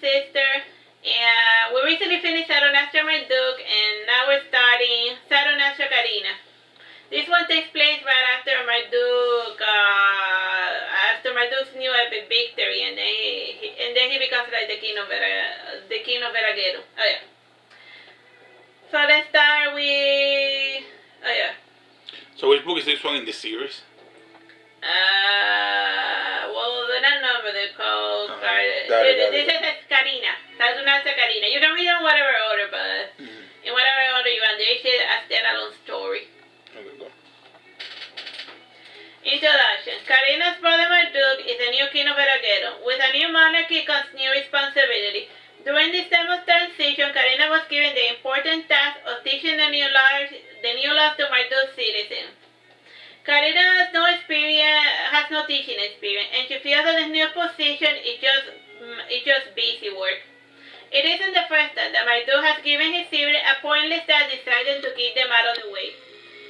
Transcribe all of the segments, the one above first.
sister, and we recently finished Saturnastra Marduke, and now we're starting Saturnastra Karina. This one takes place right after Marduke's new epic victory, and then he becomes like the King of Veragerung. Oh yeah. So let's start with. Oh yeah. So which book is this one in the series? Well, they're not numbered. They're called. This is Karina. Saturnastra Karina. You can read them in whatever order, but in whatever order you want. There is a standalone story. Okay, go. Introduction. Karina's brother Marduke is the new King of Veragerung. With a new monarchy comes new responsibility. During this time of transition, Karina was given the important task of teaching the new laws to Marduke's citizens. Karina has no teaching experience, and she feels that this new position is just busy work. It isn't the first time that Marduke has given his siblings a pointless task deciding to keep them out of the way.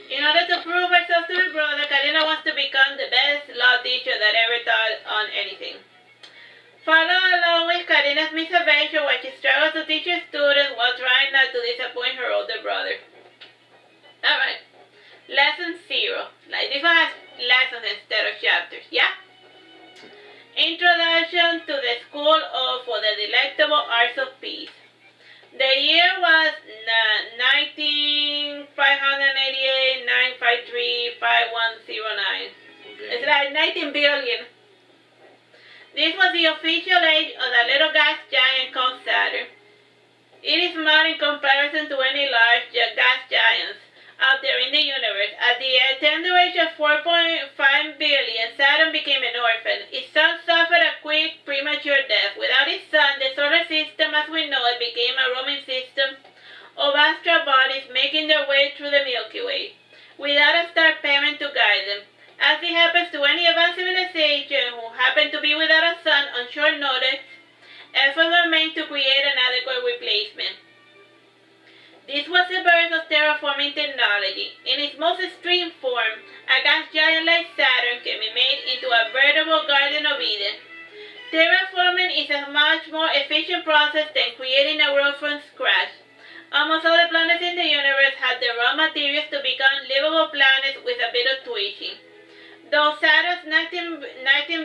In order to prove herself to her brother, Karina wants to become the best law teacher that ever taught on anything. Follow along with Karina's misadventure when she struggles to teach her students while trying not to disappoint her older brother. Alright. Lesson 0. Like this one has lessons instead of chapters, yeah? Introduction to the School for the Delectable Arts of Peace. The year was 19,588, 953, 5109. It's like 19 billion. This was the official age of the little gas giant called Saturn. It is small in comparison to any large gas giants out there in the universe. At the tender age of 4.5 billion, Saturn became an orphan. Its sun suffered a quick, premature death. Without its sun, the solar system as we know it became a roaming system of astral bodies making their way through the Milky Way, without a star parent to guide them. As it happens to any advanced civilization who happen to be without a sun on short notice, efforts were made to create an adequate replacement. This was the birth of terraforming technology. In its most extreme form, a gas giant like Saturn can be made into a veritable Garden of Eden. Terraforming is a much more efficient process than creating a world from scratch. Almost all the planets in the universe had the raw materials to become livable planets with a bit of tweaking. Though Saturn's 19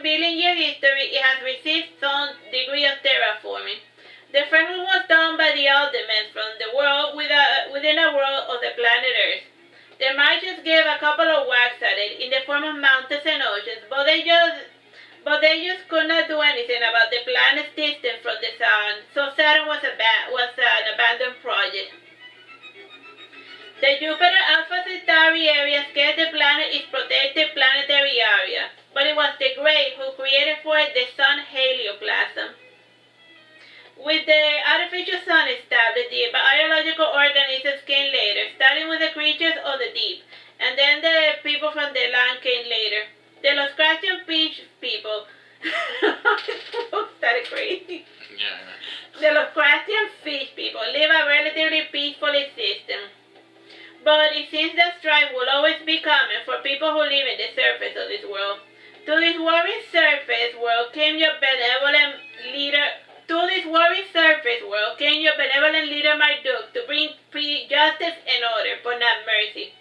billion year history, it has received some degree of terraforming. The first one was done by the Ultimates from the world within a world of the planet Earth. The Martians gave a couple of whacks at it in the form of mountains and oceans, but they just could not do anything about the planet's distance from the sun, so Saturn was an abandoned project. The Jupiter Alpha Centauri area scared the planet its protected planetary area, but it was the Great who created for it the sun helioplasm. With the artificial sun established, the biological organisms came later, starting with the creatures of the deep, and then the people from the land came later. The Loscratian fish people started crazy. Yeah. The Loscratian fish people live a relatively peaceful existence. But it seems that strife will always be common for people who live in the surface of this world. To this warring surface world came your benevolent leader Marduke to bring justice and order, but not mercy.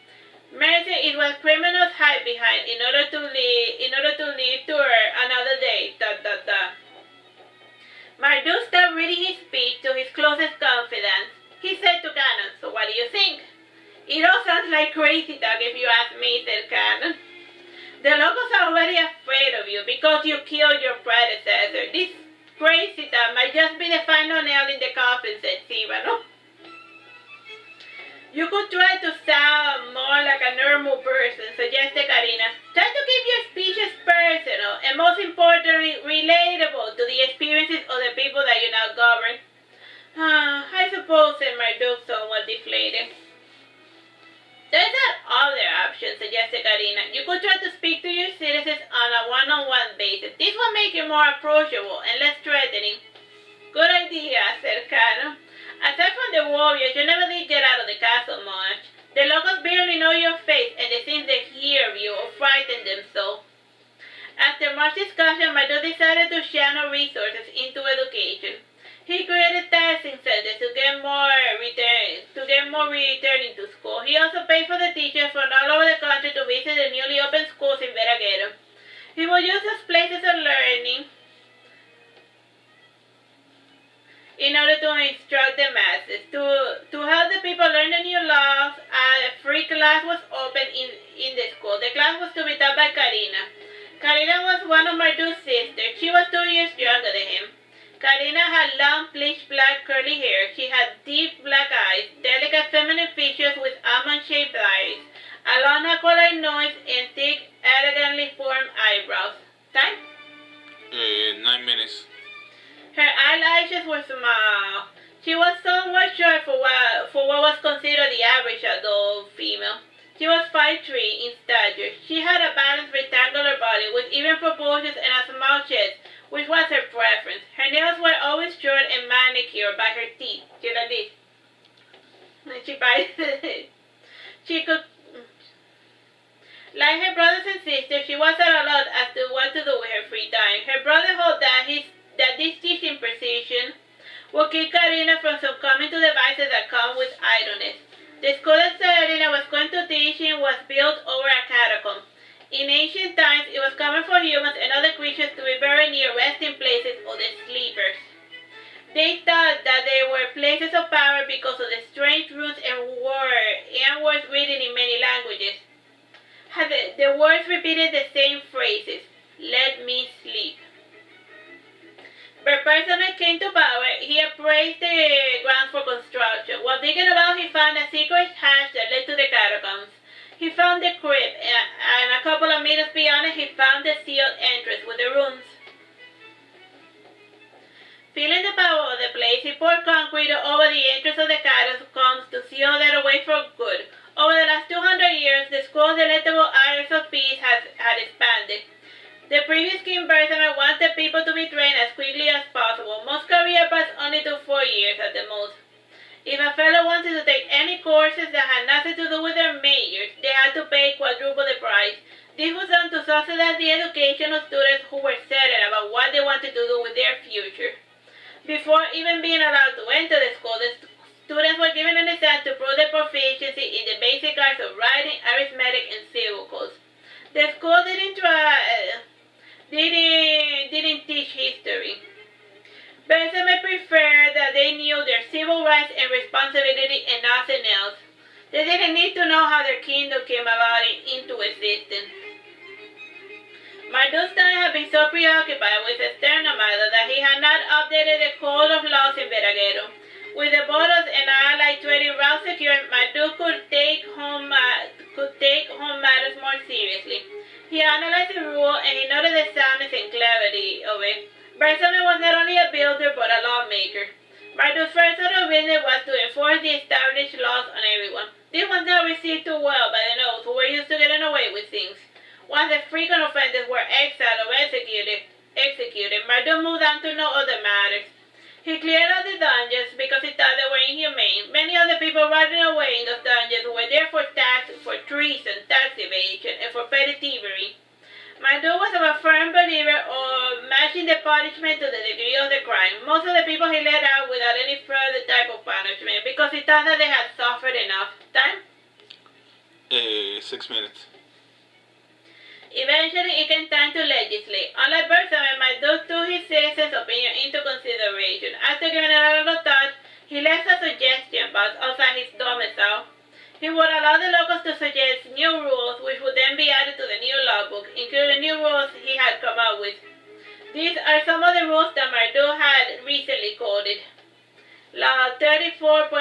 Mercy is what criminals hide behind in order to live to earn another day. Marduke started reading his speech to his closest confidants. He said to Canon, "So what do you think?" "It all sounds like crazy talk if you ask me," said Canon. "The locals are already afraid of you because you killed your predecessor. This crazy talk might just be the final nail in the coffin," said Sivano. "You could try to sound more like a normal person," suggested Karina. "Try to keep your speeches personal and, most importantly, relatable to the experiences of the people that you now govern." "I suppose," said Marduke, somewhat deflated. "There's that other option," suggested Karina. "You could try to speak to your citizens on a one-on-one basis. This will make you more approachable and less threatening." "Good idea," said Canon. "Aside from the warriors, you never did get out of the castle much. The locals barely know your face, and it seems they hear of you or frighten them so." After much discussion, Marduke decided to channel resources into education. He created testing centers to get more returning to school. He also paid for the teachers from all over the country to visit the newly opened schools in Veragerung. He would use those places of learning in order to instruct the masses. To help the people learn the new laws, a free class was opened in the school. The class was to be taught by Karina. Karina was one of Marduke's sisters. She was 2 years younger than him. Karina had long, bleached black curly hair. She had deep black eyes, delicate feminine features with almond-shaped eyes, a long aquiline nose, and thick, elegantly formed eyebrows. Time? 9 minutes. Her eyelashes were small. She was somewhat short for what was considered the average adult female. She was 5'3" in stature. She had a balanced rectangular body with even proportions and a small chest, which was her preference. Her nails were always short and manicured by her teeth. She like this. And she bites it. She could... Like her brothers and sisters, she was at a loss as to what to do with her free time. Her brother hoped that this teaching precision would keep Karina from succumbing to the vices that come with idleness. The school that Karina was going to teach in was built over a catacomb. In ancient times, it was common for humans and other creatures to be buried near resting places or the sleepers. They thought that they were places of power because of the strange runes and words written in many languages. The words repeated the same phrases. Let me sleep. When Perseus came to power, he appraised the grounds for construction. While digging about, he found a secret hatch that led to the catacombs. He found the crypt, and a couple of meters beyond it, he found the sealed entrance with the runes. Feeling the power of the place, he poured concrete over the entrance of the catacombs to seal that away for good. Over the last 200 years, the school's delectable hours of peace had expanded. The previous king Perseus wanted people to be trained as quickly as possible. Most career paths only took 4 years at the most. If a fellow wanted to take any courses that had nothing to do with their majors, they had to pay quadruple the price. This was done to subsidize the education of students who were certain about what they wanted to do with their future. Before even being allowed to enter the school, the students were given an exam to prove their proficiency in the basic arts of writing, arithmetic, and civil codes. The school didn't teach history. Perseus preferred that they knew their civil rights and responsibility and nothing else. They didn't need to know how their kingdom came about into existence. Marduke's time had been so preoccupied with external matters that he had not updated the code of laws in Veragerung. With the borders and allied trading routes secured, Marduke could take home matters more seriously. He analyzed the rule and he noted the soundness and clarity of it. Perseus was not only a builder but a lawmaker. Marduke's first order of business was to enforce the established laws on everyone. This was not received too well by the nobles who were used to getting away with things. Once the frequent offenders were exiled or executed, Marduke moved on to no other matters. He cleared out the dungeons because he thought they were inhumane. Many of the people rotting away in those dungeons were there for treason, tax evasion, and for petty thievery. Marduke was a firm believer of matching the punishment to the degree of the crime. Most of the people he let out without any further type of punishment because he thought that they had suffered enough. Time? 6 minutes. Eventually, it came time to legislate. Unlike Perseus, Marduke took his citizens' opinion into consideration. After giving it a lot of thought, he left a suggestion box outside his domicile. He would allow the locals to suggest new rules, which would then be added to the new logbook, including new rules he had come up with. These are some of the rules that Marduke had recently coded. Law 34.1.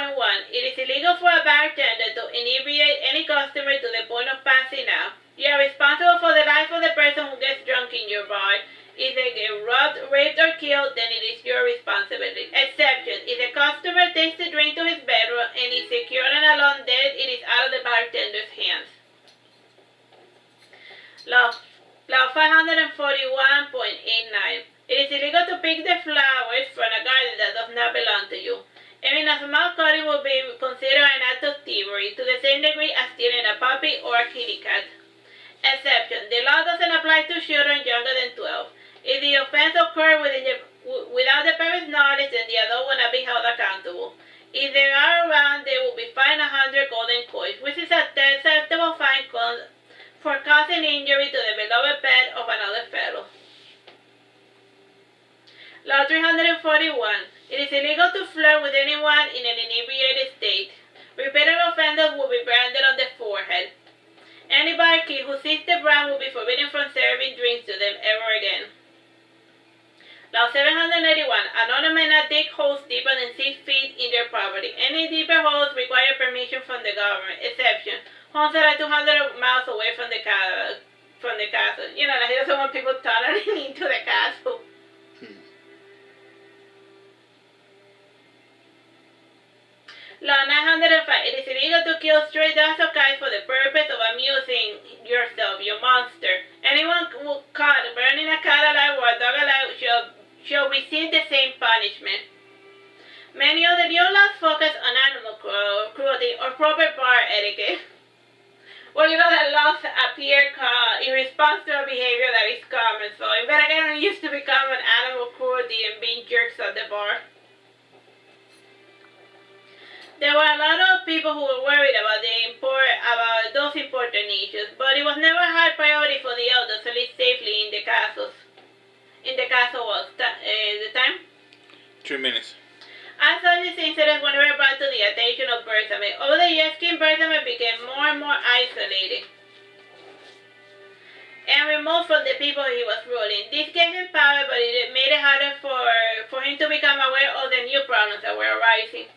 It is illegal for a bartender to inebriate any customer to the point of passing out. You are responsible for the life of the person who gets drunk in your bar. If they get robbed, raped, or killed, then it is your responsibility. Exception: if the customer takes the drink to his bedroom and is secured and alone dead, it is out of the bartender's hands. Law 541.89. It is illegal to pick the flowers from a garden that does not belong to you. Even a small cutting will be considered an act of thievery to the same degree as stealing a puppy or a kitty cat. Exception: the law doesn't apply to children younger than 12. If the offense occurred Without the parents' knowledge, then the adult will not be held accountable. If they are around, they will be fined 100 golden coins, which is a acceptable fine for causing injury to the beloved pet of another fellow. Law 341. It is illegal to flirt with anyone in an inebriated state. Repeated offenders will be branded on the forehead. Any barkeep who sees the brand will be forbidden from serving drinks to them ever again. Law 781. An owner may not dig holes deeper than 6 feet in their property. Any deeper holes require permission from the government. Exception: homes that are 200 miles away from the castle. You know, he doesn't want people tunneling into the castle. Law 905. It is illegal to kill stray dogs or cats for the purpose of amusing yourself, you monster. Anyone caught burning a cat alive or a dog alive shall receive the same punishment. Many of the new laws focus on animal cruelty or proper bar etiquette. Well, you know that laws appear in response to a behavior that is common. So in Veragerung, it used to be common animal cruelty and being jerks at the bar. There were a lot of people who were worried about those important issues, but it was never a high priority for the elders to live safely in the castle walls. The time? 3 minutes. As such, these incidents were never brought to the attention of Berthame. Over the years, King Berthame became more and more isolated and removed from the people he was ruling. This gave him power, but it made it harder for him to become aware of the new problems that were arising.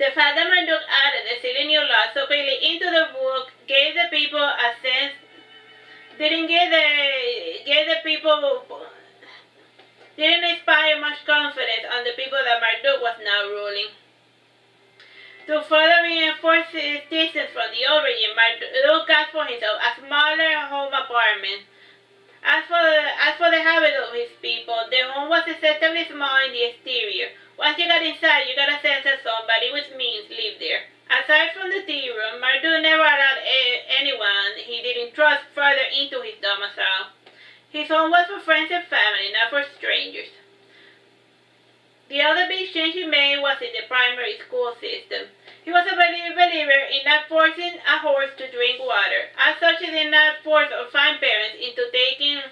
The fact that Marduke added the silly new law so quickly into the book gave the people a sense, didn't inspire much confidence on the people that Marduke was now ruling. To further reinforce his distance from the old regime, Marduke got for himself a smaller home apartment. As for the habit of his people, the home was acceptably small in the exterior. Once you got inside, you got a sense that somebody with means lived there. Aside from the tea room, Marduke never allowed anyone he didn't trust further into his domicile. His home was for friends and family, not for strangers. The other big change he made was in the primary school system. He was a believer in not forcing a horse to drink water. As such, he did not force or fine parents into taking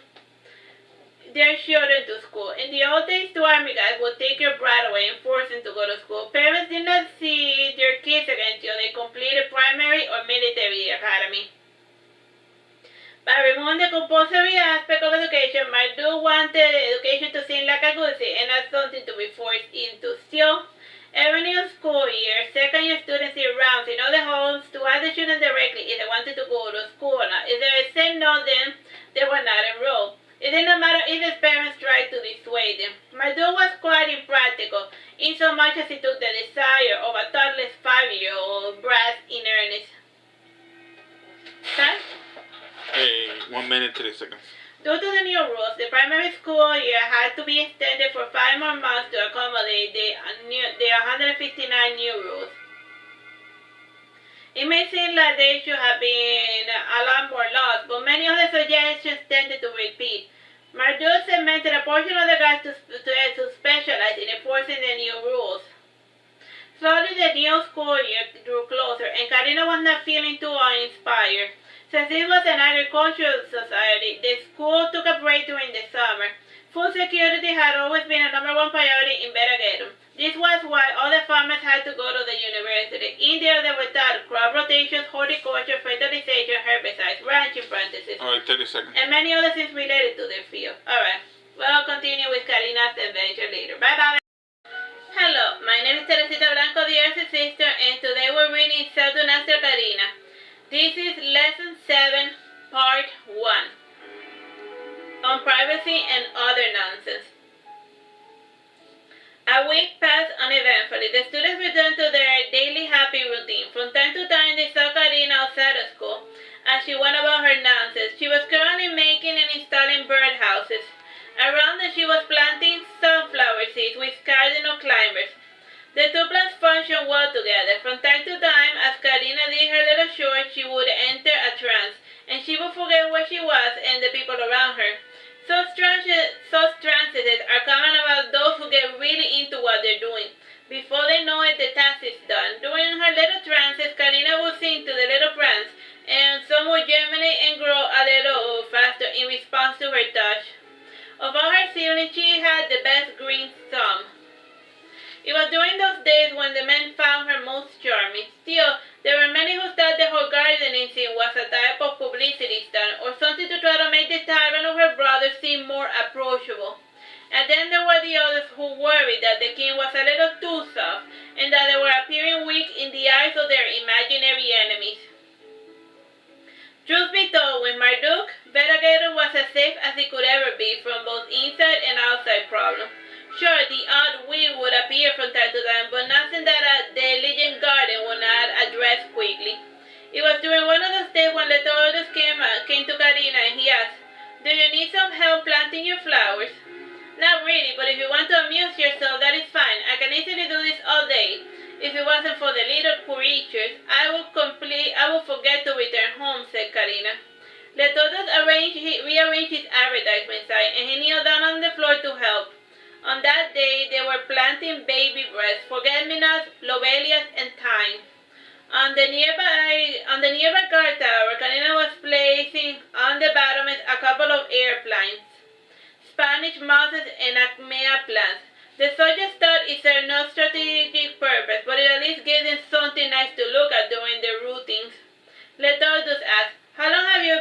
their children to school. In the old days, two army guys would take your brat away and force them to go to school. Parents did not see their kids again until they completed primary or military academy. By removing the compulsory aspect of education, Marduke wanted education to seem like a good thing and not something to be forced into. Still, every new school year, second-year students see rounds in other homes to ask the children directly if they wanted to go to school or not. If they said no, then they were not enrolled. It did not matter if his parents tried to dissuade them. Marduke was quite impractical, in so much as he took the desire of a thoughtless 5-year-old brat in earnest. Time? 1 minute, 30 seconds. Due to the new rules, the primary school year had to be extended for 5 more months to accommodate the 159 new rules. It may seem like there should have been a lot more laws, but many of the suggestions tended to repeat. Marduke segmented a portion of the guys to specialize in enforcing the new rules. Slowly the new school year drew closer, and Karina was not feeling too uninspired. Since it was an agricultural society, the school took a break during the summer. Food security had always been a #1 priority in Veragerung. This was why all the farmers had to go to the university. In there they were taught crop rotations, horticulture, fertilization, herbicides, ranching practices, Alright, 30 seconds. and many other things related to their field. Alright, we'll continue with Karina's adventure later. Bye bye. Hello, my name is Teresita Blanco, the Earth's sister, and today we're reading Saturnastra Karina. This is Lesson 7, Part 1. On privacy and other nonsense. A week passed uneventfully. The students returned to their daily happy routine. From time to time, they saw Karina outside of school as she went about her nonsense. She was currently making and installing birdhouses. Around them, she was planting sunflower seeds with cardinal climbers. The two plants functioned well together. From time to time, as Karina did her little chores, she would enter a trance and she would forget where she was and the people around her. Such trances are common about those who get really into what they're doing. Before they know it, the task is done. During her little trances, Karina would sing to the little plants, and some would germinate and grow a little faster in response to her touch. Of all her siblings, she had the best green thumb. It was during those days when the men found her most charming. Still, there were many who thought the whole gardening scene was a type of publicity stunt, or something to try to make the tyrant of her brother seem more approachable. And then there were the others who worried that the king was a little too soft, and that they were appearing weak in the eyes of their imaginary enemies. Truth be told, with Marduke, Veragerung was as safe as he could ever be from both inside and outside problems. Sure, the odd weed would appear from time to time, but nothing that a diligent garden would not address quickly. It was during one of those days when Letordus came to Karina and he asked, "Do you need some help planting your flowers?" "Not really, but if you want to amuse yourself, that is fine. I can easily do this all day. If it wasn't for the little creatures, I would forget to return home," said Karina. Letordus rearranged his advertisement sign, and he kneeled down on the floor to help. On that day, they were planting baby breasts, forget-me-nots, lobelias, and thyme. On the nearby guard tower, Karina was placing on the battlements a couple of air plants, Spanish mosses, and acmea plants. The soldiers thought it served no strategic purpose, but it at least gave them something nice to look at during their routines. Letordus asked, How long have you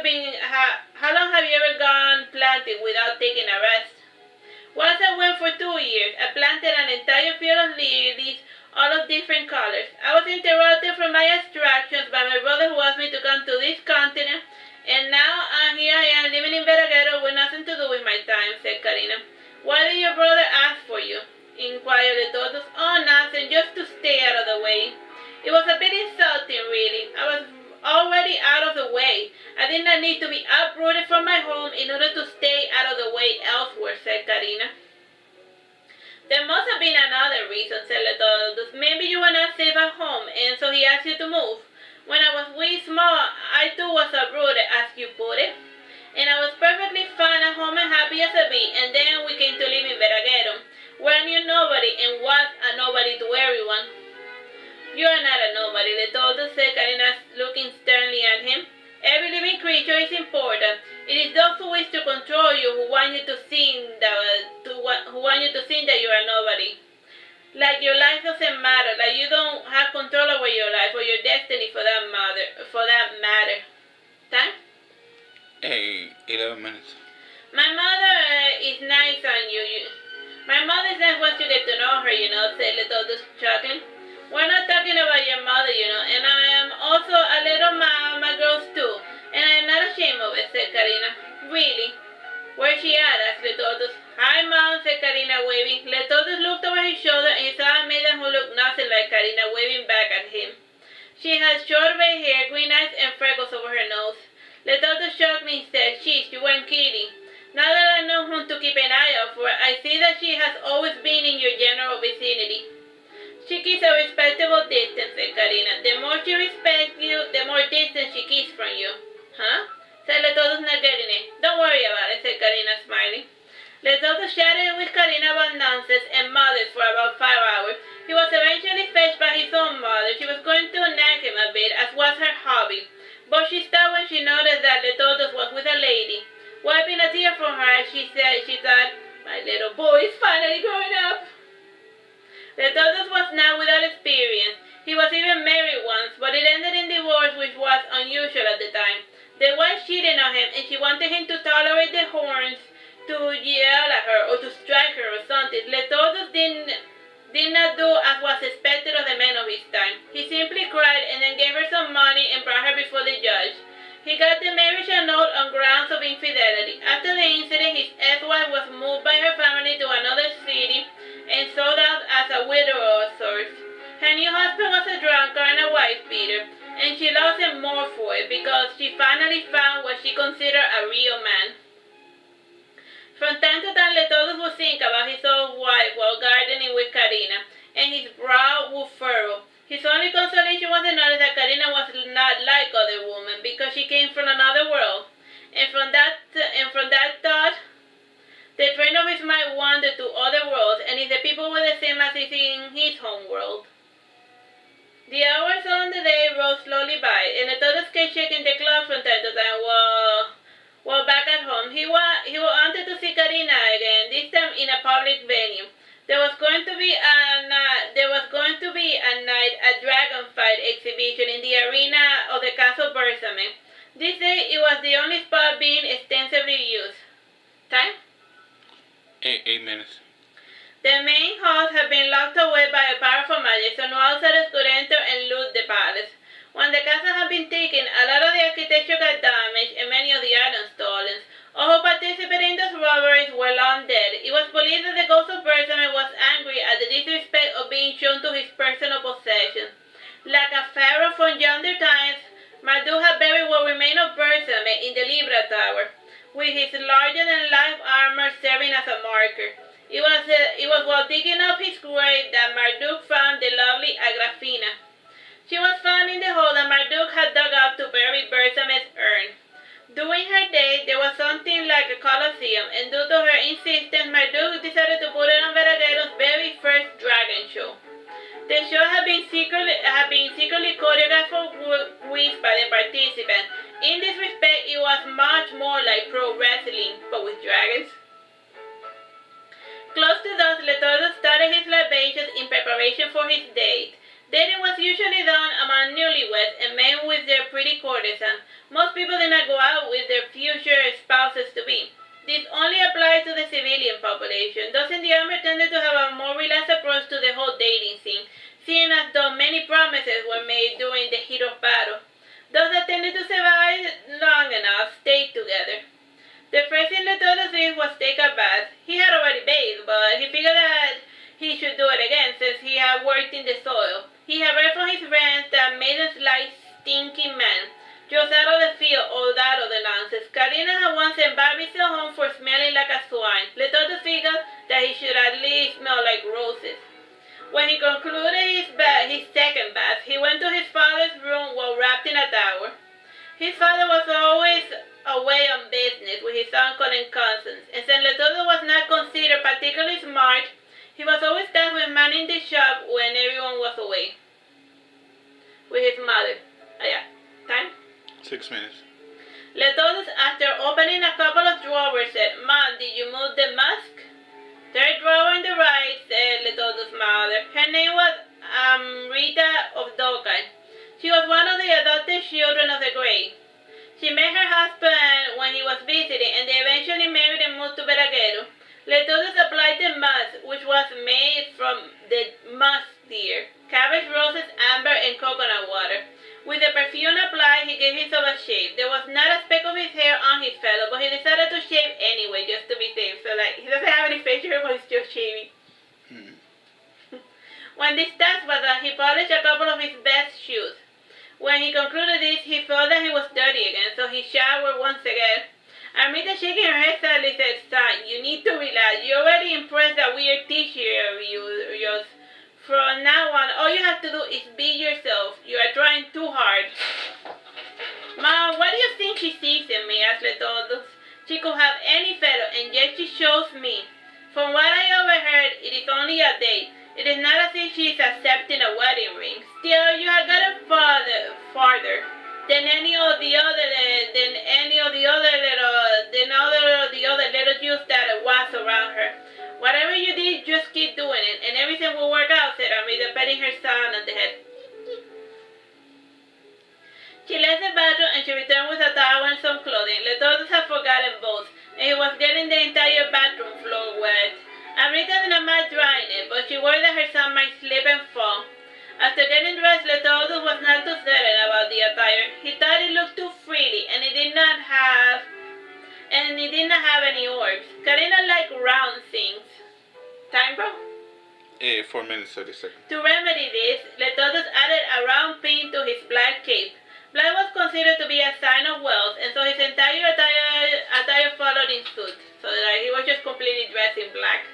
ever gone planting without taking a rest?" "Once I went for 2 years. I planted an entire field of lilies, all of different colors. I was interrupted from my abstractions by my brother who asked me to come to this continent, and now here I am living in Veragerung with nothing to do with my time," said Karina. "Why did your brother ask for you?" inquired Letordus. "Oh, nothing, just to stay out of the way." "It was a bit insulting, really. I was already out of the way. I did not need to be uprooted from my home in order to stay out of the way elsewhere," said Karina. "There must have been another reason," said Letordus. "Maybe you were not safe at home, and so he asked you to move. When I was wee small, I too was uprooted, as you put it. And I was perfectly fine at home and happy as a bee, and then we came to live in Veragerung, where I knew nobody and was a nobody to everyone." "You are not a nobody," Letordus said, Karina looking sternly at him. "Every living creature is important. It is those who wish to control you who want you to think that you are nobody. Like your life doesn't matter, like you don't have control over your life or your destiny for that matter. Time? 11 minutes. My mother is nice on you. My mother is nice once you get to know her, said Letordus, chuckling. "We're not talking about your mother, and I am also a little my girls too, and I am not ashamed of it," said Karina. "Really? Where's she at?" asked Letordus. "Hi, Mom," said Karina, waving. Letordus looked over his shoulder and he saw a maiden who looked nothing like Karina, waving back at him. She had short red hair, green eyes, and freckles over her nose. Letordus shrugged and said, "Sheesh, you weren't kidding. Now that I know whom to keep an eye out for, I see that she has always been in your general vicinity." "She keeps a respectable distance," said Karina. "The more she respects you, the more distance she keeps from you." "Huh?" said Letordus, not getting it. "Don't worry about it," said Karina, smiling. Letordus chatted with Karina about nonsense and mothers for about 5 hours. He was eventually fetched by his own mother. She was going to nag him a bit, as was her hobby, but she stopped when she noticed that Letordus was with a lady. Wiping a tear from her eyes, she thought, "My little boy is finally growing up." Letordus was not without experience. He was even married once, but it ended in divorce, which was unusual at the time. The wife cheated on him, and she wanted him to tolerate the horns, to yell at her, or to strike her or something. Letordus did not do as was expected of the men of his time. He simply cried and then gave her some money and brought her before the judge. He got the marriage annulled on grounds of infidelity. After the incident, his ex-wife was moved by her family to another city and sold out as a widow of sorts. Her new husband was a drunkard and a wife-beater, and she loves him more for it because she finally found what she considered a real man. From time to time, Letordus would think about his old wife while gardening with Karina, and his brow would furrow. His only consolation was the knowledge that Karina was not like other women because she came from another world, and from that thought, the train of his mind wandered to other worlds, and if the people were the same as in his home world. The hours on the day rolled slowly by, and Letodos kept checking the clock from time to time while back at home. He wanted to see Karina again, this time in a public venue. There was going to be a night a dragon fight exhibition in the arena of the Castle Bersame. This day it was the only spot being extensively used. Time? 8 minutes. The main halls had been locked away by a powerful magic, so no outsiders could enter and loot the palace. When the castle had been taken, a lot of the architecture got damaged and many of the items stolen. All who participated in those robberies were long dead. It was believed that the ghost of Bersame was angry at the disrespect of being shown to his personal possessions. Like a pharaoh from yonder times, Marduke had buried what remained of Bersame in the Libra Tower, with his larger-than-life armor serving as a marker. It was while digging up his grave that Marduke found the lovely Agrafena. She was found in the hole that Marduke had dug up to bury Bersame's urn. During her days, there was something like a colosseum, and due to her insistence, Marduke decided to put it on Veragerung's very first dragon show. The show had been secretly choreographed for weeks by the participants. In this respect, it was much more like pro wrestling, but with dragons. Close to dusk, Letodos started his libations in preparation for his date. Dating was usually done among newlyweds and men with their pretty courtesans. Most people did not go out with their future spouses-to-be. This only applies to the civilian population. Those in the army tended to have a more relaxed approach to the whole dating scene, seeing as though many promises were made during the heat of battle. Those that tended to survive long enough stayed together. The first thing Letodos did was take a bath. He had already bathed, but he figured that he should do it again since he had worked in the soil. He had read from his friends that maidens like stinky men, just out of the field or that of the nonsense. Karina had once sent Barbicel home for smelling like a swine. Letodos figured that he should at least smell like roses. When he concluded his second bath, he went to his father's room while wrapped in a towel. His father was always away on business with his uncle and cousins, and since Letodos was not considered particularly smart, he was always tasked with manning the shop when everyone was away. With his mother. Time? 6 minutes. Letodos, after opening a couple of drawers, said, "Mom, did you move the mask?" "Third drawer on the right," said Letodos' mother. Her name was Rita of Dokai. She was one of the adopted children of the Grey. She met her husband when he was visiting, and they eventually married and moved to Veragerung. Letodos applied the mask, which was made from the musk deer, cabbage roses, amber, and coconut water. With the perfume applied, he gave himself a shave. There was not a speck of his hair on his fellow, but he decided to shave anyway, just to be safe. So, he doesn't have any facial hair, but he's still shaving. When this task was done, he polished a couple of his best shoes. When he concluded this, he felt that he was dirty again, so he showered once again. Amrita, shaking her head sadly, said, "Son, you need to relax. You already impressed that weird teacher of yours. From now on, all you have to do is be yourself. You are trying too hard." "Mom, what do you think she sees in me?" asked Letodos. "She could have any fellow, and yet she shows me. From what I overheard, it is only a date. It is not as if she is accepting a wedding ring. Still, you have gotten farther than any of the other little Jews that was around her. Whatever you did, just keep doing it, and everything will work out," said Amrita, patting her son on the head. She left the bathroom and she returned with a towel and some clothing. Letodos had forgotten both, and he was getting the entire bathroom floor wet. Amrita did not mind drying it, but she worried that her son might slip and fall. After getting dressed, Letodos was not too certain about the attire. He thought it looked too frilly, and it did not have any orbs. Karina liked round things. Time, bro? 4 minutes, 30 seconds. To remedy this, Letodos added a round pin to his black cape. Black was considered to be a sign of wealth, and so his entire attire followed in suit. So he was just completely dressed in black.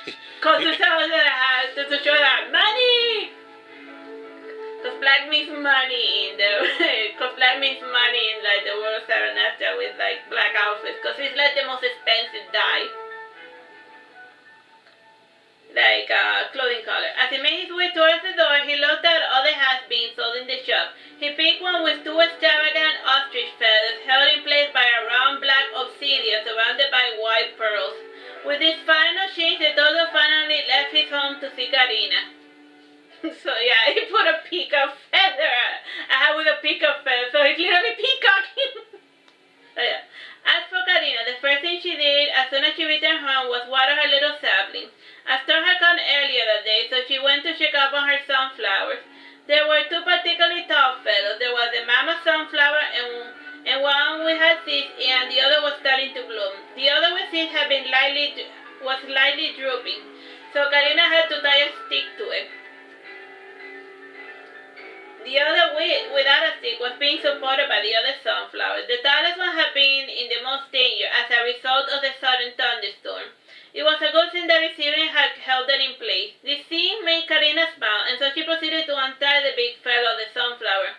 Because to show that money! black means money in the, cause black means money in like the world of Saturnastra with like black outfits, cause it's like the most expensive dye. Like clothing color. As he made his way towards the door, he looked at other hats being sold in the shop. He picked one with two extravagant ostrich feathers held in place by a round black obsidian surrounded by white pearls. With this final change, the dodo finally left his home to see Karina. So yeah, he put a peacock feather. I have with a peacock feather, so he's literally peacocking. So yeah. As for Karina, the first thing she did as soon as she returned home was water her little saplings. A storm had come earlier that day, so she went to check up on her sunflowers. There were two particularly tall fellows. There was the mama sunflower and one with had seeds, and the other was starting to bloom. The other with seeds had been slightly drooping, so Karina had to tie a stick to it. The other without a stick was being supported by the other sunflowers. The tallest one had been in the most danger as a result of the sudden thunderstorm. It was a good thing that the ceiling had held it in place. The scene made Karina smile, and so she proceeded to untie the big fellow of the sunflower.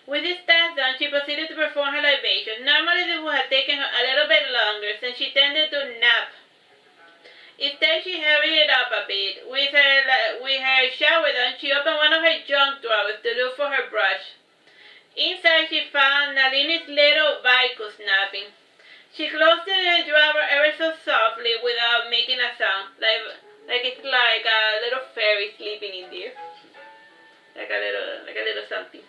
With this task done, she proceeded to perform her libation. Normally this would have taken her a little bit longer, since she tended to nap. Instead, she hurried it up a bit. With her shower done, she opened one of her junk drawers to look for her brush. Inside, she found Nalini's little vicus napping. She closed the drawer ever so softly without making a sound, like it's like a little fairy sleeping in there, like a little something.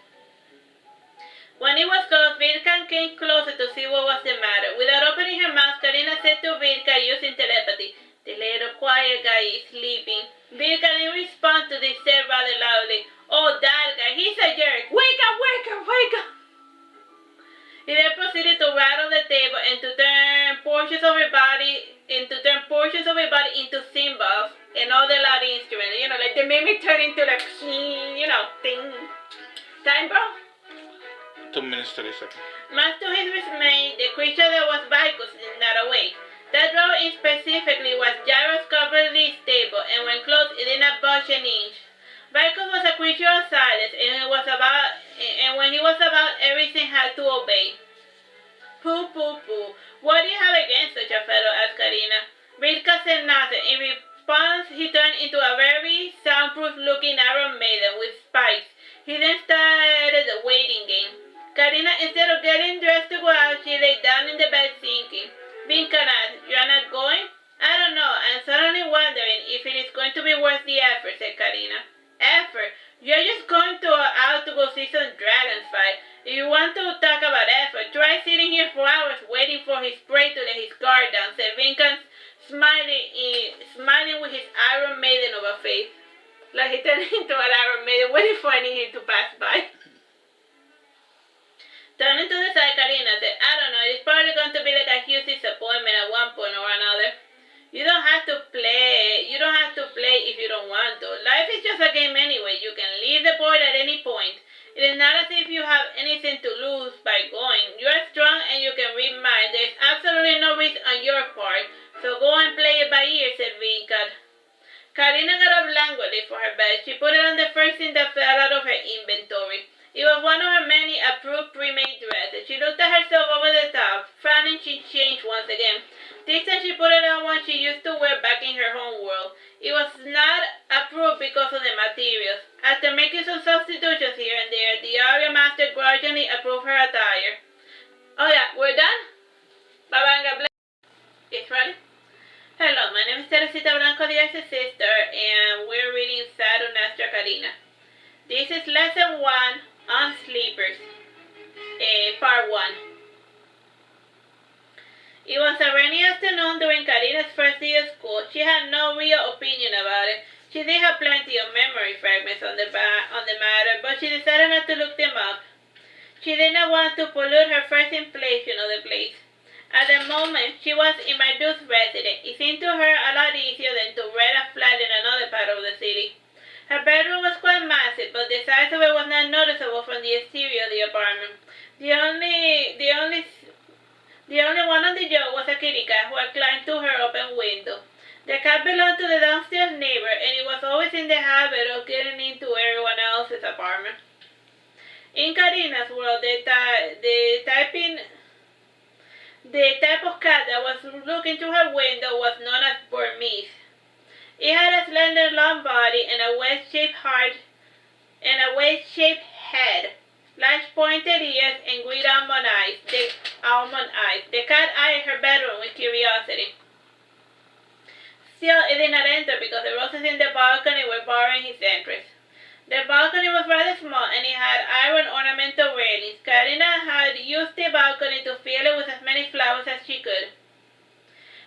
When it was closed, Virka came closer to see what was the matter. Without opening her mouth, Karina said to Virka using telepathy, "The little quiet guy is sleeping." Virka didn't respond to this, said rather loudly, "Oh, that guy, he's a jerk. Wake up, wake up, wake up." He then proceeded to rattle the table and to turn portions of her body into cymbals and other loud instruments. You know, like they made me turn into like, you know, thing. Time, bro? 2 minutes 30 seconds. Much to his dismay, the creature that was Vicus did not awake. That drawer specifically was Gyro's covertly stable, and when closed, it did not budge an inch. Vicus was a creature of silence, and when he was about, everything had to obey. Pooh, pooh, pooh. What do you have against such a fellow? Asked Karina. Virka said nothing. In response, he turned into a very soundproof-looking Iron Maiden with spikes. He then started the waiting game. Karina, instead of getting dressed to go out, she lay down in the bed thinking. Virka asked, "You are not going?" "I don't know. I'm suddenly wondering if it is going to be worth the effort," said Karina. "Effort? You're just going out to go see some dragons fight. If you want to talk about effort, try sitting here for hours waiting for his prey to let his guard down," said Vincan, smiling with his Iron Maiden of a face. Like he turned into an Iron Maiden waiting for anything to pass by. Turning to the side, Karina said, "I don't know, it's probably going to be like a huge disappointment at one point or another. You don't have to play if you don't want to. Life is just a game anyway. You can leave the board at any point. It is not as if you have anything to lose by going. You are strong and you can read minds. There is absolutely no risk on your part, so go and play it by ear," said Vincan. Karina got up languidly for her bed. She put it on the first thing that fell out of her inventory. It was one of her many approved pre-made dresses. She looked at herself over the top. Frowning, she changed once again. This time she put it on one she used to wear back in her home world. It was not approved because of the materials. After making some substitutions here and there, the Aria Master gradually approved her attire. Oh yeah, we're done? Babanga Blanco. It's ready? Hello, my name is Teresita Blanco, the Artist Sister, and we're reading Saturnastra Karina. This is Lesson 1 on Sleepers, Part 1. It was a rainy afternoon during Karina's first day of school. She had no real opinion about it. She did have plenty of memory fragments on the matter, but she decided not to look them up. She did not want to pollute her first impression of the place. At the moment, she was in Marduke's residence. It seemed to her a lot easier than to rent a flat in another part of the city. Her bedroom was quite massive, but the size of it was not noticeable from the exterior of the apartment. The only one on the job was a kitty cat who had climbed to her open window. The cat belonged to the downstairs neighbor, and it was always in the habit of getting into everyone else's apartment. In Karina's world, the type of cat that was looking through her window was known as Burmese. It had a slender, long body and a wedge-shaped head, large pointed ears, and great almond eyes. The cat eyed her bedroom with curiosity. Still, it did not enter because the roses in the balcony were barring his entrance. The balcony was rather small and it had iron ornamental railings. Karina had used the balcony to fill it with as many flowers as she could.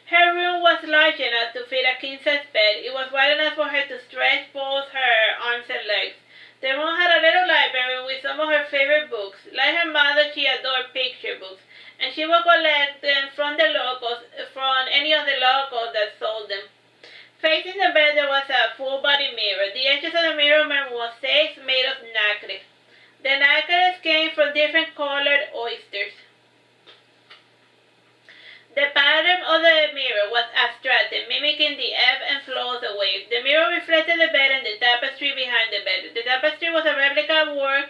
Her room was large enough to fit a king-size bed. It was wide enough for her to stretch both her arms and legs. The room had a little library with some of her favorite books. Like her mother, she adored picture books, and she would collect them from any of the locals that sold them. Facing the bed there was a full-body mirror. The edges of the mirror were mosaics made of nacre. The nacre came from different colored oysters. The pattern of the mirror was abstracted, mimicking the ebb and flow of the waves. The mirror reflected the bed and the tapestry behind the bed. The tapestry was a replica work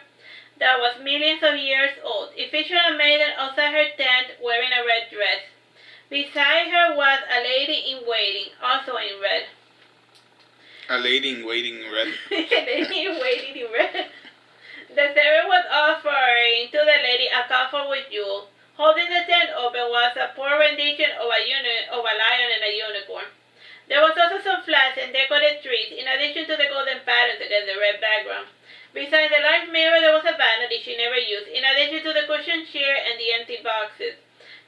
that was millions of years old. It featured a maiden outside her tent wearing a red dress. Beside her was a lady-in-waiting, also in red. A lady-in-waiting in red? A lady-in-waiting in red. The servant was offering to the lady a coffer with jewels. Holding the tent open was a poor rendition of a lion and a unicorn. There was also some flags and decorated trees, in addition to the golden patterns against the red background. Besides the large mirror, there was a vanity she never used, in addition to the cushioned chair and the empty boxes.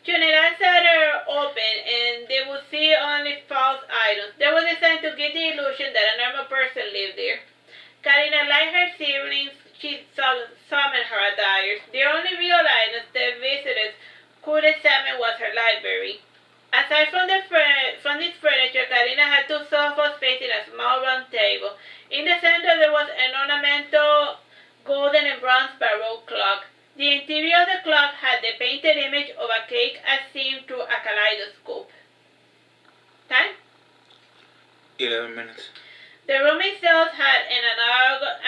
Trinidad sat her open, and they would see only false items. They were designed to give the illusion that a normal person lived there. Karina, like her siblings, she summoned her attires. The only real items the visitors could examine was her library. Aside from this furniture, Karina had two sofas facing a small round table. In the center there was an ornamental golden and bronze baroque clock. The interior of the clock had the painted image of a cake as seen through a kaleidoscope. Time? 11 minutes. The room itself had an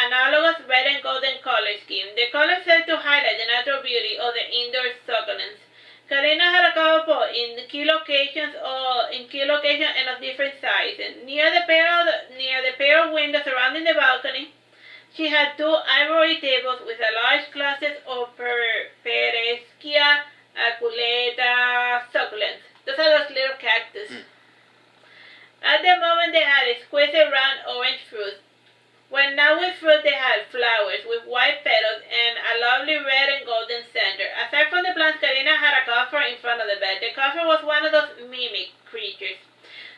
analogous red and golden color scheme. The color served to highlight the natural beauty of the indoor succulents. Karina had a couple in key locations and of different sizes. Near the pair of windows surrounding the balcony, she had two ivory tables with a large clusters of Pereschia aculeata succulents. Those are those little cactus. At the moment they had exquisite round orange fruit. When not with fruit they had flowers with white petals and a lovely red and golden center. Aside from the plants, Karina had a coffer in front of the bed. The coffer was one of those mimic creatures.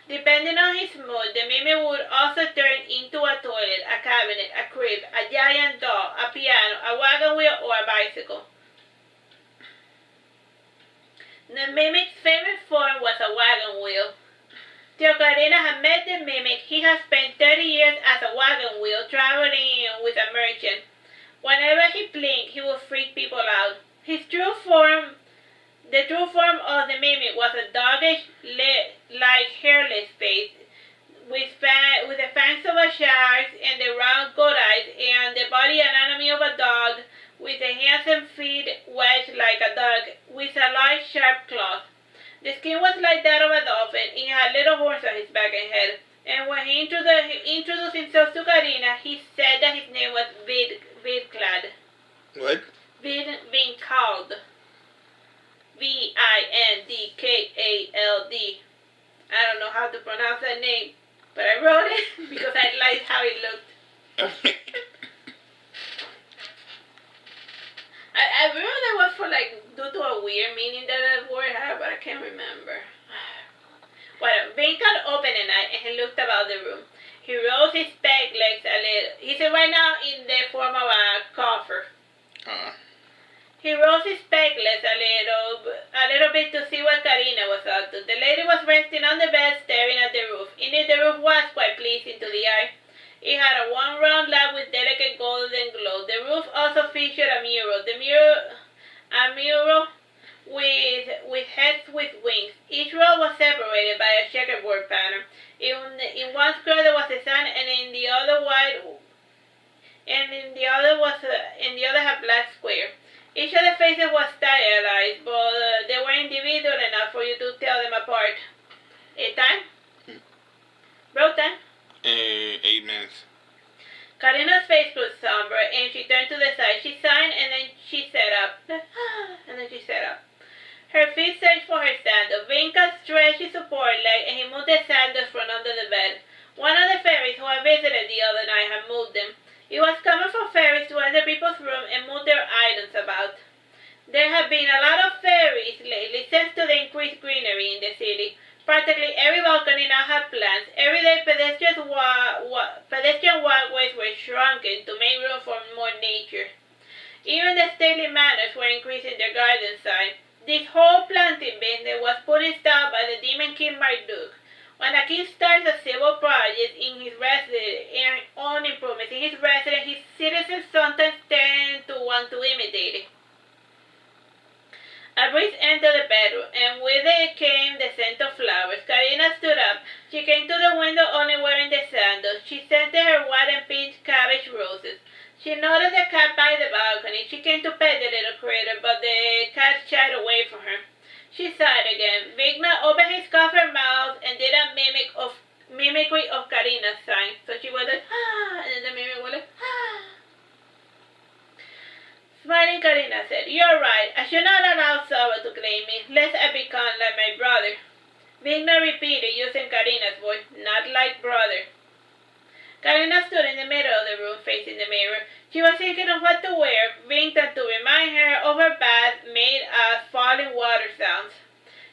Depending on his mood, the mimic would also turn into a toilet, a cabinet, a crib, a giant doll, a piano, a wagon wheel, or a bicycle. The mimic's favorite form was a wagon wheel. Till Karina had met the mimic, he had spent 30 years as a wagon wheel traveling with a merchant. Whenever he blinked, he would freak people out. The true form of the mimic was a doggish, like hairless face, with the fangs of a shark and the round goat eyes, and the body anatomy of a dog, with the hands and feet wedged like a dog, with a large sharp claws. The skin was like that of a dolphin, and he had little horns on his back and head. And when he introduced himself to Karina, he said that his name was Vidklad. What? Vindkald. Vindkald. I don't know how to pronounce that name, but I wrote it because I liked how it looked. I remember that was for due to a weird meaning that the word had, but I can't remember. Well, Vindkald opened an eye and he looked about the room. He rose his back legs a little. He's right now in the form of a coffer. He rose his back legs a little bit to see what Karina was up to. The lady was resting on the bed staring at the roof. Indeed, the roof was quite pleasing to the eye. It had a one round lap with delicate golden glow. The roof also featured a mural. A mural with heads with wings. Each row was separated by a checkerboard pattern. In one square there was the sun, and in the other and in the other had black square. Each of the faces was stylized, but they were individual enough for you to tell them apart. Time? Bro, time? 8 minutes. Karina's face grew somber, and she turned to the side. She signed, and then she sat up. Her feet searched for her sandal. Vinka stretched his support leg, and he moved the sandals from under the bed. One of the fairies who had visited the other night had moved them. It was common for fairies to enter people's room and move their items about. There have been a lot of fairies lately, thanks to the increased greenery in the city. Practically every balcony now had plants. Everyday pedestrian walkways were shrunken to make room for more nature. Even the stately manors were increasing their garden size. This whole planting business was put in style by the demon king Marduke. When a king starts a civil project in his residence, his citizens sometimes tend to want to imitate it. A breeze entered the bedroom, and with it came the scent of flowers. Karina stood up. She came to the window only wearing the sandals. She scented her white and pink cabbage roses. She noticed the cat by the balcony. She came to pet the little critter, but the cat shied away from her. She sighed again. Vigna opened his covered mouth and did a mimicry of Karina's sign. So she was like, ah, and then the mimic was like, ah. Smiling, Karina said, "You're right. I should not allow Saba to claim me, lest I become like my brother." Vigna repeated, using Karina's voice, "Not like brother." Karina stood in the middle of the room, facing the mirror. She was thinking of what to wear, Vigna to remind her of her bath made as falling water sounds.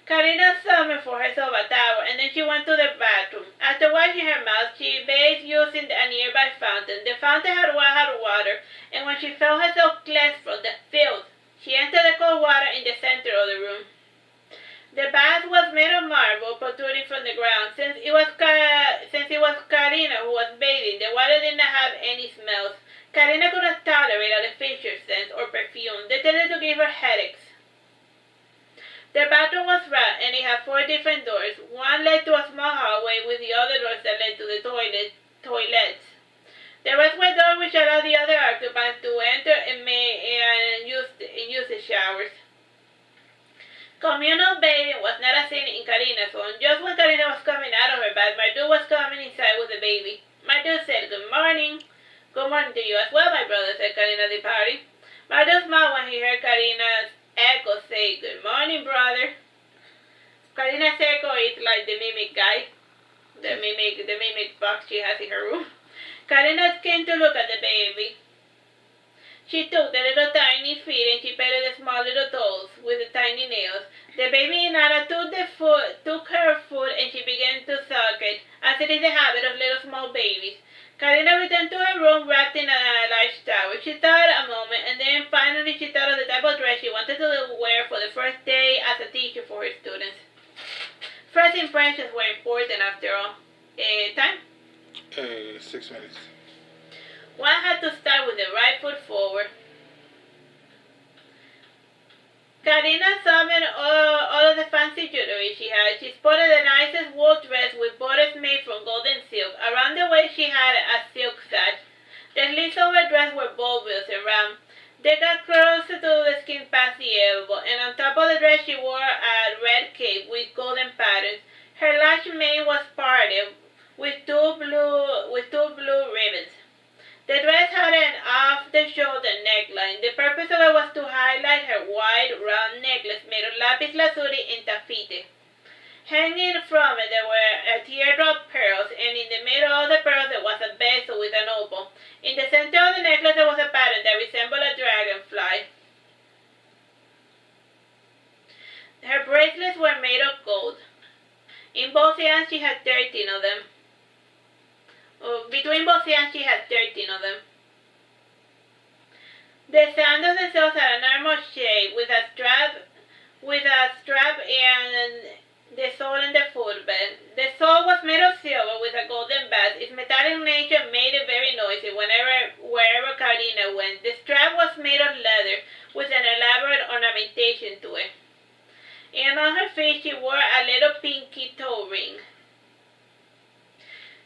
Karina summoned for herself a towel, and then she went to the bathroom. After washing her mouth, she bathed using a nearby fountain. The fountain had hot water, and when she felt herself cleansed from the filth, she entered the cold water in the center of the room. The bath was made of marble protruding from the ground. Since it was Karina who was bathing, the water did not have any smells. Karina could not tolerate artificial scents or perfume. They tended to give her headaches. The bathroom was round, and it had 4 different doors. One led to a small hallway, with the other doors that led to the toilets. The rest were doors which allowed the other occupants to enter and use the showers. Communal bathing was not a thing in Karina's home. Just when Karina was coming out of her bath, Marduke was coming inside with the baby. Marduke said, "Good morning." "Good morning to you as well, my brother," said Karina departing. Marduke smiled when he heard Karina's echo say, "Good morning, brother." Karina's echo is like the mimic guy, the mimic box she has in her room. Karina came to look at the baby. She took the little tiny feet and she petted the small little toes with the tiny nails. The baby Inara took her foot and she began to suck it, as it is the habit of little small babies. Karina returned to her room wrapped in a large towel. She thought a moment, and then finally she thought of the type of dress she wanted to wear for the first day as a teacher for her students. First impressions were important after all. Time? 6 minutes. One had to start with the right foot forward. Karina summoned all of the fancy jewelry she had. She spotted the nicest wool dress with borders made from golden silk. Around the waist she had a silk sash. The sleeves of her dress were bulbous and round. They got closer to the skin past the elbow, and on top of the dress she wore a red cape with golden patterns. Her large mane was parted with two blue ribbons. The dress had an off-the-shoulder neckline. The purpose of it was to highlight her wide, round necklace made of lapis lazuli and taffete. Hanging from it there were teardrop pearls, and in the middle of the pearls there was a bezel with an opal. In the center of the necklace there was a pattern that resembled a dragonfly. Her bracelets were made of gold. In both hands she had 13 of them. Between both hands she had 13 of them. The sandals themselves had a normal shape with a strap and the sole and the footbed. The sole was made of silver with a golden band. Its metallic nature made it very noisy wherever Karina went. The strap was made of leather with an elaborate ornamentation to it. And on her feet she wore a little pinky toe ring.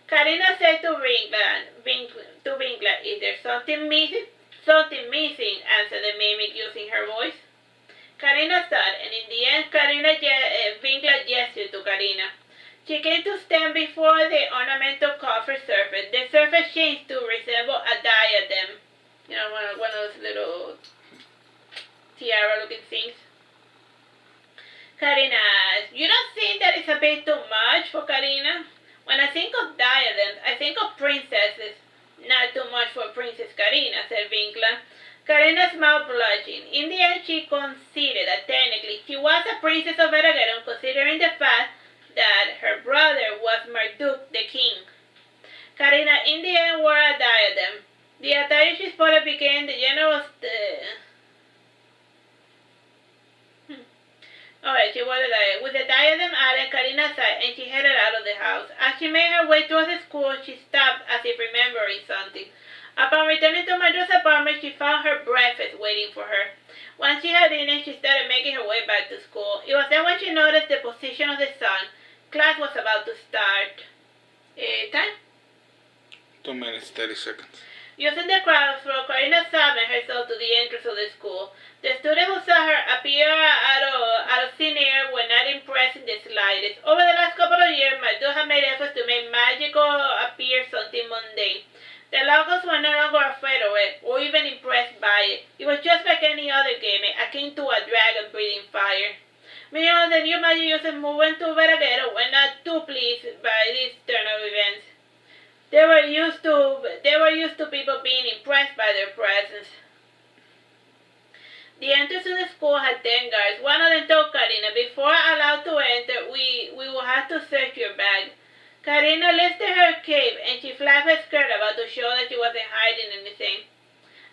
Karina said to Winkler, is there something missing? Something missing, answered the mimic using her voice. Karina thought, and in the end Winkler gestured to Karina. She came to stand before the ornamental coffer surface. The surface changed to resemble a diadem. You know, one of those little tiara-looking things. Karina asked, you don't think that it's a bit too much for Karina? When I think of diadems, I think of princesses. Not too much for Princess Karina, said Winkler. Karina smiled, blushing. In the end, she conceded that technically she was a princess of Veragerung, considering the fact that her brother was Marduke, the king. Karina, in the end, wore a diadem. The attire she spotted became the general... Alright, she wore the diadem. With the diadem added, Karina sighed, and she headed out of the house. As she made her way towards the school, she stopped as if remembering something. Upon returning to Marduke's apartment, she found her breakfast waiting for her. Once she had eaten, she started making her way back to school. It was then when she noticed the position of the sun. Class was about to start. Time? 2 minutes, 30 seconds. Using the crowd floor, Karina summoned herself to the entrance of the school. The students who saw her appear out of thin air were not impressed in the slightest. Over the last couple of years, Marduke had made efforts to make magical appear something mundane. The locals were no longer afraid of it, or even impressed by it. It was just like any other game, akin to a dragon breathing fire. Many of the new magic users moving to Veragerung were not too pleased by this turn of events. They were used to people being impressed by their presence. The entrance to the school had 10 guards. One of them told Karina, before allowed to enter, we will have to search your bag. Karina lifted her cape and she flapped her skirt about to show that she wasn't hiding anything.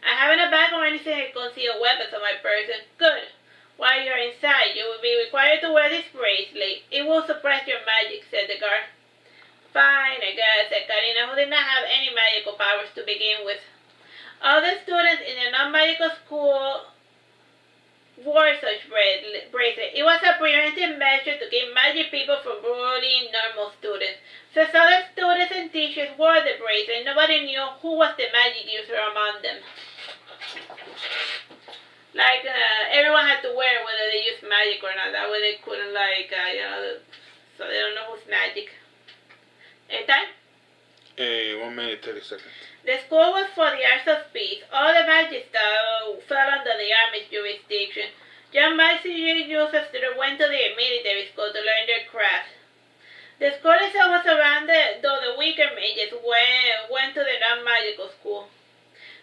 I haven't a bag or anything that conceals weapons on my person. Good. While you're inside, you will be required to wear this bracelet. It will suppress your magic, said the guard. Fine, I guess, said Karina, who did not have any magical powers to begin with. Other students in the non-magical school wore such bracelet. It was a preventive measure to keep magic people from bullying normal students. Since other students and teachers wore the bracelet, nobody knew who was the magic user among them. Like, everyone had to wear it whether they used magic or not. That way they couldn't, so they don't know who's magic. Time? 1 minute, 30 seconds. The school was for the arts of peace. All the magic stuff fell under the army's jurisdiction. Young magic users went to the military school to learn their craft. The school itself was surrounded, though the weaker mages went to the non-magical school.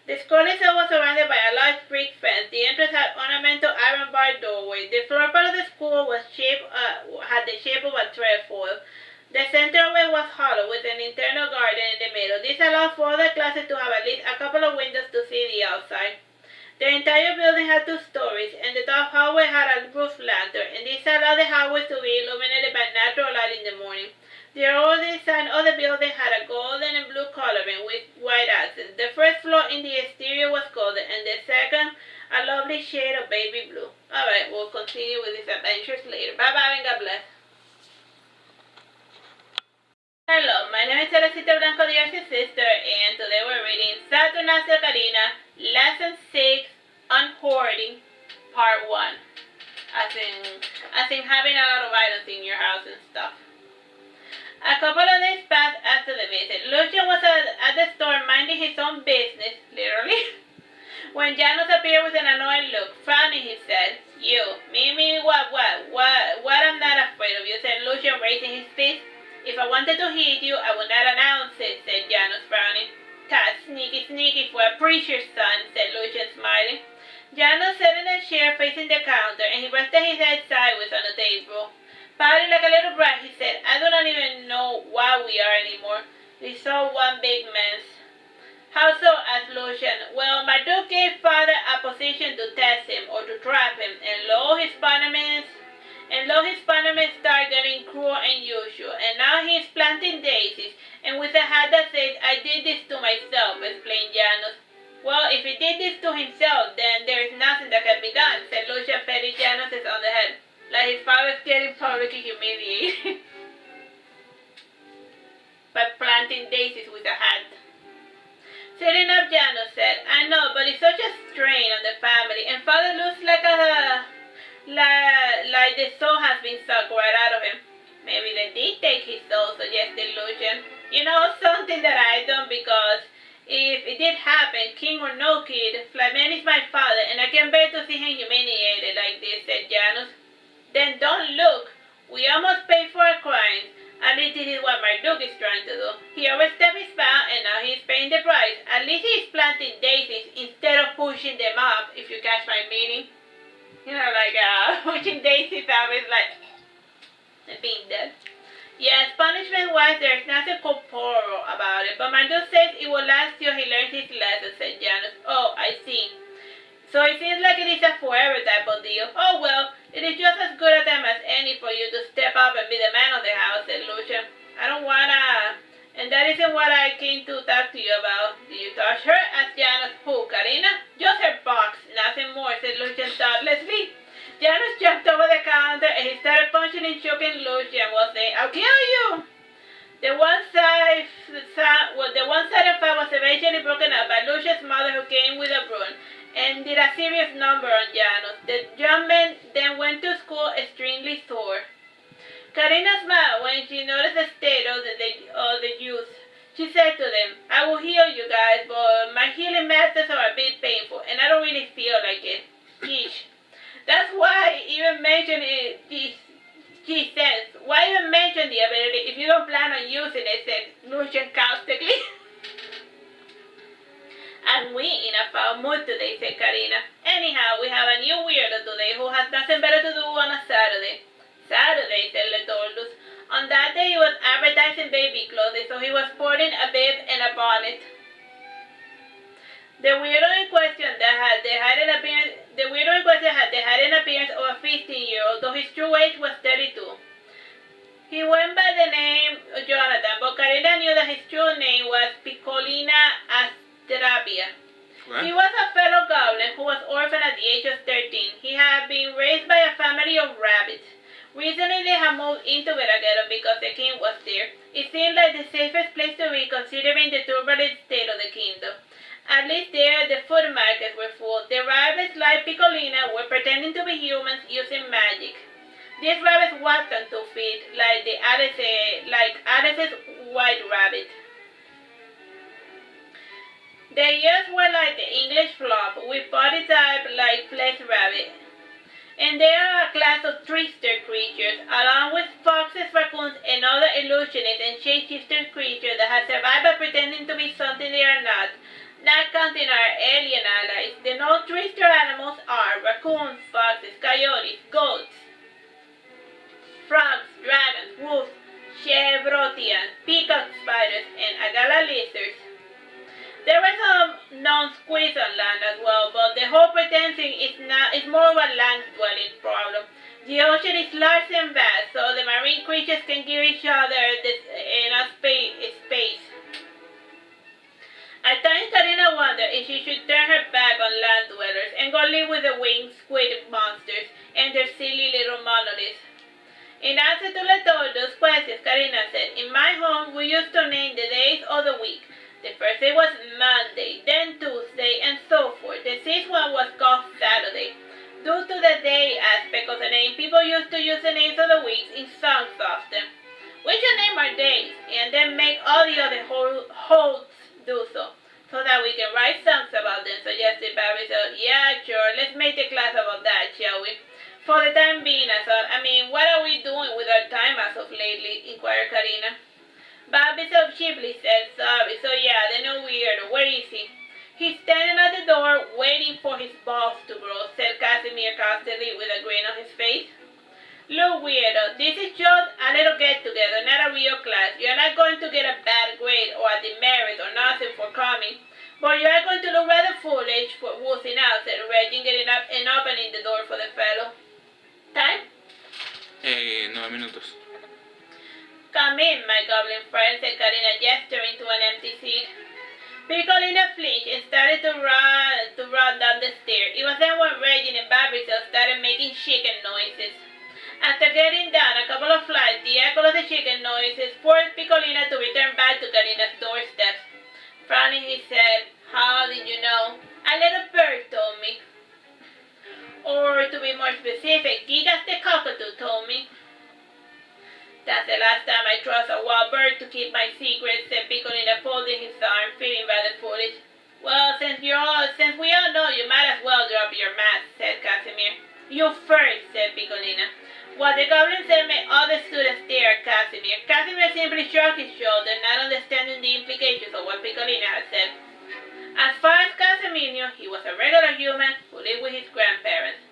The school itself was surrounded by a large brick fence. The entrance had ornamental iron bar doorway. The floor part of the school had the shape of a trefoil. The center of it was hollow, with an internal garden in the middle. This allowed for the classes to have at least a couple of windows to see the outside. The entire building had 2 stories, and the top hallway had a roof lantern, and this allowed the hallways to be illuminated by natural light in the morning. The old design of the building had a golden and blue coloring with white accents. The first floor in the exterior was golden, and the second a lovely shade of baby blue. Alright, we'll continue with these adventures later. Bye-bye and God bless. Hello, my name is Teresita, Blanco, the Archie's sister, and today we're reading Saturnastra Karina, Lesson 6 on Hoarding, Part 1. As in having a lot of items in your house and stuff. A couple of days passed after the visit. Lucian was at the store minding his own business, literally, when Janus appeared with an annoyed look. Frowning, he said, "You, me, what, I'm not afraid of you," said Lucian, raising his fist. "If I wanted to hit you, I would not announce it," said Janus, frowning. "Cat, sneaky for a preacher's son," said Lucian, smiling. Janus sat in a chair facing the counter, and he rested his head sideways on the table. Pouting like a little brat, he said, "I do not even know why we are anymore. It's all one big mess." "How so?" asked Lucian. "Well, Marduke gave father a position to test him, or to trap him, and lo, his punishments start getting cruel and usual, and now he is planting daisies, and with a hat that says, 'I did this to myself,'" explained Janus. "Well, if he did this to himself, then there is nothing that can be done," said Lucian, patting Janus on the head, like his father's getting publicly humiliated. by planting daisies with a hat. Sitting up, Janus said, I know, but it's such a strain on the family, and Father looks like the soul has been sucked right out of him. Maybe they did take his soul, suggested Lucian. You know, something that I don't, because if it did happen, king or no kid, Flamen is my father, and I can't bear to see him humiliated like this, said Janus. Then don't look. We almost paid for our crimes. At least this is what Marduke is trying to do. He overstepped his bound and now he's paying the price. At least he's planting daisies instead of pushing them up, if you catch my meaning. You know, like pushing daisies up is like being dead. Yes, punishment-wise, there's nothing corporeal about it, but Marduke says it will last till he learns his lesson, said Janus. Oh, I see. So it seems like it is a forever type of deal. Oh well, it is just as good a time as any for you to step up and be the man of the house, said Lucian. I don't wanna... And that isn't what I came to talk to you about. Did you touch her? Asked Janus. Who, Karina? Just her box, nothing more, said Lucian thoughtlessly. Janus jumped over the counter and he started punching and choking Lucian while saying, I'll kill you! The one-sided fight was eventually broken up by Lucian's mother, who came with a broom and did a serious number on Janus. The young men then went to school extremely sore. Karina smiled when she noticed the state of the youth. She said to them, I will heal you guys, but my healing methods are a bit painful, and I don't really feel like it. Yeesh. That's why even mention it, she says, why even mention the ability if you don't plan on using it, said Lucian caustically. And we in a foul mood today, said Karina. Anyhow, we have a new weirdo today who has nothing better to do on a Saturday. Saturday, said Letordus. On that day he was advertising baby clothes, so he was sporting a bib and a bonnet. The weirdo in question had the hiding appearance of a 15-year-old, though his true age was 32. He went by the name Jonathan, but Karina knew that his true name was Piccolina Astrabia. What? He was a fellow goblin who was orphaned at the age of 13. He had been raised by a family of rabbits. Recently they had moved into Veragerung because the king was there. It seemed like the safest place to be considering the turbulent state of the kingdom. At least there the food markets were full. The rabbits, like Piccolina, were pretending to be humans using magic. These rabbits walked on 2 feet, like Alice's white rabbit. Their ears were like the English flop, with body type like flesh rabbit. And they are a class of trickster creatures, along with foxes, raccoons, and other illusionists and shapeshifter creatures that have survived by pretending to be something they are not counting our alien allies. The non-trickster animals are raccoons, foxes, coyotes, goats, frogs, dragons, wolves, chevrotians, peacock spiders, and agala lizards. There were some non-squids on land as well, but the whole pretending is more of a land-dwelling problem. The ocean is large and vast, so the marine creatures can give each other enough space. At times Karina wondered if she should turn her back on land dwellers and go live with the winged squid monsters and their silly little monoliths. In answer to Letordus' questions, Karina said, in my home we used to name the days of the week. The first day was Monday, then Tuesday, and so forth. The sixth one was called Saturday. Due to the day aspect of the name, people used to use the names of the weeks in songs often. We should name our days, and then make all the other hosts do so that we can write songs about them, suggested Barry. So, yeah, sure, let's make the class about that, shall we? For the time being, I thought. I mean, what are we doing with our time as of lately? Inquired Karina. Bobby so cheaply said, sorry. So yeah, the new weirdo, where is he? He's standing at the door waiting for his balls to grow, said Casimir constantly with a grin on his face. Look, weirdo, this is just a little get-together, not a real class. You're not going to get a bad grade or a demerit or nothing for coming, but you are going to look rather foolish for woosing out, said Reggie, getting up and opening the door for the fellow. Time? 9 minutos. Come in, my goblin friend, said Karina, gesturing to an empty seat. Piccolina flinched and started to run down the stairs. It was then when Reggie and Barbicel started making chicken noises. After getting down a couple of flights, the echo of the chicken noises forced Piccolina to return back to Karina's doorstep. Frowning, he said, "How did you know?" "A little bird told me." "Or to be more specific, Gigas the cockatoo told me." "That's the last time I trust a wild bird to keep my secrets," said Piccolina, folding his arm, feeling rather foolish. "Well, since we all know, you might as well drop your mask," said Casimir. "You first," said Piccolina. What the goblin said made all the students stare at Casimir. Casimir simply shrugged his shoulders, not understanding the implications of what Piccolina had said. As far as Casimir knew, he was a regular human who lived with his grandparents.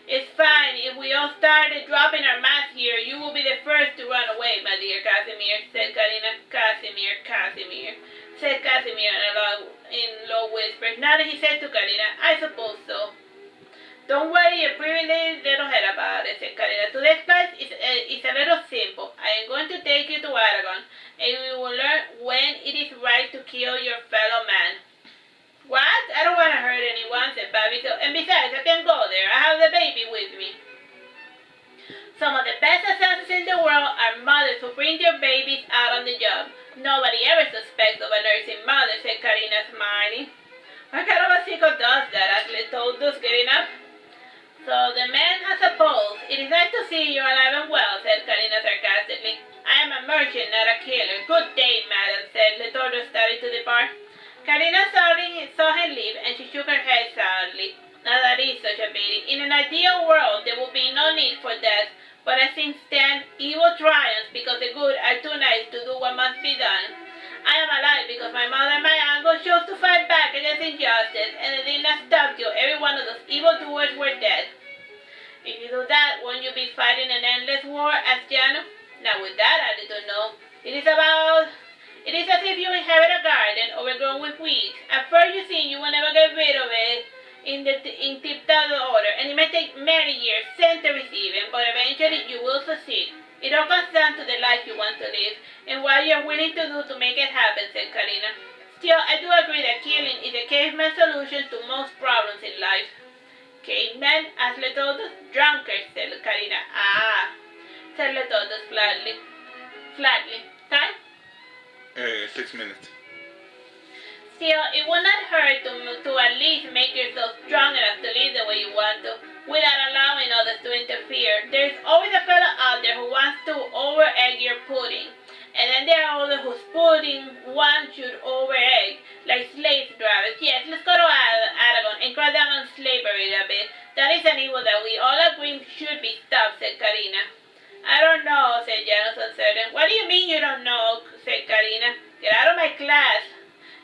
"It's fine. If we all started dropping our masks here, you will be the first to run away, my dear Casimir," said Karina. Casimir, said Casimir in low whispers. Now that he said to Karina, "I suppose so." "Don't worry your pretty little head about it," said Karina. "Today's class is a little simple. I am going to take you to Aragon, and we will learn when it is right to kill your fellow man." "What? I don't want to hurt anyone," said Bobby. "And besides, I can go there. I have the baby with me." "Some of the best assassins in the world are mothers who bring their babies out on the job. Nobody ever suspects of a nursing mother," said Karina, smiling. "What kind of a sicko does that?" asked Toldus, getting up. "So the man has a pulse. It is nice to see you alive and well," said Karina sarcastically. "I am a merchant, not a killer." "Good day, madam," said Letordus, starting to depart. Karina saw him leave, and she shook her head sadly. "Now that is such a pity. In an ideal world, there would be no need for death, but as things stand, evil triumphs because the good are too nice to do what must be done. I am alive because my mother and my uncle chose to fight back against injustice, and they did not stop till every one of those evildoers were dead." "If you do that, won't you be fighting an endless war?" asked Jano. "Now with that I don't know. It is as if you inhabit a garden overgrown with weeds. At first you think you will never get rid of it in tip-top order, and it may take many years, centuries even, but eventually you will succeed. It all comes down to the life you want to live, and what you are willing to do to make it happen," said Karina. "Still, I do agree that killing is a caveman solution to most problems in life." "Caveman?" asked Letordus. "Drunkards," said Karina. "Ah," said Letordus flatly. "Time?" 6 minutes. "Still, it would not hurt to at least make yourself strong enough to live the way you want to, without allowing others to interfere. There is always a fellow out there who wants to over-egg your pudding, and then there are others whose pudding one should over-egg, like slave drivers. Yes, let's go to Aragon and crack down on slavery a bit. That is an evil that we all agree should be stopped," said Karina. "I don't know," said Janus, uncertain. "What do you mean you don't know?" said Karina. "Get out of my class."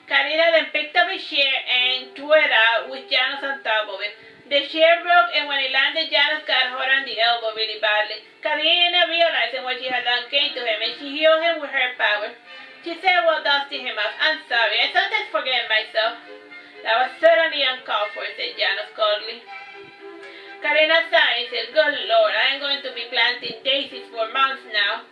Karina then picked up his chair and threw it out with Janus on top of it. The chair broke, and when it landed, Janus got hurt on the elbow really badly. Karina, realizing what she had done, came to him, and she healed him with her power. She said while dusting him off, "I'm sorry, I sometimes forget myself." "That was certainly uncalled for," said Janus coldly. Karina sighed and said, "Good Lord, I am going to be planting daisies for months now."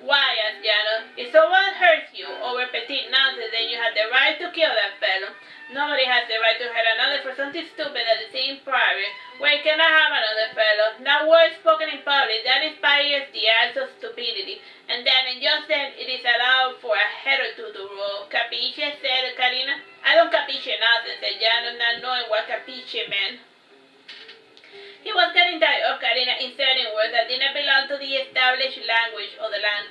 "Why?" asked Janus. "If someone hurts you over petite nonsense, then you have the right to kill that fellow. Nobody has the right to hurt another for something stupid that is in private, where you cannot have another fellow. Not words spoken in public, that inspires the acts of stupidity. And just then, it is allowed for a head or two to roll. Capisce?" said Karina. "I don't capisce nothing," said Janus, not knowing what capisce meant. He was getting tired of Karina inserting words that did not belong to the established language of the land.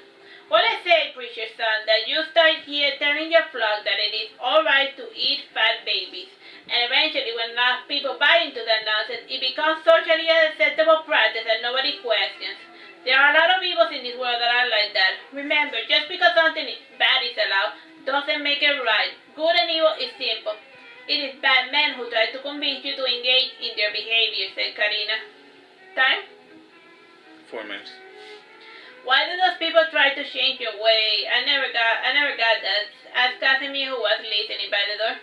"Well, let's say, preacher's son, that you start here telling your flock that it is all right to eat fat babies, and eventually when enough people buy into that nonsense, it becomes socially an acceptable practice that nobody questions. There are a lot of evils in this world that are like that. Remember, just because something bad is allowed, doesn't make it right. Good and evil is simple. It is bad men who try to convince you to engage in their behavior," said Karina. "Time?" 4 minutes. "Why do those people try to change your way? I never got that," asked Casimir, who was listening by the door.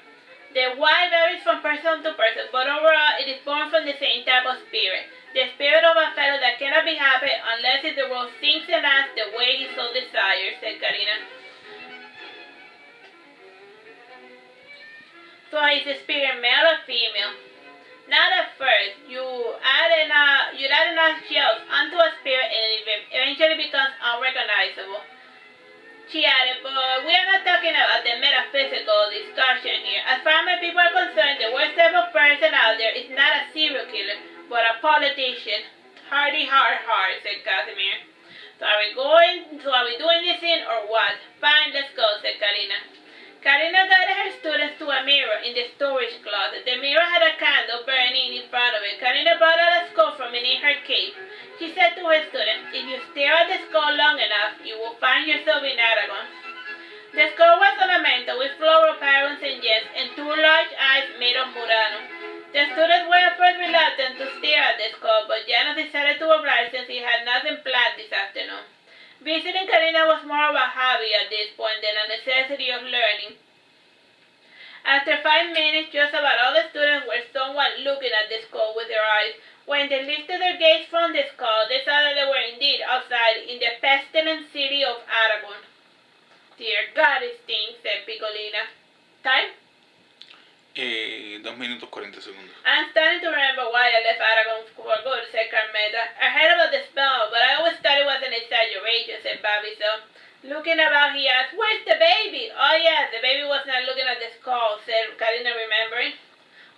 "The why varies from person to person, but overall it is born from the same type of spirit. The spirit of a fellow that cannot be happy unless the world thinks and acts the way he so desires," said Karina. "So is the spirit male or female?" Not at first. You add enough shells onto a spear and it eventually becomes unrecognizable. She added, but we are not talking about the metaphysical discussion here. As far as people are concerned, the worst type of person out there is not a serial killer, but a politician. Hardy hard, said Casimir. So are we doing this in or what? Fine, let's go, said Karina. Karina guided her students to a mirror in the storage closet. The mirror had a candle burning in front of it. Karina brought out a skull from beneath her cape. She said to her students, if you stare at the skull long enough, you will find yourself in Aragon. The skull was ornamented with floral patterns and gems and two large eyes made of Murano. The students were at first reluctant to stare at the skull, but Janos decided to oblige since he had nothing planned this afternoon. Visiting Karina was more of a hobby at this point than a necessity of learning. After 5 minutes, just about all the students were somewhat looking at the skull with their eyes. When they lifted their gaze from the skull, they saw that they were indeed outside in the pestilent city of Aragon. Dear God, it stinks, said Piccolina. Time? 2 minutos 40 segundos. I'm starting to remember why I left Aragon for good, said Carmeta. I heard about the smell, but I always thought it was an exaggeration, said Babiso. Looking about, he asked, where's the baby? Oh, yes, the baby was not looking at the skull, said Karina, remembering.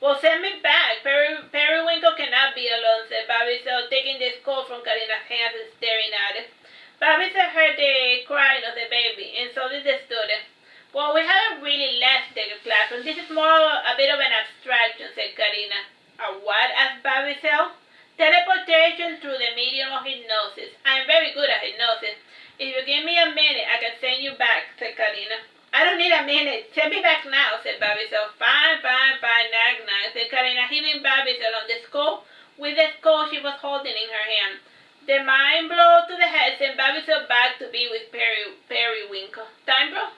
Well, send me back. Periwinkle cannot be alone, said Babiso, taking the skull from Karina's hands and staring at it. Babiso heard the crying of the baby, and so did the student. Well, we haven't really left the classroom. This is more a bit of an abstraction, said Karina. A what? Asked Babiso. Teleportation through the medium of hypnosis. I'm very good at hypnosis. If you give me a minute, I can send you back, said Karina. I don't need a minute. Send me back now, said Babiso. Fine, nag, said Karina, hitting Babiso on the skull with the skull she was holding in her hand. The mind blow to the head sent Babiso back to be with Periwinkle. Time, bro?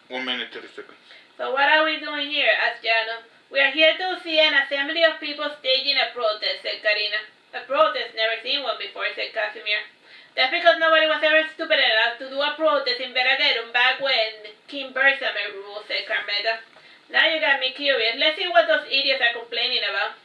1 minute 30 seconds. So what are we doing here? Asked Jano. We are here to see an assembly of people staging a protest, said Karina. A protest? Never seen one before, said Casimir. That's because nobody was ever stupid enough to do a protest in Veragerung back when King Bersamer ruled, said Carmeta. Now you got me curious. Let's see what those idiots are complaining about.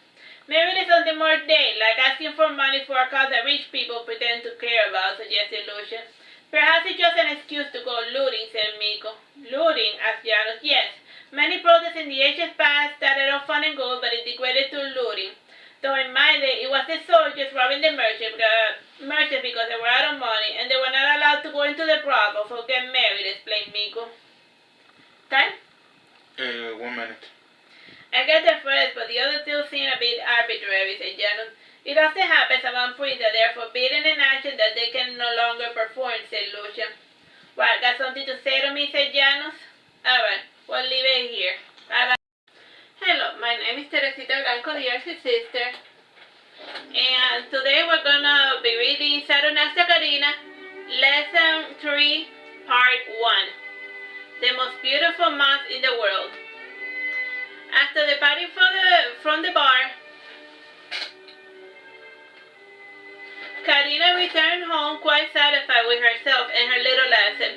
Maybe there's something more than like asking for money for a cause that rich people pretend to care about, suggested Lucian. Perhaps it's just an excuse to go looting, said Miko. Looting? Asked Janos. Yes. Many protests in the ancient past started off fun and good, but it degraded to looting. Though in my day, it was the soldiers robbing the merchants because they were out of money, and they were not allowed to go into the brothels or get married, explained Miko. Time? 1 minute. I get the first, but the other two seem a bit arbitrary, said Janos. It often happens among priests that they are forbidden an action that they can no longer perform, said Lucian. What, got something to say to me, said Janos? Alright, we'll leave it here. Bye-bye. Hello, my name is Teresita Blanco, the Earth's sister. And today we're gonna be reading Saturnastra Karina, Lesson 3, Part 1. The most beautiful month in the world. After departing from the bar, Karina returned home quite satisfied with herself and her little lesson.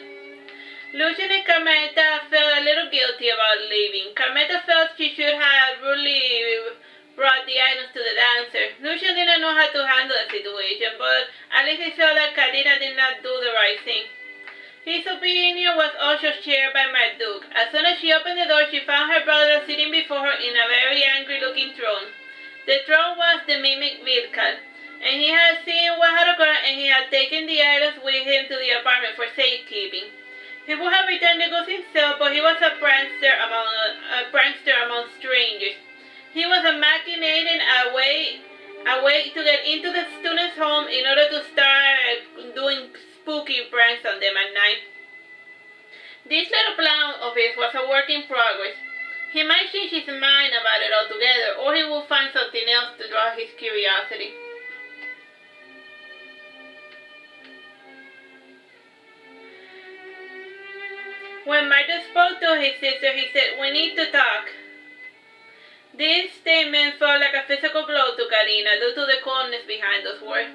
Lucian and Carmeta felt a little guilty about leaving. Carmeta felt she should have really brought the items to the dancer. Lucian didn't know how to handle the situation, but at least he felt that Karina did not do the right thing. His opinion was also shared by Marduke. As soon as she opened the door, she found her brother sitting before her in a very angry-looking throne. The throne was the mimic Vilkat, and he had seen what had occurred, and he had taken the items with him to the apartment for safekeeping. He would have returned the goods himself, but he was a prankster among strangers. He was machinating a way to get into the student's home in order to start doing spooky pranks on them at night. This little plan of his was a work in progress. He might change his mind about it altogether, or he would find something else to draw his curiosity. When Marduke spoke to his sister, he said, "We need to talk." This statement felt like a physical blow to Karina due to the coldness behind those words.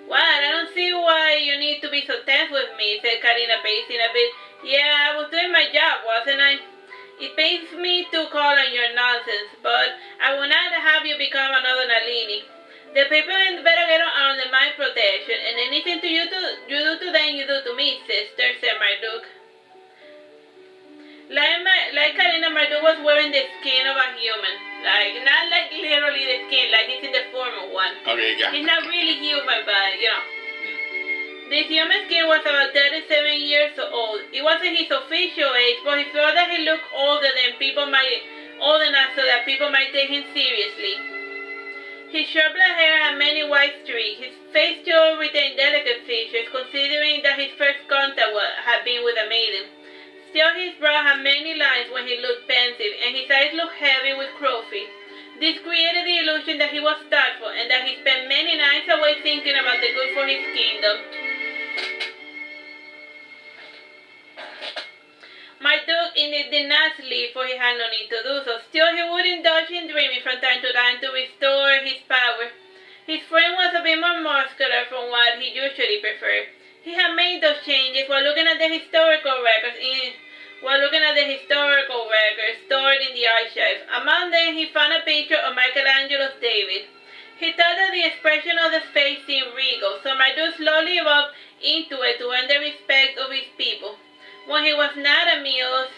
"What? I don't see why you need to be so tense with me," said Karina, pacing a bit. "Yeah, I was doing my job, wasn't I?" It pains me to call on your nonsense, but I will not have you become another Nalini. The people in Veragerung are under my protection, and anything you do to them, you do to me, sister, said Marduke. Like Karina, Marduke was wearing the skin of a human. Like, not like literally the skin, like he's in the form of one. Okay, yeah. He's not really human, but, you know. This human skin was about 37 years old. It wasn't his official age, but he felt that he looked older than old enough so that people might take him seriously. His short black hair had many white streaks. His face still retained delicate features, considering that his first contact had been with a maiden. Still, his brow had many lines when he looked pensive, and his eyes looked heavy with crowfeet. This created the illusion that he was thoughtful, and that he spent many nights awake thinking about the good for his kingdom. Marduke indeed did not sleep, for he had no need to do so. Still, he would indulge in dreaming from time to time to restore his power. His frame was a bit more muscular from what he usually preferred. He had made those changes while looking at the historical records stored in the archives. Among them, he found a picture of Michelangelo's David. He thought that the expression of the face seemed regal, so Marduke slowly evolved into it to earn the respect of his people. When he was not amused,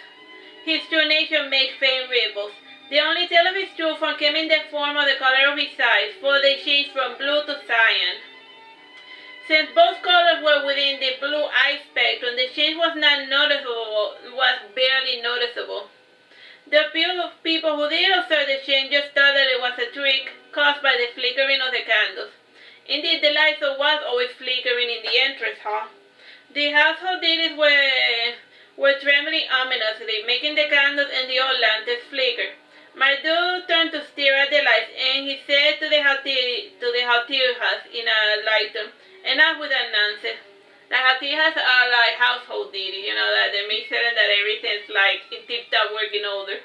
his true nature made faint ripples. The only tell of his true form came in the form of the color of his eyes, for they changed from blue to cyan. Since both colors were within the blue eye spectrum, the change was barely noticeable. The people who did observe the change just thought that it was a trick caused by the flickering of the candles. Indeed, the lights was always flickering in the entrance hall. The household deities were trembling ominously, making the candles and the old lanterns flicker. Marduke turned to stare at the lights, and he said to the Hatihas in a light tone, "Enough with that nonsense." The Hatihas are like household deities, you know, that they make certain that everything's like in tip-top working order.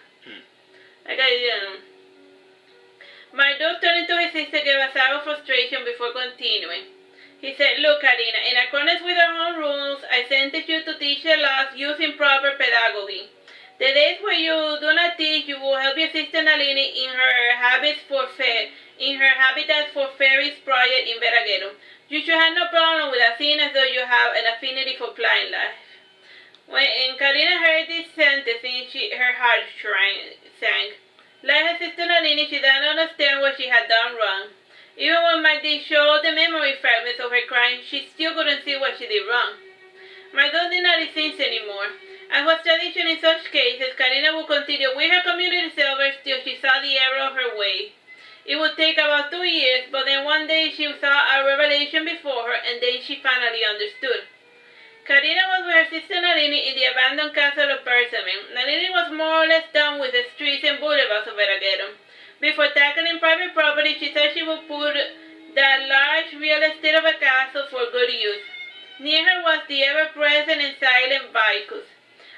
Marduke turned to his sister, gave a sigh of frustration before continuing. He said, "Look, Karina, in accordance with our own rules, I sentence you to teach the laws using proper pedagogy. The days where you do not teach, you will help your sister Nalini in her habitat for fairies project in Veragerung. You should have no problem with a scene as though you have an affinity for plant life." When Karina heard this sentence, her heart sank. Like her sister Nalini, she did not understand what she had done wrong. Even when Marduke showed the memory fragments of her crime, she still couldn't see what she did wrong. Marduke did not insist anymore. As was tradition in such cases, Karina would continue with her community service till she saw the error of her way. It would take about 2 years, but then one day she saw a revelation before her, and then she finally understood. Karina was with her sister Nalini in the abandoned castle of Persimmon. Nalini was more or less done with the streets and boulevards of Veragerung. Before tackling private property, she said she would put that large real estate of a castle for good use. Near her was the ever-present and silent Vicus.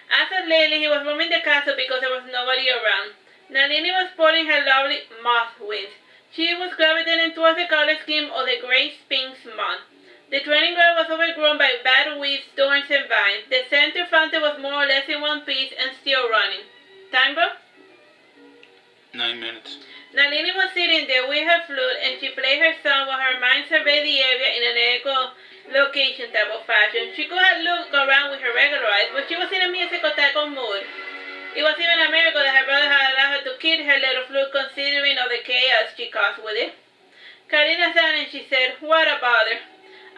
As of lately, he was roaming the castle because there was nobody around. Nalini was sporting her lovely moth wings. She was gravitating towards the color scheme of the great Sphinx moth. The training ground was overgrown by bad weeds, thorns, and vines. The center fountain was more or less in one piece and still running. Time, bro? 9 minutes. Nalini was sitting there with her flute, and she played her song while her mind surveyed the area in an echolocation type of fashion. She could have looked around with her regular eyes, but she was in a musical type of mood. It was even a miracle that her brother had allowed her to keep her little flute, considering all the chaos she caused with it. Karina sat and she said, "What a bother."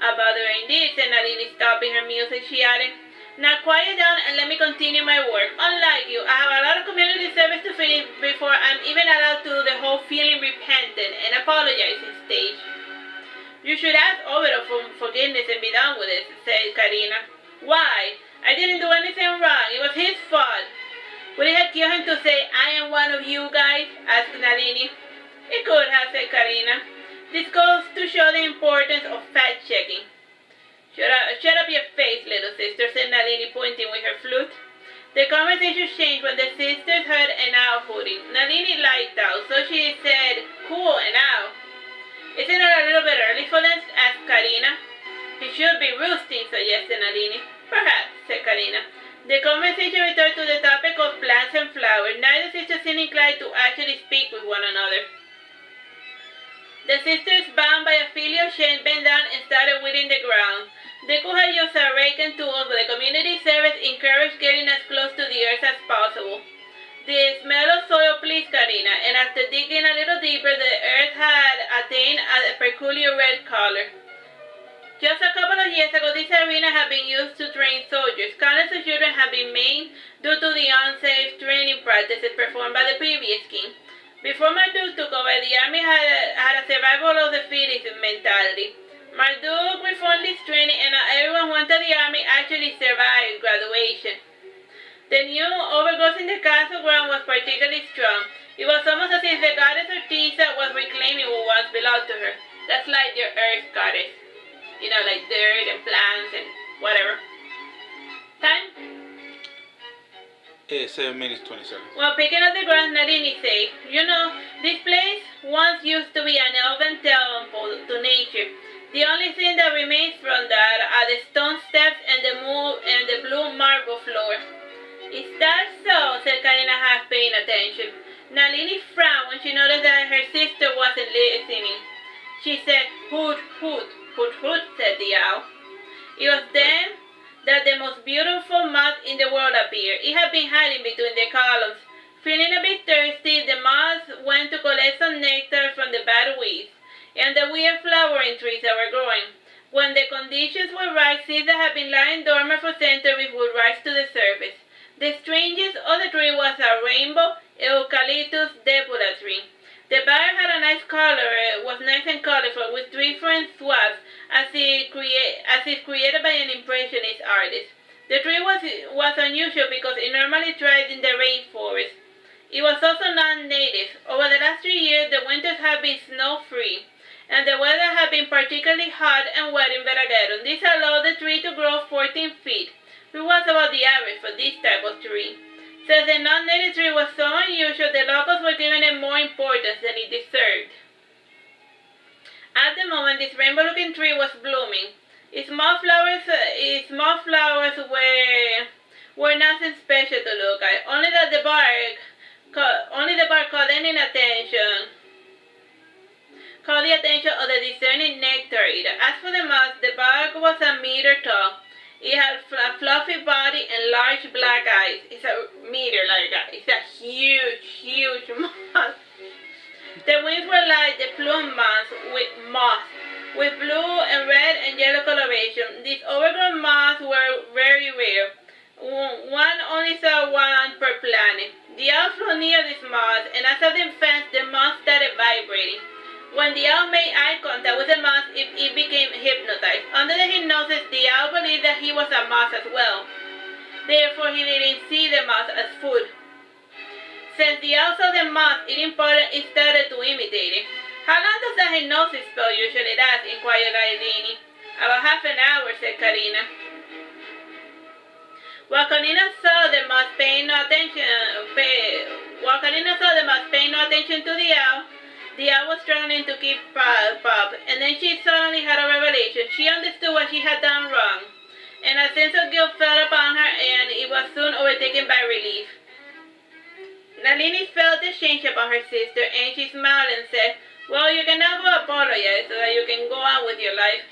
"A bother indeed," said Nalini, stopping her music. She added, "Now quiet down and let me continue my work. Unlike you, I have a lot of community service to finish before I'm even allowed to do the whole feeling repentant and apologizing stage." "You should ask Obedo for forgiveness and be done with it," said Karina. "Why? I didn't do anything wrong. It was his fault." "Would it have killed him to say, 'I am one of you guys'?" asked Nalini. "It could have," said Karina. "This goes to show the importance of fact-checking." Shut up your face, little sister," said Nalini, pointing with her flute. The conversation changed when the sisters heard an owl hooting. Nalini liked owls, so she said, "Cool, an owl." "Isn't it a little bit early for them?" asked Karina. "He should be roosting," suggested Nalini. "Perhaps," said Karina. The conversation returned to the topic of plants and flowers. seemed inclined to actually speak with one another. The sisters, bound by a filial shame, bent down and started weeding the ground. They could have used a rake and tools, but the community service encouraged getting as close to the earth as possible. The smell of soil pleased Karina, and after digging a little deeper, the earth had attained a peculiar red color. Just a couple of years ago, this arena had been used to train soldiers. Countless of children had been maimed due to the unsafe training practices performed by the previous king. Before Marduke took over, the army had a survival of the fittest mentality. Marduke reformed this training, and not everyone who entered the army actually survived graduation. The new overgrowth in the castle ground was particularly strong. It was almost as if the goddess Teresita was reclaiming what once belonged to her. That's like their earth goddess. You know, like dirt and plants and whatever. Time? 7 minutes 27. While picking up the grass, Nalini said, "You know, this place once used to be an elven temple to nature. The only thing that remains from that are the stone steps and the blue marble floor." "Is that so?" said Karina, half paying attention. Nalini frowned when she noticed that her sister wasn't listening. She said, "Hoot, hoot, hoot, hoot," said the owl. It was then that the most beautiful moth in the world appeared. It had been hiding between the columns. Feeling a bit thirsty, the moth went to collect some nectar from the bad weeds and the weird flowering trees that were growing. When the conditions were right, seeds that had been lying dormant for centuries would rise to the surface. The strangest of the tree was a rainbow eucalyptus debula tree. The bark had a nice color, was nice and colorful, with different swabs, as if created by an impressionist artist. The tree was unusual because it normally thrived in the rainforest. It was also non-native. Over the last 3 years, the winters have been snow-free, and the weather had been particularly hot and wet in Veragerung. This allowed the tree to grow 14 feet, which was about the average for this type of tree. Since the non-native tree was so unusual, the locals were giving it more importance than it deserved. At the moment, this rainbow-looking tree was blooming. Its small flowers were nothing special to look at. Only the bark caught the attention of the discerning nectar eater. As for the moth, the bark was a meter tall. It had a fluffy body and large black eyes. It's a meter like that. It's a huge, huge moth. The wings were like the plume moth with blue and red and yellow coloration. These overgrown moths were very rare. One only saw one per planet. The owl flew near this moth, and as of the fence, the moth started vibrating. When the owl made eye contact with the moth, it became hypnotized. Under the hypnosis, the owl believed that he was a moth as well. Therefore, he didn't see the moth as food. Since the owl saw the moth eating pollen, it started to imitate it. "How long does that hypnosis spell usually last?" inquired Nalini. "About half an hour," said Karina. While Karina saw the moth paying no attention to the owl was struggling to keep up, and then she suddenly had a revelation. She understood what she had done wrong, and a sense of guilt fell upon her, and it was soon overtaken by relief. Nalini felt the change upon her sister, and she smiled and said, "Well, you can now go apologize so that you can go on with your life."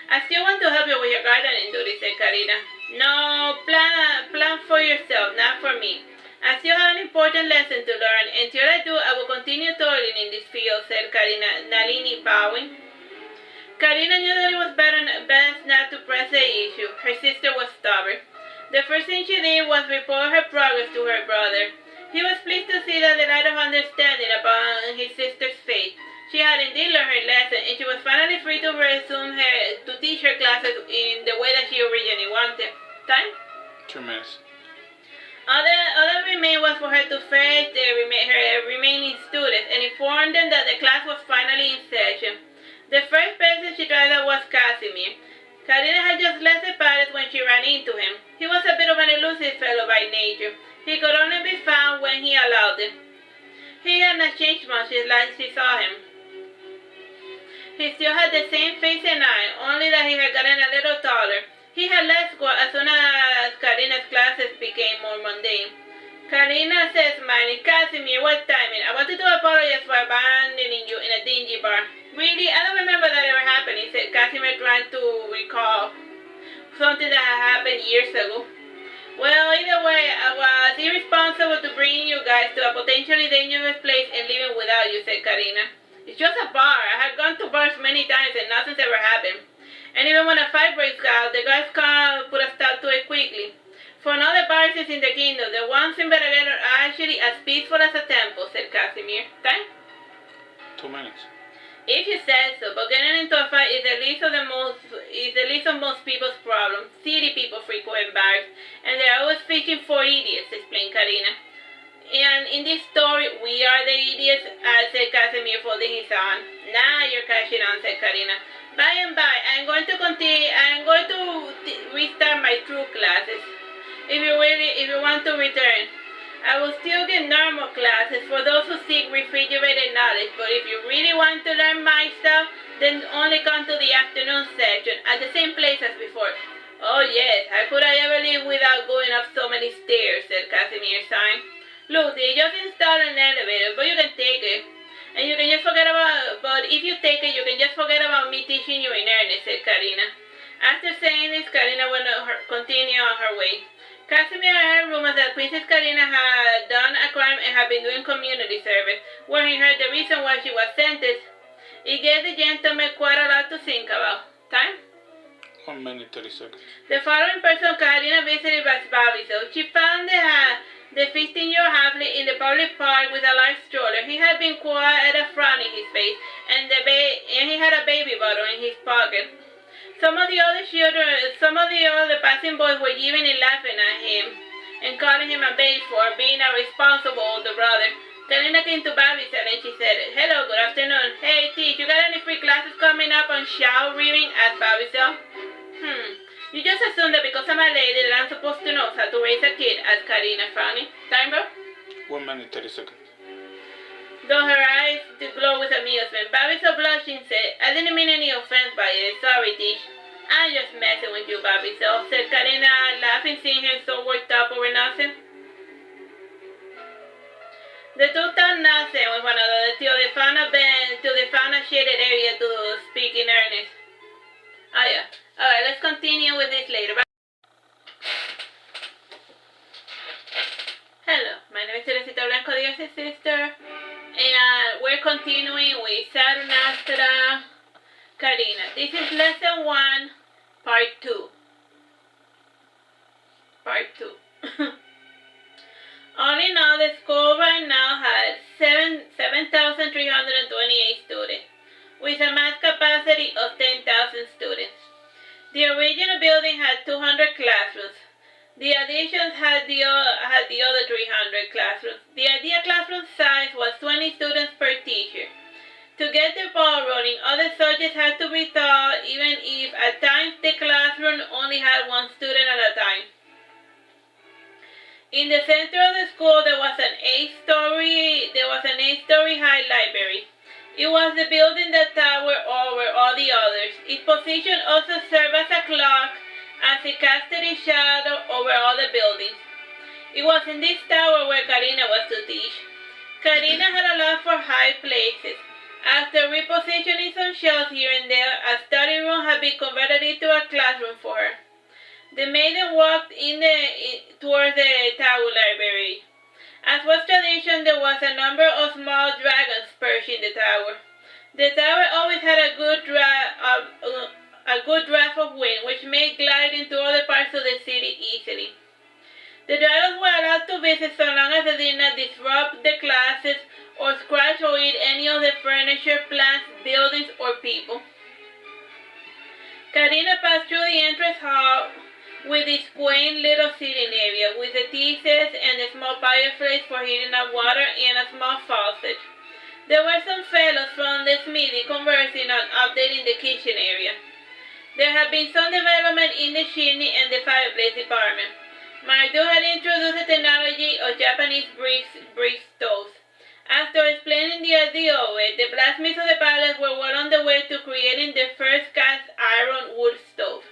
"I still want to help you with your gardening duties," said Karina. "No, plan for yourself, not for me. I still have an important lesson to learn. Until I do, I will continue toiling in this field," said Nalini, bowing. Karina knew that it was best not to press the issue. Her sister was stubborn. The first thing she did was report her progress to her brother. He was pleased to see that the light of understanding upon his sister's face. She had indeed learned her lesson, and she was finally free to resume to teach her classes in the way that she originally wanted. Time? 2 minutes. All that remained was for her to fetch her remaining students and inform them that the class was finally in session. The first person she tried out was Casimir. Karina had just left the palace when she ran into him. He was a bit of an elusive fellow by nature. He could only be found when he allowed it. He had not changed much since last she saw him. He still had the same face and eye, only that he had gotten a little taller. He had left school as soon as Karina's classes became more mundane. Karina says, smiling, Casimir, what timing? I wanted to apologize for abandoning you in a dingy bar. Really? I don't remember that ever happening, said Casimir, trying to recall something that had happened years ago. Well, either way, I was irresponsible to bring you guys to a potentially dangerous place and leaving without you, said Karina. It's just a bar. I had gone to bars many times and nothing's ever happened. And even when a fight breaks out, the guys can't put a stop to it quickly. For another bars in the kingdom, the ones in Veragerung are actually as peaceful as a temple, said Casimir. Time? 2 minutes. If you said so, but getting into a fight is the least of most people's problems. City people frequent bars, and they're always fishing for idiots, explained Karina. And in this story, we are the idiots, said Casimir, folding his arm. Nah, you're catching on, said Karina. By and by, I'm going to restart my true classes. If you want to return, I will still get normal classes for those who seek refrigerated knowledge, but if you really want to learn my stuff, then only come to the afternoon section at the same place as before. Oh yes, how could I ever live without going up so many stairs, said Casimir, sighing. Look, they just installed an elevator, but you can take it. And you can just but if you take it, you can just forget about me teaching you in earnest, said Karina. After saying this, Karina continued on her way. Casimir heard rumors that Princess Karina had done a crime and had been doing community service. When he heard the reason why she was sentenced, it gave the gentleman quite a lot to think about. Time? 1 minute 30 seconds. The following person Karina visited was Babiso. She found the 15-year-old halfling in the public park with a large stroller. He had been quite a frown in his face, and he had a baby bottle in his pocket. Some of the other passing boys were giving and laughing at him and calling him a babe for being a responsible older brother. Karina came to Babiso and she said, "Hello, good afternoon. Hey, Teach, you got any free classes coming up on shower reading?" asked Babiso. You just assume that because I'm a lady that I'm supposed to know how to raise a kid, asked Karina, frowning. Time, bro? 1 minute 30 seconds. Though her eyes did glow with amusement, Babiso blushing said, "I didn't mean any offense by it. Sorry, Tish. I'm just messing with you, Babiso," said Karina, laughing, seeing him so worked up over nothing. The two talked nothing with one another till they found a shaded area to speak in earnest. Oh yeah. Alright, let's continue with this later. Hello, my name is Teresita, Blanco, Dios' sister. And we're continuing with Saturnastra, Karina. This is lesson 1, part 2. All in all, the school right now has 7,328 students, with a max capacity of 10,000 students. The original building had 200 classrooms. The additions had the other 300 classrooms. The ideal classroom size was 20 students per teacher. To get the ball rolling, other subjects had to be taught, even if at times the classroom only had one student at a time. In the center of the school, there was an 8-story high library. It was the building that towered over all the others. Its position also served as a clock, as it casted its shadow over all the buildings. It was in this tower where Karina was to teach. Karina had a love for high places. After repositioning some shelves here and there, a study room had been converted into a classroom for her. The maiden walked towards the tower library. As was tradition, there was a number of small dragons perched in the tower. The tower always had a good draft of wind, which made gliding to other parts of the city easily. The dragons were allowed to visit so long as they did not disrupt the classes or scratch or eat any of the furniture, plants, buildings, or people. Karina passed through the entrance hall with its quaint little sitting area, with the tea sets and a small fireplace for heating up water and a small faucet. There were some fellows from the smithy conversing on updating the kitchen area. There had been some development in the chimney and the fireplace department. Marduke had introduced the technology of Japanese brick stoves. After explaining the idea of it, the blacksmiths of the palace were well on the way to creating the first cast iron wood stove.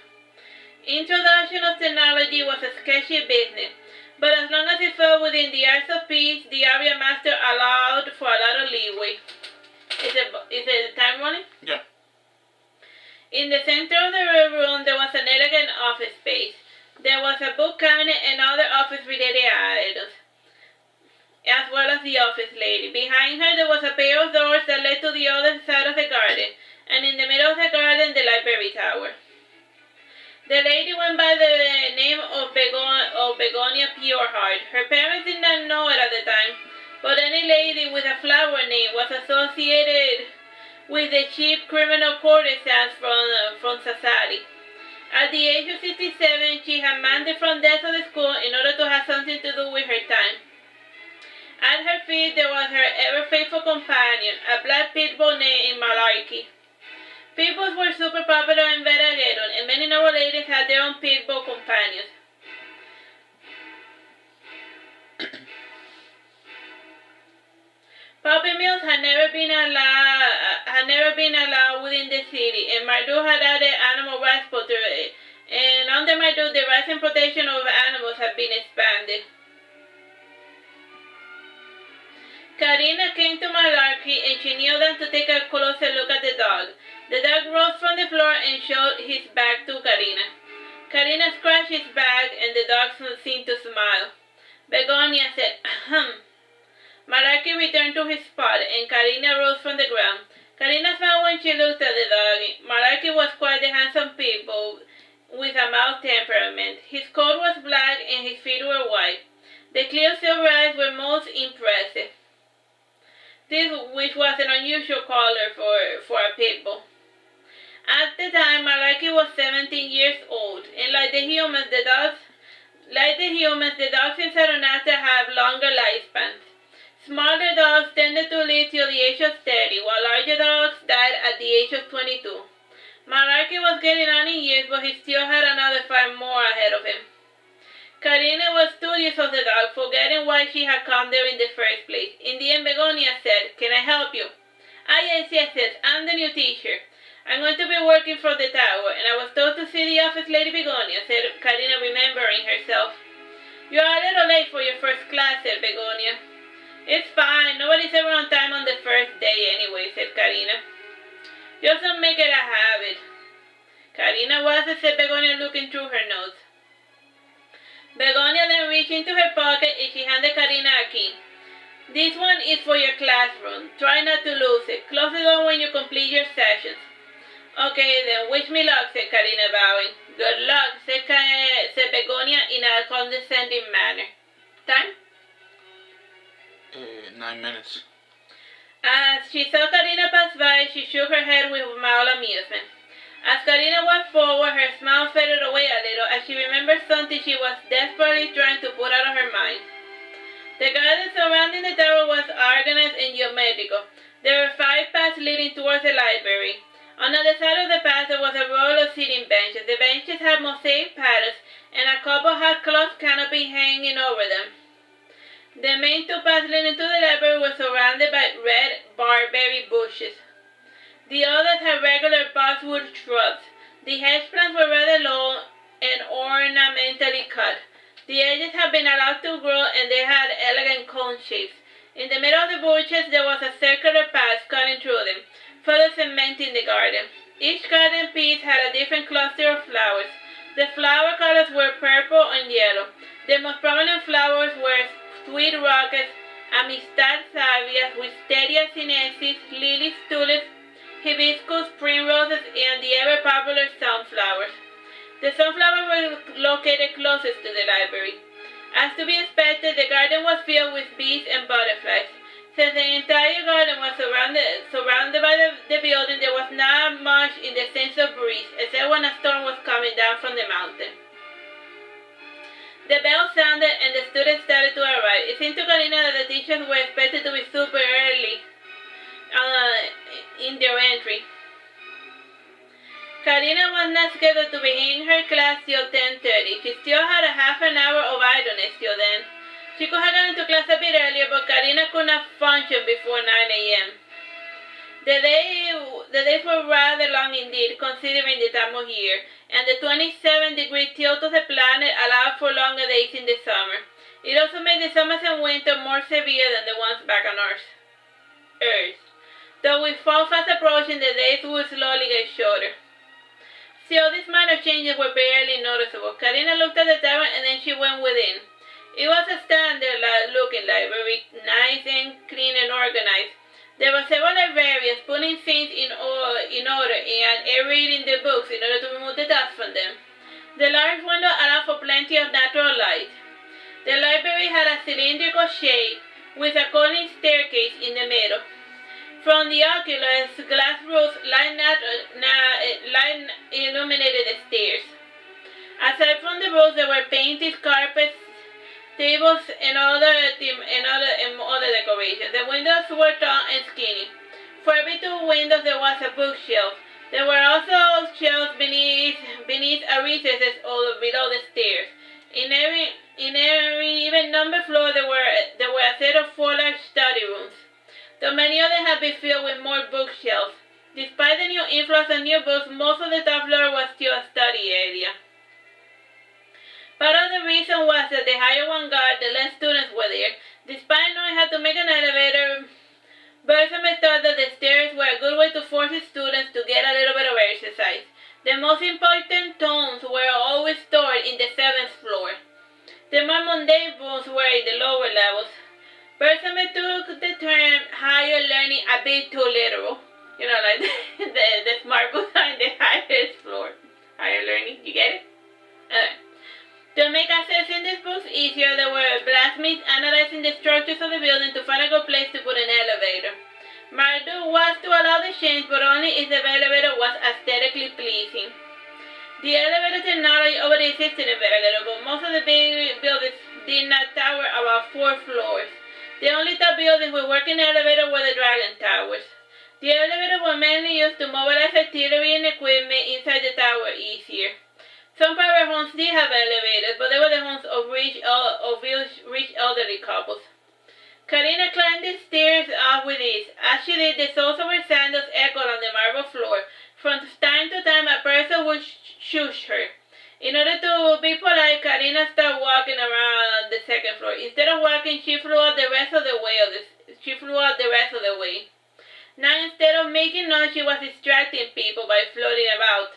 Introduction of technology was a sketchy business, But as long as it fell within the hours of peace, the area master allowed for a lot of leeway. Is it time running? Yeah. In the center of the room, there was an elegant office space. There was a book cabinet and other office-related items, as well as the office lady. Behind her, there was a pair of doors that led to the other side of the garden, and in the middle of the garden, the library tower. The lady went by the name of Begonia Pureheart. Her parents did not know it at the time, but any lady with a flower name was associated with the cheap criminal courtesans from society. At the age of 67, she had manned the front desk of the school in order to have something to do with her time. At her feet, there was her ever-faithful companion, a black pit bull named Monarchy. Pit bulls were super popular in Veragerung, and many noble ladies had their own pit bull companions. Puppy mills had never been allowed within the city, and Marduke had added animal rights to it. And under Marduke, the rights and protection of animals had been expanded. Karina came to Monarchy, and she kneeled down to take a closer look at the dog. The dog rose from the floor and showed his back to Karina. Karina scratched his back, and the dog seemed to smile. Begonia said, "Ahem." Monarchy returned to his spot, and Karina rose from the ground. Karina smiled when she looked at the dog. Monarchy was quite a handsome pit bull with a mild temperament. His coat was black, and his feet were white. The clear silver eyes were most impressive, which was an unusual color for a pit bull. At the time, Monarchy was 17 years old, and like the humans, the dogs in Saturnastra have longer lifespans. Smaller dogs tended to live till the age of 30, while larger dogs died at the age of 22. Monarchy was getting on in years, but he still had another 5 more ahead of him. Karina was studious of the dog, forgetting why she had come there in the first place. In the end, Begonia said, "Can I help you?" "Ah, yes, I'm the new teacher. I'm going to be working from the tower, and I was told to see the office lady Begonia," said Karina, remembering herself. "You're a little late for your first class," said Begonia. "It's fine. Nobody's ever on time on the first day anyway," said Karina. "Just don't make it a habit." "Karina was," said Begonia, looking through her notes. Begonia then reached into her pocket and she handed Karina a key. "This one is for your classroom. Try not to lose it. Close the door when you complete your sessions." "Okay, then wish me luck," said Karina, bowing. "Good luck," said Begonia in a condescending manner. "Time?" 9 minutes. As she saw Karina pass by, she shook her head with mild amusement. As Karina walked forward, her smile faded away a little as she remembered something she was desperately trying to put out of her mind. The garden surrounding the tower was organized and geometrical. There were 5 paths leading towards the library. On either side of the path there was a row of sitting benches. The benches had mosaic patterns, and a couple had cloth canopy hanging over them. The main 2 paths leading to the library were surrounded by red barberry bushes. The others had regular boxwood shrubs. The hedge plants were rather long and ornamentally cut. The edges had been allowed to grow, and they had elegant cone shapes. In the middle of the bushes there was a circular path cutting through them, further cementing the garden. Each garden piece had a different cluster of flowers. The flower colors were purple and yellow. The most prominent flowers were sweet rockets, amistad salvias, wisteria sinensis, lilies, tulips, hibiscus, primroses, and the ever-popular sunflowers. The sunflowers were located closest to the library. As to be expected, the garden was filled with bees and butterflies. Since the entire garden was surrounded by the building, there was not much in the sense of breeze, except when a storm was coming down from the mountain. The bell sounded, and the students started to arrive. It seemed to Karina that the teachers were expected to be super early in their entry. Karina was not scheduled to begin her class till 10:30. She still had a half an hour of idleness till then. She could have gone into class a bit earlier, but Karina could not function before 9 a.m. The days were rather long indeed, considering the time of year, and the 27-degree tilt of the planet allowed for longer days in the summer. It also made the summers and winter more severe than the ones back on Earth. Though with fall fast approaching, the days would slowly get shorter. Still, these minor changes were barely noticeable. Karina looked at the tavern and then she went within. It was a standard-looking library, nice and clean and organized. There were several librarians putting things in order and reading the books in order to remove the dust from them. The large window allowed for plenty of natural light. The library had a cylindrical shape with a curving staircase in the middle. From the oculus, glass roofs light illuminated the stairs. Aside from the roofs, there were painted carpets, tables, and other decorations. The windows were tall and skinny. Far between windows, there was a bookshelf. There were also shelves beneath a recesses or below the stairs. In every even number floor, there were a set of 4 large study rooms. Though many of them had been filled with more bookshelves. Despite the new influx of new books, most of the top floor was still a study area. Part of the reason was that the higher one got, the less students were there. Despite knowing how to make an elevator, Bersamet thought that the stairs were a good way to force his students to get a little bit of exercise. The most important tomes were always stored in the 7th floor. The more mundane rooms were in the lower levels. Bersamet took the term higher learning a bit too literal. You know, like the smart books are in the highest floor. Higher learning, you get it? To make accessing these books easier, there were blacksmiths analyzing the structures of the building to find a good place to put an elevator. Marduke was to allow the change, but only if the elevator was aesthetically pleasing. The elevator technology already existed in Veragerung, but most of the big buildings did not tower about 4 floors. The only top buildings with working elevators were the Dragon Towers. The elevators were mainly used to mobilize artillery and equipment inside the tower easier. Some private homes did have elevators, but they were the homes of rich elderly couples. Karina climbed the stairs up with ease. As she did, the soles of her sandals echoed on the marble floor. From time to time, a person would shush her. In order to be polite, Karina started walking around the 2nd floor. Instead of walking, she flew out the rest of the way. Now, instead of making noise, she was distracting people by floating about.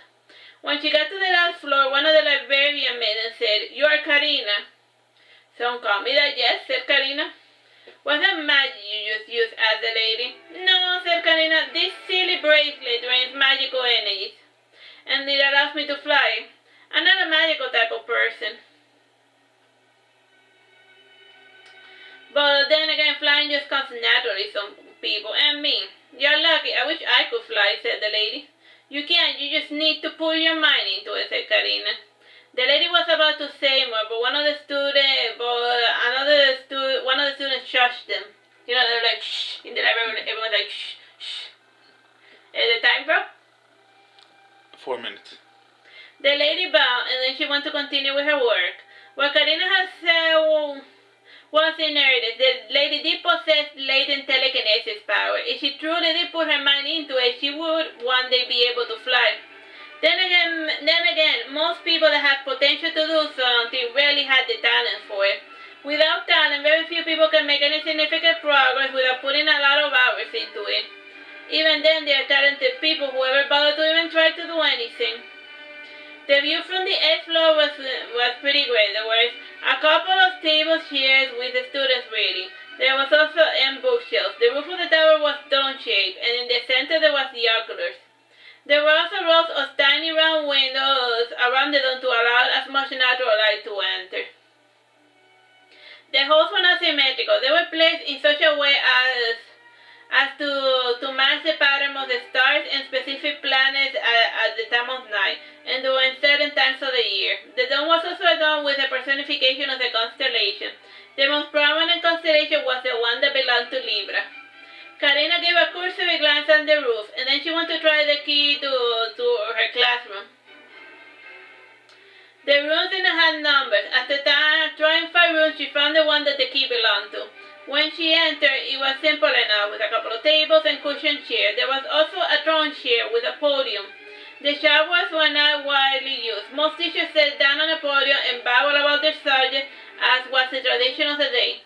When she got to the last floor, one of the librarian maidens said, "You are Karina." "Some call me that, yes," said Karina. "What's that magic you just used?" asked the lady. "No," said Karina. "This silly bracelet drains magical energies, and it allows me to fly. I'm not a magical type of person. But then again, flying just comes naturally to some people, and me. You're lucky. I wish I could fly," said the lady. "You can't. You just need to put your mind into it," said Karina. The lady was about to say more, but one of the students shushed them. You know, they're like, shh. In the library, everyone's like, shh, shh. Is the time, bro? 4 minutes. The lady bowed, and then she went to continue with her work. What Karina had said was inherited. The lady did possess latent telekinesis power. If she truly did put her mind into it, she would one day be able to fly. Then again, most people that have potential to do something rarely had the talent for it. Without talent, very few people can make any significant progress without putting a lot of hours into it. Even then, there are talented people who ever bother to even try to do anything. The view from the 8th floor was pretty great. There was a couple of table chairs with the students reading. There was also an bookshelf. The roof of the tower was dome-shaped, and in the center there was the oculus. There were also rows of tiny round windows around the dome to allow as much natural light to enter. The halls were not symmetrical. They were placed in such a way as to match the pattern of the stars and specific planets at the time of night and during certain times of the year. The dome was also adorned with a personification of the constellation. The most prominent constellation was the one that belonged to Libra. Karina gave a cursory glance at the roof, and then she went to try the key to her classroom. The rooms did not have numbers. After trying 5 rooms, she found the one that the key belonged to. When she entered, it was simple enough, with a couple of tables and cushioned chairs. There was also a throne chair with a podium. The showers were not widely used. Most teachers sat down on a podium and babbled about their subject as was the tradition of the day.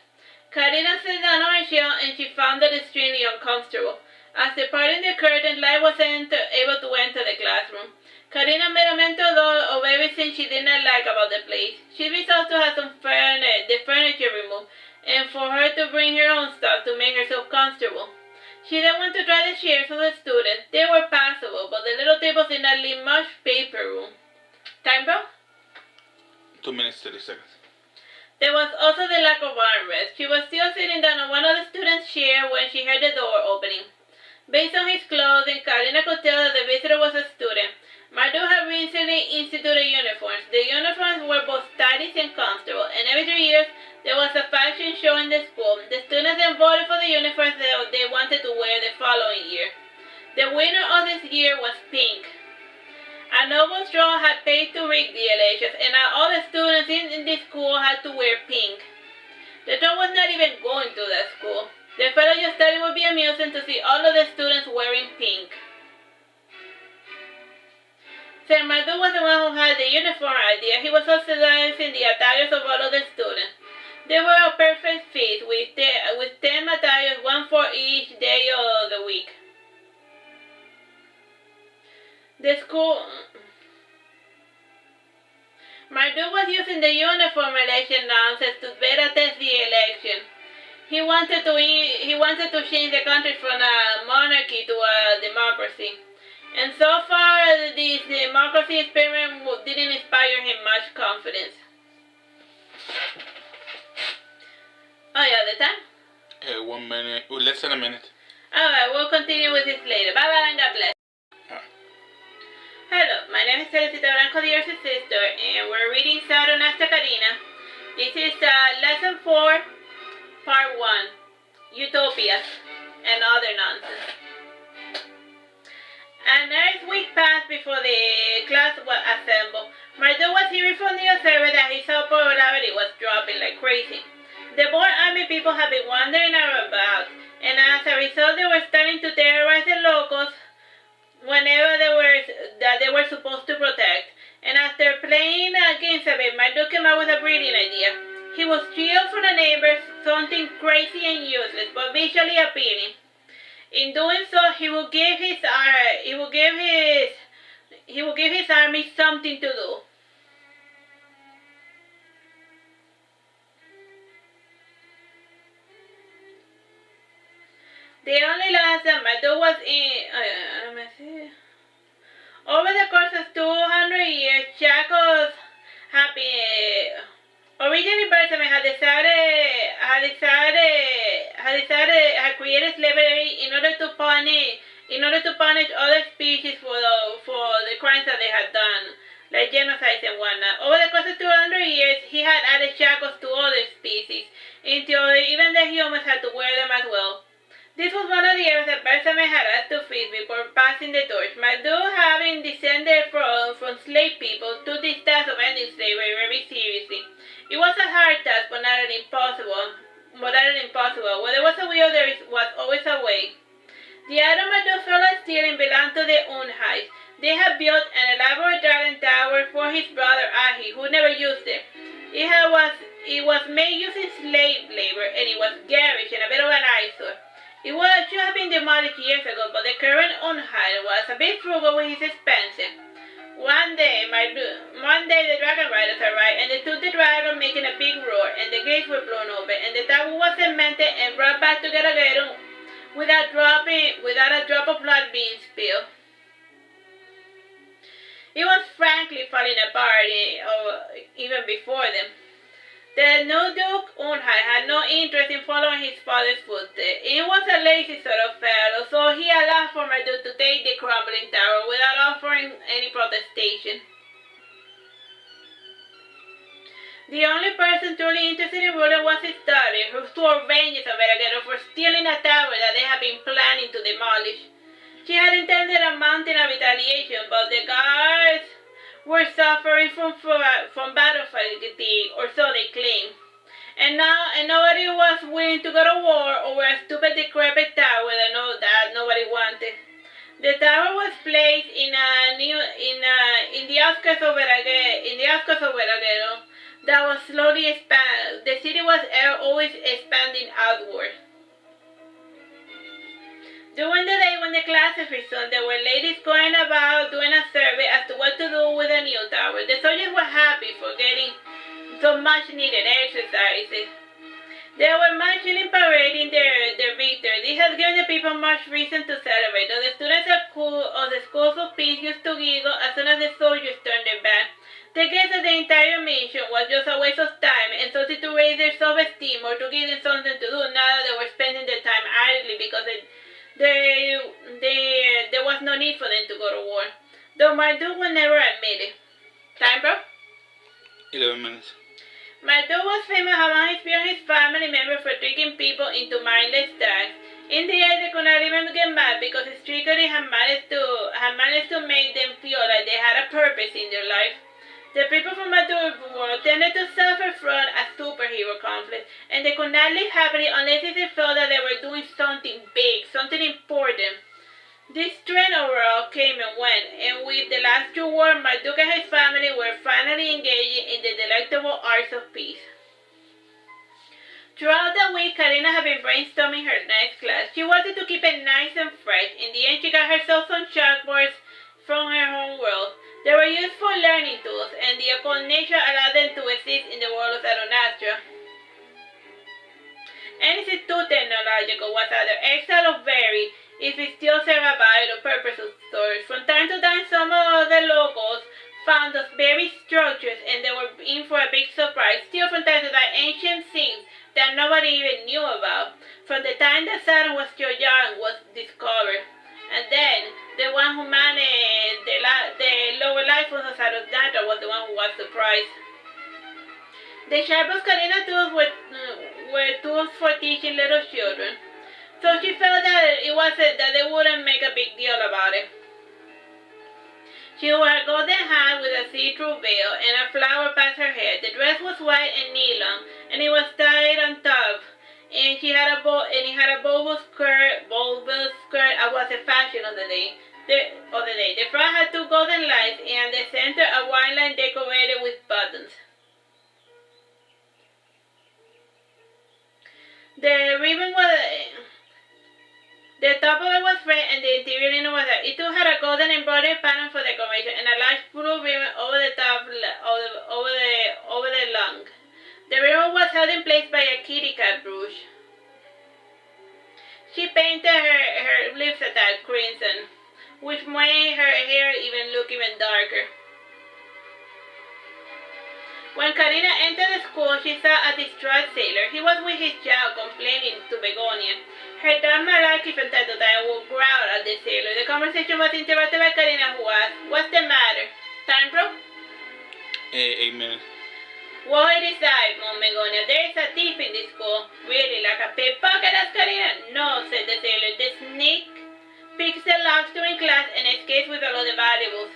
Karina sat down on her chair and she found it extremely uncomfortable. After parting the curtain, light was able to enter the classroom. Karina made a mental note of everything she did not like about the place. She resolved to have the furniture removed, and for her to bring her own stuff to make herself comfortable. She then went to try the chairs of the students. They were passable, but the little tables did not leave much paper room. Time, bro? 2 minutes, 30 seconds. There was also the lack of armrest. She was still sitting down on one of the students' chairs when she heard the door opening. Based on his clothing, Karina could tell that the visitor was a student. Marduke had recently instituted uniforms. The uniforms were both stylish and comfortable, and every 3 years there was a fashion show in the school. The students then voted for the uniforms that they wanted to wear the following year. The winner of this year was pink. A noble straw had paid to rig the elections, and all the students in the school had to wear pink. The straw was not even going to that school. The fellow just thought it would be amusing to see all of the students wearing pink. Sir Marduke was the one who had the uniform idea. He was subsidizing the attires of all of the students. They were a perfect fit, with 10 attires, one for each day of the week. The school... Marduke was using the uniform election nonsense to better test the election. He wanted to change the country from a monarchy to a democracy. And so far, this democracy experiment didn't inspire him much confidence. Oh yeah, the time? 1 minute, less than a minute. Alright, we'll continue with this later. Bye bye and God bless. Hello, my name is Teresita, Blanco, the Earth's sister, and we're reading Saturnastra, Karina. This is lesson 4, part 1, Utopias and other nonsense. A nice week passed before the class was assembled. Marduke was hearing from the observer that his popularity was dropping like crazy. The bored army people had been wandering about, and as a result they were starting to terrorize the locals whenever they were supposed to protect. And after playing games a bit, Marduke came up with a brilliant idea. He would steal from the neighbors something crazy and useless, but visually appealing. In doing so, he will give his army something to do. The only loss that Marduke was in, let me see. Over the course of 200 years, shackles have been. Originally, Bersamin had created slavery in order to punish other species for the crimes that they had done, like genocide and whatnot. Over the course of 200 years, he had added shackles to other species, until even the humans had to wear them as well. This was one of the areas that Bersamin had asked to fix before passing the torch. Marduke, having descended from slave people, took this task of ending slavery very seriously. It was a hard task, but not an impossible. Where there was a will, there was always a way. The item Marduke felt like stealing belonged to the Unhais. They had built an elaborate dragon tower for his brother Ahi, who never used it. It was made using slave labor, and it was garish and a bit of an eyesore. It should have been demolished years ago, but the current Unhai was a bit frugal with his expenses. One day the dragon riders arrived, and they took the dragon, making a big roar, and the gates were blown open, and the tower was cemented and brought back to Veragerung without a drop of blood being spilled. It was frankly falling apart even before them. The new Duke Unhai had no interest in following his father's footsteps. He was a lazy sort of fellow, so he allowed for Marduke to take the crumbling tower without offering any protestation. The only person truly interested in ruling was his daughter, who swore vengeance on Veragerung for stealing a tower that they had been planning to demolish. She had intended a mountain of retaliation, but the guards were suffering from battle fatigue, or so they claimed. And nobody was willing to go to war over a stupid decrepit tower that nobody wanted. The tower was placed in the outskirts of Veragerung that was slowly expanding city was always expanding outward. During the day when the classes resumed, there were ladies going about doing a survey as to what to do with the new tower. The soldiers were happy for getting so much needed exercises. They were marching and parading their victory. This has given the people much reason to celebrate. Though the students of the schools of peace used to giggle as soon as the soldiers turned their back, they guessed that the entire mission was just a waste of time and something to raise their self-esteem or to give them something to do. Now that they were spending their time idly because there was no need for them to go to war. Though Marduke would never admit it. Time, bro? 11 minutes. Marduke was famous among his peers and his family members for tricking people into mindless tasks. In the end, they could not even get mad because his trickery had managed to make them feel like they had a purpose in their life. The people from Marduke's world tended to suffer from a superhero conflict, and they could not live happily unless they felt that they were doing something big, something important. This trend overall came and went, and with the last two wars, Marduke and his family were finally engaging in the delectable arts of peace. Throughout the week, Karina had been brainstorming her next class. She wanted to keep it nice and fresh. In the end, she got herself some chalkboards from her home world. They were useful learning tools, and the occult nature allowed them to exist in the world of Saturnastra. Anything too technological was either exiled or buried, if it still served a vital purpose of storage. From time to time, some of the locals found those buried structures, and they were in for a big surprise. Still, from time to time, ancient things that nobody even knew about, from the time that Saturn was still young, was discovered. And then, the one who managed the lower life of Saturnastra was the one who was surprised. The sharpest Karina tools were tools for teaching little children. So she felt that they wouldn't make a big deal about it. She wore a golden hat with a see-through veil and a flower past her head. The dress was white and nylon, and it was tied on top. And it had a bulbous skirt. Was the fashion of the day. The front had two golden lights, and the center a white line decorated with buttons. The top of it was red and the interior linen was red. It too had a golden embroidered pattern for decoration and a large blue ribbon over the top over the lung. The ribbon was held in place by a kitty cat brush. She painted her lips a dark crimson, which made her hair look even darker. When Karina entered the school, she saw a distraught sailor. He was with his child, complaining to Begonia. Her dog Monarchy from time to time would growl at the sailor. The conversation was interrupted by Karina, who asked, "What's the matter? Time, bro?" 8 minutes. "What is that, Mom Begonia? There is a thief in this school." "Really, like a pickpocket?" asked Karina. "No," said the sailor. "The sneak picks the locks during class and escapes with all of the valuables.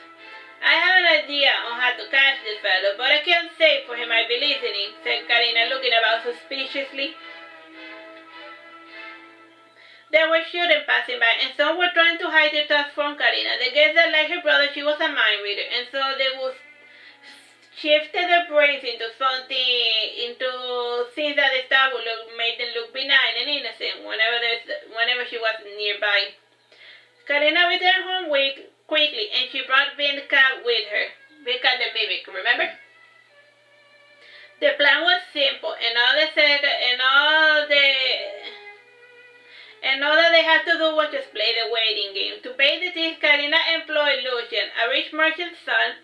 I have an idea on how to catch this fellow, but I can't say for he might be listening," said Karina, looking about suspiciously. There were children passing by, and some were trying to hide their thoughts from Karina. They guessed that, like her brother, she was a mind reader, and so they would shifted their brains into things that they thought would make them look benign and innocent whenever she was nearby. Karina returned home quickly, and she brought Blanco with her. Blanco the mimic, remember? The plan was simple, and all that they had to do was just play the waiting game. To pay the thief, Karina employed Lucian, a rich merchant's son.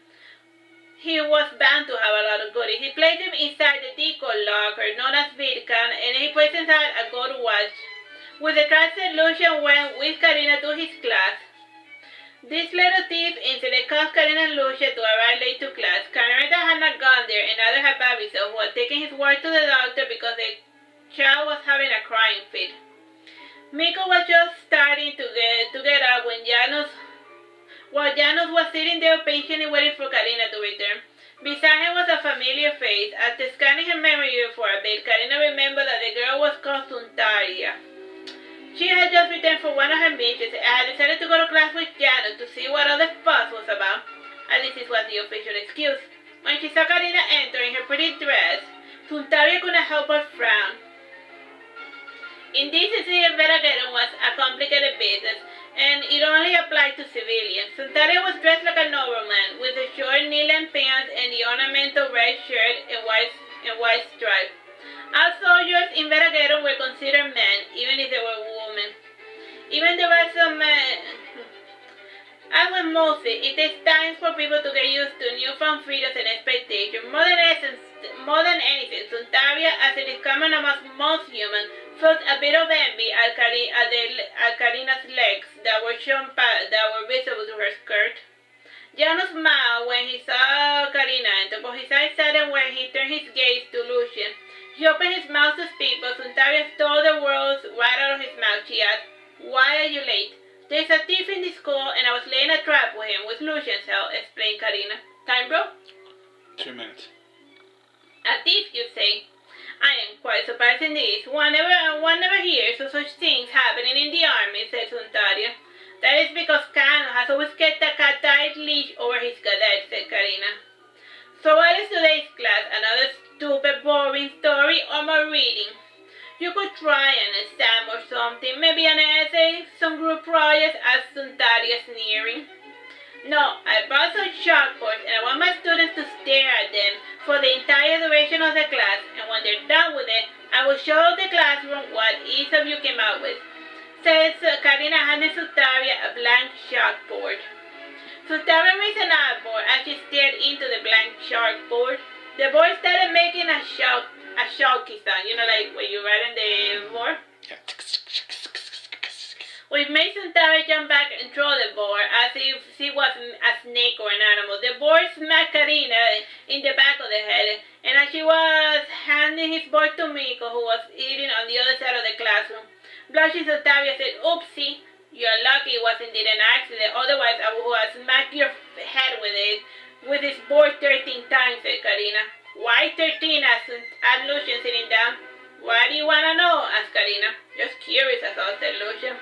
He was bound to have a lot of goodies. He placed him inside the decoy locker, known as Vidkan, and he placed inside a gold watch. With the trusted Lucian went with Karina to his class. This little thief incident caused Karina and Lucia to arrive late to class. Karina had not gone there, and neither had Babiso, who had taken his ward to the doctor because the child was having a crying fit. Miko was just starting to get up while Janos was sitting there patiently waiting for Karina to return. Beside him was a familiar face. After scanning her memory for a bit, Karina remembered that the girl was called Suntaria. She had just returned from one of her missions and had decided to go to class with Janos to see what all the fuss was about. At least this was the official excuse. When she saw Karina enter in her pretty dress, Suntaria couldn't help but frown. Indecency in Veragerung was a complicated business, and it only applied to civilians. Suntaria was dressed like a nobleman, with the short knee-length pants and the ornamental red shirt and white stripes. All soldiers in Veragerung were considered men, even if they were women. Even the rest of men. As with Moses, it takes time for people to get used to newfound freedoms and expectations. More than anything, Suntaria, as it is common amongst most humans, felt a bit of envy at Karina's legs that were visible through her skirt. Janus smiled when he saw Karina enter, but his eyes saddened when he turned his gaze to Lucian. He opened his mouth to speak, but Suntaria stole the words right out of his mouth. She asked, "Why are you late?" "There's a thief in the school, and I was laying a trap for him with Lucian's help," explained Karina. "Time, bro?" 2 minutes. "A thief, you say?" "I am quite surprised indeed. One never hears of such things happening in the army," said Suntaria. "That is because Kano has always kept a tight leash over his cadets," said Karina. "So what is today's class? Another stupid, boring story or more reading? You could try an exam or something, maybe an essay, some group projects," asked Suntaria, sneering. "No, I brought some chalkboards and I want my students to stare at them for the entire duration of the class, and when they're done with it, I will show the classroom what each of you came out with," said Karina, handing Suntaria a blank chalkboard. Suntaria raised an eyebrow as she stared into the blank chalkboard. The board started making a shalky sound, you know, like when you write on the board. Yeah. Which made Suntaria jump back and throw the board as if she was a snake or an animal. The board smacked Karina in the back of the head, and as she was handing his board to Miko, who was eating on the other side of the classroom, blushing, Suntaria said, "Oopsie, you're lucky it was indeed an accident, otherwise I would have smacked your head with his board 13 times, said Karina. "Why 13?" asked Lucian, sitting down. "Why do you want to know?" asked Karina. "Just curious, that's all," said Lucian.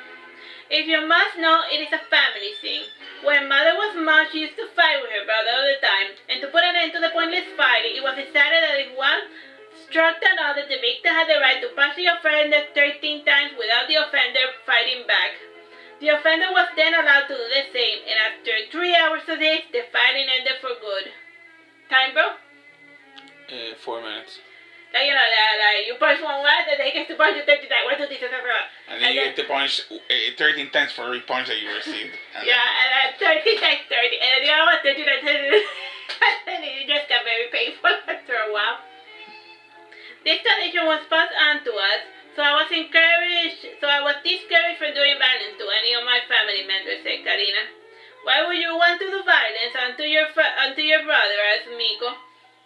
"If you must know, it is a family thing. When Mother was small, she used to fight with her brother all the time, and to put an end to the pointless fighting, it was decided that if one struck another, the victim had the right to punch the offender 13 times without the offender fighting back. The offender was then allowed to do the same, and after 3 hours of this, the fighting ended for good." Time, bro? 4 minutes. Like, you know, like you punch one once, and then he gets to punch you 30 times. 1, 2, 3, 4, 5. And then you get to punch 13 times for every punch that you received. And 30 times 30. And then the other one 30 times 30. And it just got very painful after a while. This tradition was passed on to us, so I was discouraged from doing violence to any of my family members, said Karina. "Why would you want to do violence onto your brother?" asked Miko.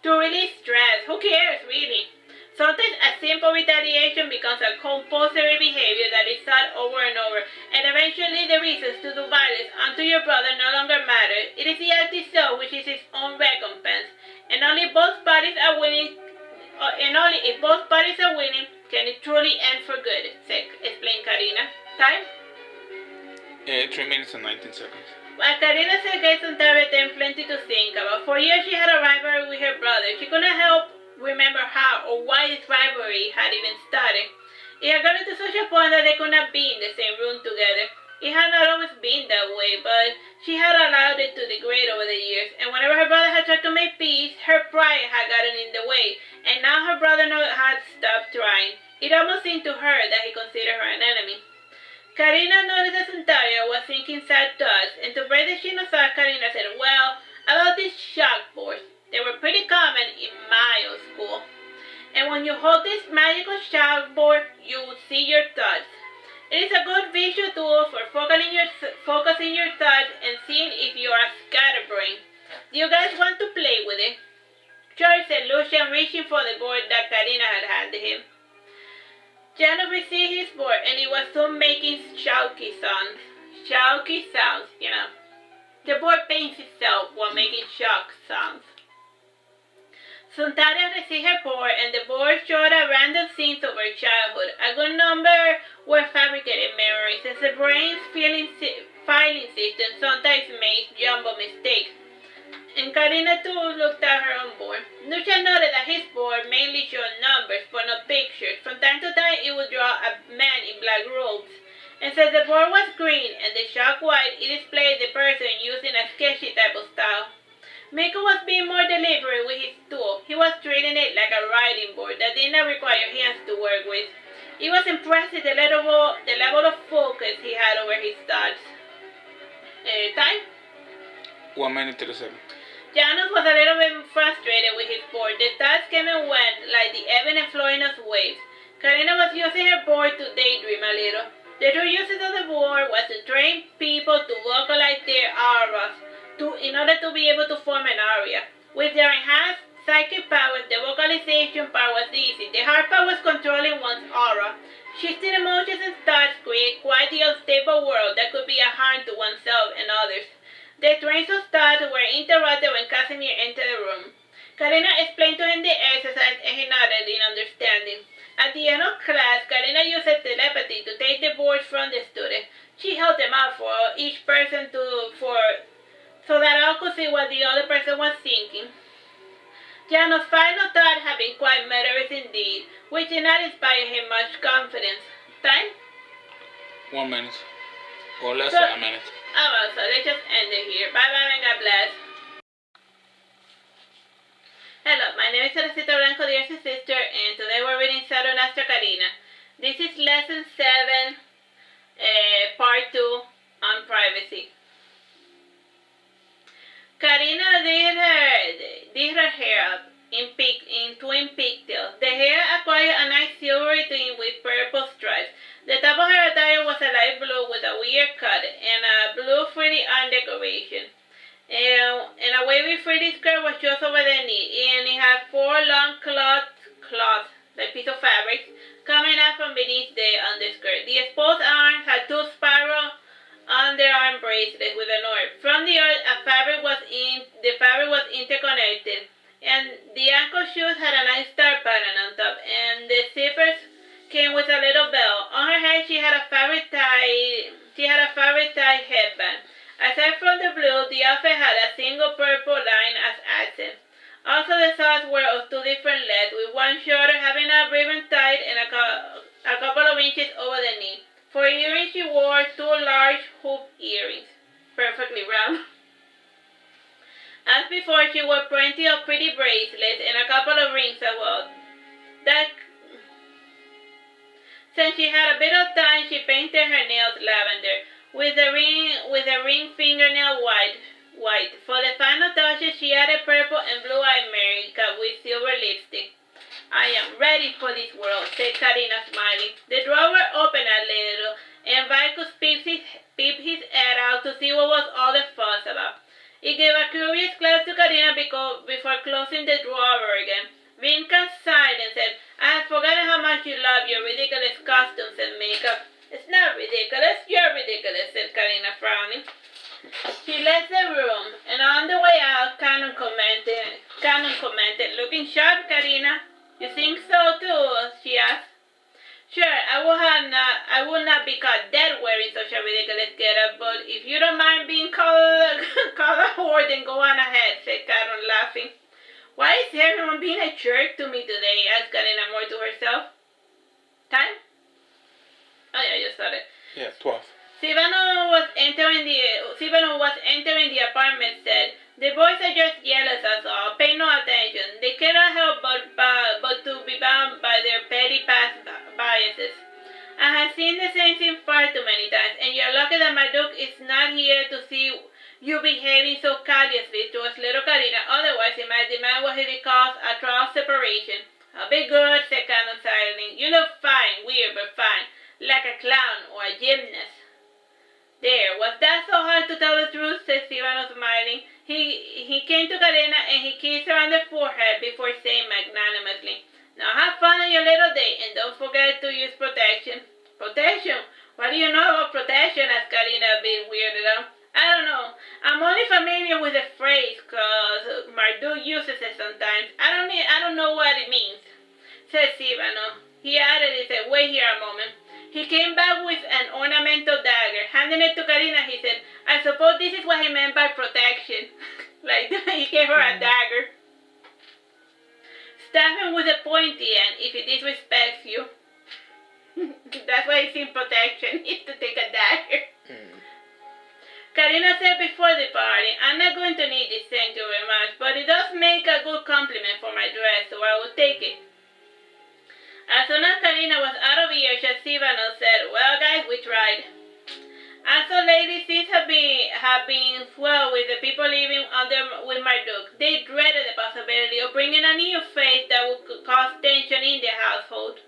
"To release stress. Who cares, really? Sometimes a simple retaliation becomes a compulsory behavior that is thought over and over, and eventually the reasons to do violence onto your brother no longer matter. It is the act itself which is its own recompense, and only if both parties are winning can it truly end for good," explained Karina. Time? 3 minutes and 19 seconds. While Karina said gave Suntaria then plenty to think about. For years she had a rivalry with her brother. She couldn't help remember how or why this rivalry had even started. It had gotten to such a point that they could not be in the same room together. It had not always been that way, but she had allowed it to degrade over the years, and whenever her brother had tried to make peace, her pride had gotten in the way, and now her brother had stopped trying. It almost seemed to her that he considered her an enemy. Karina noticed that Suntaria was thinking sad thoughts, and to break the shinosa, Karina said, "Well, about these chalkboards, they were pretty common in my old school. And when you hold this magical chalkboard, you will see your thoughts. It is a good visual tool for focusing your thoughts and seeing if you are a scatterbrain. Do you guys want to play with it?" "Sure," said Lucian, reaching for the board that Karina had handed him. Janus received his board, and it was soon making chalky sounds. Chalky sounds, you know. The board paints itself while making chalk sounds. Suntaria received her board, and the board showed a random scenes of her childhood. A good number were fabricated memories, as the brain's filing system sometimes makes jumbo mistakes. and Karina too looked at her own board. Lucha noted that his board mainly showed numbers, but not pictures. From time to time, it would draw a man in black robes. And since the board was green and the chalk white, it displayed the person using a sketchy type of style. Miko was being more deliberate with his tool. He was treating it like a writing board that did not require hands to work with. It was impressive the level of focus he had over his thoughts. Time? 1 minute 37. Janos was a little bit frustrated with his board. The thoughts came and went like the ebbing and flowing of waves. Karina was using her board to daydream a little. The true uses of the board was to train people to vocalize their auras in order to be able to form an aria. With their enhanced psychic powers, the vocalization part was easy. The hard part was controlling one's aura. Shifting emotions and thoughts create quite the unstable world that could be a harm to oneself and others. The trains of thought were interrupted when Casimir entered the room. Karina explained to him the exercise and he nodded in understanding. At the end of class, Karina used telepathy to take the boards from the students. She held them out for each person so that all could see what the other person was thinking. Janos' final thought had been quite murderous indeed, which did not inspire him much confidence. Time? 1 minute. Or less than a minute. Oh well, so let's just end it here. Bye bye and God bless. Hello, my name is Teresita Blanco, dear sister, and today we're reading Saturnastra Karina. This is lesson 7, part 2 on privacy. Karina did her hair up in twin pigtails. The hair acquired a nice silvery tint with purple stripes. The top of her attire was a light blue with a weird cut and a blue frilly arm decoration. And a wavy frilly skirt was just over the knee, and it had 4 long cloths, like piece of fabric, coming out from beneath the underskirt. The exposed arms had 2 spiral underarm bracelets with an orb. From the earth, the fabric was interconnected, and the ankle shoes had a nice star pattern on top, and the zippers came with a little bell. On her head, she had a fabric tie headband. Aside from the blue, the outfit had a single purple line as accent. Also, the socks were of 2 different lengths, with one shorter having a ribbon tied and a couple of inches over the knee. For earrings, she wore 2 large hoop earrings, perfectly round. As before, she wore plenty of pretty bracelets and a couple of rings as well. Since she had a bit of time, she painted her nails lavender, with the ring fingernail white. For the final touches, she added purple and blue-eyed America with silver lipstick. I am ready for this world, said Karina, smiling. The drawer opened a little, and Vicus peeped his head out to see what was all the fuss about. He gave a curious glance to Karina before closing the drawer again. Vinca sighed and said, I had forgotten how much you love your ridiculous costumes and makeup. It's not ridiculous, you're ridiculous, said Karina, frowning. She left the room, and on the way out, Canon commented, looking sharp, Karina. You think so too? She asked. Sure, I would not be caught dead wearing such a ridiculous getup, but if you don't mind being called a whore, then go on ahead, said Canon, laughing. Why is everyone being a jerk to me today? Asked Karina more to herself. Time? Oh yeah, I just started. Yeah, 12. Sivano was entering the apartment said, the boys are just jealous as all. Pay no attention. They cannot help but to be bound by their petty past biases. I have seen the same thing far too many times, and you're lucky that Marduke is not here to see you behaving so callously towards little Karina. Otherwise, he might demand what he calls a trial separation. I'll be good, said Canon silently. You look fine, weird but fine, like a clown or a gymnast. There, was that so hard to tell the truth? Said Sivano, smiling. He came to Karina and he kissed her on the forehead before saying magnanimously, now have fun on your little date and don't forget to use protection. Protection? What do you know about protection? Asked Karina, a bit weirded out. I don't know. I'm only familiar with the phrase because Marduke uses it sometimes. I don't know what it means, said Sivano. He added, he said, wait here a moment. He came back with an ornamental dagger. Handing it to Karina, he said, I suppose this is what he meant by protection. Like, he gave her a dagger. Stab him with a pointy end if he disrespects you. That's why he's in protection, is to take a dagger. Karina said before the party, I'm not going to need this, thank you very much, but it does make a good compliment for my dress, so I will take it. As soon as Karina was out of earshot, Sivano said, well guys, we tried. And so ladies, things have been swell with the people living with Marduke. They dreaded the possibility of bringing a new face that would cause tension in their household.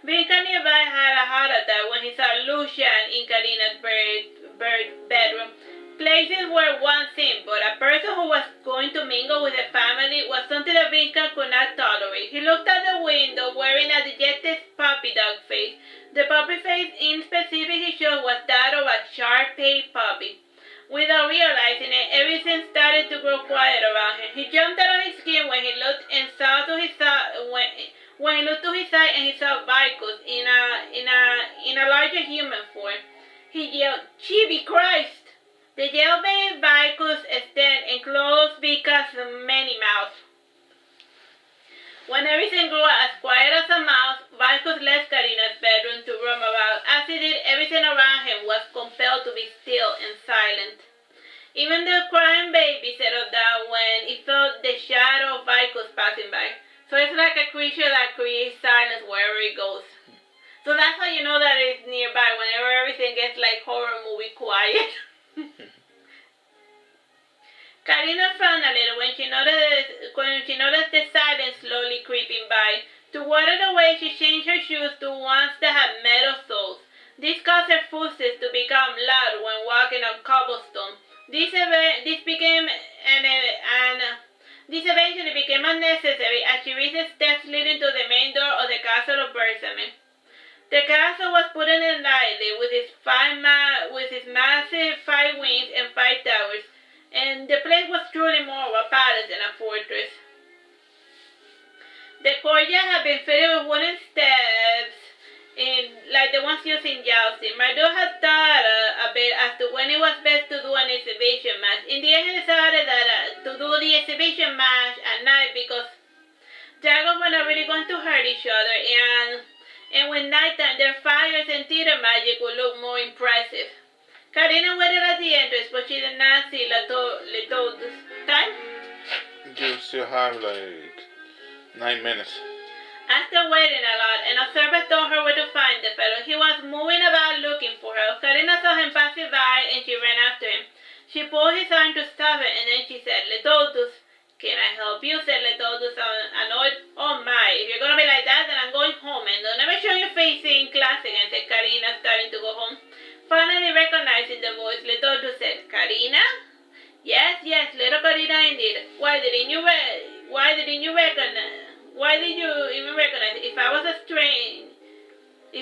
Vinca nearby had a heart attack when he saw Lucian in Karina's bedroom. Places were one thing, but a person who was going to mingle with the family was something that Vinca could not tolerate. He looked at the window wearing a dejected puppy dog face. The puppy face in specific he showed was that of a Shar-Pei puppy. Without realizing it, everything started to grow quiet around him. He jumped out of his skin when he looked and saw to his side. When he looked to his side and he saw Vicus in a larger human form, he yelled, "Chibi Christ!" The yell made Vicus stand and close Vika's many mouth. When everything grew as quiet as a mouse, Vicus left Karina's bedroom to roam about. As he did, everything around him was compelled to be still and silent. Even the crying baby settled down when it felt the shadow of Vicus passing by. So it's like a creature that creates silence wherever it goes. So that's how you know that it's nearby, whenever everything gets like horror movie quiet. Karina frowned a little when she noticed the silence slowly creeping by. To water away, she changed her shoes to ones that had metal soles. This caused her footsteps to become loud when walking on cobblestone. This eventually became unnecessary as she reached the steps leading to the main door of the castle of Bersamin. The castle was put in lightly with its massive 5 wings and 5 towers, and the place was truly more of a palace than a fortress. The courtyard had been fitted with wooden steps, like the ones used in jousting. Marduke had thought a bit as to when it was best to do an exhibition match. In the end, he decided that to do the exhibition match at night because dragons were not really going to hurt each other, and with nighttime, their fires and theater magic would look more impressive. Karina waited at the entrance, but she did not see Letodus. Time? You still have like 9 minutes. After waiting a lot, an observer told her where to find the fellow. He was moving about looking for her. Karina saw him passing by and she ran after him. She pulled his arm to stop him and then she said, "Letodus, can I help you?" said Letodus, annoyed. "Oh my, if you're gonna be like that, then I'm going home, and don't ever show your face in class again," said Karina, starting to go home. Finally recognizing the voice, Letodus said, "Karina?" "Yes, little Karina indeed. Why didn't you even recognize it? If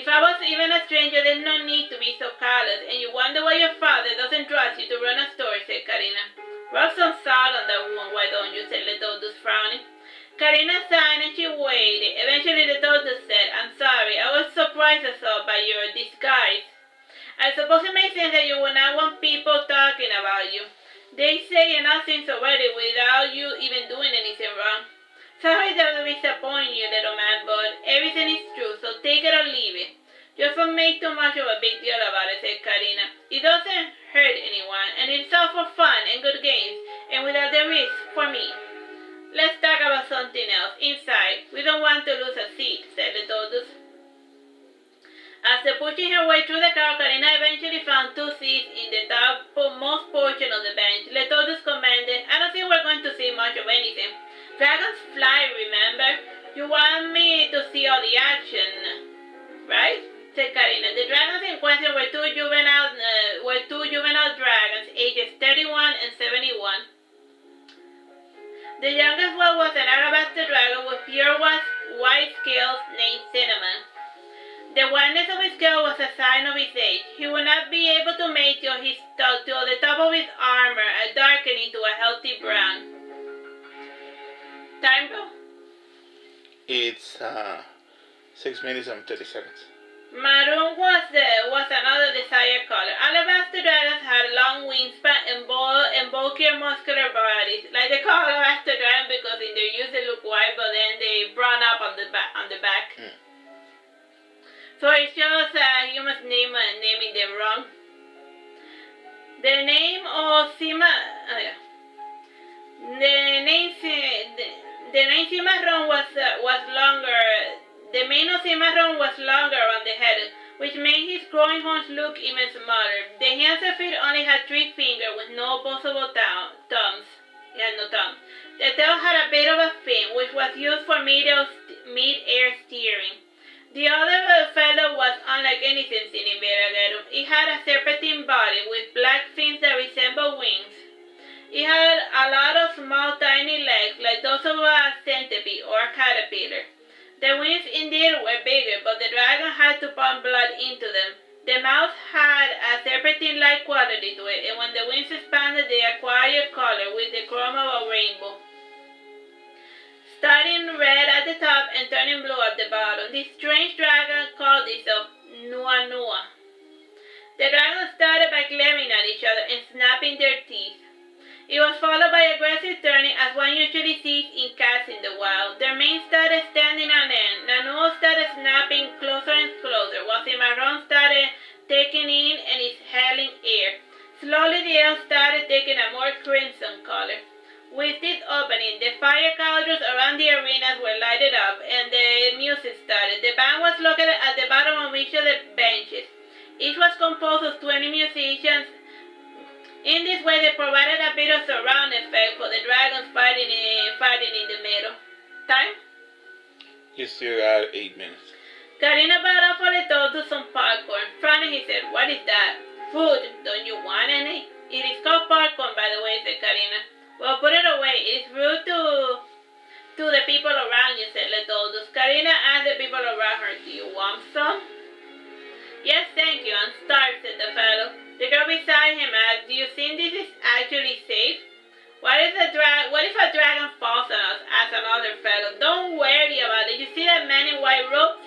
I was even a stranger, there's no need to be so callous, and you wonder why your father doesn't trust you to run a store," said Karina. "Rub some salt on that wound, why don't you?" said Letodus, frowning. Karina sighed and she waited. Eventually Letodus said, "I'm sorry, I was surprised as all by your disguise. I suppose it makes sense that you would not want people talking about you. They say enough things already without you even doing anything wrong. Sorry that will disappoint you, little man, but everything is true, so take it or leave it. Just don't make too much of a big deal about it," said Karina. "It doesn't hurt anyone, and it's all for fun and good games, and without the risk for me. Let's talk about something else. Inside. We don't want to lose a seat," said Letodus. After pushing her way through the crowd, Karina eventually found 2 seats in the topmost portion of the bench. Letodus commanded, "I don't think we're going to see much of anything. Dragons fly, remember? You want me to see all the action, right?" said Karina. The dragons in question were two juvenile dragons, ages 31 and 71. The youngest one was an alabaster dragon with pure white scales named Cinnamon. The whiteness of his scale was a sign of his age. He would not be able to make till the top of his armor darkening to a healthy brown. Time, bro? It's 6 minutes and 30 seconds. Maroon was another desired color. Alabaster dragons had long wingspan and bulkier muscular bodies, like The name of the name Cimarron was longer. The mane of Cimarron was longer on the head, which made his growing horns look even smaller. The hands and feet only had 3 fingers with no opposable thumbs. He had no thumb. The tail had a bit of a fin, which was used for mid-air steering. The other fellow was unlike anything seen in Veragerung. It had a serpentine body with black fins that resembled wings. It had a lot of small, tiny legs, like those of a centipede or a caterpillar. The wings indeed were bigger, but the dragon had to pump blood into them. The mouth had a serpentine-like quality to it, and when the wings expanded, they acquired color with the chrome of a rainbow, starting red at the top and turning blue at the bottom. This strange dragon called itself Nua Nua. The dragons started by glaring at each other and snapping their teeth. It was followed by aggressive turning, as one usually sees in cats in the wild. Their manes started standing on end. Nanu started snapping closer and closer, while Cimarron started taking in and exhaling air. Slowly the air started taking a more crimson color. With this opening, the fire cauldrons around the arenas were lighted up, and the music started. The band was located at the bottom of each of the benches. Each was composed of 20 musicians. In this way, they provided a bit of surround effect for the dragons fighting in the middle. Time? You still got 8 minutes. Karina brought up for the toddlers some popcorn. Frowning, he said, "What is that?" "Food. Don't you want any?" "It is called popcorn, by the way," said Karina. "Well, put it away. It is rude to the people around you," said the toddlers. Karina asked the people around her, "Do you want some?" "Yes, thank you. I'm starved," said the fellow. The girl beside him asked, "Do you think this is actually safe?" What if a dragon falls on us?" asked another fellow. "Don't worry about it. You see that man in white robes?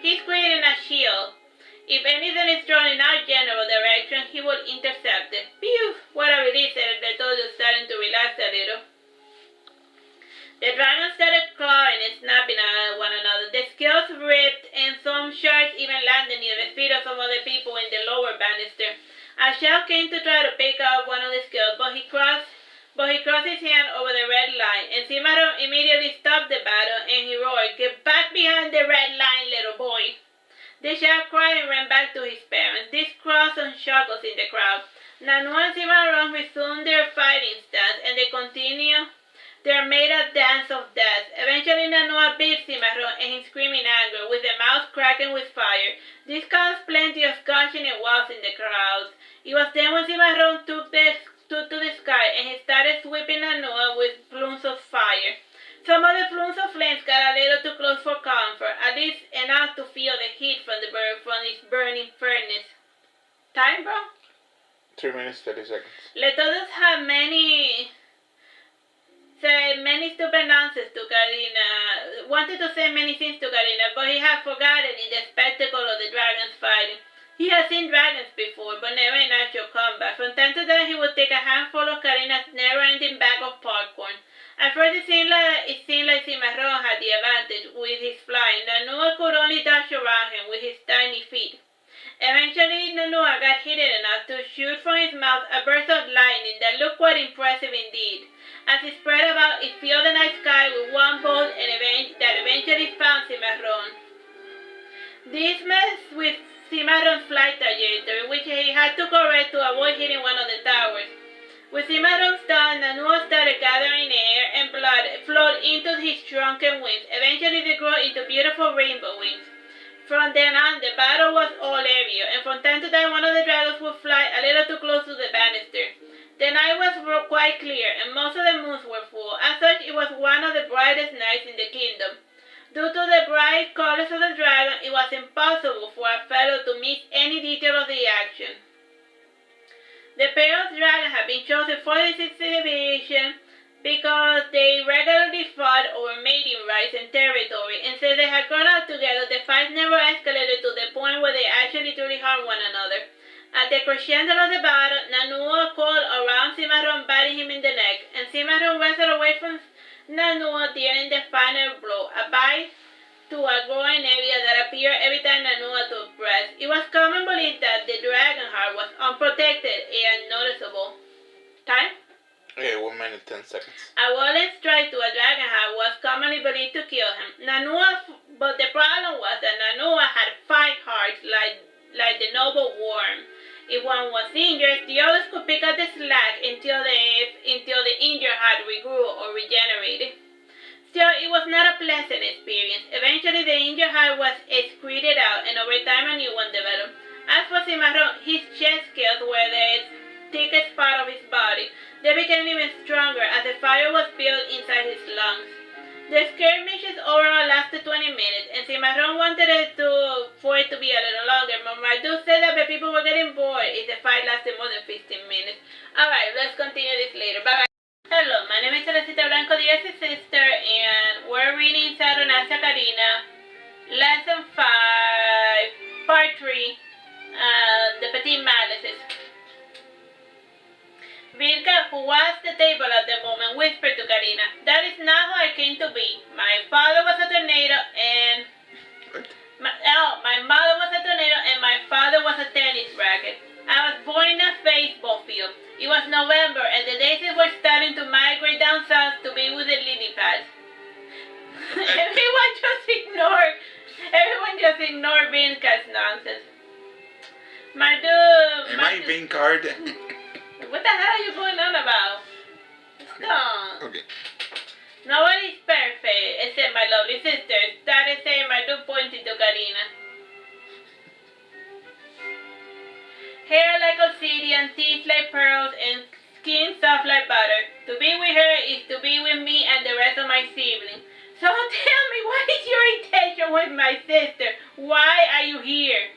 He's creating a shield. If anything is thrown in our general direction, he will intercept it." "Phew, what a relief," said the toddler, starting to relax a little. The dragons started clawing and snapping at one another. The scales ripped, and some shards even landed near the feet of some of the people in the lower banister. A shell came to try to pick up one of the scales, but he crossed his hand over the red line, and Cimarron immediately stopped the battle, and he roared, "Get back behind the red line, little boy." The child cried and ran back to his parents. This caused some chuckles in the crowd. Nanu and Cimarron resumed their fighting stance, and they continued their made-up dance of death. Eventually, Nanu beat Cimarron, and he screamed in anger, with the mouth cracking with fire. This caused plenty of gushing and walls in the crowd. It was then when Cimarron took to the sky, and he started sweeping Nanu with plumes of fire. Some of the plumes of flames got a little too close for comfort, at least enough to feel the heat from its burning furnace. Time, bro? 3 minutes, 30 seconds. Letodos had said many stupid nonsense to Karina, wanted to say many things to Karina, but he had forgotten in the spectacle of the dragons fighting. He had seen dragons before, but never in actual combat. From time to time, he would take a handful of Karina's never-ending bag of popcorn. At first, it seemed like Cimarron had the advantage with his flying. Nanu could only dash around him with his tiny feet. Eventually, Nanu got heated enough to shoot from his mouth a burst of lightning that looked quite impressive indeed. As it spread about, it filled the night sky with one bolt that eventually found Cimarron. This messed with Cimarron's flight trajectory, which he had to correct to avoid hitting one of the towers. With Cimarron's done, Nanu started gathering air, and blood flowed into his shrunken wings. Eventually, they grew into beautiful rainbow wings. From then on, the battle was all aerial, and from time to time, one of the dragons would fly a little too close to the banister. The night was quite clear, and most of the moons were full. As such, it was one of the brightest nights in the kingdom. Due to the bright colors of the dragon, it was impossible for a fellow to miss any detail of the action. The pair of dragons had been chosen for this exhibition because they regularly fought over mating rights and territory, and since they had grown up together, the fights never escalated to the point where they actually truly harmed one another. At the crescendo of the battle, Nanu called around Cimarron, biting him in the neck, and Cimarron wrestled away from Nanu during the final blow, a bite to a growing area that appeared every time Nanu took breath. It was common belief that the dragon heart heart was unprotected and noticeable. Time? 1 minute 10 seconds. A violent strike to a dragon heart was commonly believed to kill him. But the problem was that Nanua had 5 hearts like the noble worm. If one was injured, the others could pick up the slack until the injured heart regrew or regenerated. Still, it was not a pleasant experience. Eventually, the injured heart was excreted out, and over time, a new one developed. As for Cimarron, his chest scales were the thickest part of his body. They became even stronger as the fire was built inside his lungs. The skirmishes overall lasted 20 minutes, and Cimarron wanted for it to be a little longer, but Marduke said that the people were getting bored if the fight lasted more than 15 minutes. Alright, let's continue this later. Bye. Hello, my name is Teresita Blanco, the sister, and we're reading Saturnastra Karina, Lesson 5, Part 3, The Petit Malices. Vilka, who was at the table at the moment, whispered to Karina, "That is not how I came to be. My father was a tornado and... My mother was a tornado and my father was a tennis racket. I was born in a baseball field. It was November and the daisies were starting to migrate down south to be with the lily pads." Everyone just ignored Vilka's nonsense. Marduke... Am I being card? What the hell are you going on about? Stop. Okay. Nobody's perfect except my lovely sister. Started saying Marduke, pointed to Karina. Hair like obsidian, teeth like pearls, and skin soft like butter. To be with her is to be with me and the rest of my siblings. So tell me, what is your intention with my sister? Why are you here?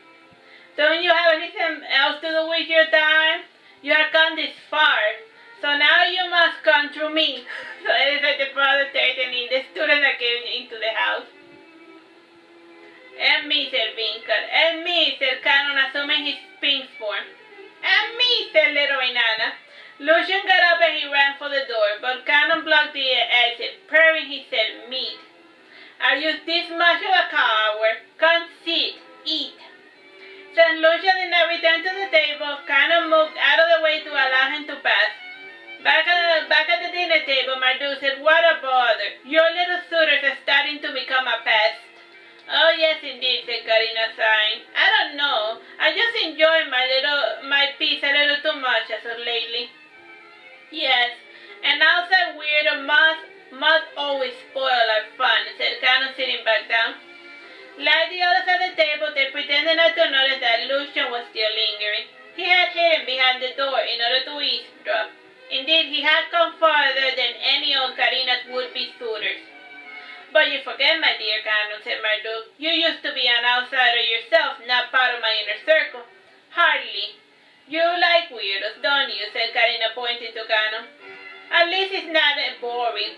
Don't you have anything else to do with your time? You have come this far, so now you must come through me. So it is like the brother threatening the student that came into the house. And me, said Vincan. And me, said Canon, assuming his pink form. And me, said little Inanna. Lucian got up and he ran for the door, but Canon blocked the exit. Purring, he said, "Meat. Are you this much of a coward? Come sit, eat." Since Lucian did not return to the table, Canon moved out of the way to allow him to pass. Back at the dinner table, Marduke said, "What a bother. Your little suitors are starting to become a pest." "Oh yes, indeed," said Karina, sighing. "I don't know. I just enjoy my peace a little too much as of lately." "Yes, an outside weirdo must always spoil our fun," said Canon, sitting back down. Like the others at the table, they pretended not to notice that Lucian was still lingering. He had hidden behind the door in order to eavesdrop. Indeed, he had come farther than any of Karina's would-be suitors. "But you forget, my dear Canon," said Marduke. "You used to be an outsider yourself, not part of my inner circle." "Hardly. You like weirdos, don't you?" said Karina, pointing to Canon. "At least it's not boring.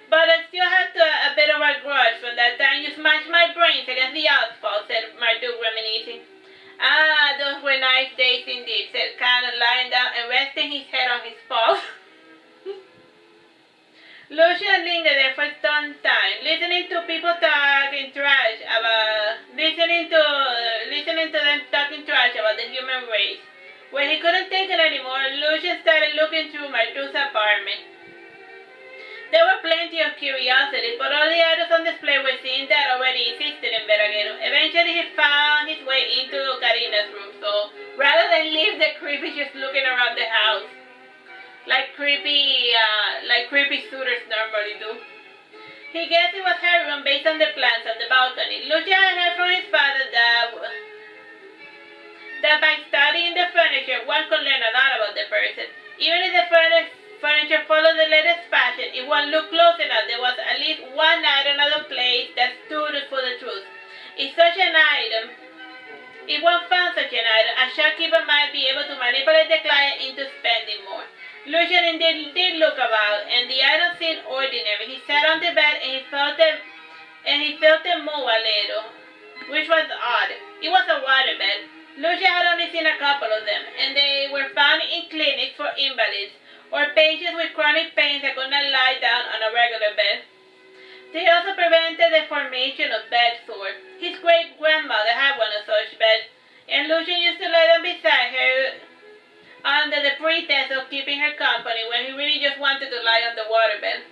But I still have a bit of a grudge from that time you smashed my brains against the asphalt," said Marduke, reminiscing. "Ah, those were nice days indeed," said Canon, lying down and resting his head on his paws. Lucian lingered there for some time, listening to people talking trash about them talking trash about the human race. When he couldn't take it anymore, Lucian started looking through Marduke's apartment. There were plenty of curiosities, but all the items on display were things that already existed in Veragerung. Eventually, he found his way into Karina's room, so rather than leave the creepy just looking around the house, like creepy suitors normally do, he guessed it was her room based on the plants on the balcony. Lucian had heard from his father that by studying the furniture, one could learn a lot about the person. Even if the furniture followed the latest fashion, if one looked close enough, there was at least one item at a place that stood for the truth. If one found such an item, a shopkeeper might be able to manipulate the client into spending more. Lucian indeed did look about, and the item seemed ordinary. He sat on the bed and he felt them move a little, which was odd. It was a waterbed. Lucian had only seen a couple of them, and they were found in clinics for invalids or patients with chronic pains that could not lie down on a regular bed. They also prevented the formation of bed sores. His great-grandmother had one of such beds, and Lucian used to lie down beside her pretense of keeping her company when he really just wanted to lie on the waterbed.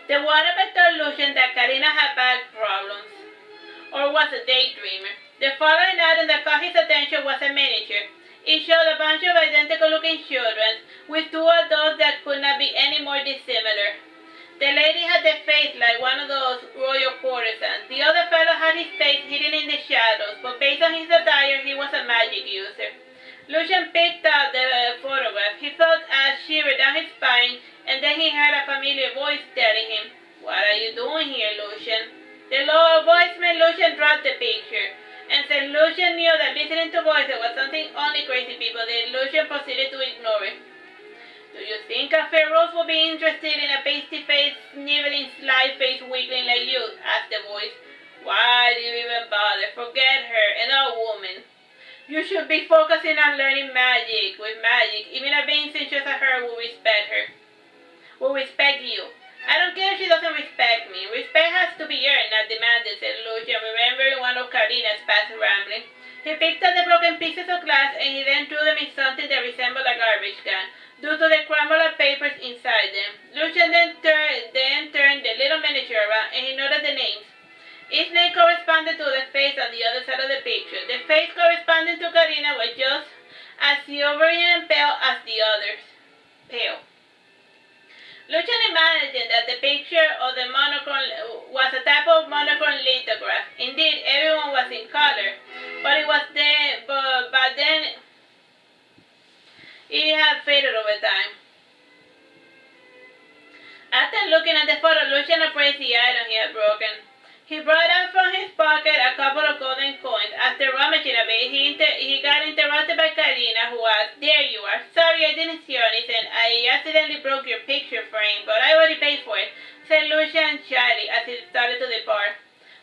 The waterbed told Lucian that Karina had back problems, or was a daydreamer. The following item that caught his attention was a miniature. It showed a bunch of identical-looking children, with two adults that could not be any more dissimilar. The lady had the face like one of those royal courtesans. The other fellow had his face hidden in the shadows, but based on his attire, he was a magic user. Lucian picked out the photograph. He felt a shiver down his spine, and then he heard a familiar voice telling him, "What are you doing here, Lucian?" The lower voice made Lucian drop the picture, and since Lucian knew that listening to voices was something only crazy people did, Lucian proceeded to ignore it. "Do you think a fair rose would be interested in a pasty-faced, sniveling, sly-faced weakling like you?" asked the voice. "Why do you even bother? Forget her, an old woman. You should be focusing on learning magic. With magic, even a being such as her will respect her. Will respect you. I don't care if she doesn't respect me. Respect has to be earned, not demanded," said Lucian, remembering one of Karina's past ramblings. He picked up the broken pieces of glass and he then threw them in something that resembled a garbage can, due to the crumbled papers inside them. Lucian then turned the little miniature around and he noted the names. Each name corresponded to the face on the other side of the picture. The face corresponding to Karina was just as silvery and pale as the others. Pale. Lucian imagined that the picture of the monochrome was a type of monochrome lithograph. Indeed, everyone was in color, but then it had faded over time. After looking at the photo, Lucian appraised the item he had broken. He brought out from his pocket a couple of golden coins. After rummaging a bit, he got interrupted by Karina, who asked, "There you are. Sorry I didn't see you," and he said, "I accidentally broke your picture frame, but I already paid for it," said Lucian shyly as he started to depart.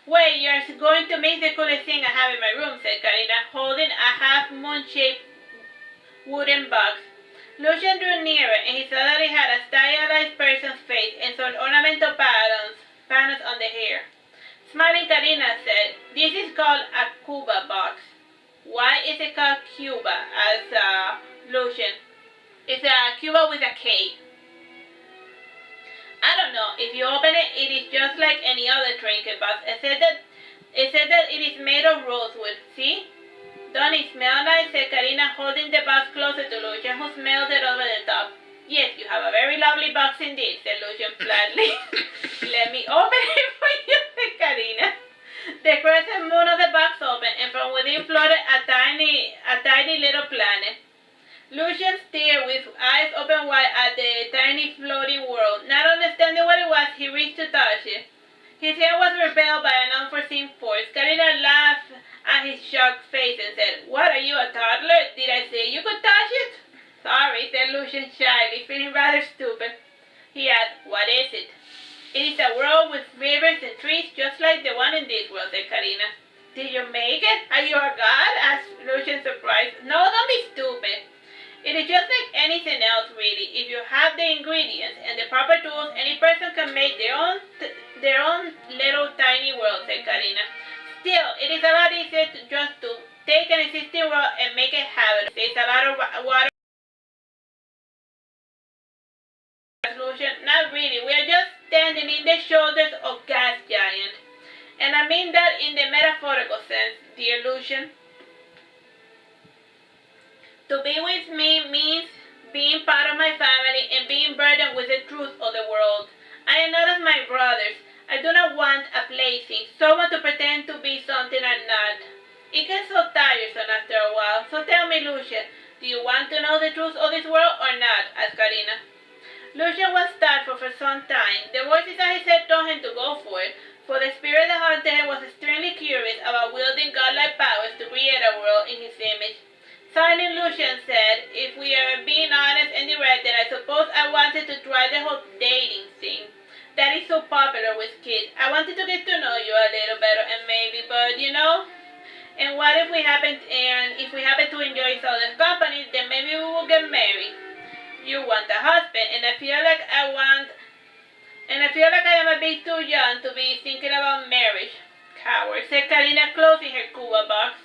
"Wait, you're going to miss the coolest thing I have in my room," said Karina, holding a half-moon-shaped wooden box. Lucian drew nearer, and he saw that it had a stylized person's face and some ornamental patterns on the hair. Smiling, Karina said, "This is called a Cuba box." "Why is it called Cuba?" asked Lucian. "It's a Cuba with a K." "I don't know. If you open it, it is just like any other trinket box. It said that it is made of rosewood. See? Don't it smell nice?" said Karina, holding the box closer to Lucian, who smelled it over the top. "Yes, you have a very lovely box indeed," said Lucian flatly. "Let me open it for you," said Karina. The crescent moon of the box opened, and from within floated a tiny little planet. Lucian stared with eyes open wide at the tiny floating world. Not understanding what it was, he reached to touch it. His hand was repelled by an unforeseen force. Karina laughed at his shocked face and said, "What, are you, a toddler? Did I say you could touch it?" "Sorry," said Lucian shyly, feeling rather stupid. He asked, "What is it?" "It is a world with rivers and trees just like the one in this world," said Karina. "Did you make it? Are you a god?" asked Lucian, surprised. "No, don't be stupid. It is just like anything else, really. If you have the ingredients and the proper tools, any person can make their own little tiny world," said Karina. "Still, it is a lot easier to take an existing world and make it habitable. There's a lot of water." Lucian, "Not really. We are just standing in the shoulders of gas giants. And I mean that in the metaphorical sense, dear Lucian. To be with me means being part of my family and being burdened with the truth of the world. I am not as my brothers. I do not want a plaything, someone to pretend to be something I'm not. It gets so tiresome after a while. So tell me, Lucian, do you want to know the truth of this world or not?" asked Karina. Lucian was thoughtful for some time. The voices at his head told him to go for it, for the spirit that haunted him was extremely curious about wielding godlike powers to create a world in his image. Signing, Lucian said, "If we are being honest and direct, then I suppose I wanted to try the whole dating thing that is so popular with kids. I wanted to get to know you a little better and maybe, but you know, and what if we happen to enjoy each other's company, then maybe we will get married. You want a husband, and I feel like I am a bit too young to be thinking about marriage." "Coward," said Karina, closing her Cuba box.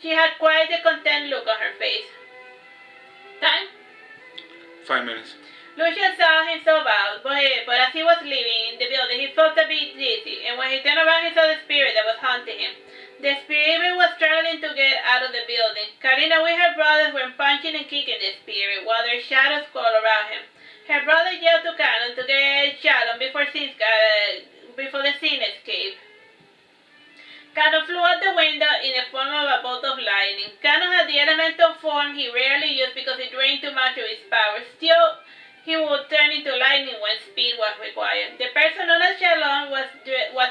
She had quite a content look on her face. "Time 5 minutes. Lucian saw him so bad, but as he was leaving in the building, he felt a bit dizzy, and when he turned around, he saw the spirit that was haunting him. The spirit was struggling to get out of the building. Karina with her brothers were punching and kicking the spirit, while their shadows crawled around him. Her brother yelled to Cannon to get Shalom before the scene escaped. Cannon flew out the window in the form of a bolt of lightning. Cannon had the elemental form he rarely used because it drained too much of his power. Still, he would turn into lightning when speed was required. The person known as Shalom was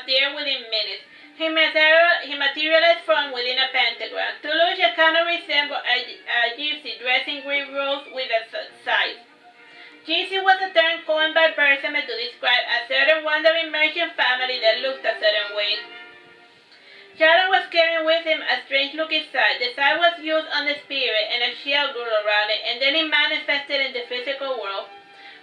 there within minutes. He materialized from within a pentagram. To Lucia, Cannon resembled a gypsy dressed in green robes with a scythe. Gypsy was a term coined by Bersamet to describe a certain wandering merchant family that looked a certain way. Shadow was carrying with him a strange-looking scythe. The scythe was used on the spirit, and a shield grew around it, and then it manifested in the physical world.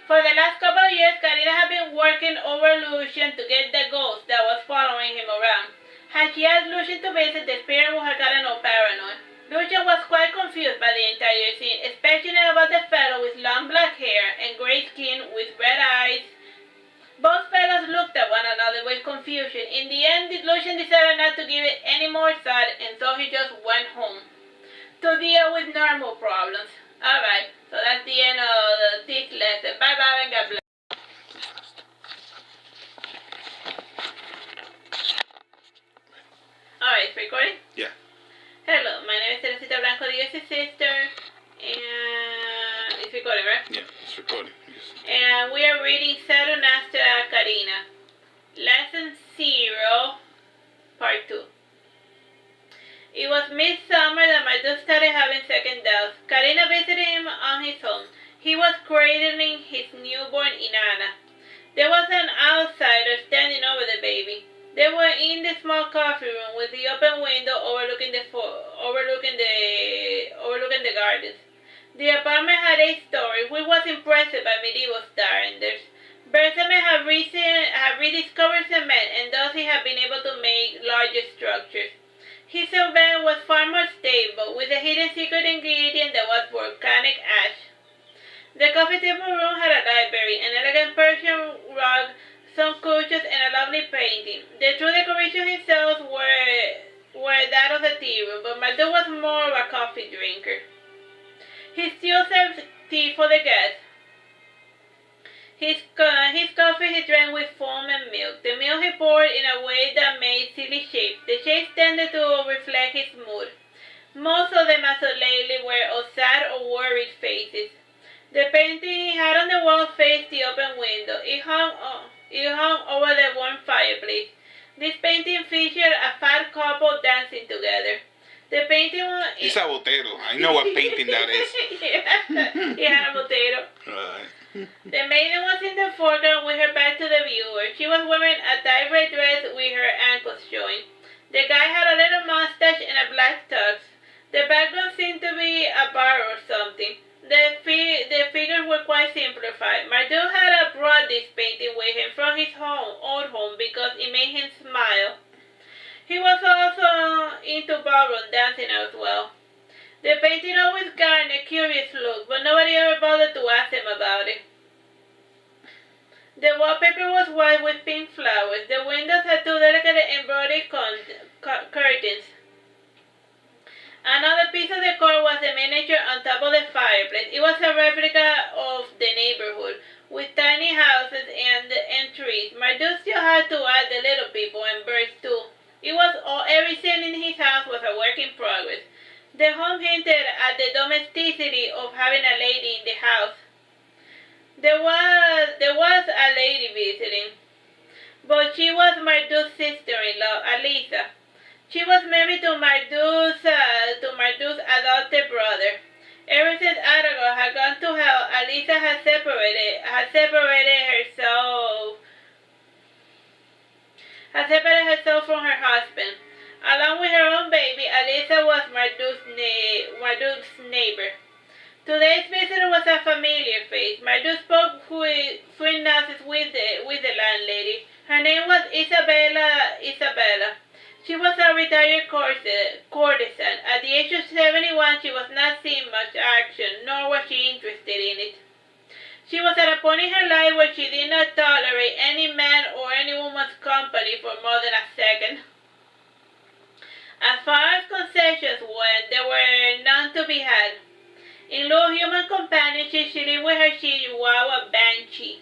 For the last couple of years, Karina had been working over Lucian to get the ghost that was following him around. Had she asked Lucian to visit, the spirit would have gotten all paranoid. Lucian was quite confused by the entire scene, especially about the fellow with long black hair and gray skin with red eyes. Both fellows looked at one another with confusion. In the end, Lucian decided not to give it any more thought, and so he just went home to deal with normal problems. Alright, so that's the end of this lesson. Bye bye and God bless. Alright, it's recording? Yeah. Hello, my name is Teresita Blanco, the Dios' sister, and it's recording, right? Yeah, it's recording. Yes. And we are reading Saturnastra, Karina. Lesson 0, Part 2. It was midsummer that Marduke started having second doubts. Karina visited him on his home. He was cradling his newborn Inanna. There was an outsider standing over the baby. They were in the small coffee room with the open window overlooking the gardens. The apartment had 8 stories, which was impressive by medieval standards. Bersamet had rediscovered cement, and thus he had been able to make larger structures. His cement was far more stable, with a hidden secret ingredient that was volcanic ash. The coffee table room had a library, an elegant Persian rug, some cushions, and a lovely painting. The true decorations themselves were that of the tea room, but Marduke was more of a coffee drinker. He still served tea for the guests. His coffee he drank with foam and milk. The milk he poured in a way that made silly shapes. The shapes tended to reflect his mood. Most of them, as of lately, were of sad or worried faces. The painting he had on the wall faced the open window. It hung over the warm fireplace. This painting featured a fat couple dancing together. The painting was... It's a botero. I know what painting that is. He had a botero. Right. The maiden was in the foreground with her back to the viewer. She was wearing a tight red dress with her ankles showing. The guy had a little mustache and a black tux. The background seemed to be a bar or something. The figures were quite simplified. Marduke had brought this painting with him from his old home because it made him smile. He was also into ballroom dancing as well. The painting always garnered a curious look, but nobody ever bothered to ask him about it. The wallpaper was white with pink flowers. The windows had 2 delicate embroidered curtains. Another piece of decor was a miniature on top of the fireplace. It was a replica of the neighborhood, with tiny houses and trees. Marduke still had to add the little people and birds too. Everything in his house was a work in progress. The home hinted at the domesticity of having a lady in the house. There was a lady visiting, but she was Marduke's sister-in-law, Alisa. She was married to Marduke's adopted brother. Ever since Aragon had gone to hell, Alisa had separated herself from her husband. Along with her own baby, Alisa was Marduke's neighbor. Today's visitor was a familiar face. Marduke spoke sweet nonsense with the landlady. Her name was Isabella. She was a retired courtesan. At the age of 71, she was not seeing much action, nor was she interested in it. She was at a point in her life where she did not tolerate any man or any woman's company for more than a second. As far as concessions went, there were none to be had. In lieu of human companionship, she lived with her Chihuahua Banshee.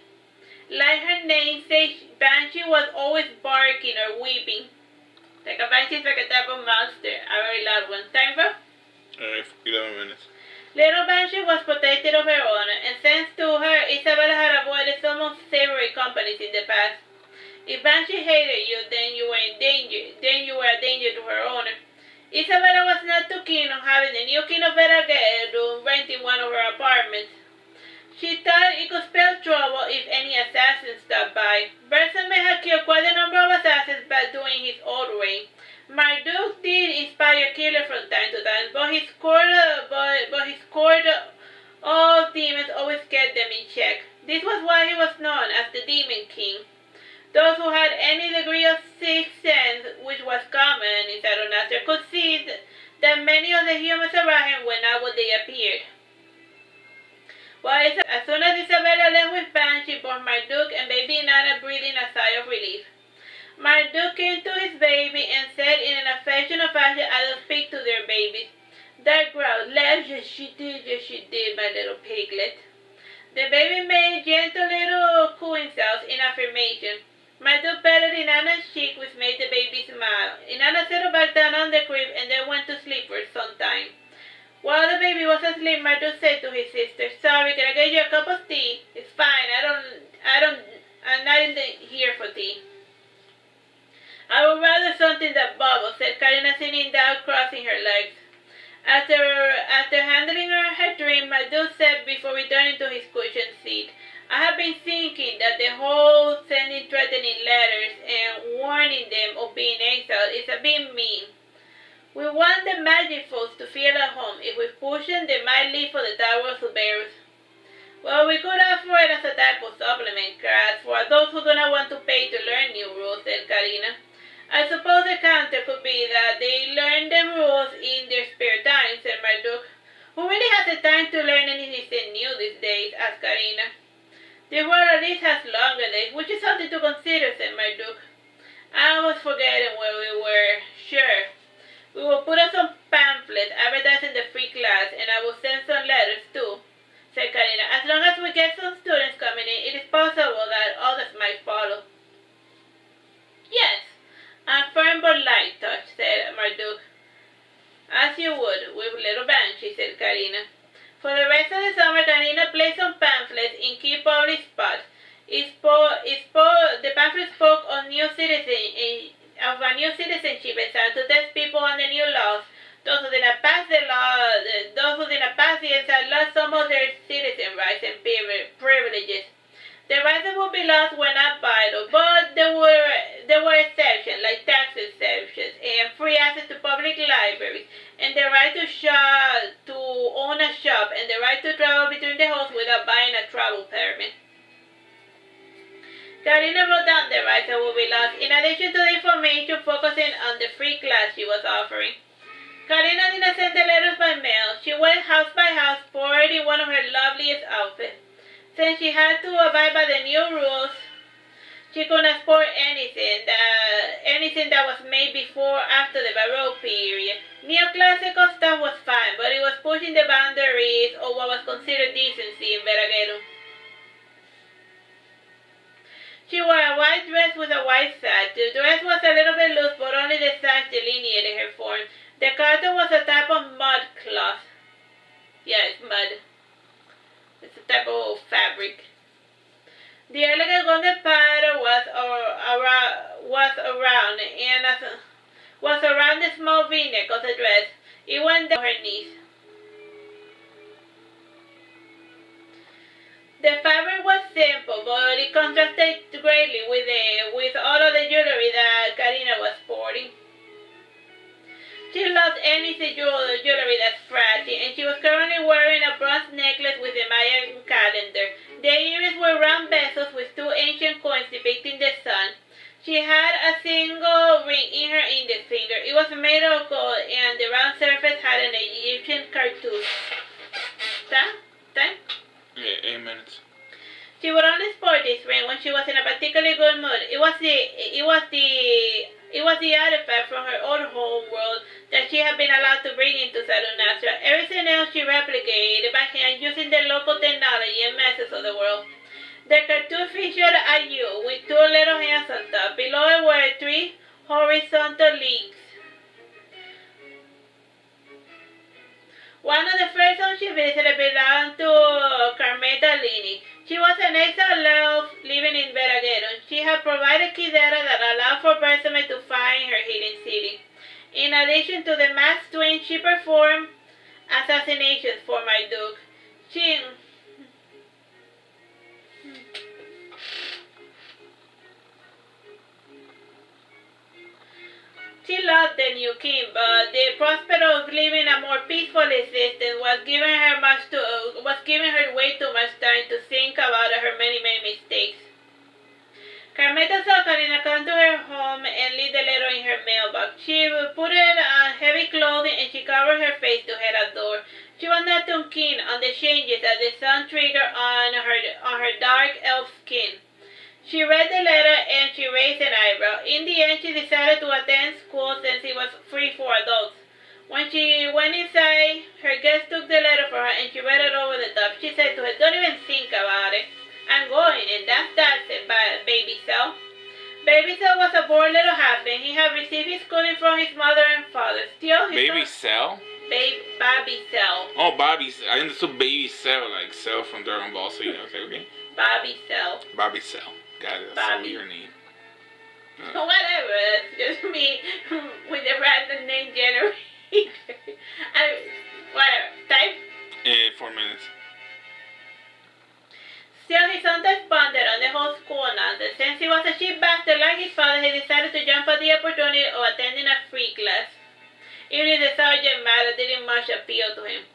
Like her namesake, Banshee was always barking or weeping. Like a banshee is like a type of monster, a very loud one. Time, bro? 11 minutes. Little Banshee was protected of her honor, and thanks to her, Isabella had avoided some unsavory companies in the past. If Banshee hated you, then you were in danger. Then you were a danger to her honor. Isabella was not too keen on having the new King of Veragerung renting one of her apartments. She thought it could spell trouble if any assassins stopped by. Berson may have killed quite a number of assassins back during his old reign. Marduke did inspire killers from time to time, but his court of demons always kept them in check. This was why he was known as the Demon King. Those who had any degree of sixth sense, which was common in Saturnastra, could see that many of the humans around him were not what they appeared. Well, as soon as Isabella left with Banshee, both Marduke and baby Nana breathing a sigh of relief. Marduke came to his baby and said in an affectionate fashion, "I don't speak to their babies." That growled, yes she did, my little piglet." The baby made gentle little cooing sounds in affirmation. Marduke patted Inanna's cheek, which made the baby smile. Inanna settled back down on the crib and then went to sleep for some time. While the baby was asleep, Marduke said to his sister, "Sorry, can I get you a cup of tea?" "It's fine. I'm not here for tea." "I would rather something that bubbles," said Karina, sitting down, crossing her legs. After handling her drink, Marduke said before returning to his cushioned seat, "I have been thinking that the whole sending threatening letters and warning them of being exiled is a bit mean. We want the magic folks to feel at home. If we push them, they might leave for the Tower of Subarus." "Well, we could offer it as a type of supplement class for those who do not want to pay to learn new rules," said Karina. "I suppose the counter could be that they learn the rules in their spare time," said Marduke. "Who really has the time to learn anything new these days?" asked Karina. "The world at least has longer days, which is something to consider," said Marduke. "I was forgetting where we were. Sure. We will put up some pamphlets advertising the free class, and I will send some letters too," said Karina. "As long as we get some students coming in, it is possible that others might follow." "Yes, a firm but light touch," said Marduke. "As you would with little Banshee," said Karina. For the rest of the summer, Karina placed some pamphlets in key public spots. The pamphlet spoke of a new citizenship exam to test people on the new laws. Those who did not pass the exam lost some of their citizen rights and privileges. The rights that would be lost were not vital, but there were exceptions, like tax exemptions and free access to public libraries, and the right to own a shop, and the right to travel between the hosts without buying a travel permit. Karina wrote down the rights that would be lost, in addition to the information focusing on the free class she was offering. Karina did not send the letters by mail. She went house by house, poured in one of her loveliest outfits. Since she had to abide by the new rules, she could not sport anything that was made before or after the Baroque period. Neoclassical stuff was fine, but it was pushing the boundaries of what was considered decency in Veragerung. She wore a white dress with a white sash. The dress was a little bit loose, but only the sash delineated her form. The cotton was a type of mud cloth. Yeah, it's mud. It's a type of fabric. The elegant golden pattern was around the small V-neck of the dress. It went down her knees. The fabric was simple, but it contrasted greatly with all of the jewelry that Karina was sporting. She loved anything jewelry that's fragile, and she was currently wearing a bronze necklace with the Mayan calendar. The earrings were round bezels with two ancient coins depicting the sun. She had a single ring in her index finger. It was made of gold, and the round surface had an Egyptian cartouche. Time? Yeah, 8 minutes. she was in a particularly good mood. It was the artifact from her old home world that she had been allowed to bring into Saturnastra. Everything else she replicated by hand using the local technology and methods of the world. The cartoon featured a U with two little hands on top. Below it were three horizontal leagues. One of the first homes she visited belonged to Karina. She was an exiled elf living in Veragerung. She had provided key data that allowed for persons to find her hidden city. In addition to the masked twin, she performed assassinations for Marduke. She loved the new king, but the prospect of living a more peaceful existence was giving her way too much time to think about her many mistakes. Carmeta saw Karina come to her home and leave the letter in her mailbox. She put on heavy clothing and she covered her face to head outdoors. She was not too keen on the changes that the sun triggered on her dark elf skin. She read the letter and she raised an eyebrow. In the end, she decided to attend school since it was free for adults. When she went inside, her guest took the letter from her and she read it over the top. She said to her, "Don't even think about it. I'm going," and that's that, said Baby Cell. Baby Cell was a poor little halfling. He had received his schooling from his mother and father. Still, Baby Cell? Bobby Cell. Oh, Bobby. I understood Baby Cell, like Cell from Dragon Ball Z. Okay. Bobby Cell. Bobby Cell. Got it. That's a weird name. Whatever. It's just me with the random name generator. Whatever. Type? 4 minutes. Still, he sometimes pondered on the whole school nonsense. Since he was a cheap bastard like his father, he decided to jump at the opportunity of attending a free class. Even if the subject matter didn't much appeal to him.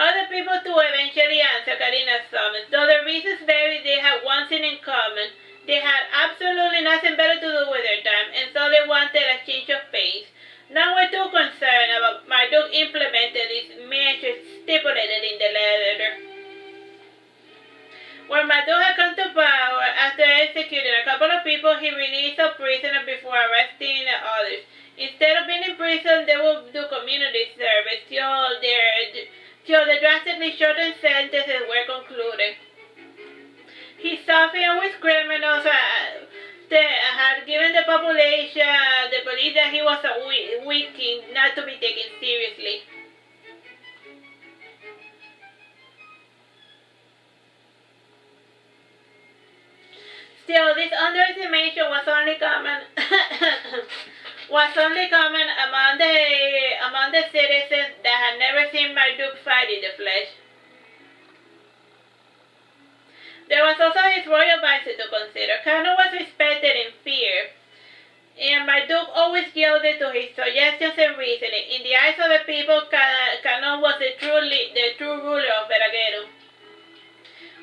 Other people too eventually answered Karina's summons. Though the reasons varied, they had one thing in common. They had absolutely nothing better to do with their time, and so they wanted a change of pace. None were too concerned about Marduke implemented these measures stipulated in the letter. When Marduke had come to power, after executing a couple of people, he released a prisoner before arresting others. Instead of being in prison, they would do community service till the drastically shortened sentences were concluded. He suffered with criminals had given the population the belief that he was a weak king, not to be taken seriously. Still, this underestimation was only common among the citizens that had never seen Marduke fight in the flesh. There was also his royal vices to consider. Karina was respected and feared, and Marduke always yielded to his suggestions and reasoning. In the eyes of the people, Karina was the true ruler of Veragerung.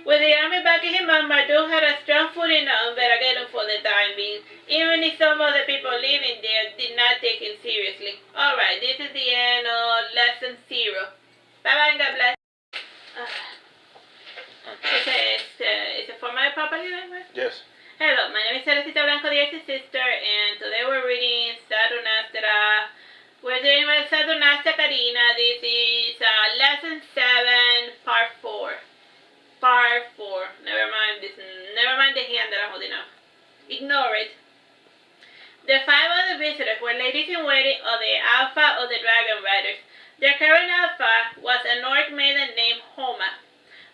With the army backing him up, Marduke had a strong footing on Veragerung for the time being, even if some of the people living there did not take him seriously. Alright, this is the end of lesson 0. Bye-bye and God bless. Is it for my property language? Yes. Hello, my name is Teresita, Blanco, the Ex's sister, and today we're reading Saturnastra. We're doing with Saturnastra Karina. This is lesson 7, part 4. Part 4. Never mind the hand that I'm holding up. Ignore it. The 5 other visitors were ladies in waiting of the Alpha of the Dragon Riders. Their current Alpha was an orc maiden named Homa.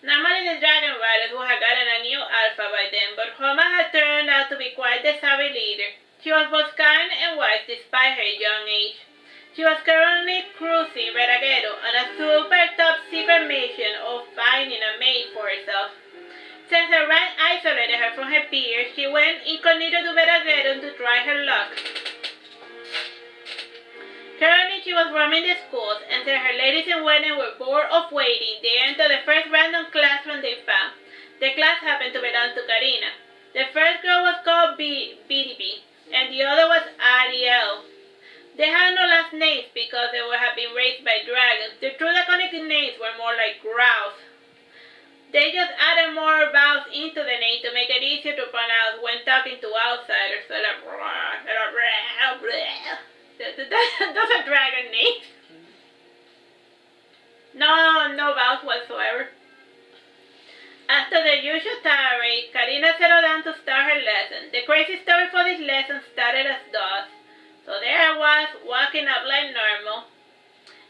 Normally the Dragon Riders would have gotten a new Alpha by then, but Homa had turned out to be quite the savvy leader. She was both kind and wise despite her young age. She was currently cruising Veragerung on a super top secret mission of finding a mate for herself. Since her rank isolated her from her peers, she went incognito to Veragerung to try her luck. Currently, she was roaming the schools, and since her ladies in waiting were bored of waiting, they entered the first random classroom they found. The class happened to belong to Karina. The first girl was called BDB, and the other was Ariel. They had no last names because they would have been raised by dragons. Their true laconic names were more like growls. They just added more vowels into the name to make it easier to pronounce when talking to outsiders. So like, that's a dragon name. No vowels whatsoever. After the usual tirade, Karina settled down to start her lesson. The crazy story for this lesson started as thus. So there I was, walking up like normal,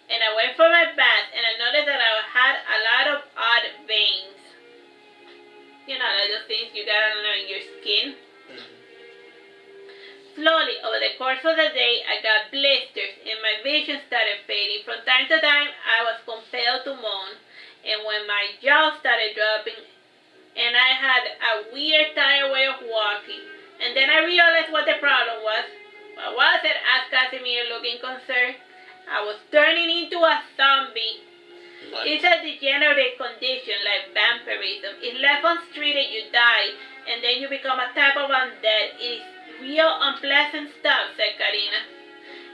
and I went for my bath, and I noticed that I had a lot of odd veins. You know, like those things you got on your skin. Slowly, over the course of the day, I got blisters, and my vision started fading. From time to time, I was compelled to moan, and when my jaw started dropping, and I had a weird, tired way of walking. And then I realized what the problem was. What was it? Asked Casimir, looking concerned. I was turning into a zombie. What? It's a degenerative condition like vampirism. If left untreated, you die, and then you become a type of undead. It is real unpleasant stuff, said Karina.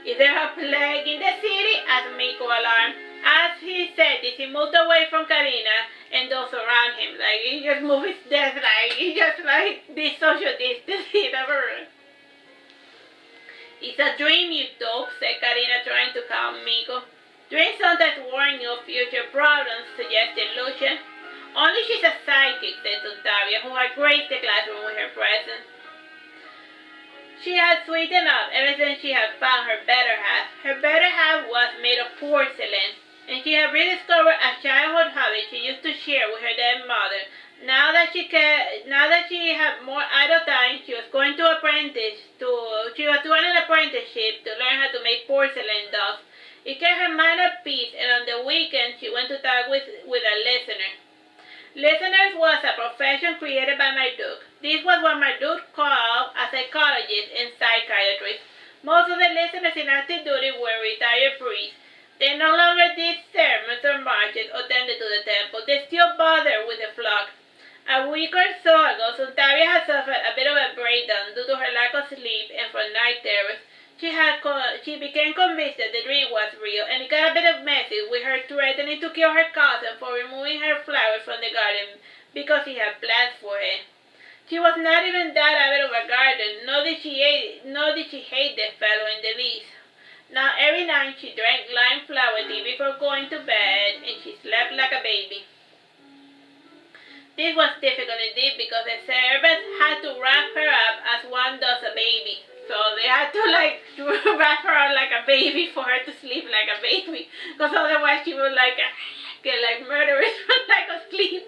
Is there a plague in the city? Asked Miko, alarmed. As he said this, he moved away from Karina and those around him. Like, he just moved his desk, like, he just, like, this social distancing. It's a dream, you dope, said Karina, trying to calm Miko. Dreams sometimes warn you of future problems, suggested Lucian. Only she's a psychic, said Suntavia, who had graced the classroom with her presence. She had sweetened up ever since she had found her better half. Her better half was made of porcelain, and she had rediscovered a childhood hobby she used to share with her dead mother. Now that she had more idle time, she was doing an apprenticeship to learn how to make porcelain dolls. It kept her mind at peace, and on the weekend she went to talk with a listener. Listeners was a profession created by Marduke. This was what Marduke called a psychologist and psychiatrist. Most of the listeners in active duty were retired priests. They no longer did sermons or marches or tended to the temple. They still bothered with the flock. A week or so ago, Suntavia had suffered a bit of a breakdown due to her lack of sleep and from night terrors. She became convinced that the dream was real, and it got a bit messy with her threatening to kill her cousin for removing her flowers from the garden because he had plans for her. She was not even that avid of a garden, nor did she hate the fellow in the least. Now every night she drank lime flower tea before going to bed, and she slept like a baby. This was difficult indeed because the servants had to wrap her up as one does a baby. So they had to wrap her up like a baby for her to sleep like a baby, because otherwise she would get murderous from asleep.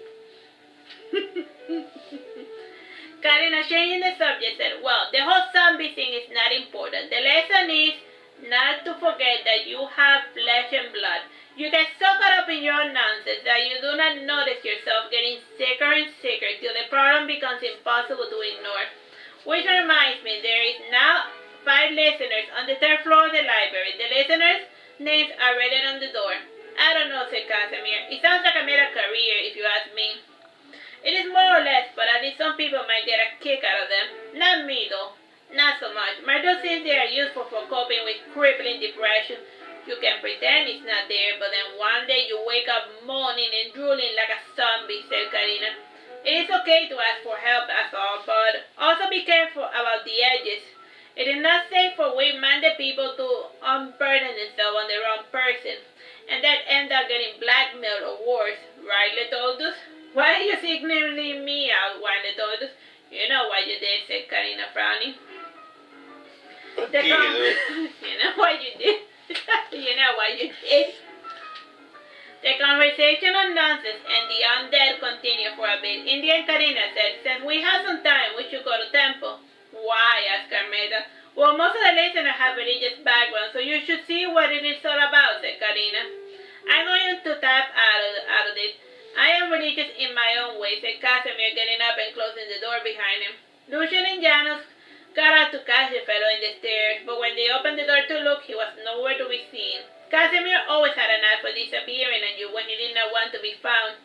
Karina, changing the subject, said, well, the whole zombie thing is not important. The lesson is not to forget that you have flesh and blood. You get so caught up in your own nonsense that you do not notice yourself getting sicker and sicker till the problem becomes impossible to ignore. Which reminds me, there is now 5 listeners on the 3rd floor of the library. The listeners' names are written on the door. I don't know, said Casimir. It sounds like I made a career, if you ask me. It is more or less, but at least some people might get a kick out of them. Not me, though. Not so much. Marduke thinks they are useful for coping with crippling depression. You can pretend it's not there, but then one day you wake up moaning and drooling like a zombie, said Karina. It is okay to ask for help, that's all, but also be careful about the edges. It is not safe for weak-minded people to unburden themselves on the wrong person, and then end up getting blackmailed or worse, right, Letodus? Why are you signaling me out, why, Letodus? You know what you did, said Karina, frowning. You know what you did? You know what you did? The conversation on nonsense and the undead continued for a bit. In the end, Karina said, since we have some time, we should go to temple. Why? Asked Carmela. Well, most of the listeners have religious background, so you should see what it is all about, said Karina. I'm going to tap out of this. I am religious in my own way, said Casimir, getting up and closing the door behind him. Lucian and Janos got out to catch the fellow in the stairs, but when they opened the door to look, he was nowhere to be seen. Casimir always had a knack for disappearing on you when he did not want to be found.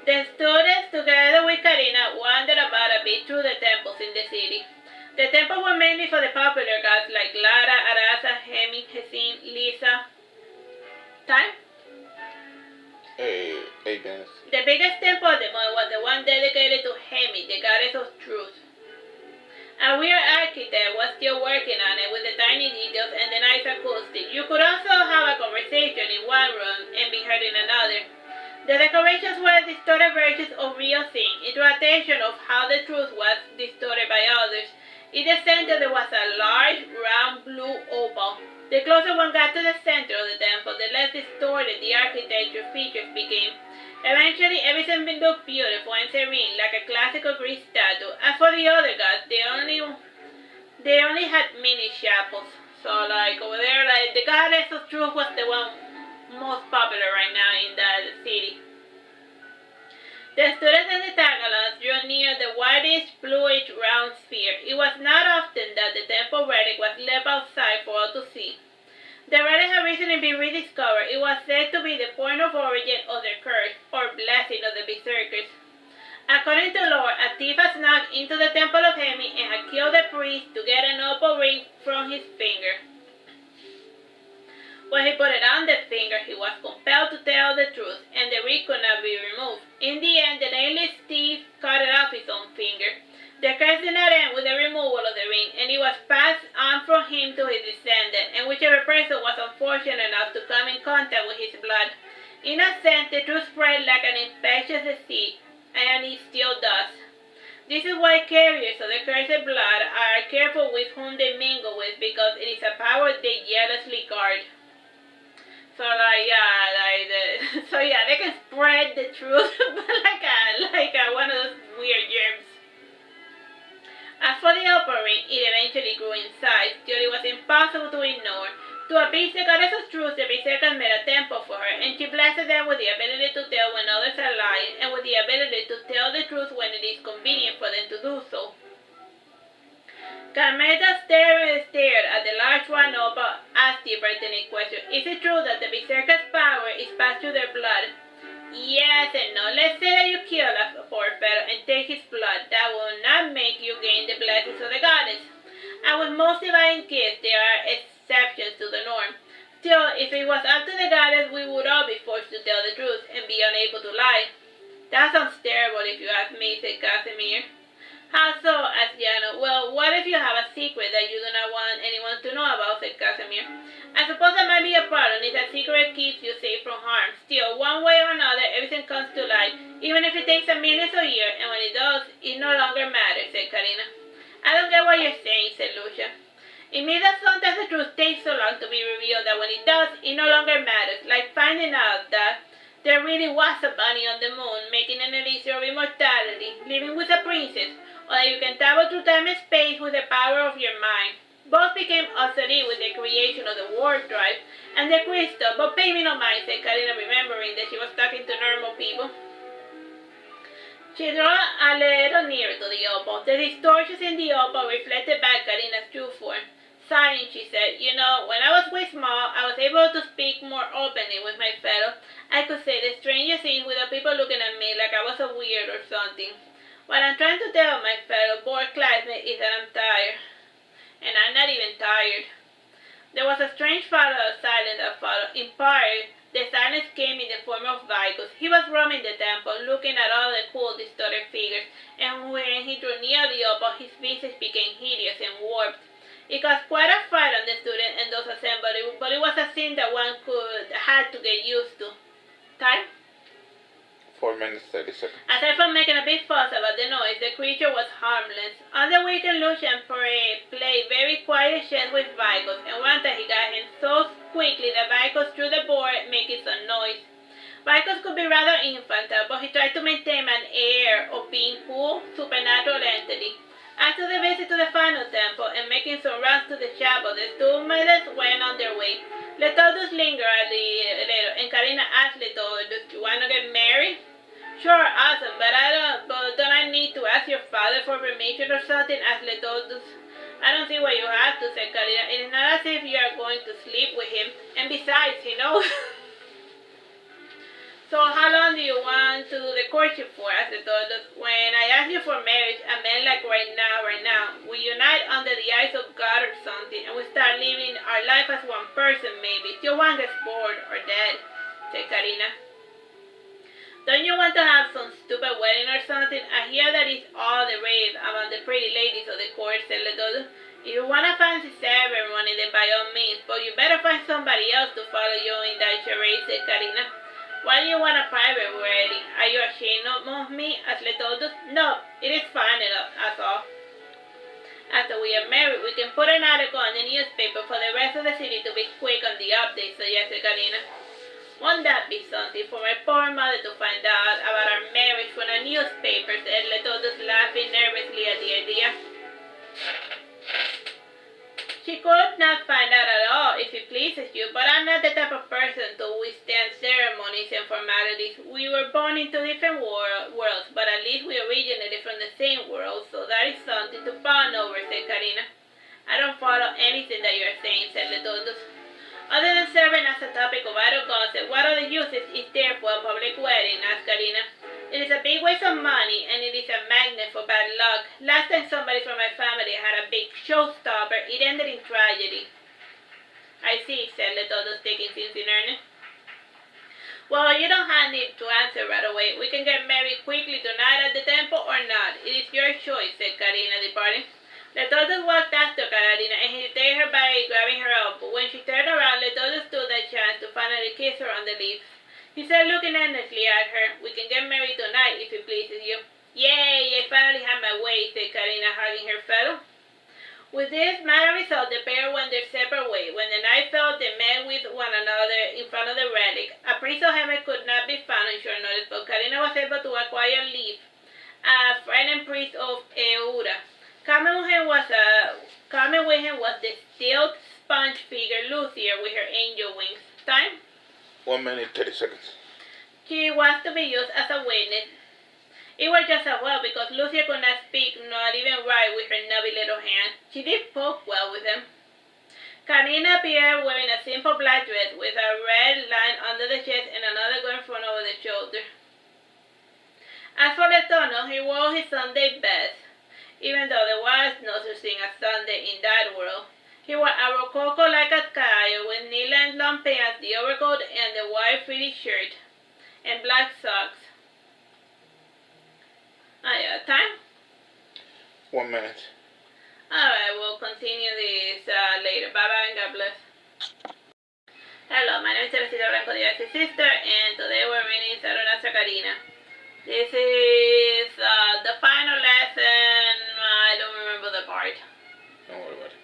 The students, together with Karina, wandered about a bit through the temples in the city. The temples were mainly for the popular gods like Lara, Arasa, Hemi, Hesim, Lisa. Time? guess. The biggest temple of them all was the one dedicated to Hemi, the goddess of truth. A weird architect was still working on it with the tiny details and the nice acoustics. You could also have a conversation in one room and be heard in another. The decorations were distorted versions of real things. It drew attention of how the truth was distorted by others. In the center there was a large, round, blue oval. The closer one got to the center of the temple, the less distorted the architecture features became. Eventually, everything looked beautiful and serene, like a classical Greek statue. As for the other gods, they only had mini chapels. So, like, over there, like, the goddess of truth was the one most popular right now in that city. The students and the tagalongs drew near the whitish, bluish, round sphere. It was not often that the temple relic was left outside for all to see. The relic had recently been rediscovered. It was said to be the point of origin of the curse, or blessing of the berserkers. According to lore, a thief had snuck into the temple of Hemi and had killed the priest to get an opal ring from his finger. When he put it on the finger, he was compelled to tell the truth, and the ring could not be removed. In the end, the nameless thief cut it off his own finger. The curse did not end with the removal of the ring, and it was passed on from him to his descendant, and whichever person was unfortunate enough to come in contact with his blood. In a sense, the truth spread like an infectious disease, and it still does. This is why carriers of the cursed blood are careful with whom they mingle with, because it is a power they jealously guard. So they can spread the truth, but like one of those weird germs. As for the opal ring, it eventually grew in size till it was impossible to ignore. To appease the goddess of truth, the berserkers made a temple for her, and she blessed them with the ability to tell when others are lying, and with the ability to tell the truth when it is convenient for them to do so. Carmela stared at the large one opal, asked the pertinent question. Is it true that the berserker's power is passed through their blood? Yes and no. Let's say that you kill a poor fellow and take his blood. That will not make you gain the blessings of the goddess. And with most divine gifts, there are exceptions to the norm. Still, if it was up to the goddess, we would all be forced to tell the truth and be unable to lie. That sounds terrible if you ask me, said Casimir. How so? Asked Jano. Well, what if you have a secret that you do not want anyone to know about, said Casimir. I suppose that might be a problem if that secret keeps you safe from harm. Still, one way or another, everything comes to light, even if it takes a millions of years, and when it does, it no longer matters, said Karina. I don't get what you're saying, said Lucia. It means that sometimes the truth takes so long to be revealed that when it does, it no longer matters, like finding out that there really was a bunny on the moon, making an elixir of immortality, living with a princess, or that you can travel through time and space with the power of your mind. Both became obsolete with the creation of the warp drive and the crystal, but pay me no mind, said Karina, remembering that she was talking to normal people. She drew a little nearer to the opal. The distortions in the opal reflected back Karina's true form. Sighing, she said, you know, when I was way small, I was able to speak more openly with my fellow. I could say the strangest things without people looking at me like I was a weird or something. What I'm trying to tell my fellow bored classmates is that I'm tired. And I'm not even tired. There was a strange follow of silence that followed. In part, the silence came in the form of Vicus. He was roaming the temple, looking at all the cool, distorted figures, and when he drew near the opal, his visage became hideous and warped. It caused quite a fright on the students and those assembled, but it was a scene that one had to get used to. Time? 4 minutes, 30 seconds. Aside from making a big fuss about the noise, the creature was harmless. On the weekend, Lucian played very quiet chess with Vicus, and one time he got him so quickly that Vicus threw the board, making some noise. Vicus could be rather infantile, but he tried to maintain an air of being cool, supernatural entity. After the visit to the final temple and making some runs to the chapel, the students went on their way. Letodus lingered a little, and Karina asked Letodus, "You want to get married?" "Sure, awesome, but don't I need to ask your father for permission or something?" asked Letodus. "I don't see why you have to," said Karina. "It is not as if you are going to sleep with him, and besides, he knows." "So how long do you want to do the courtship for?" asked Letodus. "When I ask you for marriage, I meant like right now. We unite under the eyes of God or something, and we start living our life as one person maybe, till one gets bored or dead," said Karina. Don't you want to have some stupid wedding or something? I hear that it's all the rave among the pretty ladies of the court, said Ledodo. If you want a fancy ceremony, then by all means, but you better find somebody else to follow you in that charade, said Karina. Why do you want a private wedding? Are you ashamed of me? Asked Ledodo. No, it is fine enough, that's all. After we are married, we can put an article on the newspaper for the rest of the city to be quick on the updates, suggested Karina. Won't that be something for my poor mother to find out about our marriage from a newspaper, said Ledodo, laughing nervously at the idea. She could not find out at all, if it pleases you, but I'm not the type of person to withstand ceremonies and formalities. We were born into different worlds, but at least we originated from the same world, so that is something to bond over, said Karina. I don't follow anything that you're saying, said Ledodo. Other than serving as a topic of idle gossip, what other uses is there for a public wedding? Asked Karina. It is a big waste of money, and it is a magnet for bad luck. Last time somebody from my family had a big showstopper, it ended in tragedy. I see, said Ledodo, taking things in earnest. Well, you don't need to answer right away. We can get married quickly tonight at the temple or not. It is your choice, said Karina, departing. Ledodo walked after Karina and he detained her by grabbing her elbow. When she turned around, Ledodo stood a chance to finally kiss her on the lips. He said, looking earnestly at her, we can get married tonight if it pleases you. Yay, I finally had my way, said Karina, hugging her fellow. With this matter resolved, the pair went their separate way. When the night fell, they met with one another in front of the relic. A priest of heaven could not be found on short notice, but Karina was able to acquire leave, a friend and priest of Eura. Coming with him was the stilt sponge figure Lucia with her angel wings. Time? 1 minute, 30 seconds. She was to be used as a witness. It was just as well because Lucia could not speak, not even write with her nubby little hand. She did poke well with them. Karina appeared wearing a simple black dress with a red line under the chest and another going front over the shoulder. As for Letono, he wore his Sunday best, even though there was no such thing as Sunday in that world. He wore a rococo like a cayo with knee-length long pants, the overcoat, and the white frilly shirt, and black socks. Time? 1 minute. Alright, we'll continue this later. Bye-bye and God bless. Hello, my name is Teresita, Blanco, the sister, and today we're reading Saturnastra Karina. This is the final lesson. I don't remember the part. Don't worry about it.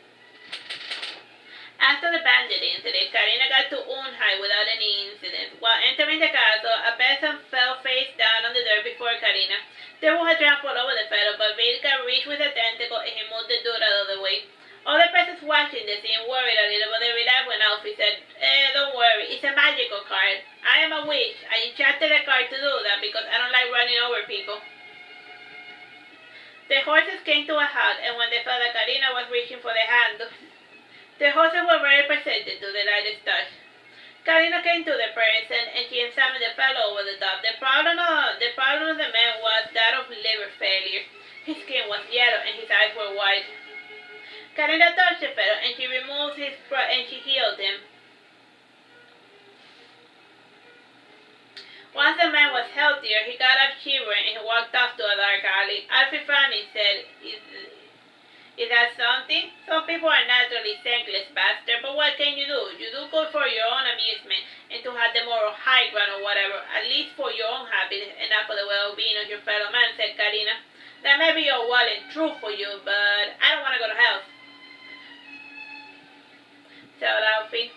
After the bandit incident, Karina got to Unhai without any incident. While entering the castle, a peasant fell face down on the dirt before Karina. There was a trample over the fellow, but Vilka reached with a tentacle and he moved the dude out of the way. Other peasants watching the scene worried a little, but they relaxed when Alfie said, don't worry, it's a magical card. I am a witch. I enchanted the card to do that because I don't like running over people. The horses came to a halt, and when they saw that Karina was reaching for the handle, the horses were very perceptive to the lightest touch. Karina came to the person and she examined the fellow over the top. The problem of the man was that of liver failure. His skin was yellow and his eyes were white. Karina touched the fellow and she removed his and she healed him. Once the man was healthier, he got up shivering and he walked off to a dark alley. Alfie Fanny said, Is that something? Some people are naturally thankless, bastard, but what can you do? You do good for your own amusement and to have the moral high ground or whatever, at least for your own happiness and not for the well-being of your fellow man, said Karina. That may be all well and true for you, but I don't want to go to hell. Said Alfie.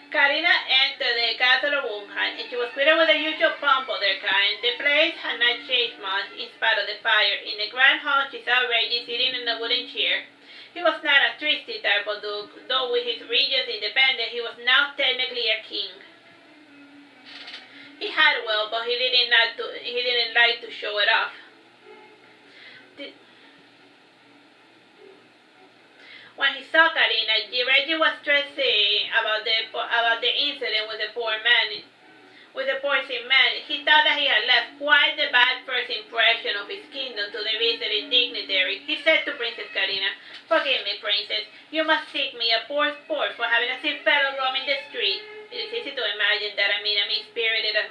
Karina entered the castle of Wunheim, and she was greeted with the usual pomp of their kind. The place had not changed much in spite of the fire. In the grand hall, she saw Reggie sitting in a wooden chair. He was not a twisty type of duke, though with his regent's independence, he was now technically a king. He had wealth, but he didn't like to show it off. When he saw Karina, Reggie was stressing about the incident with the poor sick man. He thought that he had left quite the bad first impression of his kingdom to the visiting dignitary. He said to Princess Karina, "Forgive me, Princess. You must seek me a poor sport for having a sick fellow roaming the street. It is easy to imagine that a mean-spirited as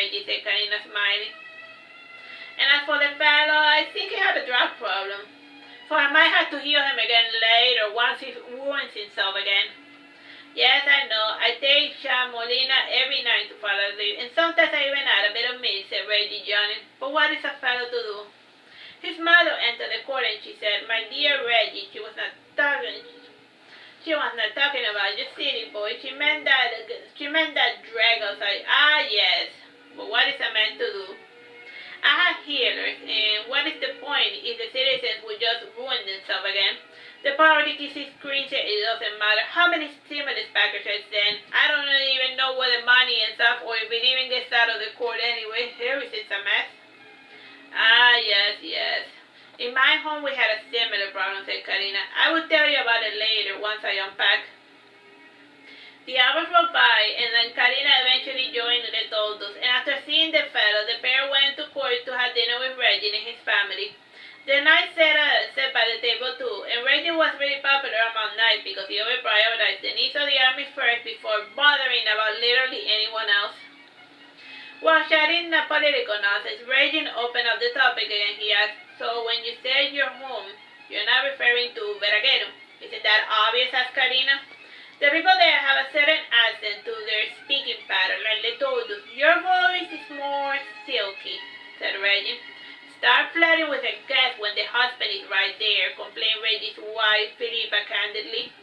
Reggie, said Karina, smiling. And as for the fellow, I think he had a drug problem. For I might have to heal him again later once he ruins himself again. Yes, I know. I take chamomila every night to fall asleep, and sometimes I even add a bit of mint, said Reggie, yawning. But what is a fellow to do? His mother entered the court and she said, "My dear Reggie," she was not talking about you silly boy. She meant that drag outside. Ah, yes. But what is a man to do? I have healers, and what is the point if the citizens would just ruin themselves again? The politics is crazy, it doesn't matter how many stimulus packages I send. I don't even know where the money ends up or if it even gets out of the court anyway. Everything's a mess. Ah, yes, yes. In my home we had a similar problem, said Karina. I will tell you about it later once I unpack. The hours rolled by, and then Karina eventually joined the Toldos, and after seeing the fellow, the pair went to court to have dinner with Reggie and his family. The knight sat by the table too, and Reggie was really popular among knights because he over-prioritized the needs of the army first before bothering about literally anyone else. While chatting political nonsense, Reggie opened up the topic again. He asked, "So when you say you're home, you're not referring to Veragerung? Isn't that obvious?" asked Karina. The people there have a certain accent to their speaking pattern, like the Toldos. Your voice is more silky, said Reggie. Start flirting with a guest when the husband is right there, complained Reggie's wife, Philippa, candidly.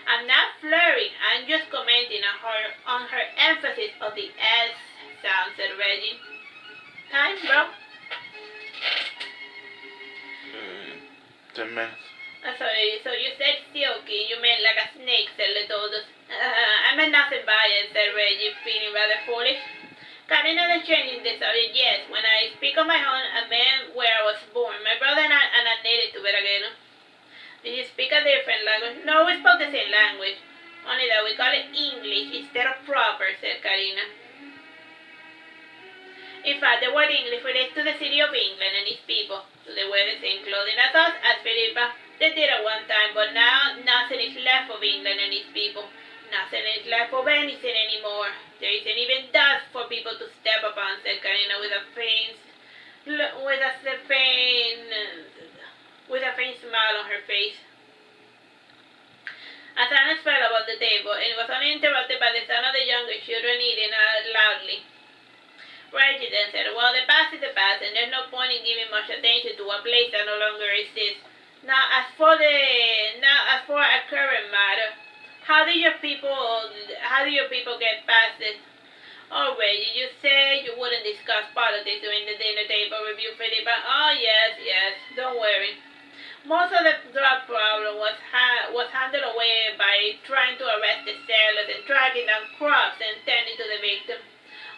I'm not flirting, I'm just commenting on her emphasis of the S sound, said Reggie. Time, bro? 10 minutes. So you said silky, you meant like a snake, said Letoldos. I meant nothing by it, said Reggie, feeling rather foolish. Karina then changing the subject. Yes, when I speak of my home, I meant where I was born. My brother and I are not native to Veragerung. Did you speak a different language? No, we spoke the same language. Only that we call it English instead of proper, said Karina. In fact, the word English relates to the city of England and its people. So they wear the same clothing as us, as Philippa. They did at one time, but now nothing is left of England and its people. Nothing is left of anything anymore. There isn't even dust for people to step upon, said Karina with a faint smile on her face. A silence fell about the table, and it was only interrupted by the sound of the younger children eating loudly. Reggie then said, "Well, the past is the past, and there's no point in giving much attention to a place that no longer exists. Now, as for a current matter, how do your people get past it?" "Oh, Reggie, you said you wouldn't discuss politics during the dinner table review, Philippa." "Oh, yes, don't worry. Most of the drug problem was handled away by trying to arrest the sellers and tracking down crops and tending to the victim.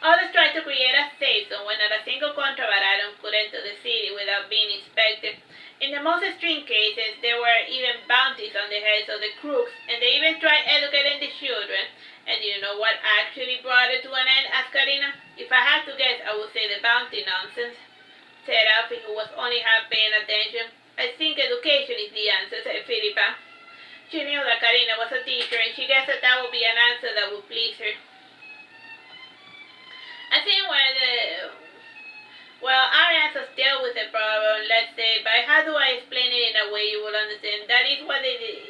Others tried to create a safe zone where not a single contraband item could enter the city without being inspected. In the most extreme cases, there were even bounties on the heads of the crooks, and they even tried educating the children. And do you know what actually brought it to an end?" asked Karina. "If I had to guess, I would say the bounty nonsense," said Alfie, who was only half paying attention. "I think education is the answer," said Philippa. She knew that Karina was a teacher, and she guessed that would be an answer that would please her. "I think our answers deal with the problem, let's say, but how do I explain it in a way you will understand? That is what they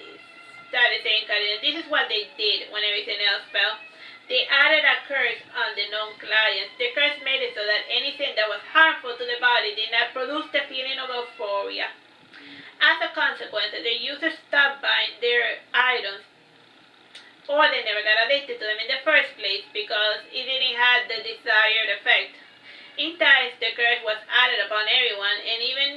started saying, Karina. This is what they did when everything else fell. They added a curse on the non-clients. The curse made it so that anything that was harmful to the body did not produce the feeling of euphoria. As a consequence, the users stopped buying their items, or they never got addicted to them in the first place because it didn't have the desired effect. In time, the curse was added upon everyone, and even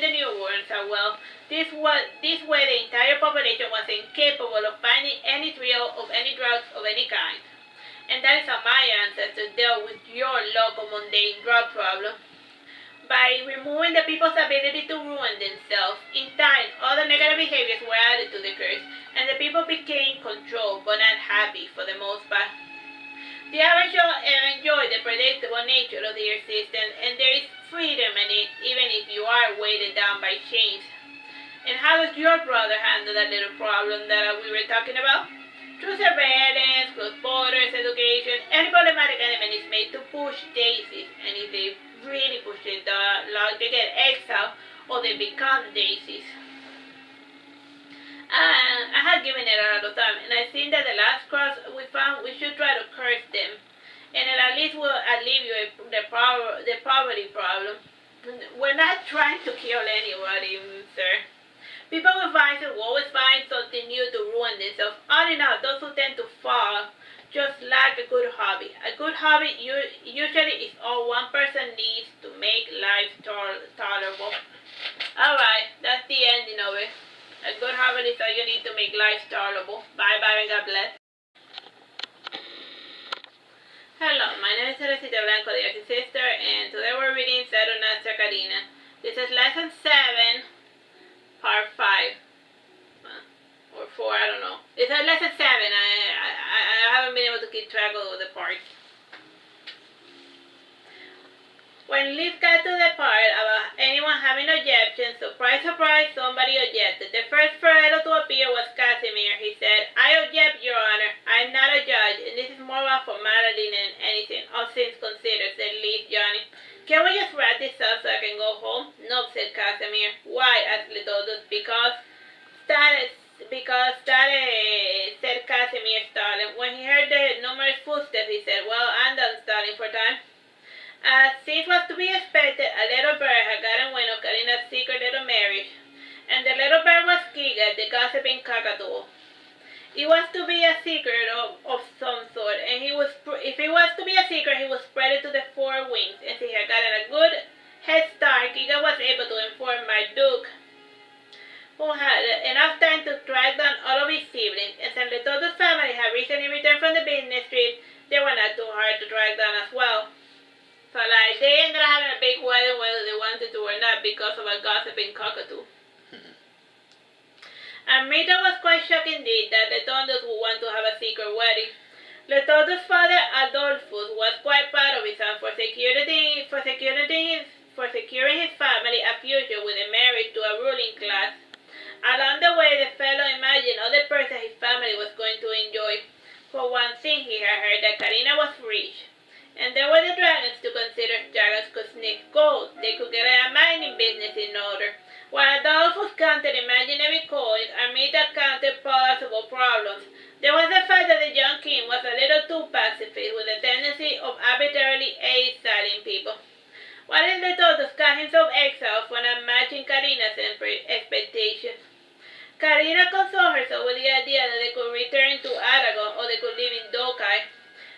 the new ones as well. This way, the entire population was incapable of finding any trail of any drugs of any kind. And that is how my ancestors dealt with your local mundane drug problem. By removing the people's ability to ruin themselves, in time, other negative behaviors were added to the curse, and the people became controlled but not happy for the most part. The average enjoy the predictable nature of their existence, and there is freedom in it, even if you are weighted down by chains. And how does your brother handle that little problem that we were talking about?" Through surveillance, close borders, education, any problematic element is made to push daisies, and if they really push it, they get exiled or they become daisies. I had given it a lot of time, and I think that the last cross we found, we should try to curse them, and it at least will alleviate the poverty problem. We're not trying to kill anybody, sir. People with vices will always find something new to ruin themselves. All in all, those who tend to fall just lack a good hobby. A good hobby usually is all one person needs to make life tolerable. Alright, that's the ending of it. A good hobby is all you need to make life tolerable. Bye bye and God bless. Hello, my name is Teresita Blanco, the Artist Sister, and today we're reading Saturnastra Karina. This is lesson 7. Part 5 or 4, I don't know. It's a lesson 7. I haven't been able to keep track of the parts. When Liv got to the part about anyone having objections, surprise, surprise, somebody objected. The first fellow to appear was Casimir. He said, "I object, Your Honor. I'm not a judge, and this is more of a formality than anything, all things considered," said Liv, Johnny. "Can we just wrap this up so I can go home?" "No," said Casimir. "Why?" asked Litodus. Because said Casimir, stalling. When he heard the numerous footsteps, he said, "Well, I'm done stalling for time." As it was to be expected, a little bird had gotten wind of Karina's secret little marriage, and the little bird was Giga, the gossiping cockatoo. It was to be a secret of some sort, and if it was to be a secret, he would spread it to the four winds, and since he had gotten a good head start, Giga was able to inform Marduke, who had enough time to track down all of his siblings, and since Litodus' family had recently returned from the business trip, they were not too hard to track down as well. So like, they ended up having a big wedding whether they wanted to or not because of a gossiping cockatoo. And Rita was quite shocked indeed that Litodus would want to have a secret wedding. Litodus' father, Adolphus, was quite proud of his son for securing his family a future with a marriage to a ruling class. Along the way, the fellow imagined other perks his family was going to enjoy. For one thing, he had heard that Karina was rich. And there were the dragons to consider. Dragons could sniff gold. They could get a mining business in order. While Adolphus counted imaginary coins, Armida counted possible problems. There was the fact that the young king was a little too pacifist, with a tendency of arbitrarily exiling people. While Litodus got himself exiled for not matching Karina's expectations. Karina consoled herself with the idea that they could return to Aragon or they could live in Dokai.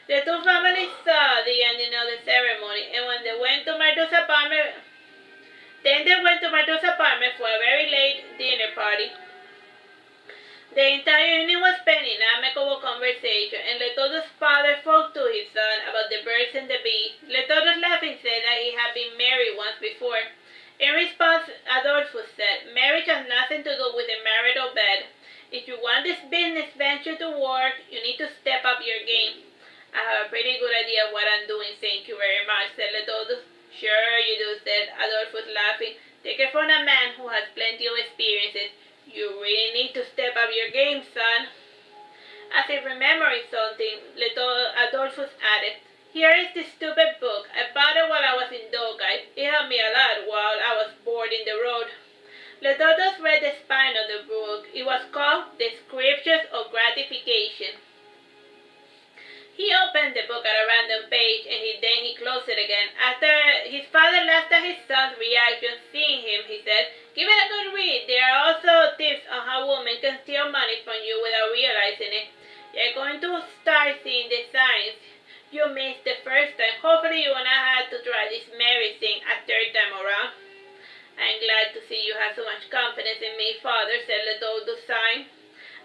The two families saw the ending of the ceremony, and when they went to Marduke's apartment, for a very late dinner party. The entire evening was spent in amicable conversation, and Litodus' father spoke to his son about the birds and the bees. Litodus laughing said that he had been married once before. In response, Adolphus said, "Marriage has nothing to do with the marital bed. If you want this business venture to work, you need to step up your game." "I have a pretty good idea of what I'm doing, thank you very much," said Litodus. "Sure you do," said Adolphus, laughing. "Take it from a man who has plenty of experiences. You really need to step up your game, son." As if remembering something, Adolphus added, "Here is this stupid book. I bought it while I was in Dokai. It helped me a lot while I was bored in the road." Litodus read the spine of the book. It was called The Scriptures of Gratification. He opened the book at a random page, and then he closed it again. After his father laughed at his son's reaction, seeing him, he said, "Give it a good read. There are also tips on how women can steal money from you without realizing it. You're going to start seeing the signs you missed the first time. Hopefully you will not have to try this marriage thing a third time around." "I'm glad to see you have so much confidence in me, father," said Litodus, sighing.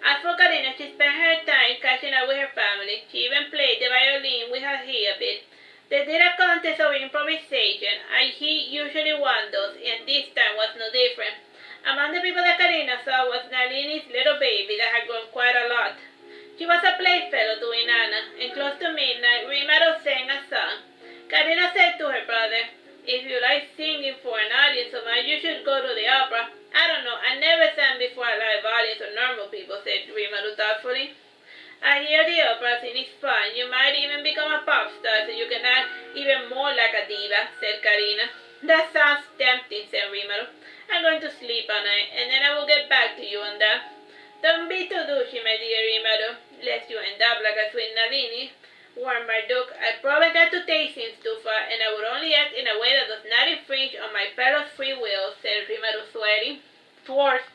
As for Karina, she spent her time catching up with her family. She even played the violin with her hair a bit. They did a contest of improvisation, and he usually won those, and this time was no different. Among the people that Karina saw was Nalini's little baby that had grown quite a lot. She was a playfellow to Inanna, and close to midnight, Rimaro sang a song. Karina said to her brother, "If you like singing for an audience of mine, you should go to the opera." "I don't know, I never sang before a live audience of normal people," said Rimaro thoughtfully. I hear the opera scene is fun. You might even become a pop star so you can act even more like a diva, said Karina. That sounds tempting, said Rimaro. I'm going to sleep on it, and then I will get back to you on that. Don't be too douchey, my dear Rimaro, lest you end up like a sweet Nalini, warned Marduke. I promise not to take things too far, and I would only act in a way that does not infringe on my fellow's free will, said Rimaro, swearing. Force.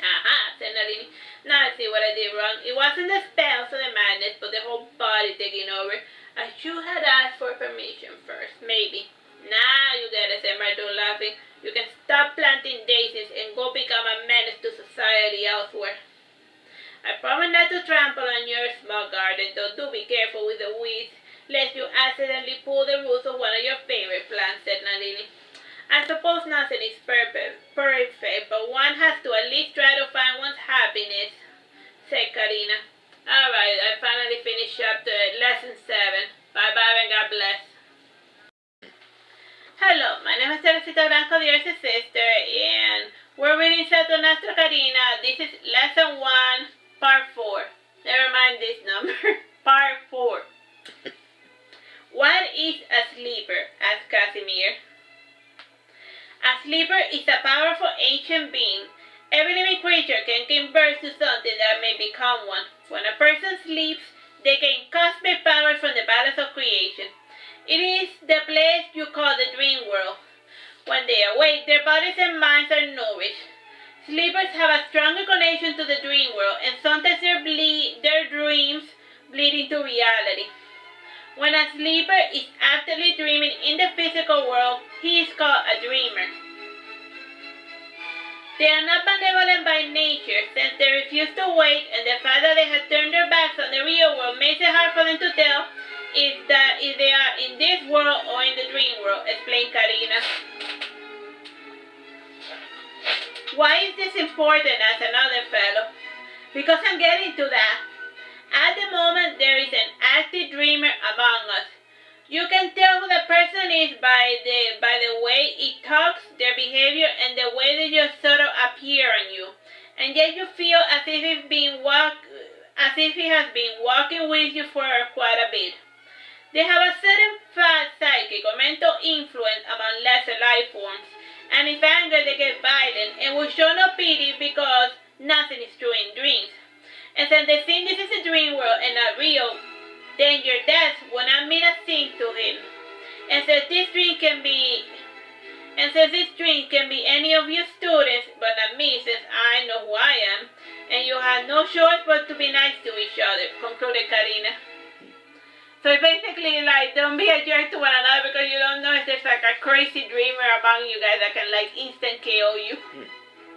Aha, said Nalini. Now I see what I did wrong. It wasn't the spells or the madness, but the whole body taking over. I should have asked for permission first, maybe. Now you get it, said Marduke, laughing. You can stop planting daisies and go become a menace to society elsewhere. I promise not to trample on your small garden, though do be careful with the weeds, lest you accidentally pull the roots of one of your favorite plants, said Nalini. I suppose nothing is perfect, but one has to at least try to find one's happiness, said Karina. Alright, I finally finished chapter lesson 7. Bye-bye and God bless. Hello, my name is Teresita, Blanco, the Earth's sister, and we're reading Saturnastra, Karina. This is lesson 1, part 4. Never mind this number. Part 4. What is a sleeper? Asked Casimir. A sleeper is a powerful ancient being. Every living creature can give birth to something that may become one. When a person sleeps, they gain cosmic power from the balance of creation. It is the place you call the dream world. When they awake, their bodies and minds are nourished. Sleepers have a stronger connection to the dream world, and sometimes their dreams bleed into reality. When a sleeper is actively dreaming in the physical world, he is called a dreamer. They are not benevolent by nature, since they refuse to wake, and the fact that they have turned their backs on the real world makes it hard for them to tell if they are in this world or in the dream world, explained Karina. Why is this important? Asked another fellow. Because I'm getting to that. At the moment, there is an active dreamer among us. You can tell who the person is by the way it talks, their behavior, and the way they just sort of appear on you. And yet you feel as if he has been walking with you for quite a bit. They have a certain fast psychic or mental influence among lesser life forms, and if angered they get violent and will show no pity because nothing is true in dreams. And since they think this is a dream world and not real, then your death will not mean a thing to him. And since this dream can be any of you students, but not me, since I know who I am, and you have no choice but to be nice to each other, concluded Karina. So basically, like, don't be a jerk to one another because you don't know if there's like a crazy dreamer among you guys that can like instant KO you.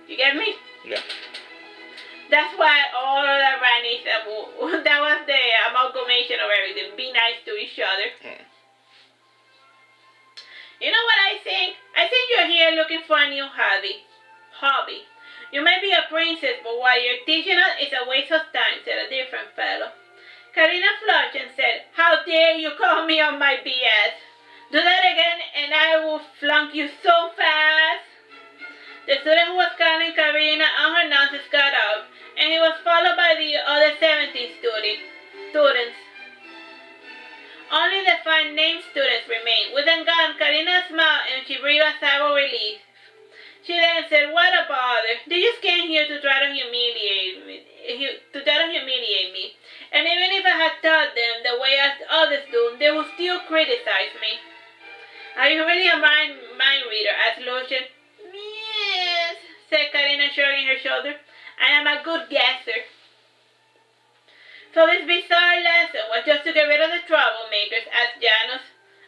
You get me? Yeah. That's why all of that ran is that was the amalgamation of everything. Be nice to each other. You know what I think? I think you're here looking for a new hobby. You may be a princess, but what you're teaching us is a waste of time, said a different fellow. Karina flushed and said, "How dare you call me on my BS? Do that again and I will flunk you so fast." The student who was calling Karina on her nonsense got up, and he was followed by the other 17 students. Only the 5 named students remained. With them gone, Karina smiled and she breathed a sigh of relief. She then said, "What a bother. They just came here to try to humiliate me. And even if I had taught them the way as others do, they would still criticize me." "Are you really a mind reader?" asked Lucian. "Yes," said Karina, shrugging her shoulder. "I am a good guesser." "So this bizarre lesson was just to get rid of the troublemakers," asked Janus.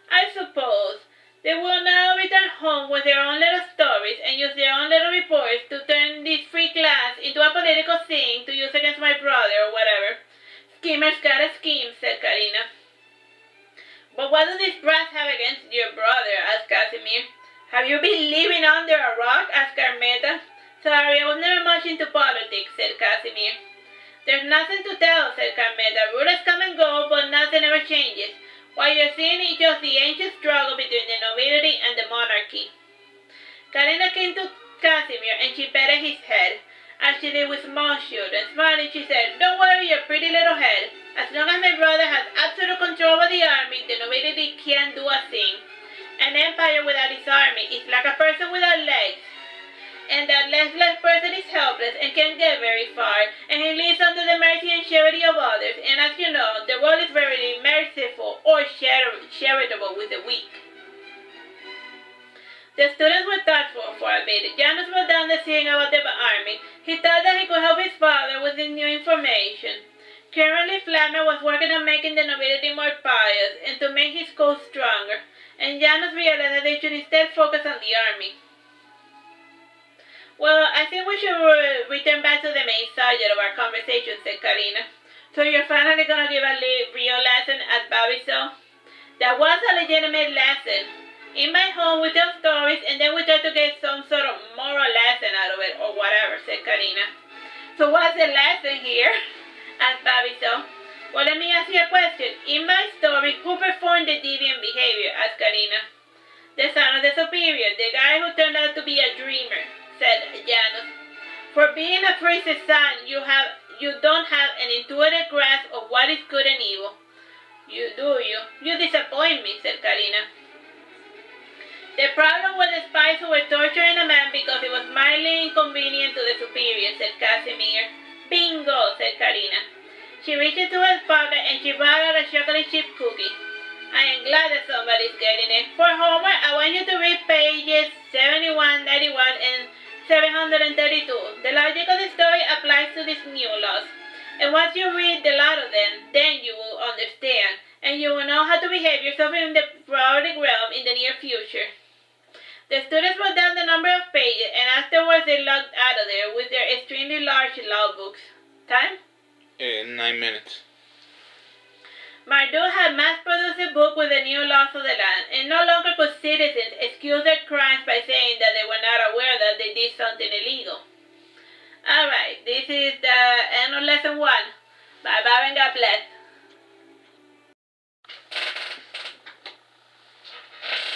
"I suppose. They will now return home with their own little stories and use their own little reports to turn this free class into a political thing to use against my brother or whatever. Schemers gotta scheme," said Karina. "But what do these brats have against your brother?" asked Casimir. "Have you been living under a rock?" asked Carmeta. "Sorry, I was never much into politics," said Casimir. "There's nothing to tell," said Carmeta. "Rulers come and go, but nothing ever changes. What you're seeing is just the ancient struggle between the nobility and the monarchy." Karina came to Casimir and she patted his head. as she did with small children. Smiling, she said, "Don't worry your pretty little head. As long as my brother has absolute control over the army, the nobility can't do a thing. An empire without its army is like a person without legs. And that legless person is helpless and can't get very far, and he lives under the mercy and charity of others. And as you know, the world is very merciful or charitable with the weak." The students were thoughtful for a bit. Janus wrote down the thing about the army. He thought that he could help his father with this new information. Currently, Flammer was working on making the nobility more pious and to make his code stronger, and Janus realized that they should instead focus on the army. "Well, I think we should return back to the main subject of our conversation," said Karina. "So you're finally going to give a real lesson at Babiso?" "That was a legitimate lesson. In my home, we tell stories, and then we try to get some sort of moral lesson out of it, or whatever," said Karina. "So what's the lesson here?" asked Babiso. "Well, let me ask you a question. In my story, who performed the deviant behavior?" asked Karina. "The son of the superior, the guy who turned out to be a dreamer," said Janus. "For being a priest's son, you don't have an intuitive grasp of what is good and evil." "You do, you? You disappoint me," said Karina. "The problem was the spies who were torturing a man because it was mildly inconvenient to the superior," said Casimir. "Bingo," said Karina. She reached into her pocket and she brought out a chocolate chip cookie. "I am glad that somebody's getting it. For homework, I want you to read pages 71, 91, and 732. The logic of the story applies to these new laws. And once you read the lot of them, then you will understand, and you will know how to behave yourself in the probabilic realm in the near future." The students wrote down the number of pages, and afterwards they logged out of there with their extremely large law books. Time? 9 minutes. Marduke had mass-produced a book with the new laws of the land, and no longer could citizens excuse their crimes by saying that they were not aware that they did something illegal. Alright, this is the end of lesson 1. Bye-bye and God bless.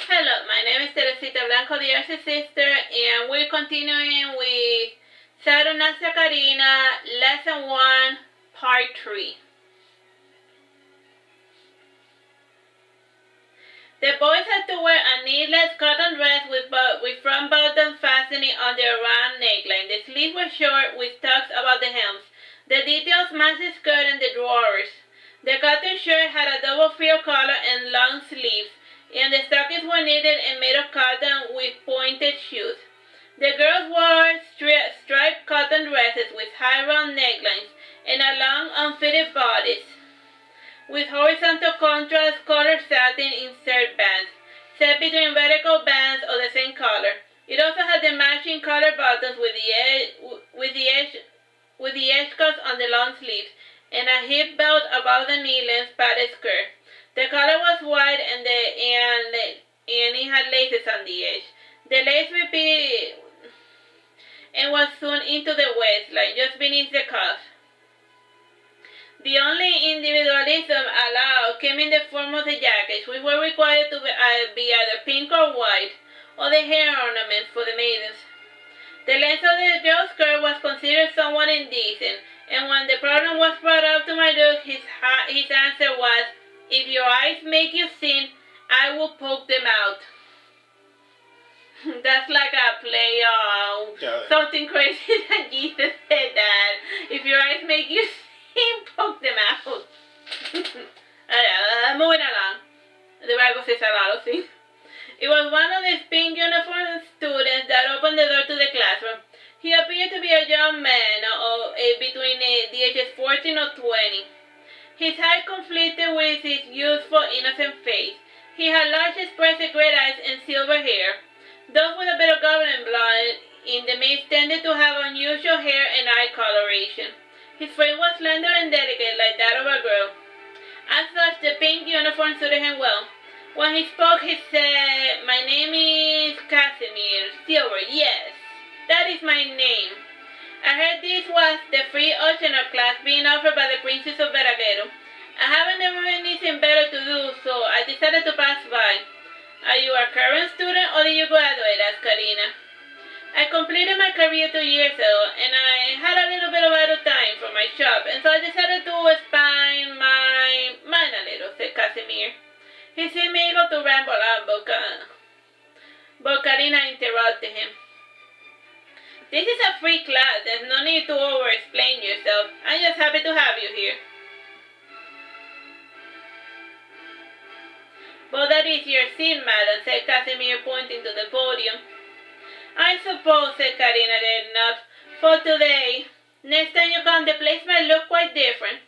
Hello, my name is Teresita Blanco, the Earth's sister, and we're continuing with Saturnastra Karina, lesson 1, part 3. The boys had to wear a needless cotton dress with front buttons fastening on their round neckline. The sleeves were short with tucks about the hems. The details matched the skirt and the drawers. The cotton shirt had a double frill collar and long sleeves, and the stockings were knitted and made of cotton with pointed shoes. The girls wore striped cotton dresses with high round necklines and a long unfitted bodice, with horizontal contrast colored satin insert bands, set between vertical bands of the same color. It also had the matching color buttons with the edge cuts on the long sleeves, and a hip belt above the knee-length padded skirt. The collar was white and it had laces on the edge. The lace repeated and was sewn into the waistline, just beneath the cuff. The only individualism allowed came in the form of the jackets, which were required to be either pink or white, or the hair ornaments for the maidens. The length of the girl's skirt was considered somewhat indecent, and when the problem was brought up to Marduke, his answer was, "If your eyes make you sin, I will poke them out." That's like a play on something crazy that Jesus said that. If your eyes make you sin, poke them out. Moving along. The Bible says a lot of things. It was one of the pink uniformed students that opened the door to the classroom. He appeared to be a young man between the ages 14 or 20. His height conflicted with his youthful, innocent face. He had large, expressive gray eyes and silver hair. Those with a bit of goblin blood in the midst tended to have unusual hair and eye coloration. His frame was slender and delicate like that of a girl. As such, the pink uniform suited him well. When he spoke, he said, "My name is Casimir. Silver, yes, that is my name. I heard this was the free oceaner class being offered by the Princess of Veragerung. I haven't ever anything better to do, so I decided to pass by. Are you a current student or did you graduate?" asked Karina. "I completed my career 2 years ago, and I I had a little bit of idle time from my shop, and so I decided to expand my mind a little, said Casimir. He seemed able to ramble on, but Karina interrupted him. This is a free class. There's no need to over-explain yourself. I'm just happy to have you here. But that is your seat, madam, said Casimir, pointing to the podium. I suppose, said Karina, getting up, for today. Next time you come, the place might look quite different.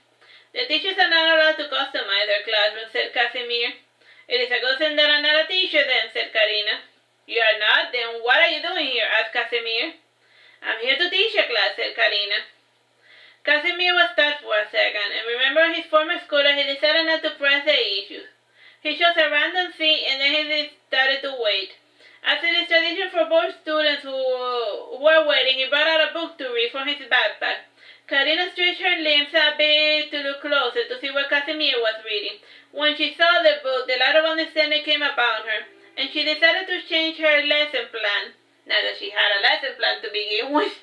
The teachers are not allowed to customize their classroom, said Casimir. It is a good thing that I'm not a teacher then, said Karina. You are not? Then what are you doing here? Asked Casimir. I'm here to teach a class, said Karina. Casimir was stunned for a second, and remembering his former school, he decided not to press the issue. He chose a random seat, and then he started to wait. As it is tradition for both students who were waiting, he brought out a book to read from his backpack. Karina stretched her limbs a bit to look closer to see what Casimir was reading. When she saw the book, the light of understanding came upon her, and she decided to change her lesson plan. Not that she had a lesson plan to begin with.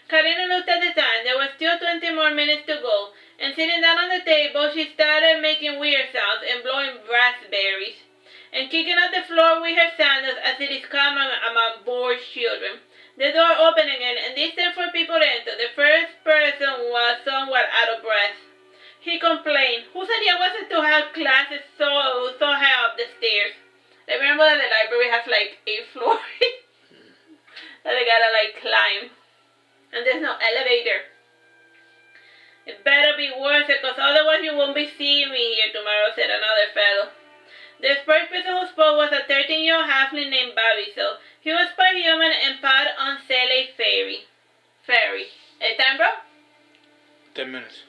Karina looked at the time. There were still 20 more minutes to go, and sitting down on the table, she started making weird sounds and blowing raspberries, and kicking up the floor with her sandals as it is common among bored children. The door opened again, and this time 4 people entered. The first person was somewhat out of breath. He complained, whose idea was it to have classes so high up the stairs? Remember that the library has like 8 floors that they gotta like climb, and there's no elevator. It better be worth it, because otherwise you won't be seeing me here tomorrow, said another fellow. The first person who spoke was a 13-year-old halfling named Babiso. He was part human and part Unsele fairy. Time, bro? 10 minutes.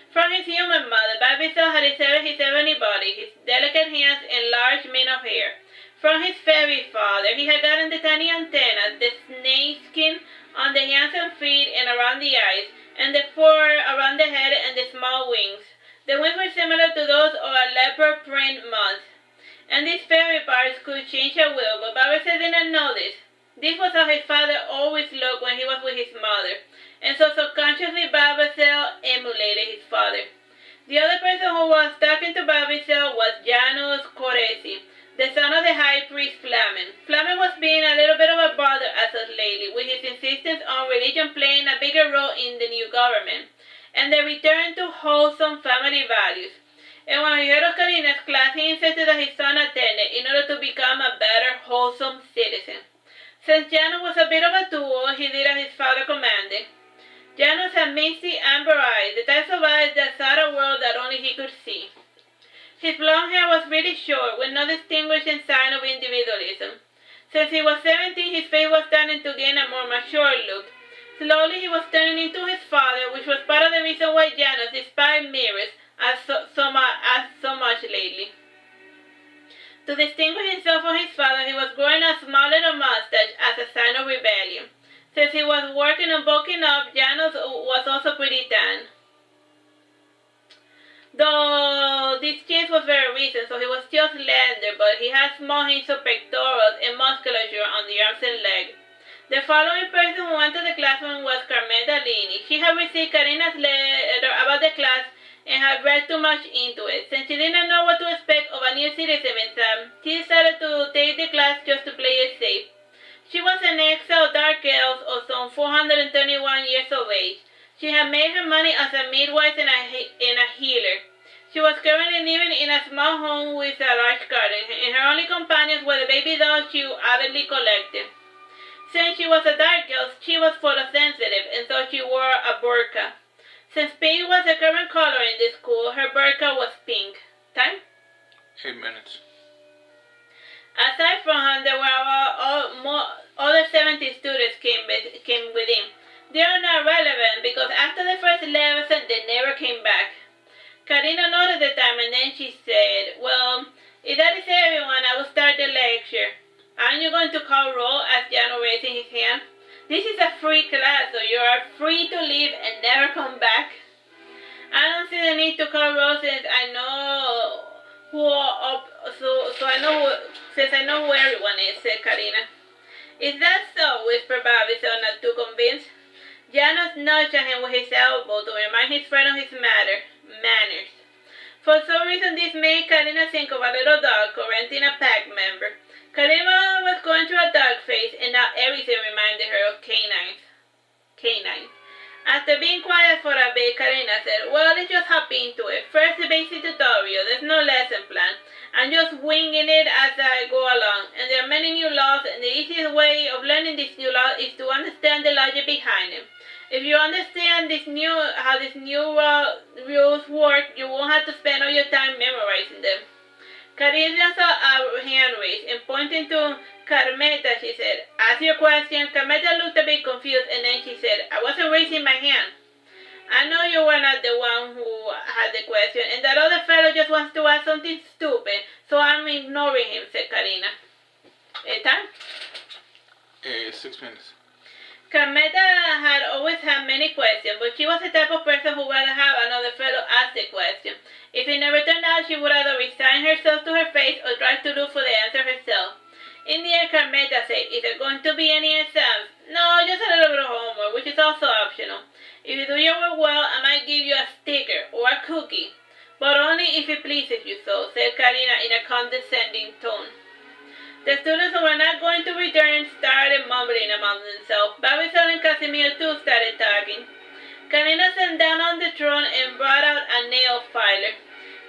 From his human mother, Babiso had his ebony body, his delicate hands, and large mane of hair. From his fairy father, he had gotten the tiny antennas, the snake skin on the hands and feet and around the eyes, and the fur around the head and the small wings. The wings were similar to those of a leopard print moth, and these fairy parts could change at will, but Babiso didn't know this. This was how his father always looked when he was with his mother, and so subconsciously Babiso emulated his father. The other person who was talking to Babiso was Janus Coresi, the son of the high priest Flamen. Flamen was being a little bit of a bother as of lately, with his insistence on religion playing a bigger role in the new government, and the return to wholesome family values. And when he heard of Karina's class, he insisted that his son attended in order to become a better, wholesome citizen. Since Janus was a bit of a tool, he did as his father commanded. Janus had misty amber eyes, the types of eyes that saw a world that only he could see. His blonde hair was really short, with no distinguishing sign of individualism. Since he was 17, his face was starting to gain a more mature look. Slowly he was turning into his father, which was part of the reason why Janus despised mirrors so much lately. To distinguish himself from his father, he was growing a small little mustache as a sign of rebellion. Since he was working on bulking up, Janus was also pretty tan. Though this change was very recent, so he was still slender, but he had small hints of pectorals and musculature on the arms and legs. The following person who entered the classroom was Carmela Lini. She had received Karina's letter about the class and had read too much into it. Since she didn't know what to expect of a new citizen exam, she decided to take the class just to play it safe. She was an exiled dark elf of some 431 years of age. She had made her money as a midwife and a healer. She was currently living in a small home with a large garden, and her only companions were the baby dolls she avidly collected. Since she was a dark elf, she was photosensitive, and so she wore a burqa. Since pink was the current color in the school, her burqa was pink. Time? 8 minutes. Aside from her, there were other 70 students came within. They are not relevant because after the first lesson, they never came back. Karina noted the time and then she said, well, if that is everyone, I will start the lecture. Aren't you going to call roll? Asked Jano, raising his hand. This is a free class, so you are free to leave and never come back. I don't see the need to call roll since I know who everyone is, said Karina. Is that so? Whispered Babiso, not too convinced. Janus nudged at him with his elbow to remind his friend of his manners. For some reason, this made Karina think of a little dog correcting a pack member. Karina was going through a dark phase, and now everything reminded her of canines. After being quiet for a bit, Karina said, well, let's just hop into it. First, the basic tutorial. There's no lesson plan. I'm just winging it as I go along. And there are many new laws, and the easiest way of learning these new laws is to understand the logic behind them. If you understand how these new rules work, you won't have to spend all your time memorizing them. Karina saw a hand raised, and pointing to Carmeta, she said, ask your question. Carmeta looked a bit confused, and then she said, I wasn't raising my hand. I know you were not the one who had the question, and that other fellow just wants to ask something stupid, so I'm ignoring him, said Karina. Time? 6 minutes. Carmeta had always had many questions, but she was the type of person who would rather have another fellow ask the question. If it never turned out, she would either resign herself to her fate or try to look for the answer herself. In the end, Carmeta said, is there going to be any exams? No, just a little bit of homework, which is also optional. If you do your work well, I might give you a sticker or a cookie, but only if it pleases you so, said Karina in a condescending tone. The students who were not going to return started mumbling among themselves. Babysel and Casimir too started talking. Karina sat down on the throne and brought out a nail filer.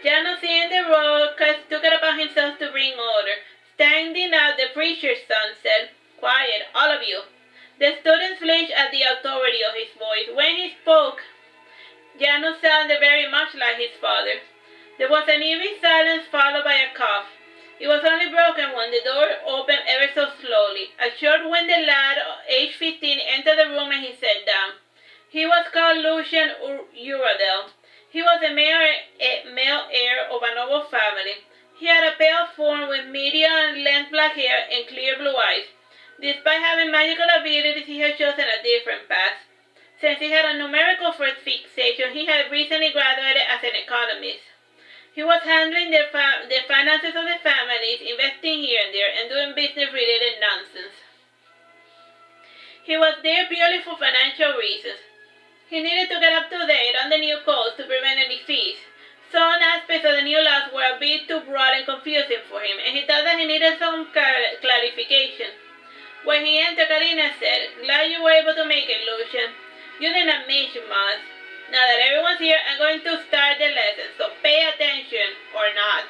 Janus, seeing the role, took it upon himself to bring order. Standing up, the preacher's son said, quiet, all of you. The students flinched at the authority of his voice. When he spoke, Janus sounded very much like his father. There was an eerie silence followed by a cough. It was only broken when the door opened ever so slowly. A short-winded lad, age 15, entered the room and he sat down. He was called Lucian Uradel. He was a male heir of a noble family. He had a pale form with medium-length black hair and clear blue eyes. Despite having magical abilities, he had chosen a different path. Since he had a numerical first fixation, he had recently graduated as an economist. He was handling the finances of the families, investing here and there, and doing business-related nonsense. He was there purely for financial reasons. He needed to get up to date on the new codes to prevent any fees. Some aspects of the new laws were a bit too broad and confusing for him, and he thought that he needed some clarification. When he entered, Karina said, glad you were able to make it, Lucian. You did not miss much. Now that everyone's here, I'm going to start the lesson, so pay attention or not.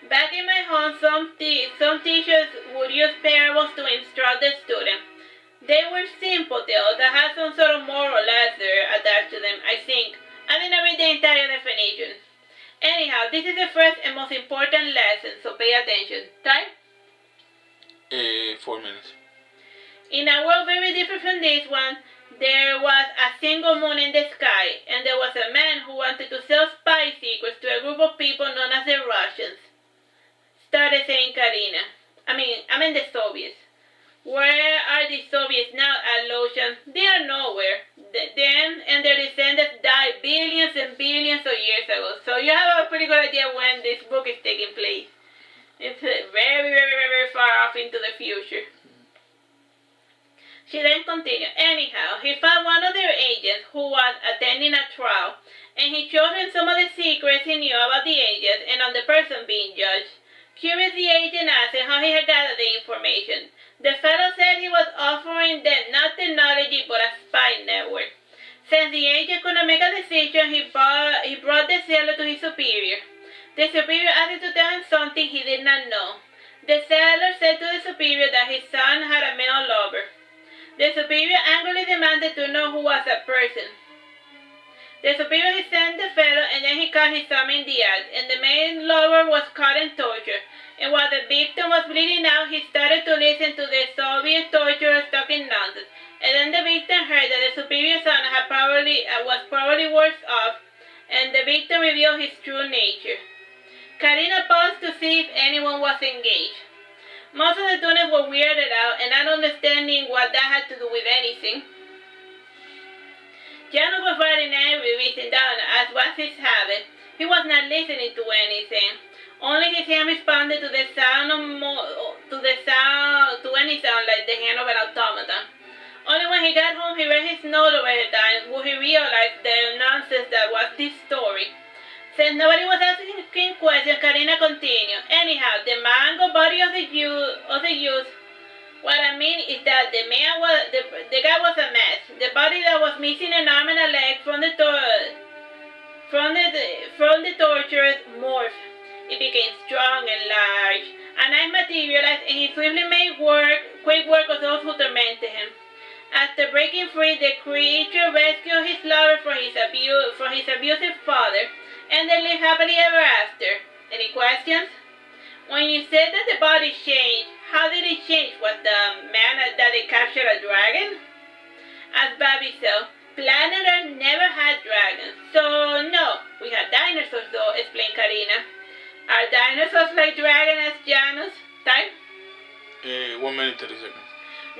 Back in my home, some teachers would use parables to instruct the student. They were simple tales that had some sort of moral lesson attached to them, I think. I didn't read the entire definition. Anyhow, this is the first and most important lesson, so pay attention. Time? 4 minutes. In a world very different from this one, there was a single moon in the sky, and there was a man who wanted to sell spy secrets to a group of people known as the Russians. Started saying Karina. I mean the Soviets. Where are the Soviets now, Lucian? They are nowhere. Them and their descendants died billions and billions of years ago. So you have a pretty good idea when this book is taking place. It's very, very, very, very far off into the future. She then continued. Anyhow, he found one of their agents who was attending a trial, and he showed him some of the secrets he knew about the agents and on the person being judged. Curious, the agent asked him how he had gathered the information. The fellow said he was offering them not technology but a spy network. Since the agent could not make a decision, he brought the seller to his superior. The superior asked him to tell him something he did not know. The seller said to the superior that his son had a male lover. The superior angrily demanded to know who was that person. The superior sent the fellow, and then he caught his son in the act, and the male lover was caught and tortured. And while the victim was bleeding out, he started to listen to the Soviet torturers talking nonsense. And then the victim heard that the superior son was probably worse off, and the victim revealed his true nature. Karina paused to see if anyone was engaged. Most of the students were weirded out and not understanding what that had to do with anything. Janus was writing everything down, as was his habit. He was not listening to anything. Only his hand responded to any sound like the hand of an automaton. Only when he got home he read his note over the time would he realize the nonsense that was this story. Since nobody was asking questions, Karina continued. Anyhow, the mango body of the youth. What I mean is that the guy was a mess. The body that was missing an arm and a leg from the tortured morph. It became strong and large. A knife materialized, and he swiftly made quick work of those who tormented him. After breaking free, the creature rescued his lover from his abusive father, and they lived happily ever after. Any questions? When you said that the body changed, how did it change? Was the man that they captured a dragon? Asked Bobby so. Planet Earth never had dragons, so no. We had dinosaurs though, explained Karina. Are dinosaurs like dragons, asked Janus? Time? 1 minute 30 seconds.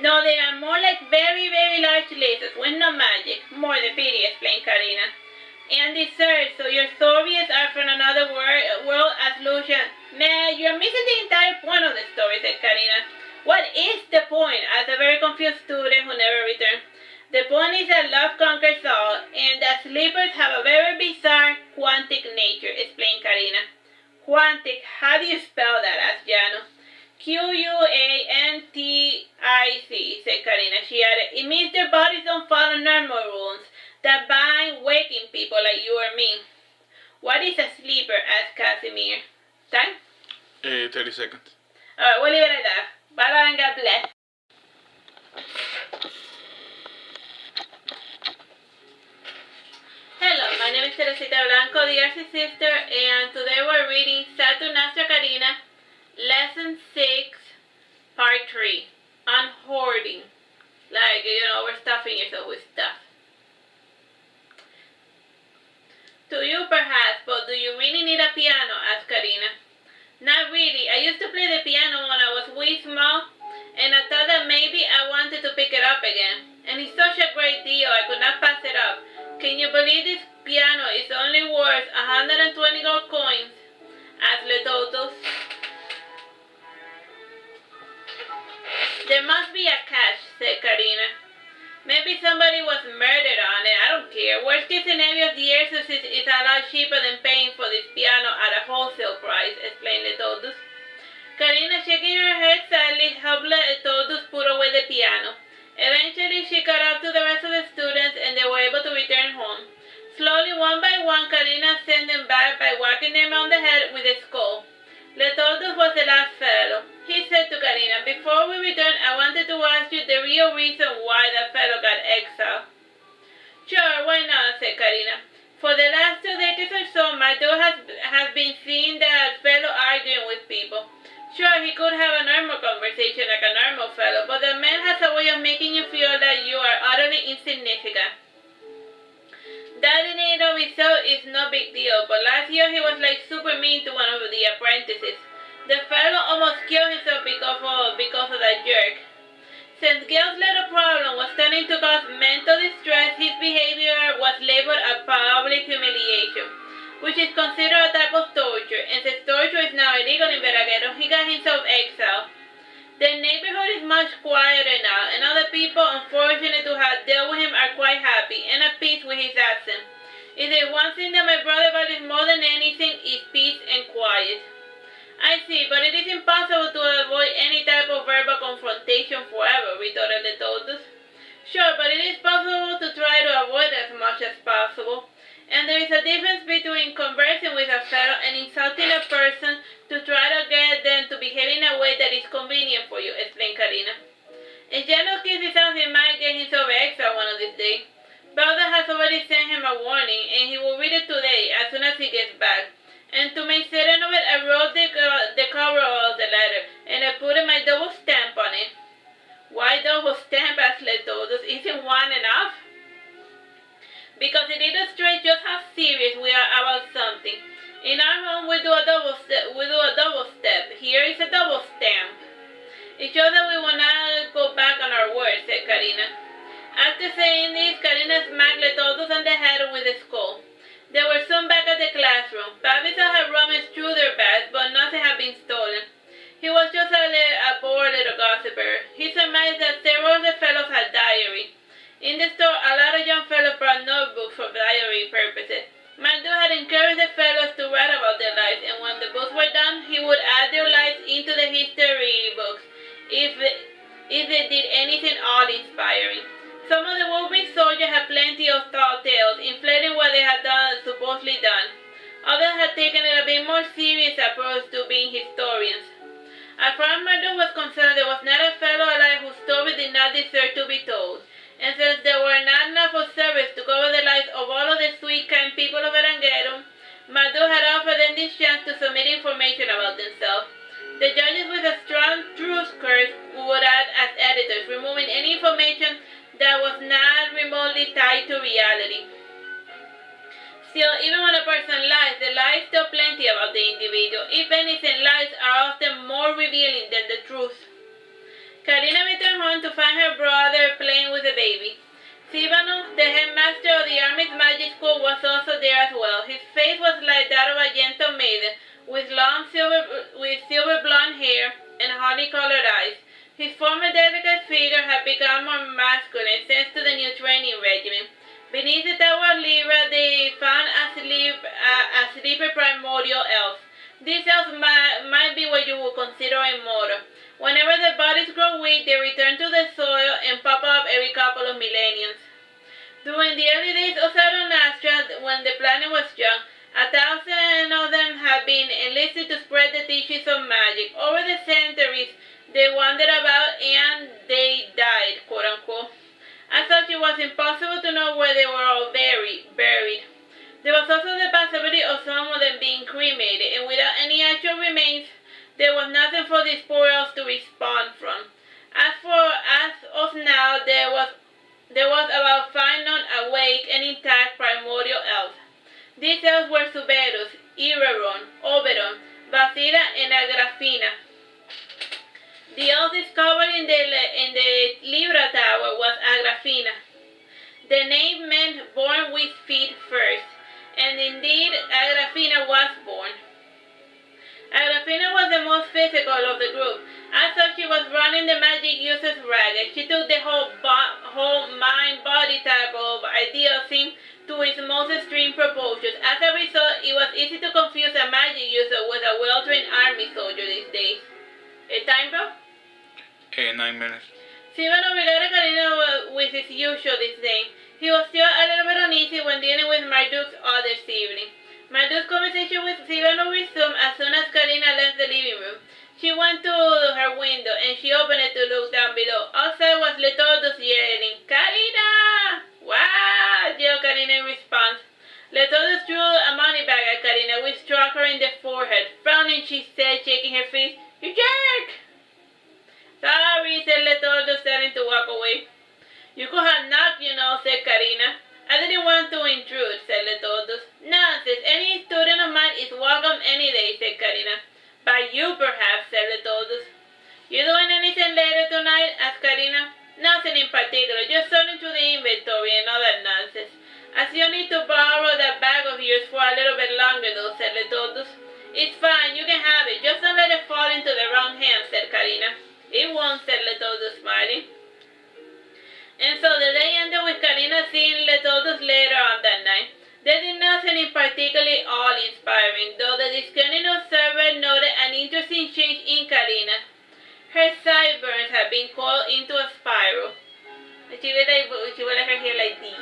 No, they are more like very, very large lizards with no magic. More the pity, explained Karina. And dessert, so your Soviets are from another world as Lucian. Man, you're missing the entire point of the story, said Karina. What is the point? Asked a very confused student who never returned. The point is that love conquers all, and that sleepers have a very bizarre quantic nature, explained Karina. Quantic, how do you spell that? Asked Janus. Quantic, said Karina. She added, it means their bodies don't follow normal rules that bind waking people like you or me. What is a sleeper? Asked Casimir. Time? 30 seconds. Alright, we'll leave it at that. Bye and God bless. Hello, my name is Teresita Blanco, the Artsy sister, and today we're reading Saturnastra Karina, Lesson 6, Part 3, on hoarding. Like, we're stuffing yourself with stuff. To you perhaps, but do you really need a piano? Asked Karina. Not really. I used to play the piano when I was way small, and I thought that maybe I wanted to pick it up again. And it's such a great deal, I could not pass it up. Can you believe this piano is only worth 120 gold coins? Asked Letotos. There must be a catch, said Karina. Maybe somebody was murdered on it, I don't care. Worst case scenario, the Airsus is a lot cheaper than paying for this piano at a wholesale price, explained Letotus. Karina, shaking her head sadly, helped Letotus put away the piano. Eventually, she caught up to the rest of the students and they were able to return home. Slowly, one by one, Karina sent them back by whacking them on the head with a skull. Letotus was the last fellow. He said to Karina, before we return, I wanted to ask you the real reason why that fellow got exiled. Sure, why not, said Karina. For the last 2 decades or so, Marduke has been seeing that fellow arguing with people. Sure, he could have a normal conversation like a normal fellow, but the man has a way of making you feel that you are utterly insignificant. That in and of itself is no big deal, but last year he was like super mean to one of the apprentices. The fellow almost killed himself because of that jerk. Since Gail's little problem was starting to cause mental distress, his behavior was labeled a public humiliation, which is considered a type of torture, and since torture is now illegal in Veragerung, he got himself exiled. The neighborhood is much quieter now, and other people unfortunate to have dealt with him are quite happy and at peace with his absence. If there's one thing that my brother values more than anything is peace and quiet. I see, but it is impossible to avoid any type of verbal confrontation forever, retorted Letotus. Sure, but it is possible to try to avoid as much as possible. And there is a difference between conversing with a fellow and insulting a person to try to get them to behave in a way that is convenient for you, explained Karina. If Janus keeps this out, he might get himself exiled one of these days. Brother has already sent him a warning, and he will read it today as soon as he gets back. And to make certain of it, I wrote the cover of the letter, and I put my double stamp on it. Why double stamp? Asked Letotus. Isn't one enough? Because it illustrates just how serious we are about something. In our home, we do a double step. Here is a double stamp. It shows that we will not go back on our word, said Karina. After saying this, Karina smacked Letotus on the head with a skull. They were soon back at the classroom. Babisa had rummaged through their bags, but nothing had been stolen. He was just a bored little gossiper. He surmised that several of the fellows had diary. In the store, a lot of young fellows brought notebooks for diary purposes. Marduke had encouraged the fellows to write about their lives, and when the books were done, he would add their lives into the history books if they did anything awe-inspiring. Some of the would-be soldiers had plenty of tall tales, inflating what they had supposedly done. Others had taken a bit more serious approach to being historians. As far as Marduke was concerned, there was not a fellow alive whose story did not deserve to be told. And since there were not enough observers to cover the lives of all of the sweet, kind people of Veragerung, Marduke had offered them this chance to submit information about themselves. The judges with a strong truth curse would act as editors, removing any information that was not remotely tied to reality. Still, even when a person lies, there lies still plenty about the individual. If anything, lies are often more revealing than the truth. Karina returned home to find her brother playing with the baby. Sivano, the headmaster of the army's magic school, was also there as well. His face was like that of a gentle maiden, with long silver blonde hair and honey-colored eyes. His former delicate figure had become more masculine thanks to the new training regimen. Beneath the Tower of Libra, they found a sleeper primordial elf. These elves might be what you would consider immortal. Whenever their bodies grow weak, they return to the soil and pop up every couple of millenniums. During the early days of Saturnastra, when the planet was young, 1,000 of them had been enlisted to spread the teachings of magic. Over the centuries, they wandered about and they died, quote-unquote. As such, it was impossible to know where they were all buried. There was also the possibility of some of them being cremated, and without any actual remains, there was nothing for these poor elves to respawn from. As of now, there was about 5 known awake and intact primordial elves. These elves were Suberus, Ireron, Oberon, Basira, and Agrafina. The elf discovered in the Libra Tower was Agrafina. The name meant born with feet first, and indeed Agrafina was born. Agrafina was the most physical of the group. As such, she was running the magic user's racket. She took the whole mind-body type of ideal thing to its most extreme proportions. As a result, it was easy to confuse a magic user with a well-trained army soldier these days. Time, bro? 9 minutes. Sivano regarded Karina with his usual disdain. He was still a little bit uneasy when dealing with Marduke's other sibling. Marduke's conversation with Sivano resumed as soon as Karina left the living room. She went to her window and she opened it to look down below. Outside was Letordus yelling, "Karina!" "Wah!" yelled Karina in response. Letordus threw a money bag at Karina, which struck her in the forehead. Frowning, she said, shaking her fist, "You jerk!" "Sorry," said Letordus, starting to walk away. "You could have knocked, you know," said Karina. "I didn't want to intrude," said Letordus. "Nonsense. Any student of mine is welcome any day," said Karina. "By you, perhaps," said Letordus. "You doing anything later tonight?" asked Karina. "Nothing in particular. Just sorting through the inventory and all that nonsense. I still need to borrow that bag of yours for a little bit longer, though," said Letordus. "It's fine. You can have it. Just don't let it fall into the wrong hands," said Karina. "It won't," said Letordus, smiling. And so the day ended with Karina seeing Letordus later on that night. They did nothing in particularly awe-inspiring, though the discerning observer noted an interesting change in Karina. Her sideburns had been coiled into a spiral. She would let her hair like this.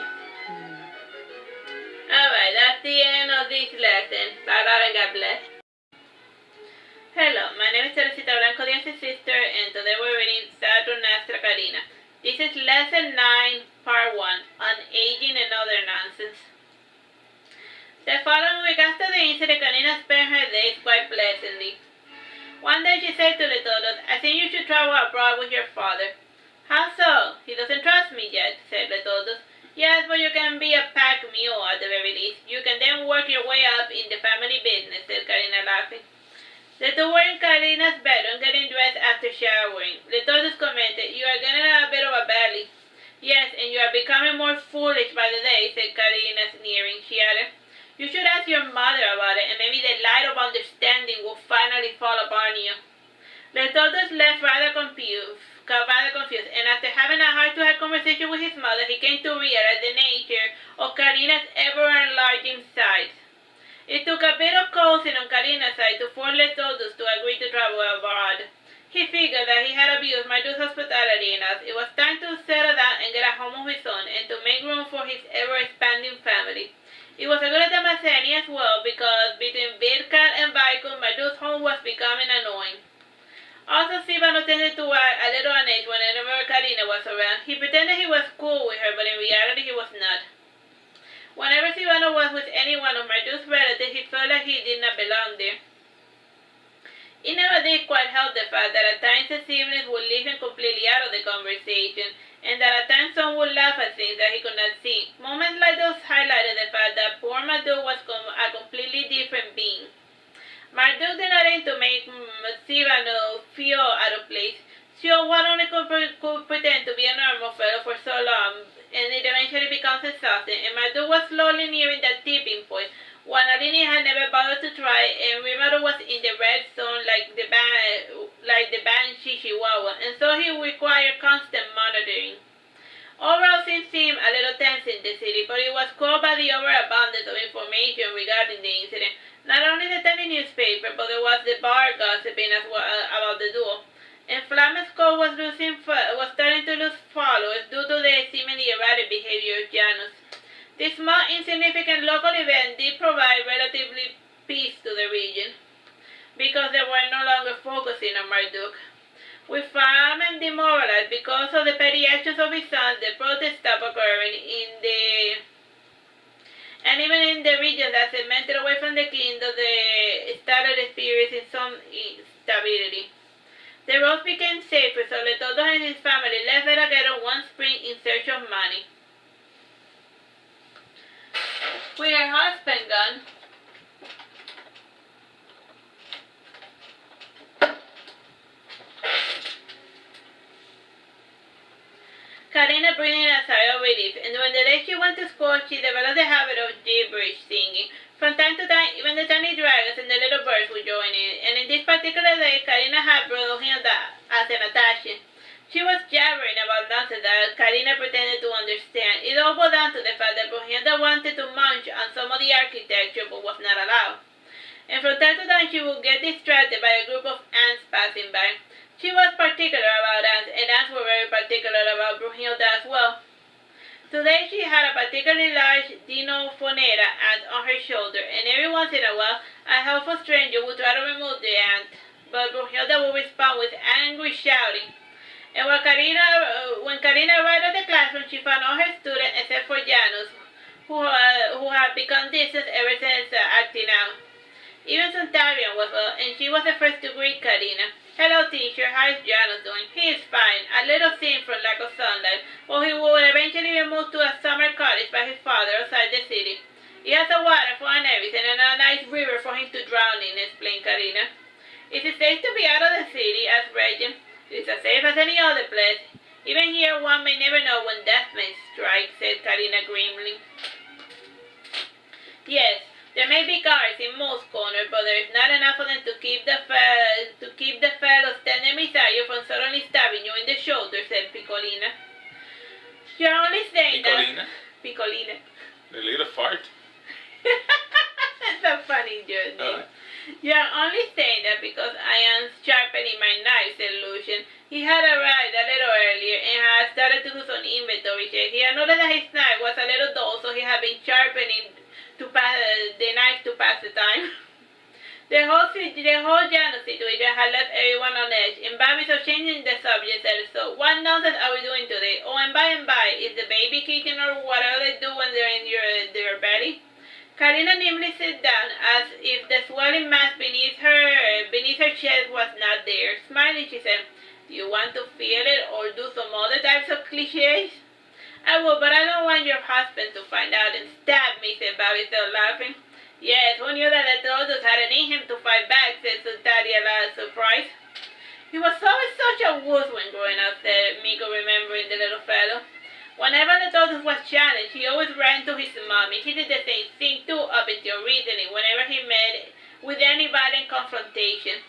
Alright, that's the end of this lesson. Bye bye and God bless. Hello, my name is Teresita, Blanco, sister, and today we're reading Saturnastra Karina. This is lesson 9, part 1, on aging and other nonsense. The following week after the incident, Karina spent her days quite pleasantly. One day she said to Letordus, "I think you should travel abroad with your father." "How so? He doesn't trust me yet," said Letordus. "Yes, but you can be a pack mule at the very least. You can then work your way up in the family business," said Karina, laughing. The two were in Karina's bedroom getting dressed after showering. Letordus commented, "You are getting a bit of a belly." "Yes, and you are becoming more foolish by the day," said Karina, sneering. She added, "You should ask your mother about it, and maybe the light of understanding will finally fall upon you." The tortoise left rather confused, and after having a heart-to-heart conversation with his mother, he came to realize the nature of Karina's ever-enlarging size. It took a bit of coaxing on Karina's side to force the tortoise to agree to travel abroad. He figured that he had abused Marduke's hospitality enough. It was time to settle down and get a home of his own, and to make room for his ever-expanding family. It was a good Damascene as well, because between Birkat and Blanco, Marduke's home was becoming annoying. Also, Sivano tended to act a little uneasy whenever Karina was around. He pretended he was cool with her, but in reality he was not. Whenever Sivano was with any one of Marduke's relatives, he felt like he did not belong there. It never did quite help the fact that at times his siblings would leave him completely out of the conversation, and that at times some would laugh at things that he could not see. Moments like those highlighted the fact that poor Marduke was a completely different being. Marduke did not aim to make Sivano feel out of place. Sure, one only could pretend to be a normal fellow for so long, and it eventually becomes exhausting, and Marduke was slowly nearing that tipping point. One Alini had never bothered to try, and Rimaro was in the red zone like the Banshee Chihuahua, and so he required constant monitoring. Overall, things seemed a little tense in the city, but it was caused by the overabundance of information regarding the incident. Not only the tiny newspaper, but there was the bar gossiping as well about the duel. And Flamme's code was starting to lose followers due to the seemingly erratic behavior of Janus. This small, insignificant local event did provide relatively peace to the region, because they were no longer focusing on Marduke. With Flamme demoralized because of the petty actions of his son, the protests stopped occurring and even in the region that segmented away from the kingdom, they started experiencing some instability. The roads became safer, so Letodo and his family left Veragerung one spring in search of money. With her husband gone, Karina breathed a sigh of relief, and when the day she went to school, she developed the habit of gibberish singing. From time to time, even the tiny dragons and the little birds would join in, and in this particular day, Karina had brought Hilda as an attachment. She was jabbering about nonsense that Karina pretended to understand. It all boiled down to the fact that Brunhilde wanted to munch on some of the architecture but was not allowed. And from time to time she would get distracted by a group of ants passing by. She was particular about ants, and ants were very particular about Brunhilde as well. Today she had a particularly large Dinophonera ant on her shoulder, and every once in a while a helpful stranger would try to remove the ant, but Brunhilde would respond with angry shouting. And when Karina arrived at the classroom, she found all her students except for Janus, who had become distant ever since acting out. Even Suntarian was and she was the first to greet Karina. "Hello, teacher. How is Janus doing?" "He is fine. A little thin from lack of sunlight, but he will eventually be moved to a summer cottage by his father outside the city. He has a waterfall and everything, and a nice river for him to drown in," explained Karina. "Is it safe to be out of the city?" asked Regin. "It's as safe as any other place. Even here one may never know when death may strike," said Karina grimly. "Yes, there may be guards in most corners, but there is not enough of them to keep the fellow standing beside you from suddenly stabbing you in the shoulder," said Piccolina. "You're only saying that..." Piccolina. The little fart. That's a funny joke. "You're only saying that because I am sharpening my knife," said Lucian. He had arrived a little earlier and had started to do some inventory checks. He had noticed that his knife was a little dull, so he had been sharpening the knife to pass the time. The whole Janus situation had left everyone on edge, and Bobby, so changing the subject, said, "So what nonsense are we doing today? Oh, and by, is the baby kicking or whatever they do when they're in their belly?" Karina nimbly sat down, as if the swelling mass beneath her chest was not there. Smiling, she said, "Do you want to feel it or do some other types of cliches?" "I would, but I don't want your husband to find out and stab me," said Bobby, still laughing. "Yes, who knew that the Todos had it in him to fight back," said Sultaria, surprised. "He was always such a wuss when growing up," said Miko, remembering the little fellow. "Whenever the Todos was challenged, he always ran to his mommy. He did the same thing too up until recently, whenever he met with any violent confrontation."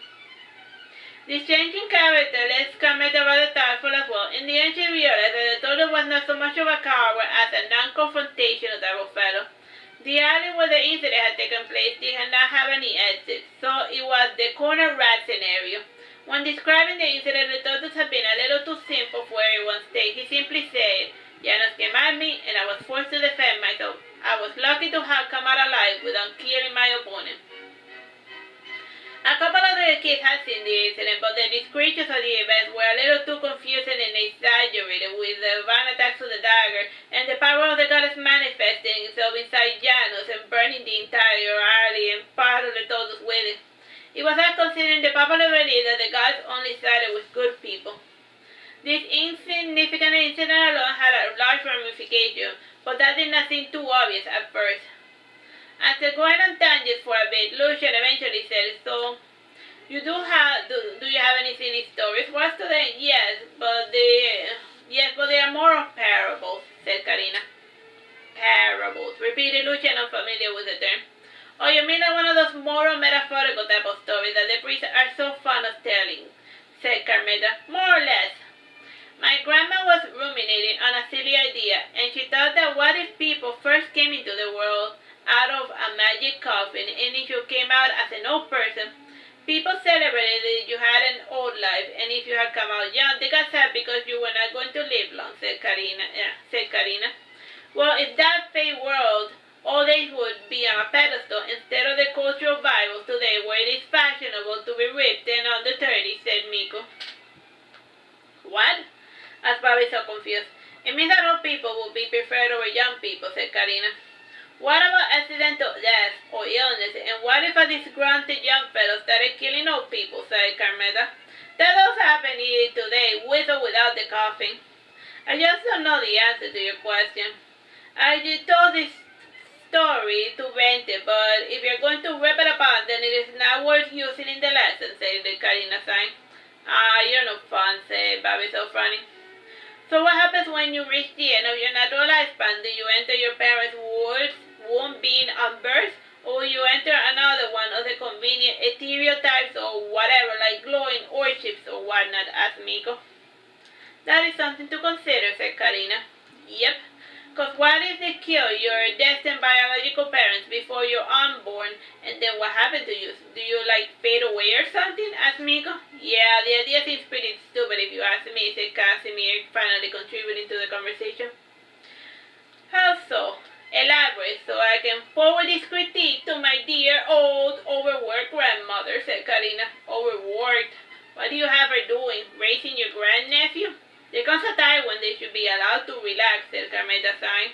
This change in character left Carmeta rather thoughtful as well. In the end, she realized that the daughter was not so much of a coward as a non-confrontational type of fellow. The alley where the incident had taken place did not have any exit, so it was the corner rat scenario. When describing the incident, the tortoise had been a little too simple for everyone's taste. He simply said, "Ya nos quemaron me, and I was forced to defend myself. I was lucky to have come out alive without killing my opponent." A couple of the kids had seen the incident, but the descriptions of the events were a little too confusing and exaggerated, with the van attacks with the dagger, and the power of the goddess manifesting itself inside Janus and burning the entire alley and part of the todos with it. It was hard considering the popular belief that the gods only sided with good people. This insignificant incident alone had a large ramification, but that did not seem too obvious at first. After going on tangents for a bit, Lucian eventually said, "So, do you have any silly stories for us today?" Yes, but they are more of parables," said Karina. "Parables," repeated Lucian, unfamiliar with the term. "Oh, you mean like one of those moral metaphorical type of stories that the priests are so fond of telling," said Carmeta. "More or less. My grandma was ruminating on a silly idea, and she thought that what if people first came into the world out of a magic coffin, and if you came out as an old person, people celebrated that you had an old life, and if you had come out young, they got sad because you were not going to live long," said Karina. "Well, if that fate world, old age would be on a pedestal instead of the cultural Bibles today where it is fashionable to be ripped and under 30, said Miko. "What?" asked Bobby, so confused. "It means that old people will be preferred over young people," said Karina. "What about accidental death or illness, and what if a disgruntled young fellow started killing old people?" said Carmeta. "That does happen today, with or without the coffin. I just don't know the answer to your question. I just told this story to vent it, but if you're going to rip it apart, then it is not worth using in the lesson," said Karina, sighing. "Ah, you're no fun," said Bobby, so funny. "So what happens when you reach the end of your natural lifespan? Do you enter your parents' womb being unbirthed, or you enter another one of the convenient ethereal types or whatever, like glowing orbs or whatnot?" asked Miko. "That is something to consider," said Karina. "Yep. Because what if they kill your destined biological parents before you're unborn, and then what happens to you? Do you, like, fade away or something?" asked Miko. "Yeah, the idea seems pretty stupid if you ask me," said Casimir, finally contributing to the conversation. "How so? Elaborate, so I can forward this critique to my dear old, overworked grandmother," said Karina. "Overworked? What do you have her doing? Raising your grandnephew?" "There comes a time when they should be allowed to relax," said Carmeta, sighing.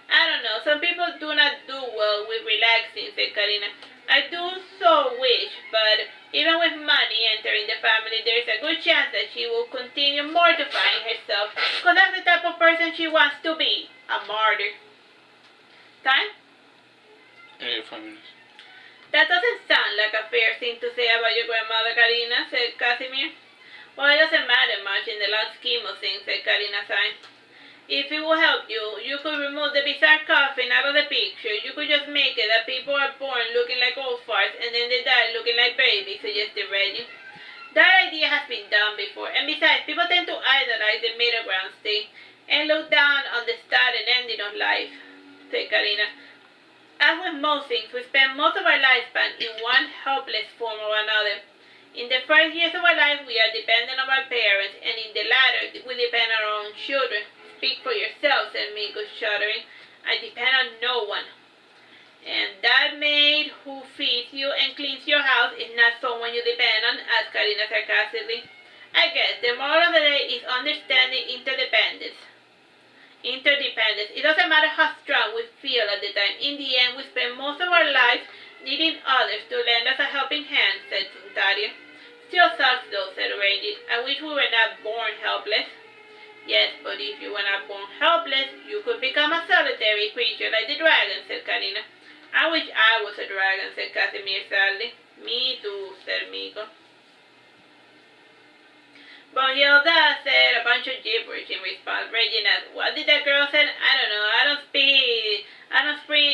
"I don't know, some people do not do well with relaxing," said Karina. "I do so wish, but even with money entering the family, there is a good chance that she will continue mortifying herself, because that's the type of person she wants to be, a martyr." "Time?" 5 minutes. "That doesn't sound like a fair thing to say about your grandmother, Karina," said Casimir. "Well, it doesn't matter much in the long scheme of things," said Karina, sighing. "If it will help you, you could remove the bizarre coffin out of the picture. You could just make it that people are born looking like old farts and then they die looking like babies," suggested Reggie. "That idea has been done before, and besides, people tend to idolize the middle ground state and look down on the start and ending of life," said Karina. "As with most things, we spend most of our lifespan in one helpless form or another. In the first years of our life, we are dependent on our parents, and in the latter, we depend on our own children." "Speak for yourself," said Miko, shuddering. "I depend on no one." "And that maid who feeds you and cleans your house is not someone you depend on?" asked Karina sarcastically. "I guess the moral of the day is understanding interdependence. It doesn't matter how strong we feel at the time. In the end, we spend most of our lives needing others to lend us a helping hand," said Suntaria. "Still sucks though," said Reggie. "I wish we were not born helpless." "Yes, but if you were not born helpless, you could become a solitary creature like the dragon," said Karina. "I wish I was a dragon," said Casimir sadly. "Me too," said Miko. Brunhilda said a bunch of gibberish in response. Reggie asked, "What did that girl say?" "I don't know.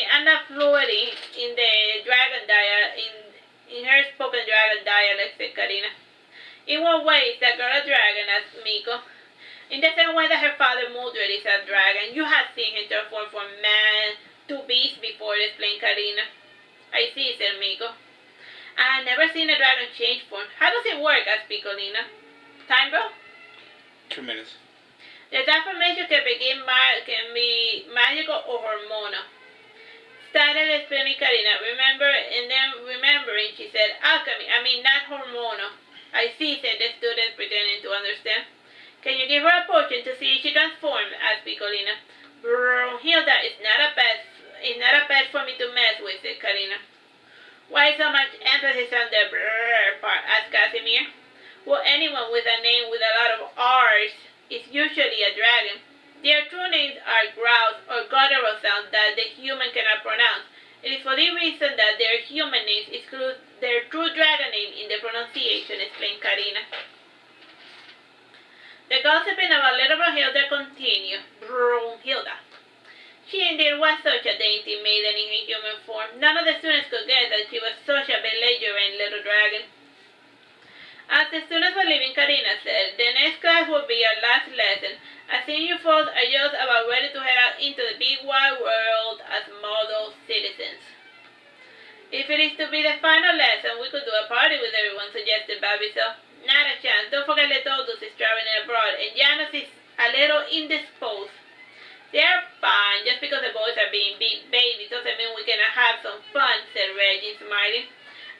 I'm not fluent in the dragon dialect, in her spoken dragon dialect," said Karina. In what way is that girl a dragon? Asked Miko. In the same way that her father Mildred is a dragon. You have seen him transform from man to beast before, explained Karina. I see, said Miko. I have never seen a dragon change form. How does it work? Asked Piccolina. Time, bro? 2 minutes. The transformation can be magical or hormonal. Started explaining Karina, remembering, she said, alchemy, not hormonal. I see, said the student, pretending to understand. Can you give her a potion to see if she transforms? Asked Piccolina. Hilda, it's not a pet for me to mess with, said Karina. Why so much emphasis on the brrr part? Asked Casimir. Well, anyone with a name with a lot of R's is usually a dragon. Their true names are growls or guttural sounds that the human cannot pronounce. It is for this reason that their human names exclude their true dragon name in the pronunciation, explained Karina. The gossiping about little Brunhilde continued. Brunhilde. She indeed was such a dainty maiden in her human form. None of the students could guess that she was such a belligerent little dragon. As the students were leaving, Karina said, the next class will be our last lesson. I think you folks are just about ready to head out into the big wide world as model citizens. If it is to be the final lesson, we could do a party with everyone, suggested Babiso. Not a chance. Don't forget Letodus is traveling abroad, and Janos is a little indisposed. They're fine. Just because the boys are being big babies doesn't mean we cannot have some fun, said Reggie, smiling.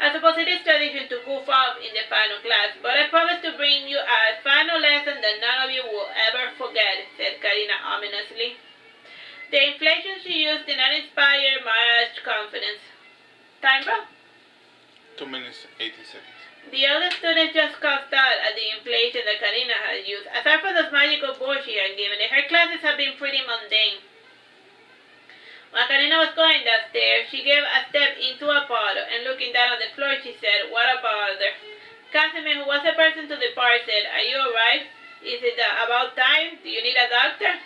I suppose it is tradition to goof off in the final class, but I promise to bring you a final lesson that none of you will ever forget, said Karina ominously. The inflation she used did not inspire much confidence. Time, bro? 2 minutes, 18 seconds. The other students just coughed out at the inflation that Karina had used. Aside from those magical boards she had given, her classes have been pretty mundane. While Karina was going downstairs, she gave a step into a puddle, and looking down on the floor, she said, what a bother. Casimir, who was the person to depart, said, are you alright? Is it about time? Do you need a doctor?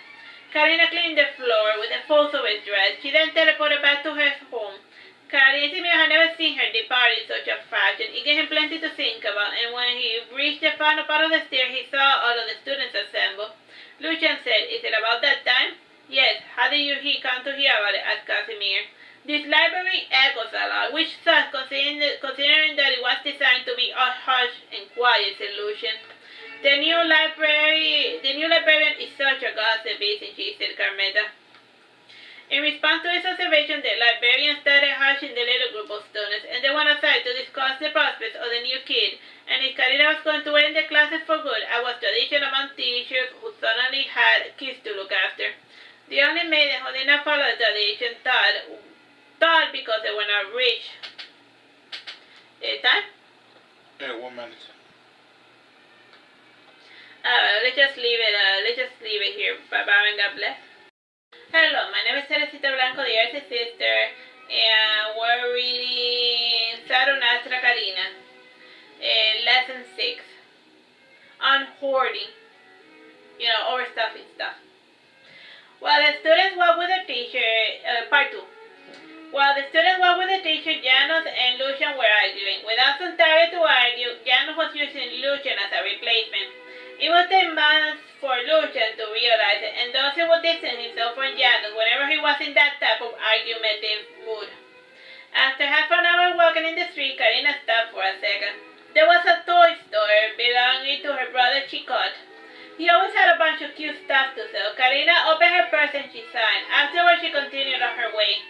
Karina cleaned the floor with the folds of her dress. She then teleported back to her home. Casimir had never seen her depart in such a fashion. It gave him plenty to think about, and when he reached the final part of the stair, he saw all of the students assembled. Lucian said, is it about that time? Yes, how did you come to hear about it? Asked Casimir. This library echoes a lot, which sucks considering that it was designed to be hush and quiet, said Lucian. The new librarian is such a gossip, isn't she? Said Carmeta. In response to his observation, the librarian started hushing the little group of students, and they went outside to discuss the prospects of the new kid, and if Karina was going to end the classes for good, as was tradition among teachers who suddenly had kids to look after. The only maiden who did not follow the tradition thought because they were not rich. Time? 1 minute. Let's just leave it here. Bye bye and God bless. Hello, my name is Teresita Blanco, the Earth's sister, and we're reading Saturnastra Karina, lesson 6 on hoarding, overstuffing stuff. While the students walked with the teacher, part 2. While the students walked with the teacher, Janos and Lucian were arguing. Without some target to argue, Janos was using Lucian as a replacement. It would take months for Lucian to realize it, and thus he would distance himself from Janos whenever he was in that type of argumentative mood. After half an hour walking in the street, Karina stopped for a second. There was a toy store belonging to her brother Chicot. He always had a bunch of cute stuff to sell. Karina opened her purse and she signed. Afterwards, she continued on her way.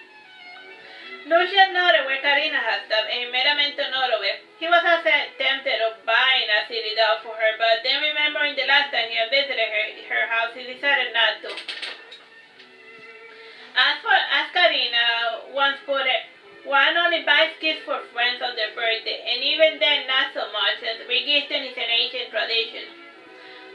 Lucian noted where Karina had stopped, and he made a mental note of it. He was tempted of buying a silly doll for her, but then remembering the last time he had visited her house, he decided not to. As Karina once put it, one only buys gifts for friends on their birthday, and even then not so much, since regifting is an ancient tradition.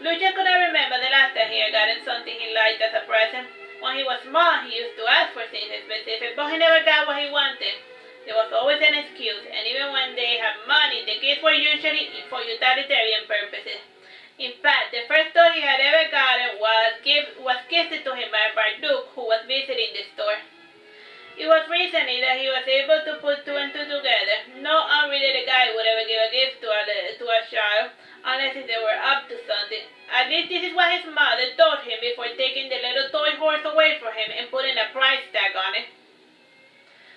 Lucian could not remember the last time he had gotten something he liked as a present. When he was small, he used to ask for things specific, but he never got what he wanted. There was always an excuse, and even when they had money, the gifts were usually for utilitarian purposes. In fact, the first toy he had ever gotten was gifted to him by Marduke, who was visiting the store. It was recently that he was able to put two and two together. No unrelated guy would ever give a gift to a child as if they were up to something. At least this is what his mother told him before taking the little toy horse away from him and putting a price tag on it.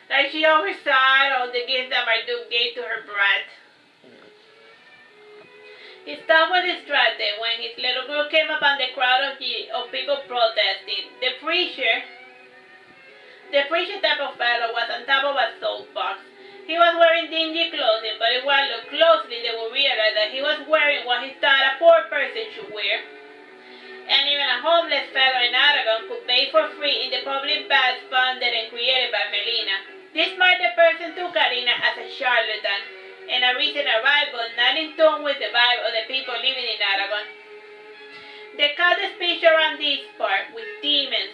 Like she oversaw all the gifts that Marduke gave to her brat. His thought was distracted when his little girl came upon the crowd of people protesting. The preacher type of fellow was on top of a soapbox. He was wearing dingy clothing, but if one looked closely, they would realize that he was wearing what he thought a poor person should wear. And even a homeless fellow in Aragon could bathe for free in the public baths funded and created by Melina. This marked the person to Karina as a charlatan, and a recent arrival not in tune with the vibe of the people living in Aragon. They called the speech around this part with demons,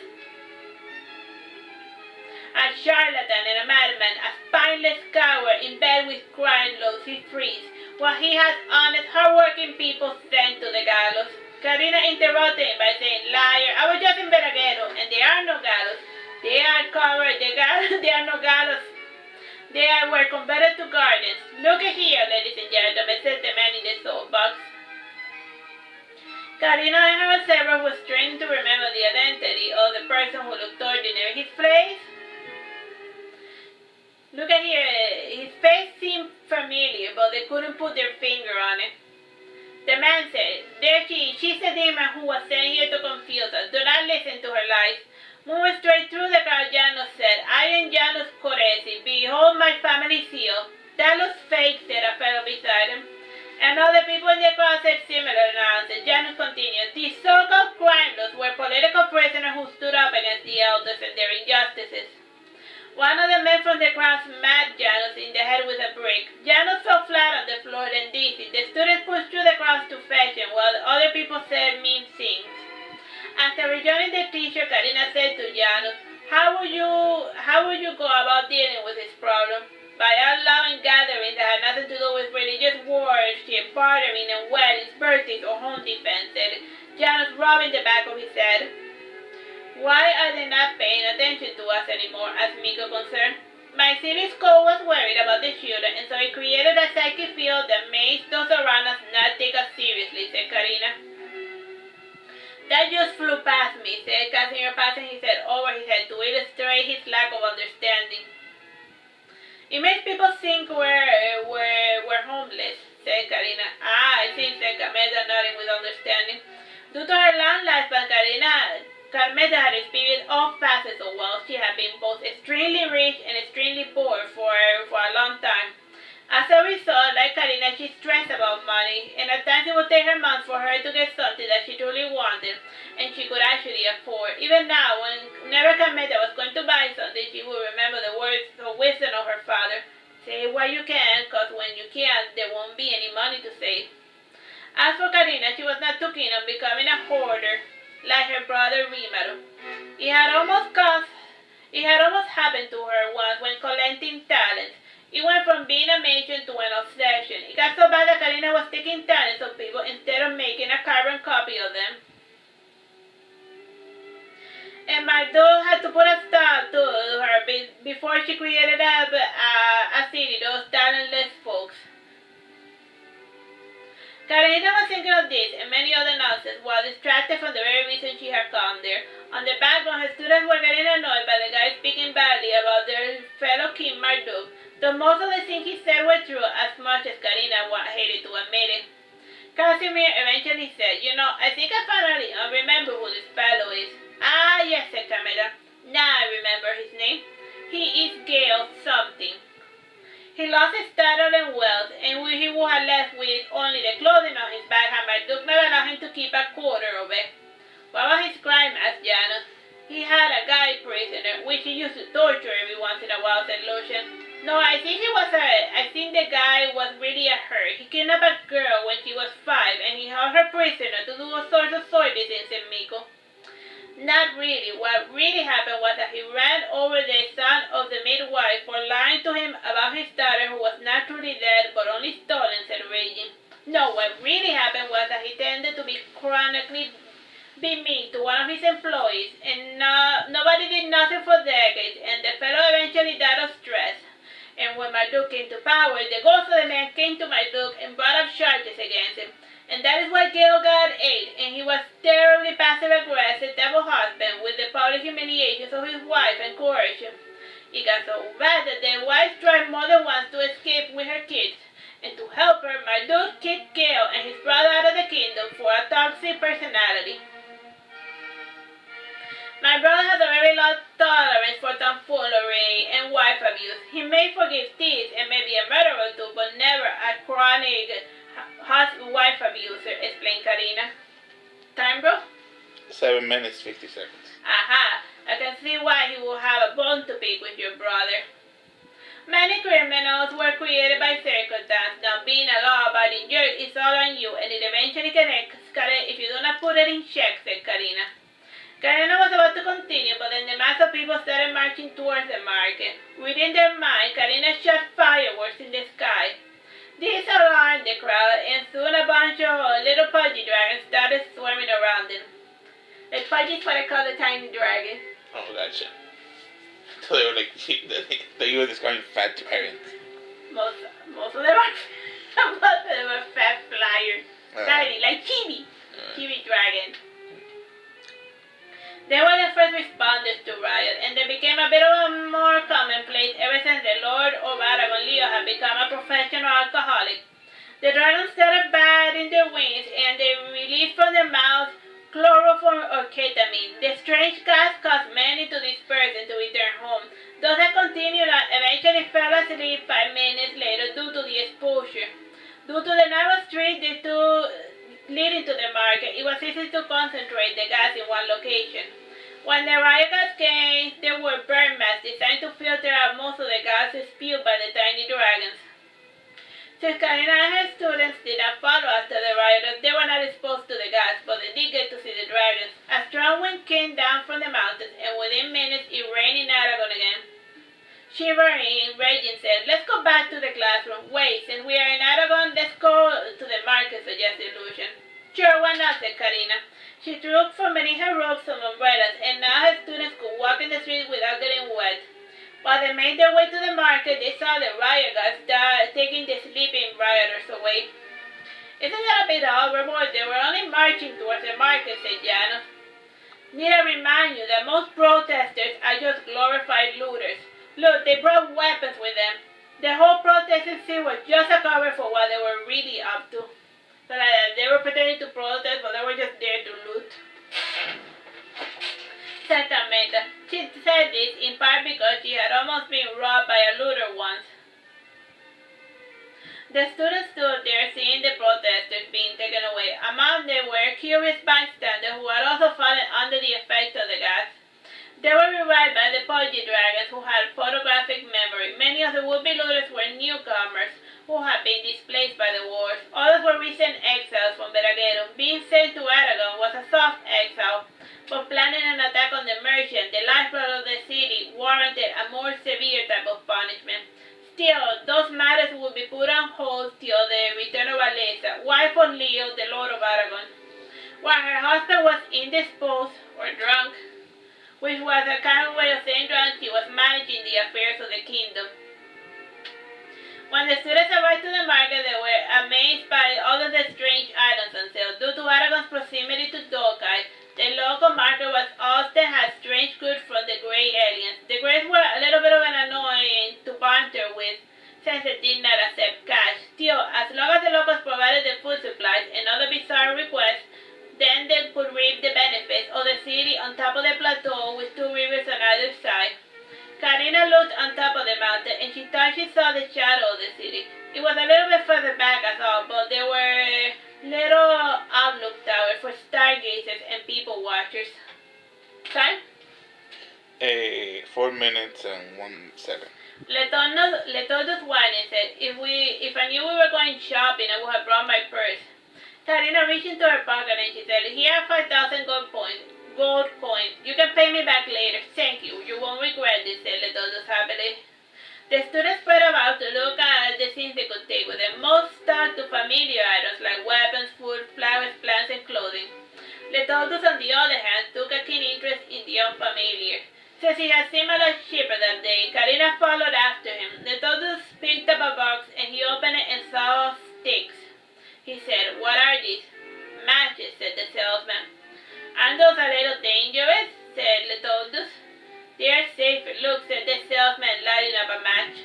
a charlatan and a madman, a spineless coward in bed with crime laws he frees, while he has honest, hard-working people sent to the gallows. Karina interrupted him by saying, "Liar, I was just in Veragerung, and there are no gallows. They are covered, there are no gallows. They were converted to gardens. Look at here, ladies and gentlemen," said the man in the soapbox. Karina and her observer was trained to remember the identity of the person who looked ordinary. His face? Look at here, his face seemed familiar, but they couldn't put their finger on it. The man said, "There she's the demon who was sent here to confuse us. Do not listen to her lies." Moving straight through the crowd, Janus said, "I am Janus Coresi. Behold my family seal." "That looks fake," said a fellow beside him. And other people in the crowd said similar nonsense. Janus continued, "These so-called crime lords were political prisoners who stood up against the elders and their injustices." One of the men from the crowd smacked Janus in the head with a brick. Janus fell flat on the floor, then dizzy. The students pushed through the crowd to fetch him, while the other people said mean things. After rejoining the teacher, Karina said to Janus, how would you go about dealing with this problem?" "By allowing gatherings that had nothing to do with religious worship, bartering and weddings, birthdays, or home defense," said Janus, rubbing the back of his head. "Why are they not paying attention to us anymore?" asked Miko, concerned. "My city school was worried about the children, and so it created a psychic field that makes those around us not take us seriously," said Karina. "That just flew past me," said Casimir, passing his head over his head to illustrate his lack of understanding. "It makes people think we're homeless," said Karina. "Ah, I see," said Carmeta, nodding with understanding. Due to her long lifespan, Carmeta had experienced all facets of wealth. She had been both extremely rich and extremely poor for a long time. As a result, like Karina, she stressed about money, and at times it would take her months for her to get something that she truly wanted and she could actually afford. Even now, whenever Carmeta was going to buy something, she would remember the words of wisdom of her father. "Say what you can, because when you can't, there won't be any money to save." As for Karina, she was not too keen on becoming a hoarder like her brother Rimaro. It had almost happened to her once when collecting talents. It went from being a mission to an obsession. It got so bad that Karina was taking talents of people instead of making a carbon copy of them. And Marduke had to put a stop to her before she created a city, those talentless folks. Karina was thinking of this and many other nonsense while distracted from the very reason she had come there. On the background, her students were getting annoyed by the guy speaking badly about their fellow king Marduke, though most of the things he said were true as much as Karina hated to admit it. Casimir eventually said, "You know, I think I finally remember who this fellow is." "Ah, yes," said Carmela. "Now I remember his name. He is Gale something. He lost his title and wealth, and he would have left with only the clothing on his back had Marduke not allowed him to keep a quarter of it." "What was his crime?" asked Janus. "He had a guy prisoner, which he used to torture every once in a while," said Lucian. "No, I think the guy was really a hurt. He kidnapped a girl when she was 5, and he held her prisoner to do all sorts of sorties," said Miko. "Not really. What really happened was that he ran over the son of the midwife for lying to him about his daughter, who was not truly dead but only stolen," said Regin. "No, what really happened was that he tended to be chronically mean to one of his employees, and nobody did nothing for decades, and the fellow eventually died of stress. And when Marduke came to power, the ghost of the man came to Marduke and brought up charges against him. And that is what Gil got ate, and he was terribly passive-aggressive type of husband with the public humiliations of his wife and coercion. It got so bad that the wife tried more than once to escape with her kids, and to help her, Marduke kicked Gil and his brother out of the kingdom for a toxic personality. My brother has a very low tolerance for tomfoolery and wife abuse. He may forgive thieves and may be a murderer too, but never a chronic wife abuser, explained Karina. Time, bro? 7 minutes, 50 seconds. Aha, I can see why he will have a bone to pick with your brother. Many criminals were created by circumstance. Now being a law-abiding jerk is all on you, and it eventually can escalate if you do not put it in check, said Karina. Karina was about to continue, but then the mass of people started marching towards the market. Within their mind, Karina shot fireworks in the sky. This alarmed the crowd, and soon a bunch of little pudgy dragons started swarming around them. The pudgy is what I call the tiny dragon. Oh, gotcha. So they were like, you were describing fat dragons. Most of them were fat flyers. Tiny, like chibi. Chibi dragon. They were the first responders to riot, and they became a bit of a more commonplace ever since the Lord of Aragon, Leo, had become a professional alcoholic. The dragons started batting their wings, and they released from their mouths chloroform or ketamine. The strange gas caused many to disperse and to return home. Those that continued eventually fell asleep 5 minutes later due to the exposure. Due to the narrow street leading to the market, it was easy to concentrate the gas in one location. When the riot gas came, there were burn masks designed to filter out most of the gases spewed by the tiny dragons. Since Karina and her students did not follow after the rioters, they were not exposed to the gas, but they did get to see the dragons. A strong wind came down from the mountains, and within minutes it rained in Aragon again. Shivering, raging said, "Let's go back to the classroom. Wait, since we are in Aragon, let's go to the market," suggested Lucian. "Sure, why not?" said Karina. She took from beneath her robe some umbrellas, and now her students could walk in the streets without getting wet. While they made their way to the market, they saw the riot guards taking the sleeping rioters away. "Isn't that a bit overboard? They were only marching towards the market," said Janos. "Need I remind you that most protesters are just glorified looters. Look, they brought weapons with them. The whole protesting scene was just a cover for what they were really up to. So they were pretending to protest, but they were just there to loot." Certamente. She said this in part because she had almost been robbed by a looter once. The students stood there seeing the protesters being taken away. Among them were curious bystanders who had also fallen under the effect of the gas. They were revived by the pudgy dragons who had photographic memory. Many of the would-be looters were newcomers who had been displaced by the wars. Others were recent exiles from Veragerung. Being sent to Aragon was a soft exile, but planning an attack on the merchant, the lifeblood of the city, warranted a more severe type of punishment. Still, those matters would be put on hold till the return of Alessa, wife of Leo, the Lord of Aragon. While her husband was indisposed or drunk, which was a kind of way of saying drunk, she was managing the affairs of the kingdom. When the students arrived to the market, they were amazed by all of the strange items on sale. Due to Aragon's proximity to Dokai, the local market was often had strange goods from the Grey aliens. The Greys were a little bit of an annoying to barter with, since they did not accept cash. Still, as long as the locals provided the food supplies and other bizarre requests, then they could reap the benefits of the city on top of the plateau with 2 rivers on either side. Karina looked on top of the mountain, and she thought she saw the shadow of the city. It was a little bit further back as all, but there were little outlook towers for stargazers and people watchers. Time? 4 minutes and 1 second. Letodus whining said, if I knew we were going shopping, I would have brought my purse. Karina reached into her pocket and she said, "Here are 5,000 gold coins. You can pay me back later. Thank you. You won't regret this," said Letodus happily. The students spread about to look at the things they could take with them. Most stuck to familiar items like weapons, food, flowers, plants, and clothing. Letodus, on the other hand, took a keen interest in the unfamiliar. Since he had seen a lot cheaper that day, Karina followed after him. Letodus picked up a box and he opened it and saw sticks. He said, "What are these?" the salesman. "Aren't those a little dangerous?" said Letodus. "They are safe. Look," said the salesman, lighting up a match.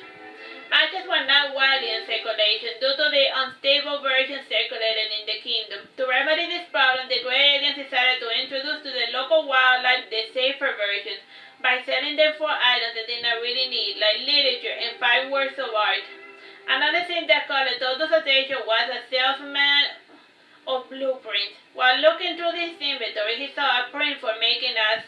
Matches were not widely in circulation due to the unstable versions circulating in the kingdom. To remedy this problem, the Grey Aliens decided to introduce to the local wildlife the safer versions by selling them for items they did not really need, like literature and fine works of art. Another thing that caught Letodus' attention was a salesman of blueprints. While looking through his inventory, he saw a print for making a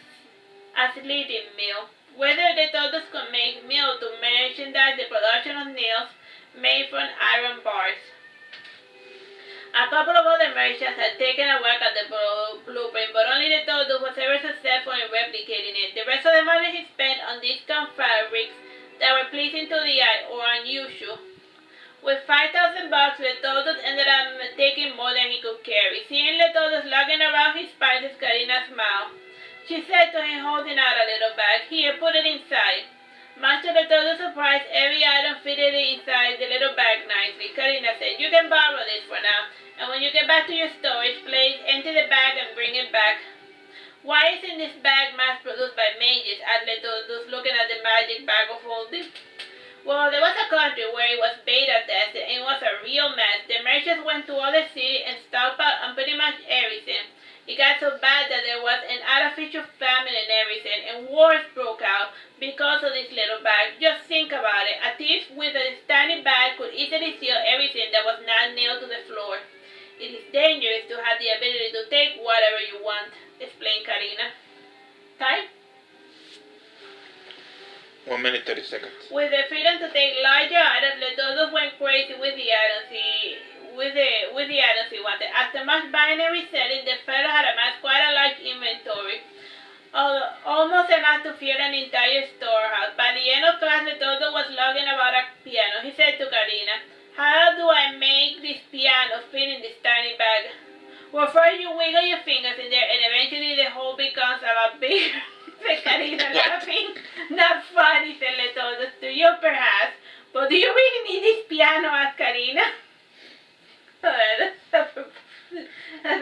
slitting mill. Whether the Todos could make mill to merchandise the production of nails made from iron bars. A couple of other merchants had taken a whack at the blueprint, but only the Todos was ever successful in replicating it. The rest of the money he spent on discount fabrics that were pleasing to the eye or unusual. With $5,000, Letodos ended up taking more than he could carry. Seeing Letodos lugging around his spices, Karina smiled. She said to him, holding out a little bag, "Here, put it inside." Much to Letodos' surprise, every item fitted inside the little bag nicely. Karina said, "You can borrow this for now, and when you get back to your storage place, empty the bag and bring it back." "Why isn't this bag mass-produced by mages?" asked Letodos, looking at the magic bag of holding. "Well, there was a country where it was beta tested, and it was a real mess. The merchants went to other cities and stockpiled on pretty much everything. It got so bad that there was an artificial famine and everything, and wars broke out because of this little bag. Just think about it. A thief with a tiny bag could easily steal everything that was not nailed to the floor. It is dangerous to have the ability to take whatever you want," explained Karina. Time? 1 minute 30 seconds. With the freedom to take larger items, Letodos went crazy with the items he wanted. After much buying and reselling, the fellow had amassed quite a large inventory, almost enough to fill an entire storehouse. By the end of class, Letodos was lugging about a piano. He said to Karina, "How do I make this piano fit in this tiny bag?" "Well, first you wiggle your fingers in there, and eventually the hole becomes a lot bigger," said Karina, laughing. "Not funny," said Letodos. "To you, perhaps. But do you really need this piano?" asked Karina. That's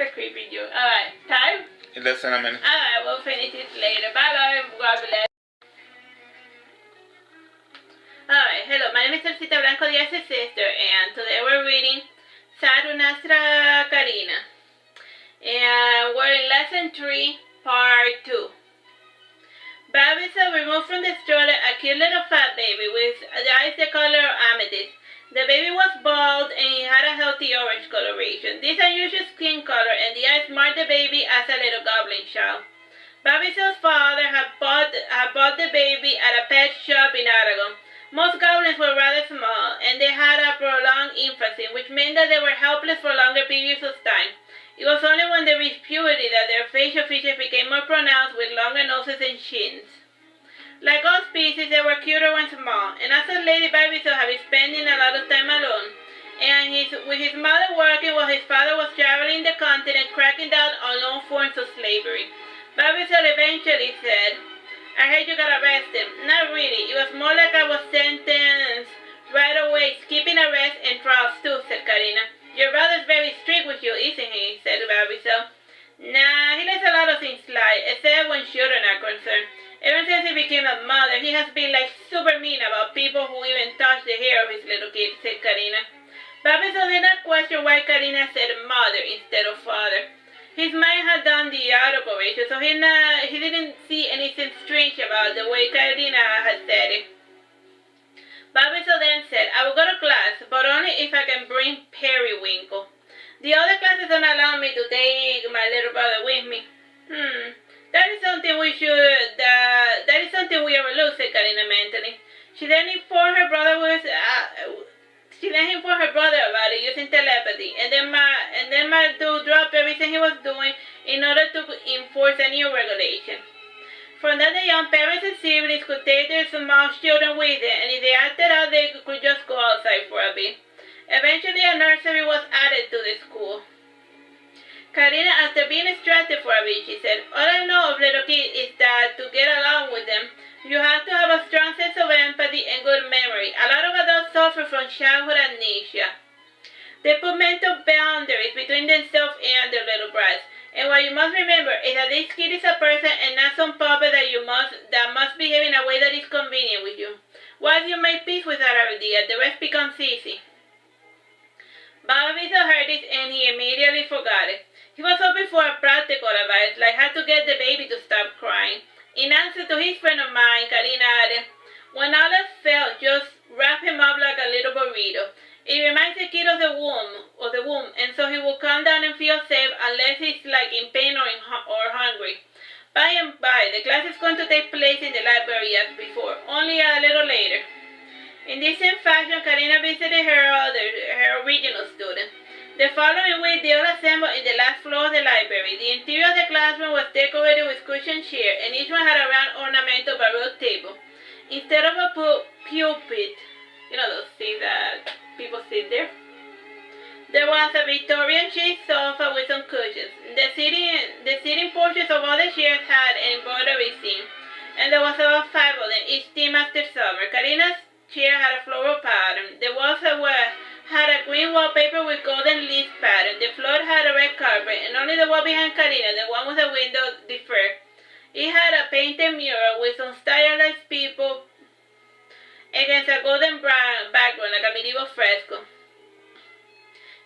a creepy joke. Alright, time? Less than a minute. Alright, we'll finish this later. Bye-bye. God bless. Alright, hello. My name is Teresita, Blanco, Diaz's sister, and today we're reading Saturnastra, Karina. And we're in Lesson 3, Part 2. Babisa removed from the stroller a cute little fat baby with eyes the color of amethyst. The baby was bald and he had a healthy orange coloration. This unusual skin color and the eyes marked the baby as a little goblin child. Babisa's father had bought the baby at a pet shop in Aragon. Most goblins were rather small, and they had a prolonged infancy, which meant that they were helpless for longer periods of time. It was only when they reached puberty that their facial features became more pronounced with longer noses and chins. Like all species, they were cuter when small, and as a Lady Babisa had been spending a lot of time alone, and with his mother working while his father was traveling the continent cracking down on all forms of slavery. Babisa eventually said, "I heard you got arrested." "Not really. It was more like I was sentenced right away, skipping arrest and trials too," said Karina. "Your brother's very strict with you, isn't he?" said Babisa. "Nah, he lets a lot of things slide, except when children are concerned. Ever since he became a mother, he has been like super mean about people who even touch the hair of his little kid," said Karina. Babisa did not question why Karina said mother instead of father. His mind had done the autocorrection, so he didn't see anything strange about the way Karina had said it. Babisa then said, "I will go to class, but only if I can bring Periwinkle. The other classes don't allow me to take my little brother with me." That is something we overlook," said Karina mentally. She then informed her brother about it using telepathy, and then Marduke dropped everything he was doing in order to enforce a new regulation. From that day on, parents and siblings could take their small children with them, and if they acted out, they could just go outside for a bit. Eventually, a nursery was added to the school. Karina, after being distracted for a bit, she said, "All I know of little kids is that to get along with them, you have to have a strong sense of empathy and good memory. A lot of adults suffer from childhood amnesia. They put mental boundaries between themselves and their little brats, And what you must remember is that this kid is a person and not some puppet that must behave in a way that is convenient with you. Once you make peace with that idea, the rest becomes easy. Bobby heard this and he immediately forgot it. He was hoping for a practical advice, like how to get the baby to stop crying. In answer to his friend of mine, Karina added, when all else fails, just wrap him up like a little burrito. It reminds the kid of the womb, and so he will calm down and feel safe unless he's like in pain or hungry. By and by, the class is going to take place in the library as before, only a little later. In this same fashion, Karina visited her original student. The following week, they all assembled in the last floor of the library. The interior of the classroom was decorated with cushioned chairs, and each one had a round ornamental baroque table. Instead of a pulpit, you know those things that people sit there, there was a Victorian shaped sofa with some cushions. The sitting portions of all the chairs had an embroidery scene, and there was about 5 of them, each themed after summer. Karina's chair had a floral pattern. The walls had a green wallpaper with golden leaf pattern. The floor had a red carpet, and only the wall behind Karina, the one with the window, differed. It had a painted mural with some stylized people against a golden brown background like a medieval fresco.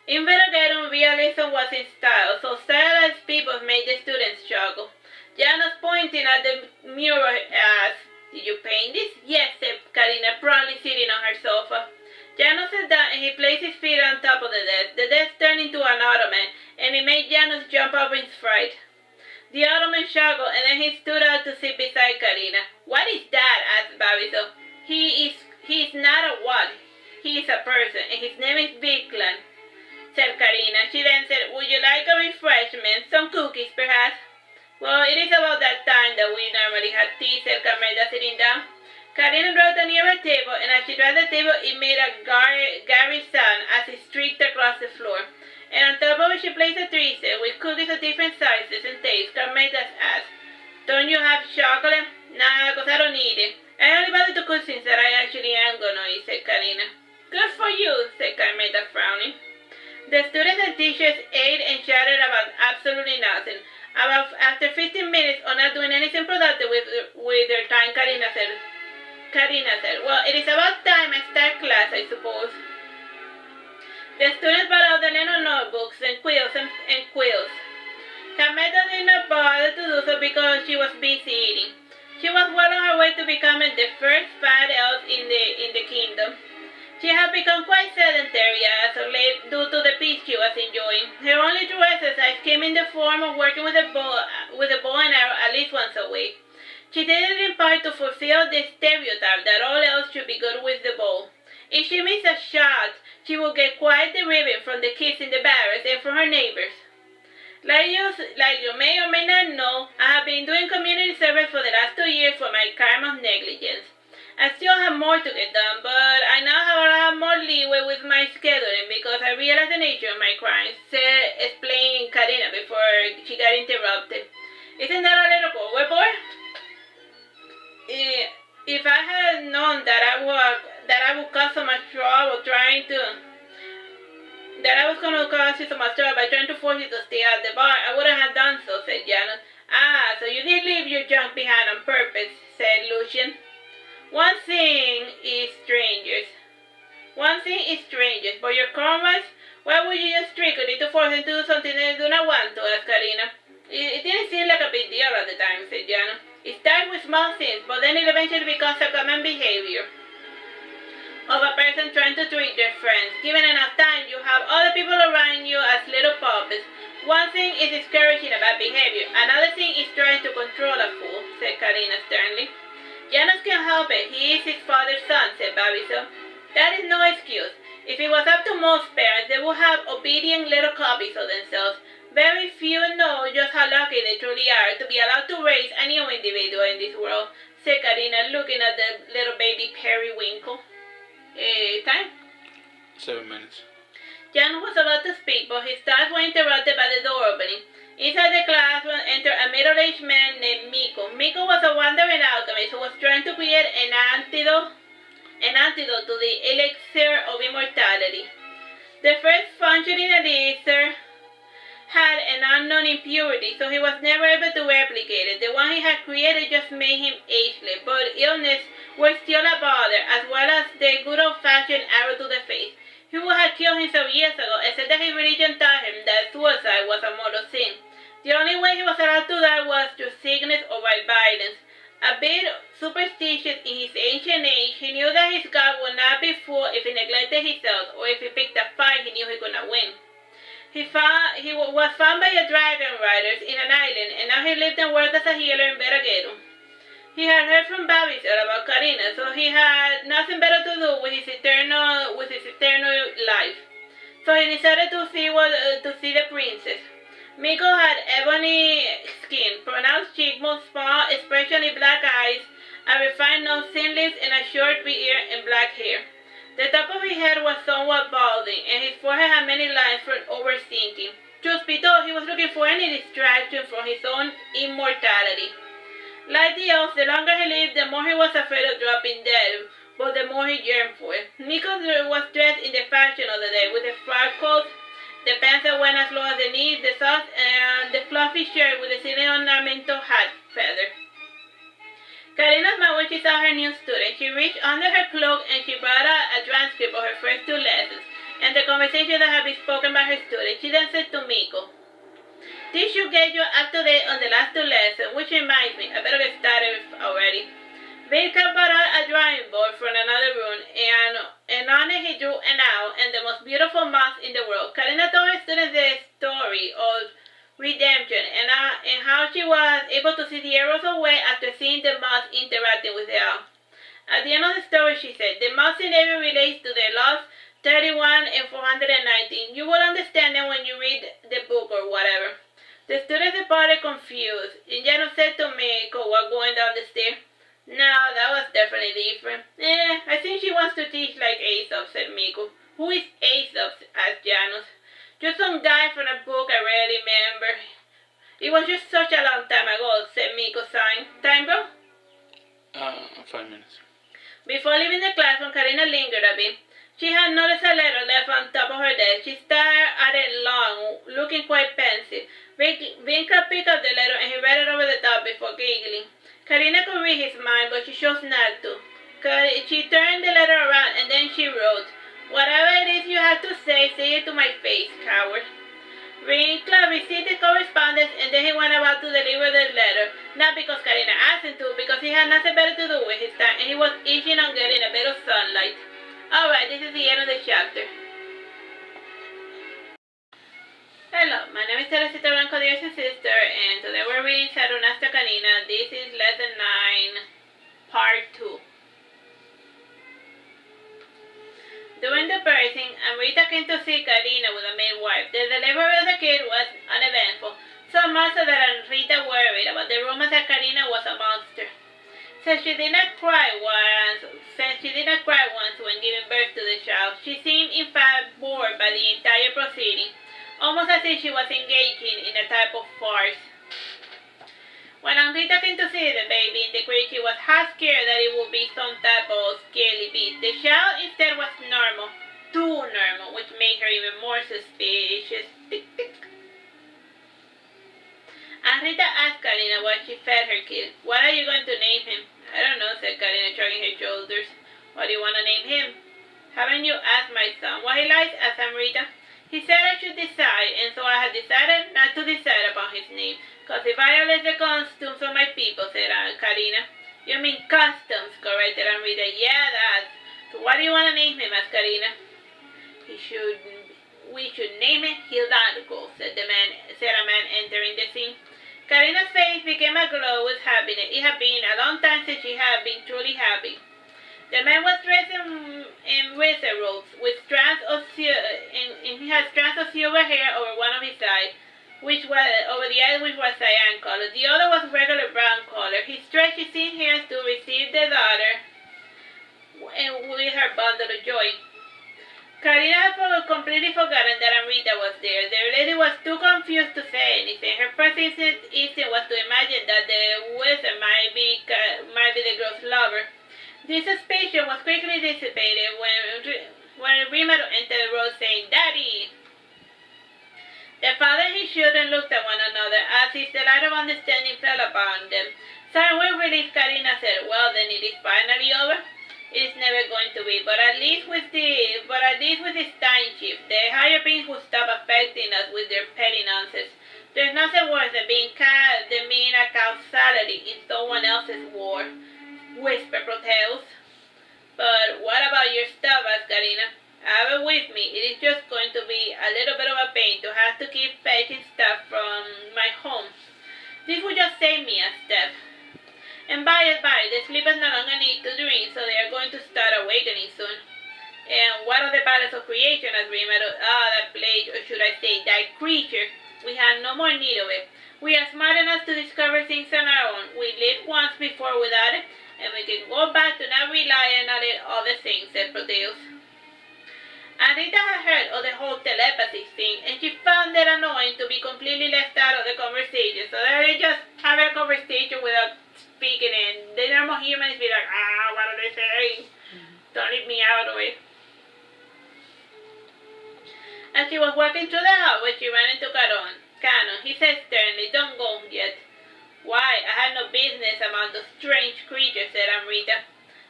In Veragerung, realism was in style, so stylized people made the students chuckle. Janos, pointing at the mural, asked, "Did you paint this?" "Yes," said Karina, proudly sitting on her sofa. Janos sat down and he placed his feet on top of the desk. The desk turned into an ottoman, and it made Janos jump up in fright. The ottoman chuckled, and then he stood up to sit beside Karina. "What is that?" asked Babiso. He is not a what. He is a person, and his name is Viklan," said Karina. She then said, "Would you like a refreshment? Some cookies, perhaps?" "Well, it is about that time that we normally have tea," said Carmela, sitting down. Karina dropped a nearby table, and as she dropped the table, it made a gary sound as it streaked across the floor. And on top of it, she placed a tray with cookies of different sizes and tastes. Carmela asked, "Don't you have chocolate?" "Nah, because I don't need it. I only bother to cook since that I actually am gonna eat," said Karina. "Good for you," said Carmela, frowning. The students and teachers ate and chatted about absolutely nothing. After 15 minutes of not doing anything productive with their time, Karina said, "Well, it is about time I start class, I suppose." The students brought out their little notebooks and quills and quills. Carmela did not bother to do so because she was busy eating. She was well on her way to becoming the first fat elf in the kingdom. She had become quite sedentary as of late due to the peace she was enjoying. Her only true exercise came in the form of working with a bow and arrow at least once a week. She did it in part to fulfill the stereotype that all elves should be good with the bow. If she missed a shot, she would get quite the ribbon from the kids in the barracks and from her neighbors. Like you may or may not know, I have been doing community service for the last 2 years for my crime of negligence. I still have more to get done, but I now have a lot more leeway with my scheduling because I realize the nature of my crimes, explained Karina before she got interrupted. "Isn't that a little overboard?" If I had known that I would cause so much trouble that I was going to cause you so much trouble by trying to force you to stay at the bar, I wouldn't have done so," said Janet. "Ah, so you did leave your junk behind on purpose," said Lucian. One thing is strangers, but your comrades, why would you just strictly to force them to do something they do not want to?" asked Karina. It didn't seem like a big deal at the time," said Janet. "It starts with small things, but then it eventually becomes a common behavior of a person trying to trick their friends. Given enough time, you have other people around you as little puppets. One thing is discouraging bad behavior. Another thing is trying to control a fool," said Karina sternly. "Janos can't help it. He is his father's son," said Babiso. "That is no excuse. If it was up to most parents, they would have obedient little copies of themselves. Very few know just how lucky they truly are to be allowed to raise a new individual in this world," said Karina, looking at the little baby periwinkle. Time? 7 minutes. Jan was about to speak, but his thoughts were interrupted by the door opening. Inside the classroom entered a middle-aged man named Miko. Miko was a wandering alchemist who was trying to create an antidote to the elixir of immortality. The first functioning elixir had an unknown impurity, so he was never able to replicate it. The one he had created just made him ageless, but illness was still a bother, as well as the good old-fashioned arrow to the face. He would have killed himself years ago, except that his religion taught him that suicide was a mortal sin. The only way he was allowed to die was through sickness or by violence. A bit superstitious in his ancient age, he knew that his god would not be fooled if he neglected his health, or if he picked a fight he knew he could not win. He was found by a dragon riders in an island, and now he lived and worked as a healer in Veragerung. He had heard from Babysitter about Karina, so he had nothing better to do with his eternal life. So he decided to see the princess. Miko had ebony skin, pronounced cheekbones, small, expressionless black eyes, a refined nose, thin lips, and a short beard and black hair. The top of his head was somewhat balding, and his forehead had many lines from overthinking. Truth be told, he was looking for any distraction from his own immortality. Like the elves, the longer he lived, the more he was afraid of dropping dead, but the more he yearned for it. Miko was dressed in the fashion of the day, with the frock coat, the pants that went as low as the knees, the socks, and the fluffy shirt with the silly ornamental hat feather. Karina smiled when she saw her new student. She reached under her cloak and she brought out a transcript of her first 2 lessons and the conversation that had been spoken by her student. She then said to Miko, "This should get you up to date on the last 2 lessons, which reminds me, I better get started already." Vilka brought out a drawing board from another room, and on it he drew an owl and the most beautiful mouse in the world. Karina told her students the story of redemption and how she was able to see the arrows away after seeing the mouse interacting with the owl. At the end of the story, she said, "The mouse scenario relates to the laws 31 and 419. You will understand them when you read the book or whatever." The students departed confused. Ingeno said to Miko while going down the stairs, "No, that was definitely different." I think she wants to teach like Aesop," said Miko. "Who is Aesop?" asked Janus. "Just some guy from a book I rarely remember. It was just such a long time ago," said Miko, sighing. "Time, bro?" 5 minutes. Before leaving the classroom, Karina lingered a bit. She had noticed a letter left on top of her desk. She stared at it long, looking quite pensive. Vinka picked up the letter and he read it over the top before giggling. Karina could read his mind, but she chose not to. She turned the letter around and then she wrote, "Whatever it is you have to say it to my face, coward." Winkler received the correspondence and then he went about to deliver the letter, not because Karina asked him to, because he had nothing better to do with his time and he was itching on getting a bit of sunlight. Alright, this is the end of the chapter. Hello, my name is Teresita, Blanco, dear sister, and today we're reading Saturnastra Karina. This is lesson 9, part 2. During the birthing, Amrita came to see Karina with a midwife. The delivery of the kid was uneventful, so much so that Amrita worried about the rumors that Karina was a monster. Since she did not cry once when giving birth to the child, she seemed in fact bored by the entire proceeding, almost as if she was engaging in a type of farce. When Amrita came to see the baby in the crib, she was half scared that it would be some type of scaly beast. The child instead was normal, too normal, which made her even more suspicious. Tick, tick. Amrita asked Karina what she fed her kid. "What are you going to name him?" "I don't know," said Karina, shrugging her shoulders. "What do you want to name him?" "Haven't you asked my son what he likes?" asked Amrita. "He said I should decide, and so I have decided not to decide upon his name, because it violates the customs of my people," said Karina. "You mean customs," corrected Amrita. "Yeah, that. So what do you want to name him?" asked Karina. We should name him Hidalgo," said a man entering the scene. Karina's face became aglow with happiness. It had been a long time since she had been truly happy. The man was dressed in wizard robes with strands of silver hair over one of his eyes, which was cyan color. The other was regular brown color. He stretched his thin hands to receive the daughter with her bundle of joy. Karina had completely forgotten that Amrita was there. The lady was too confused to say anything. Her first instinct was to imagine that the wizard might be the girl's lover. This suspicion was quickly dissipated when Rimaro entered the room saying, "Daddy!" The father and his children looked at one another as if the light of understanding fell upon them. Sighing with relief, Karina said, "Well, then it is finally over. It is never going to be, but at least with this time shift, the higher beings will stop affecting us with their petty nonsense. There's nothing worse than being a causality in someone else's war," whispered Proteus. "But what about your stuff?" asked Karina. "I have it with me. It is just going to be a little bit of a pain to have to keep fetching stuff from my home. This will just save me a step. And by and by, the sleepers no longer need to dream, so they are going to start awakening soon. And what of the balance of creation?" as Rimaro, that blade, or should I say, that creature. "We have no more need of it. We are smart enough to discover things on our own. We lived once before without it, and we can go back to not relying on it other things," said Proteus. Anita had heard of the whole telepathy thing, and she found it annoying to be completely left out of the conversation, so they just have a conversation without speaking, and the normal humans be like, what are they saying? Don't leave me out of it. As she was walking through the hallway, she ran into Canon. He said sternly, "Don't go yet." "Why? I had no business among those strange creatures," said Amrita.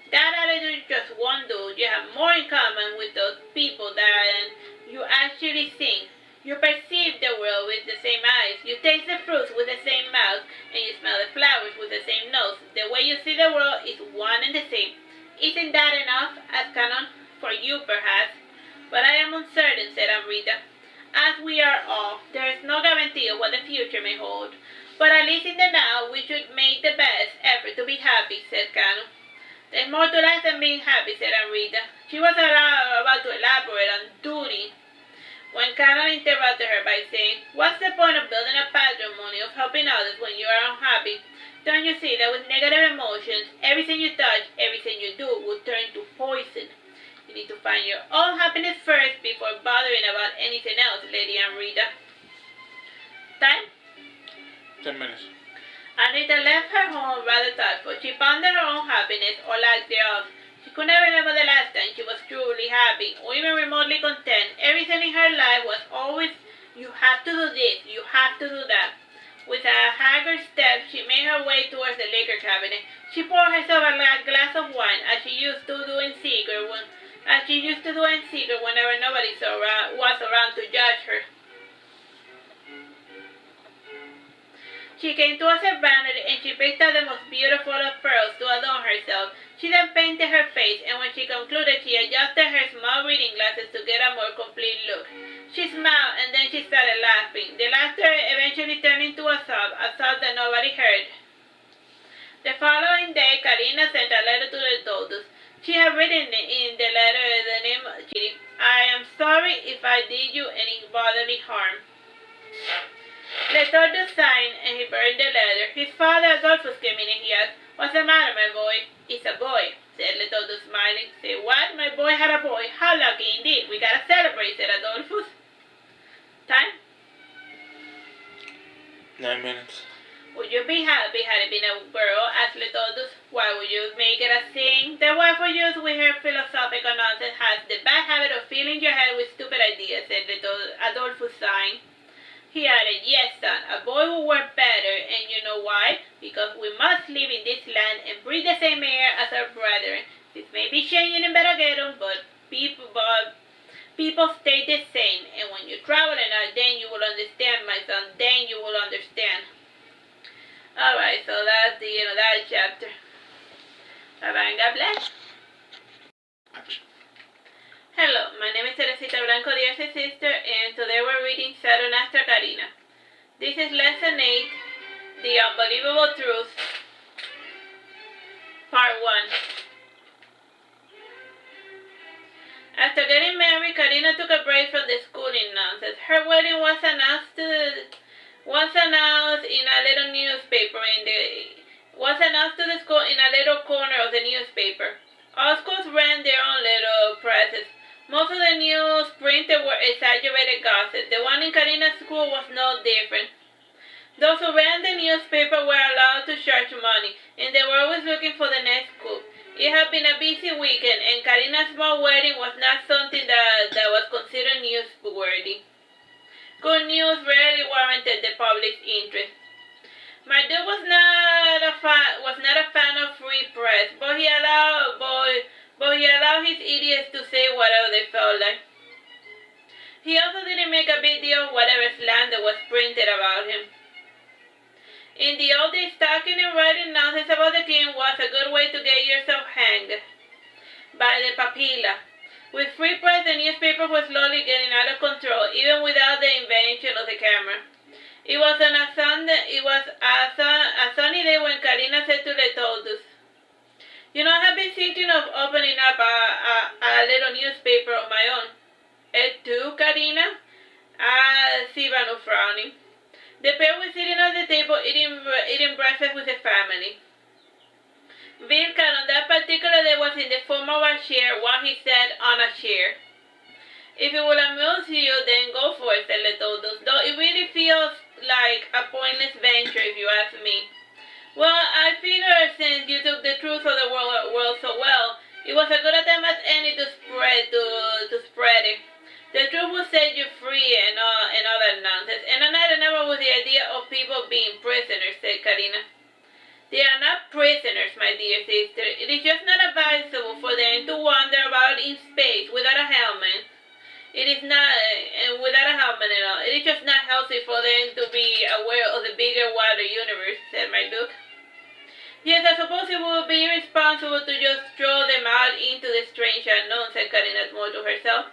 "That attitude just won't do. You have more in common with those people than you actually think. You perceive the world with the same eyes, you taste the fruits with the same mouth, and you smell the flowers with the same nose. The way you see the world is one and the same. Isn't that enough?" asked Canon. "For you, perhaps. But I am uncertain," said Amrita. "As we are all, there is no guarantee of what the future may hold. But at least in the now, we should make the best effort to be happy," said Canon. "There's more to life than being happy," said Amrita. She was about to elaborate on duty when Canon interrupted her by saying, "What's the point of building a patrimony of helping others when you are unhappy? Don't you see that with negative emotions, everything you touch, everything you do will turn to poison? You need to find your own happiness first before bothering about anything else, Lady Amrita." Time? 10 minutes. Anita left her home rather thoughtful. She pondered her own happiness, or lack thereof. She could not remember the last time she was truly happy, or even remotely content. Everything in her life was always, "You have to do this, you have to do that." With a haggard step, she made her way towards the liquor cabinet. She poured herself a glass of wine, as she used to do in secret whenever nobody was around to judge her. She came to a vanity, and she picked out the most beautiful of pearls to adorn herself. She then painted her face, and when she concluded, she adjusted her small reading glasses to get a more complete look. She smiled, and then she started laughing. The laughter eventually turned into a sob that nobody heard. The following day, Karina sent a letter to the Totus. She had written in the letter the name of Chiri. "I am sorry if I did you any bodily harm." Letordo signed, and he burned the letter. His father, Adolphus, came in, and he asked, "What's the matter, my boy?" "It's a boy," said Letordo, smiling. "Say what? My boy had a boy? How lucky indeed. We gotta celebrate," said Adolphus. Time? 9 minutes. "Would you be happy had it been a girl?" asked Letordo. "Why would you make it a thing?" "The wife who used with her philosophical nonsense has the bad habit of filling your head with stupid ideas," said Adolphus, sighing. He added, "Yes, son, a boy will work better, and you know why? Because we must live in this land and breathe the same air as our brethren. This may be changing in Veragerung, but people stay the same, and when you travel enough, then you will understand, my son, then you will understand." Alright, so that's the end of that chapter. Bye-bye and God bless. Action. Hello, my name is Teresita Blanco, dear sister, and today we're reading Saturnastra, Karina. This is Lesson 8, The Unbelievable Truth, Part 1. After getting married, Karina took a break from the schooling nonsense. Her wedding was announced in a little newspaper to the school in a little corner of the newspaper. All schools ran their own little presses. Most of the news printed were exaggerated gossip. The one in Karina's school was no different. Those who ran the newspaper were allowed to charge money, and they were always looking for the next scoop. It had been a busy weekend, and Karina's small wedding was not something that was considered newsworthy. Good news rarely warranted the public's interest. Marduke was not a fan of free press, but he allowed his idiots to say whatever they felt like. He also didn't make a big deal of whatever slander was printed about him. In the old days, talking and writing nonsense about the king was a good way to get yourself hanged by the papilla. With free press, the newspaper was slowly getting out of control, even without the invention of the camera. It was a sunny day when Karina said to Letodus, "You know, I have been thinking of opening up a little newspaper of my own." "Et tu, Karina?" asked Ivano, frowning. The pair were sitting at the table eating breakfast with the family. Vilkan on that particular day was in the form of a chair, while he sat on a chair. "If it will amuse you, then go for it," said Letodus, "though it really feels like a pointless venture if you ask me." "Well, I figure since you took the truth of the world so well, it was a good attempt as any to spread it. The truth will set you free and all that nonsense. And I had never with the idea of people being prisoners," said Karina. "They are not prisoners, my dear sister. It is just not advisable for them to wander about in space without a helmet. It is not, without a helmet at all. It is just not healthy for them to be aware of the bigger, wider universe," said Marduke. "Yes, I suppose it would be irresponsible to just throw them out into the strange unknown," said Karina more to herself.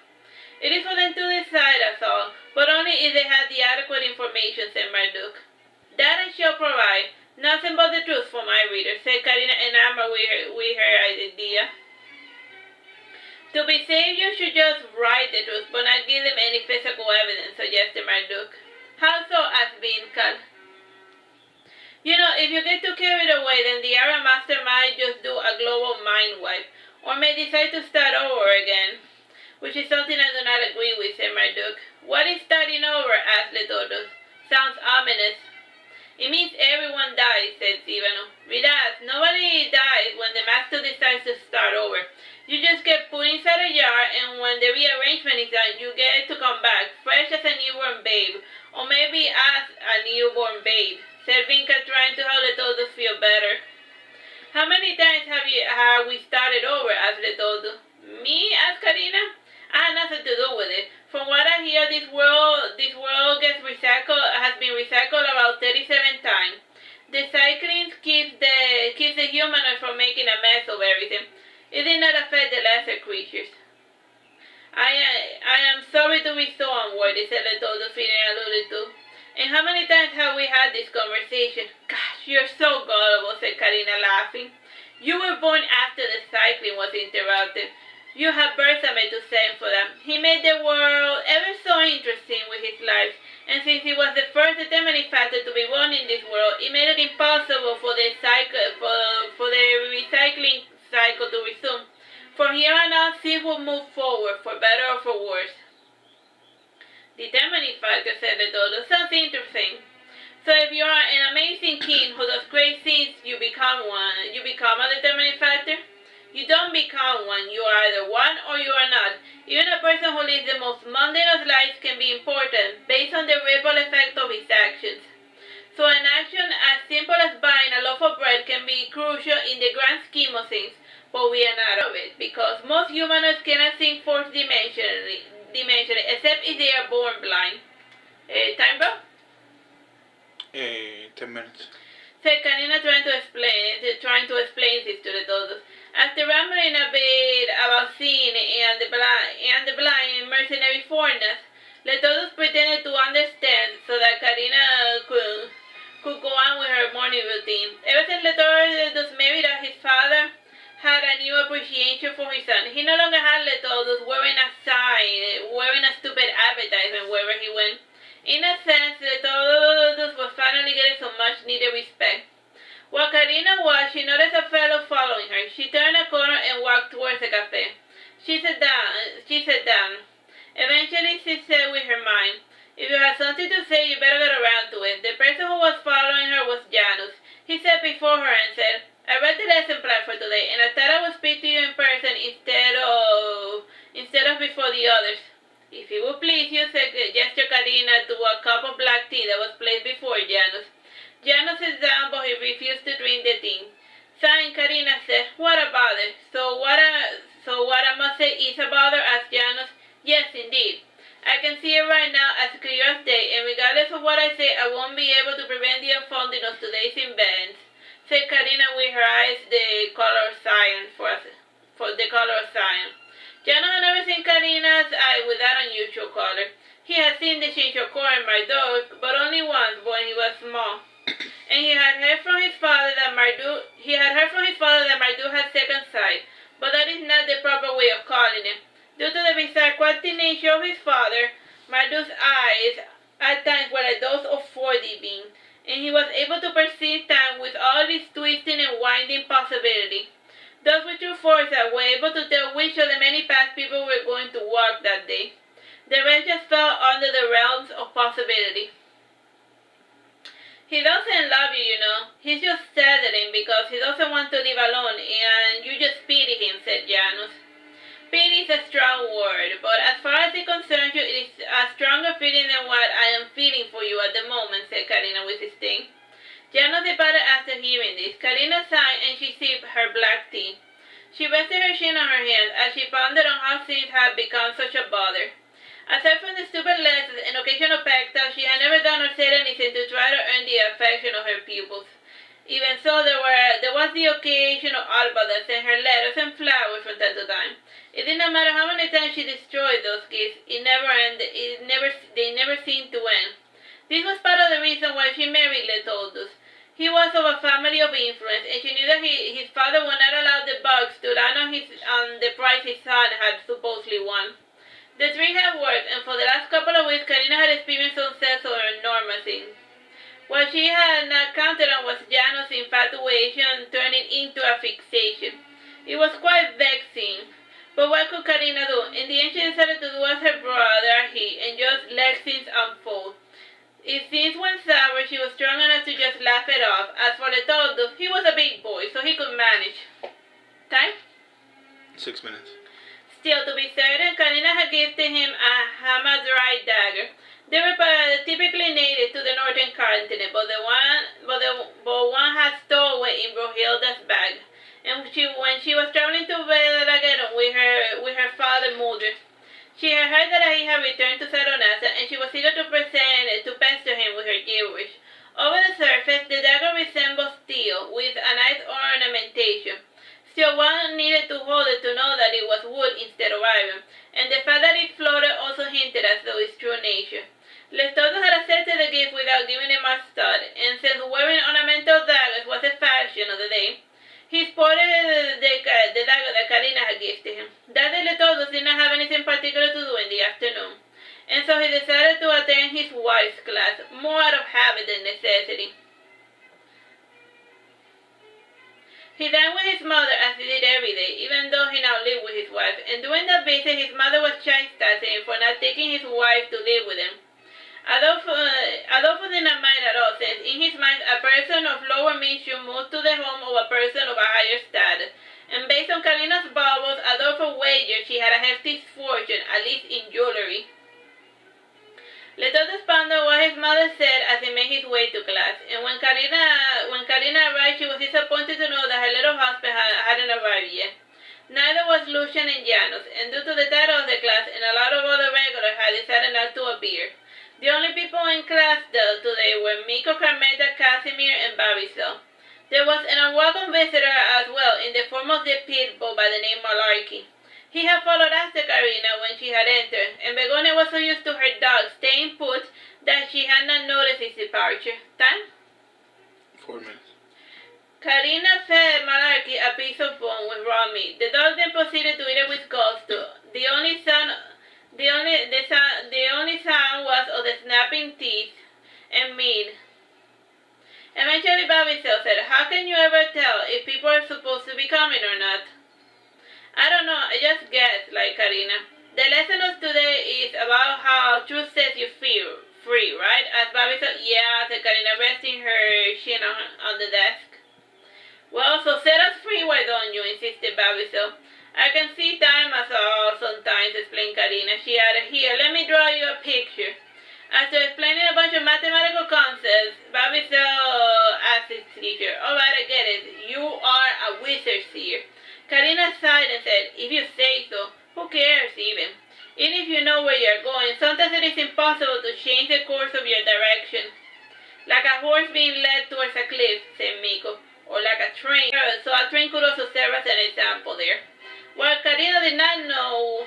"It is for them to decide, that's all, but only if they have the adequate information," said Marduke. "That I shall provide. Nothing but the truth for my readers," said Karina, enamored with her idea. "To be safe, you should just write the truth, but not give them any physical evidence," suggested Marduke. "How so?" asked Vincal. "You know, if you get too carried away, then the Arab master might just do a global mind wipe, or may decide to start over again, which is something I do not agree with," said Marduke. "What is starting over?" asked Letodus. "Sounds ominous." "It means everyone dies," said Ivano. "Relax, nobody dies when the master decides to start over. You just get put inside a jar, and when the rearrangement is done, you get to come back, fresh as a newborn babe, or maybe as a newborn babe," said Vinca, trying to help Letodus feel better. "How many times have we started over?" asked Letodus. "Me?" asked Karina. "I had nothing to do with it. From what I hear, this world has been recycled about 37 times. The cycling keeps the humanoid from making a mess of everything. It did not affect the lesser creatures." I am sorry to be so unworthy," said Letodus, feeling alluded to. "And how many times have we had this conversation?" "Gosh, you're so gullible," said Karina, laughing. "You were born after the cycling was interrupted. You have Bersame to thank for that. He made the world ever so interesting with his life, and since he was the first determining factor to be born in this world, it made it impossible for the recycling cycle to resume. From here on out, things will move forward, for better or for worse." "Determining factor," said Letodus. "Sounds interesting. So if you are an amazing king who does great things, you become one. You become a determining factor?" "You don't become one. You are either one or you are not. Even a person who lives the most mundane of lives can be important, based on the ripple effect of his actions. So an action as simple as buying a loaf of bread can be crucial in the grand scheme of things, but we are not of it, because most humanoids cannot think fourth-dimensionally, except if they are born blind." Time, bro? 10 minutes. Said Karina, trying to explain this to the todos. After rambling a bit about seeing and the blind mercenary foreigners, Letodus pretended to understand so that Karina could go on with her morning routine. Ever since Letodus married his father had a new appreciation for his son. He no longer had Letodus wearing a sign, wearing a stupid advertisement wherever he went. In a sense, Letodus was finally getting some much needed respect. While Karina watched, she noticed a fellow following her. She turned a corner and walked towards the cafe. She sat down. Eventually, she said with her mind, "If you have something to say, you better get around to it." The person who was following her was Janus. He sat before her and said, "I read the lesson plan for today, and I thought I would speak to you in person instead of before the others." If it would please you, gestured Karina to a cup of black tea that was placed before Janus. Janus sat down, but he refused to drink the tea. Sighing, Karina said, "What a bother." So what I must say is a bother?" asked Janus. "Yes, indeed. I can see it right now as clear as day, and regardless of what I say, I won't be able to prevent the unfolding of today's events," said Karina with her eyes the color of cyan for the color of cyan. Janus had never seen Karina's eye with that unusual color. He had seen the change of color in Marduke, but only once when he was small. And he had heard from his father that Marduke had second sight, but that is not the proper way of calling it. Due to the bizarre quality nature of his father, Marduke's eyes at times were like those of 4D beings, and he was able to perceive time with all its twisting and winding possibility. Those with true foresight were able to tell which of the many paths people were going to walk that day. The rest just fell under the realms of possibility. "He doesn't love you, you know. He's just settling because he doesn't want to live alone, and you just pity him," said Janus. "Pity is a strong word, but as far as it concerns you, it is a stronger feeling than what I am feeling for you at the moment," said Karina with disdain. Janus departed after hearing this. Karina sighed and she sipped her black tea. She rested her chin on her hand as she pondered on how things had become such a bother. Aside from the stupid lessons and occasional pep talks, she had never done or said anything to try to earn the affection of her pupils. Even so, there was the occasional Alba that sent her letters and flowers from time to time. It did not matter how many times she destroyed those gifts, they never seemed to end. This was part of the reason why she married Letodus. He was of a family of influence, and she knew that his father would not allow the bugs to land on the prize his son had supposedly won. The three had worked, and for the last couple of weeks, Karina had experienced some sense of enormity. What she had not counted on was Janus' infatuation turning into a fixation. It was quite vexing. But what could Karina do? In the end, she decided to do as her brother and just let things unfold. If things went sour, she was strong enough to just laugh it off. As for Letodus, he was a big boy, so he could manage. Time? 6 minutes. Still, to be certain, Karina had gifted him a hamadryad dagger. They were typically native to the northern continent, but one had stowed away in Brohilda's bag. And when she was traveling to Veragerung with her father Mildred, she had heard that he had returned to Saturnastra, and she was eager to pester him with her gibberish. Over the surface, the dagger resembled steel, with a nice ornamentation. Still, one needed to hold it to know that it was wood instead of iron, and the fact that it floated also hinted as though its true nature. Letodus had accepted the gift without giving it much thought, and since wearing ornamental daggers was the fashion of the day, he sported the dagger that Karina had gifted him. That day Letodus did not have anything particular to do in the afternoon, and so he decided to attend his wife's class, more out of habit than necessity. He dined with his mother as he did every day, even though he now lived with his wife, and during that visit his mother was chastising him for not taking his wife to live with him. Adolfo did not mind at all, since in his mind a person of lower means should move to the home of a person of a higher status, and based on Karina's baubles, Adolfo wagered she had a hefty fortune, at least in jewelry. Letodus pondered what his mother said as he made his way to class, and when Karina arrived, she was disappointed to know that her little husband hadn't arrived yet. Neither was Lucian and Janus, and due to the title of the class and a lot of other regulars had decided not to appear. The only people in class though today were Miko, Carmeta, Casimir, and Barisel. There was an unwelcome visitor as well in the form of the pitbull by the name Monarchy. He had followed after Karina when she had entered, and Begonia was so used to her dog staying put that she had not noticed his departure. Time? 4 minutes. Karina fed Monarchy a piece of bone with raw meat. The dog then proceeded to eat it with gusto. The only sound was of the snapping teeth and meat. Eventually Barisel said, "How can you ever tell if people are supposed to be coming or not?" "I don't know, I just guess," like Karina. "The lesson of today is about how truth sets you free, right?" asked Barisel. "Yeah," said Karina, resting her chin on the desk. "Well, so set us free, why don't you?" insisted Barisel. I can see time as all sometimes, explained Karina. She added, here, let me draw you a picture. After explaining a bunch of mathematical concepts, Bobby asked his teacher, alright, I get it. You are a wizard seer. Karina sighed and said, if you say so, who cares even? Even if you know where you're going, sometimes it is impossible to change the course of your direction. Like a horse being led towards a cliff, said Miko, or like a train. So a train could also serve as an example there. What Karina did not know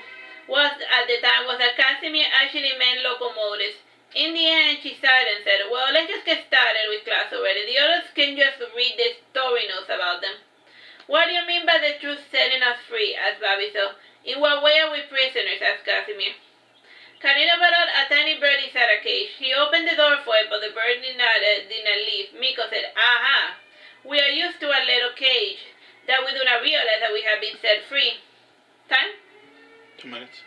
at the time was that Casimir actually meant locomotives. In the end, she sighed and said, well, let's just get started with class already. The others can just read the story notes about them. What do you mean by the truth setting us free? Asked Babiso. In what way are we prisoners? Asked Casimir. Karina brought out a tiny bird inside a cage. She opened the door for it, but the bird did not leave. Miko said, aha, we are used to a little cage, that we do not realize that we have been set free. Time? 2 minutes.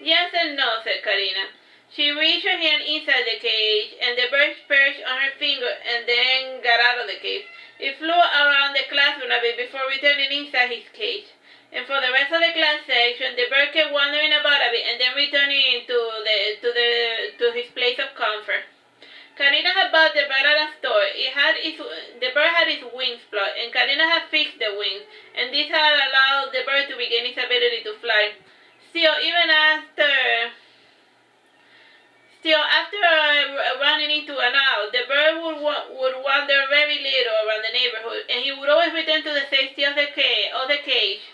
Yes and no, said Karina. She reached her hand inside the cage, and the bird perched on her finger and then got out of the cage. It flew around the classroom a bit before returning inside his cage. And for the rest of the class section, the bird kept wandering about a bit and then returning to his place of comfort. Karina had bought the bird at a store. The bird had its wings plucked, and Karina had fixed the wings, and this had allowed the bird to regain its ability to fly. Still, after running into an owl, the bird would wander very little around the neighborhood, and he would always return to the safety of the cage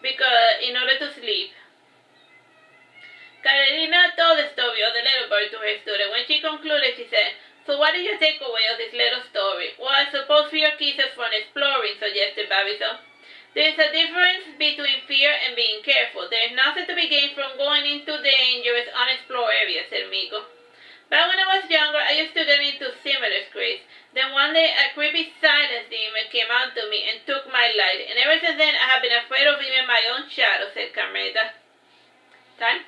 in order to sleep. Karina told the story of the little bird to her student. When she concluded, she said, so what is your takeaway of this little story? Well, I suppose fear keeps us from exploring, suggested Babiso. There is a difference between fear and being careful. There is nothing to be gained from going into dangerous, unexplored areas, said Miko. Back when I was younger, I used to get into similar scrapes. Then one day, a creepy silence demon came out to me and took my life. And ever since then, I have been afraid of even my own shadow, said Carmeta. Time?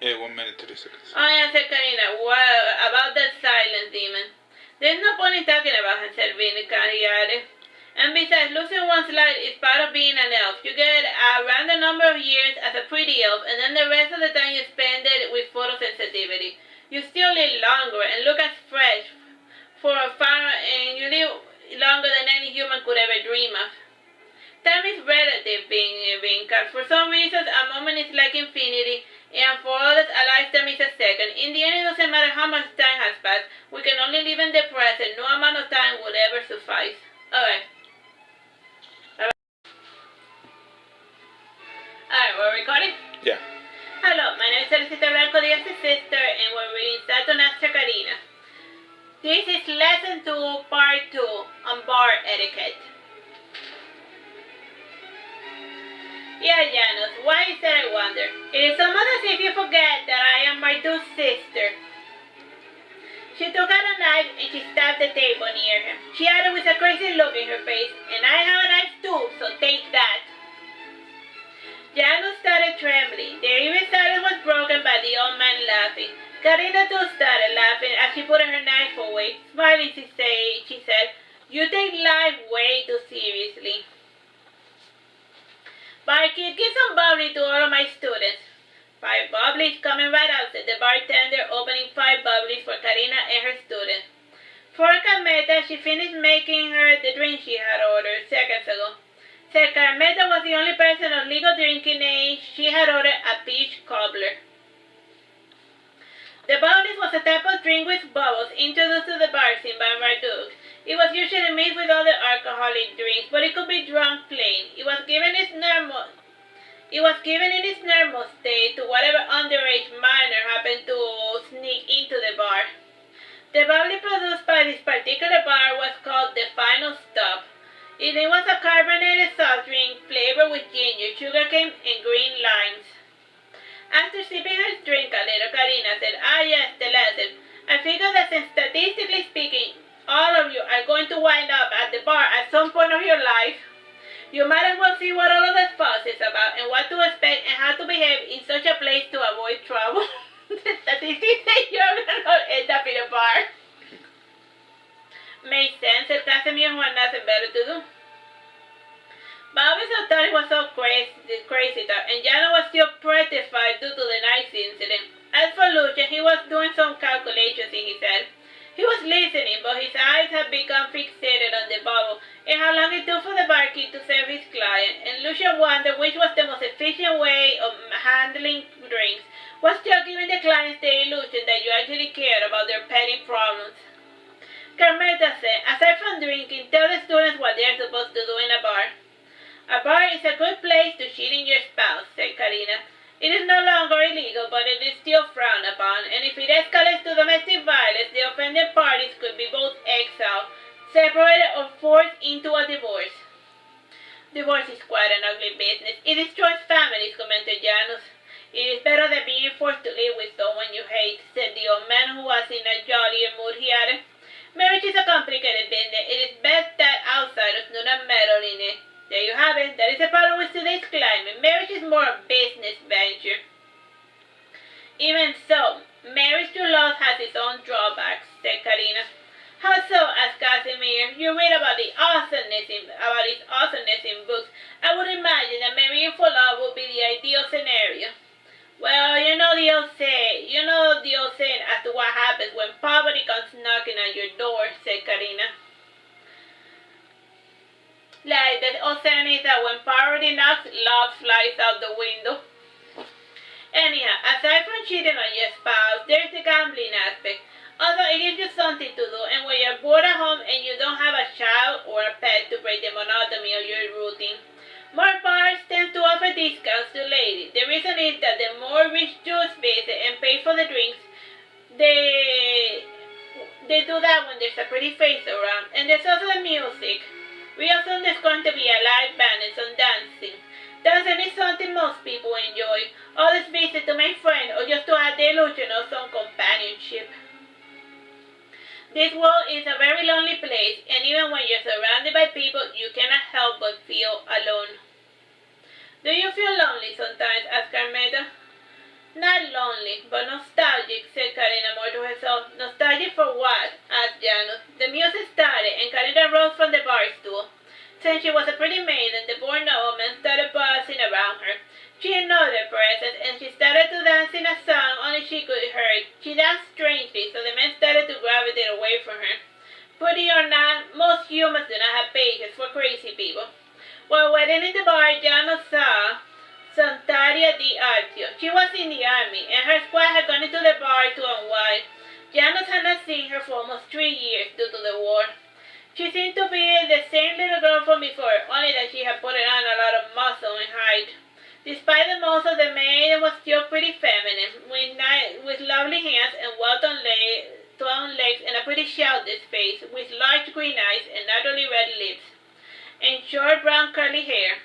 1 minute, 30 seconds. Oh, yeah, said Karina. Well, about that silence demon. There's no point in talking about him, said Vinica. He added. And besides, losing one's life is part of being an elf. You get a random number of years as a pretty elf, and then the rest of the time you spend it with photosensitivity. You still live longer and look as fresh and you live longer than any human could ever dream of. Time is relative, Vinca. For some reasons, a moment is like infinity, and for others, a lifetime is a second. In the end, it doesn't matter how much time has passed. We can only live in the present. No amount of time would ever suffice. Alright. Alright, we're recording? Yeah. Hello, my name is Teresita Blanco, Diaz's sister, and we're reading Saturnastra Karina. This is Lesson 2, Part 2, on bar etiquette. Yeah, Janus, why is that, I wonder? It is almost as if you forget that I am Marduke's sister. She took out a knife and she stabbed the table near him. She added with a crazy look in her face, and I have a knife too, so take that. Janus started trembling. The eerie silence was broken by the old man laughing. Karina too started laughing as she put her knife away. Smiling, she said, you take life way too seriously. Barkeep, give some bubbly to all of my students. 5 bubblies coming right out, said the bartender, opening 5 bubblies for Karina and her student. For Carmeta, she finished making her the drink she had ordered seconds ago. Said Carmeta was the only person of legal drinking age. She had ordered a peach cobbler. The bubblies was a type of drink with bubbles introduced to the bar scene by Marduke. It was usually mixed with other alcoholic drinks, but it could be drunk plain. It was given in its normal state to whatever underage minor happened to sneak into the bar. The bubbly produced by this particular bar was called the Final Stop. It was a carbonated soft drink flavored with ginger, sugarcane, and green limes. After sipping her drink a little, Karina said, yes, the lesson. I figure that since statistically speaking, all of you are going to wind up at the bar at some point of your life, you might as well see what all of that fuss is about and what to expect and how to behave in such a place to avoid trouble. The statistics say you're going to end up in a bar. Makes sense, said Casimir, who had nothing better to do. But obviously thought it was so crazy talk, and Jana was still petrified due to the night's incident. As for Lucian, he was doing some calculations in his head. He was listening, but his eyes had become fixated on the bottle and how long it took for the barkeep to serve his client, and Lucian wondered which was the most efficient way of handling drinks. Was just giving the clients the illusion that you actually cared about their petty problems. Carmela said, aside from drinking, tell the students what they are supposed to do in a bar. A bar is a good place to cheat on your spouse, said Karina. It is no longer illegal, but it is still frowned upon, and if it escalates to domestic violence, the offending parties could be both exiled, separated, or forced into a divorce. Divorce is quite an ugly business. It destroys families, commented Janus. It is better than being forced to live with someone you hate, said the old man who was in a jollier mood. He added, marriage is a complicated business. It is best that outsiders do not meddle in it. There you have it. That is the problem with today's climate. Marriage is more a business venture. Even so, marriage to love has its own drawbacks, said Karina. How so? asked Casimir. You read about its awesomeness in books. I would imagine that marrying for love would be the ideal scenario. Well, you know the old saying as to what happens when poverty comes knocking at your door, said Karina. Like the old saying is that when poverty knocks, love flies out the window. Anyhow, aside from cheating on your spouse, there's the gambling aspect. Although it gives you something to do, and when you're bored at home and you don't have a child or a pet to break the monotony of your routine, more bars tend to offer discounts to ladies. The reason is that the more rich Jews visit and pay for the drinks, they do that when there's a pretty face around. And there's also the music. Real soon there's going to be a live band and some dancing. Dancing is something most people enjoy. Others visit to make friends or just to add the illusion of some companionship. This world is a very lonely place, and even when you're surrounded by people, you cannot help but feel alone. Do you feel lonely sometimes? asked Carmela. Not lonely, but nostalgic, said Karina more to herself. Nostalgic for what? asked Janus. The music started, and Karina rose from the bar stool. Since she was a pretty maiden, the bored nobleman started buzzing around her. She ignored their presence, and she started to dance in a song only she could hear. She danced strangely, so the men started to gravitate away from her. Pretty or not, most humans do not have patience for crazy people. While waiting in the bar, Janus saw Santaria di Artio. She was in the army, and her squad had gone into the bar to unwind. Janus had not seen her for almost 3 years due to the war. She seemed to be the same little girl from before, only that she had put on a lot of muscle and height. Despite the muscle, the maiden was still pretty feminine, with lovely hands and well-toned legs and a pretty childish face, with large green eyes and naturally red lips, and short brown curly hair.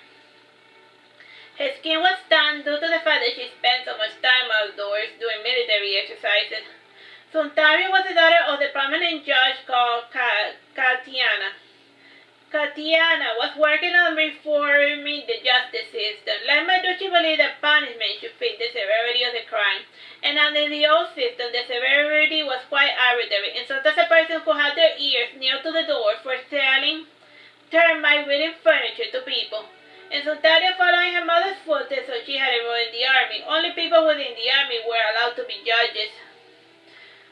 Her skin was tanned due to the fact that she spent so much time outdoors doing military exercises. Suntaria was the daughter of the prominent judge called Katiana. Katiana was working on reforming the justice system. Like Marduke, she believed that punishment should fit the severity of the crime. And under the old system, the severity was quite arbitrary, and sometimes a person could have their ears near to the door for selling termite-ridden furniture to people. And Suntaria following her mother's footsteps, so she had enrolled in the army. Only people within the army were allowed to be judges.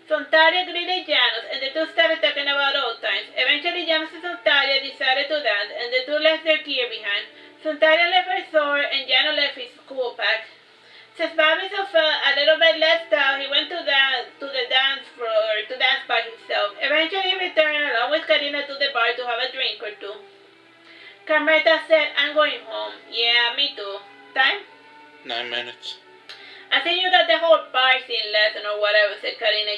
Suntaria greeted Janus, and the two started talking about old times. Eventually, Janus and Suntaria decided to dance, and the two left their gear behind. Suntaria left her sword, and Janus left his school pack. Since Babison felt a little bit left out, he went to the dance floor to dance by himself. Eventually, he returned along with Karina to the bar to have a drink or two. Carmela said, I'm going home. Yeah, me too. Time? 9 minutes. I think you got the whole bar scene lesson or whatever, said Karina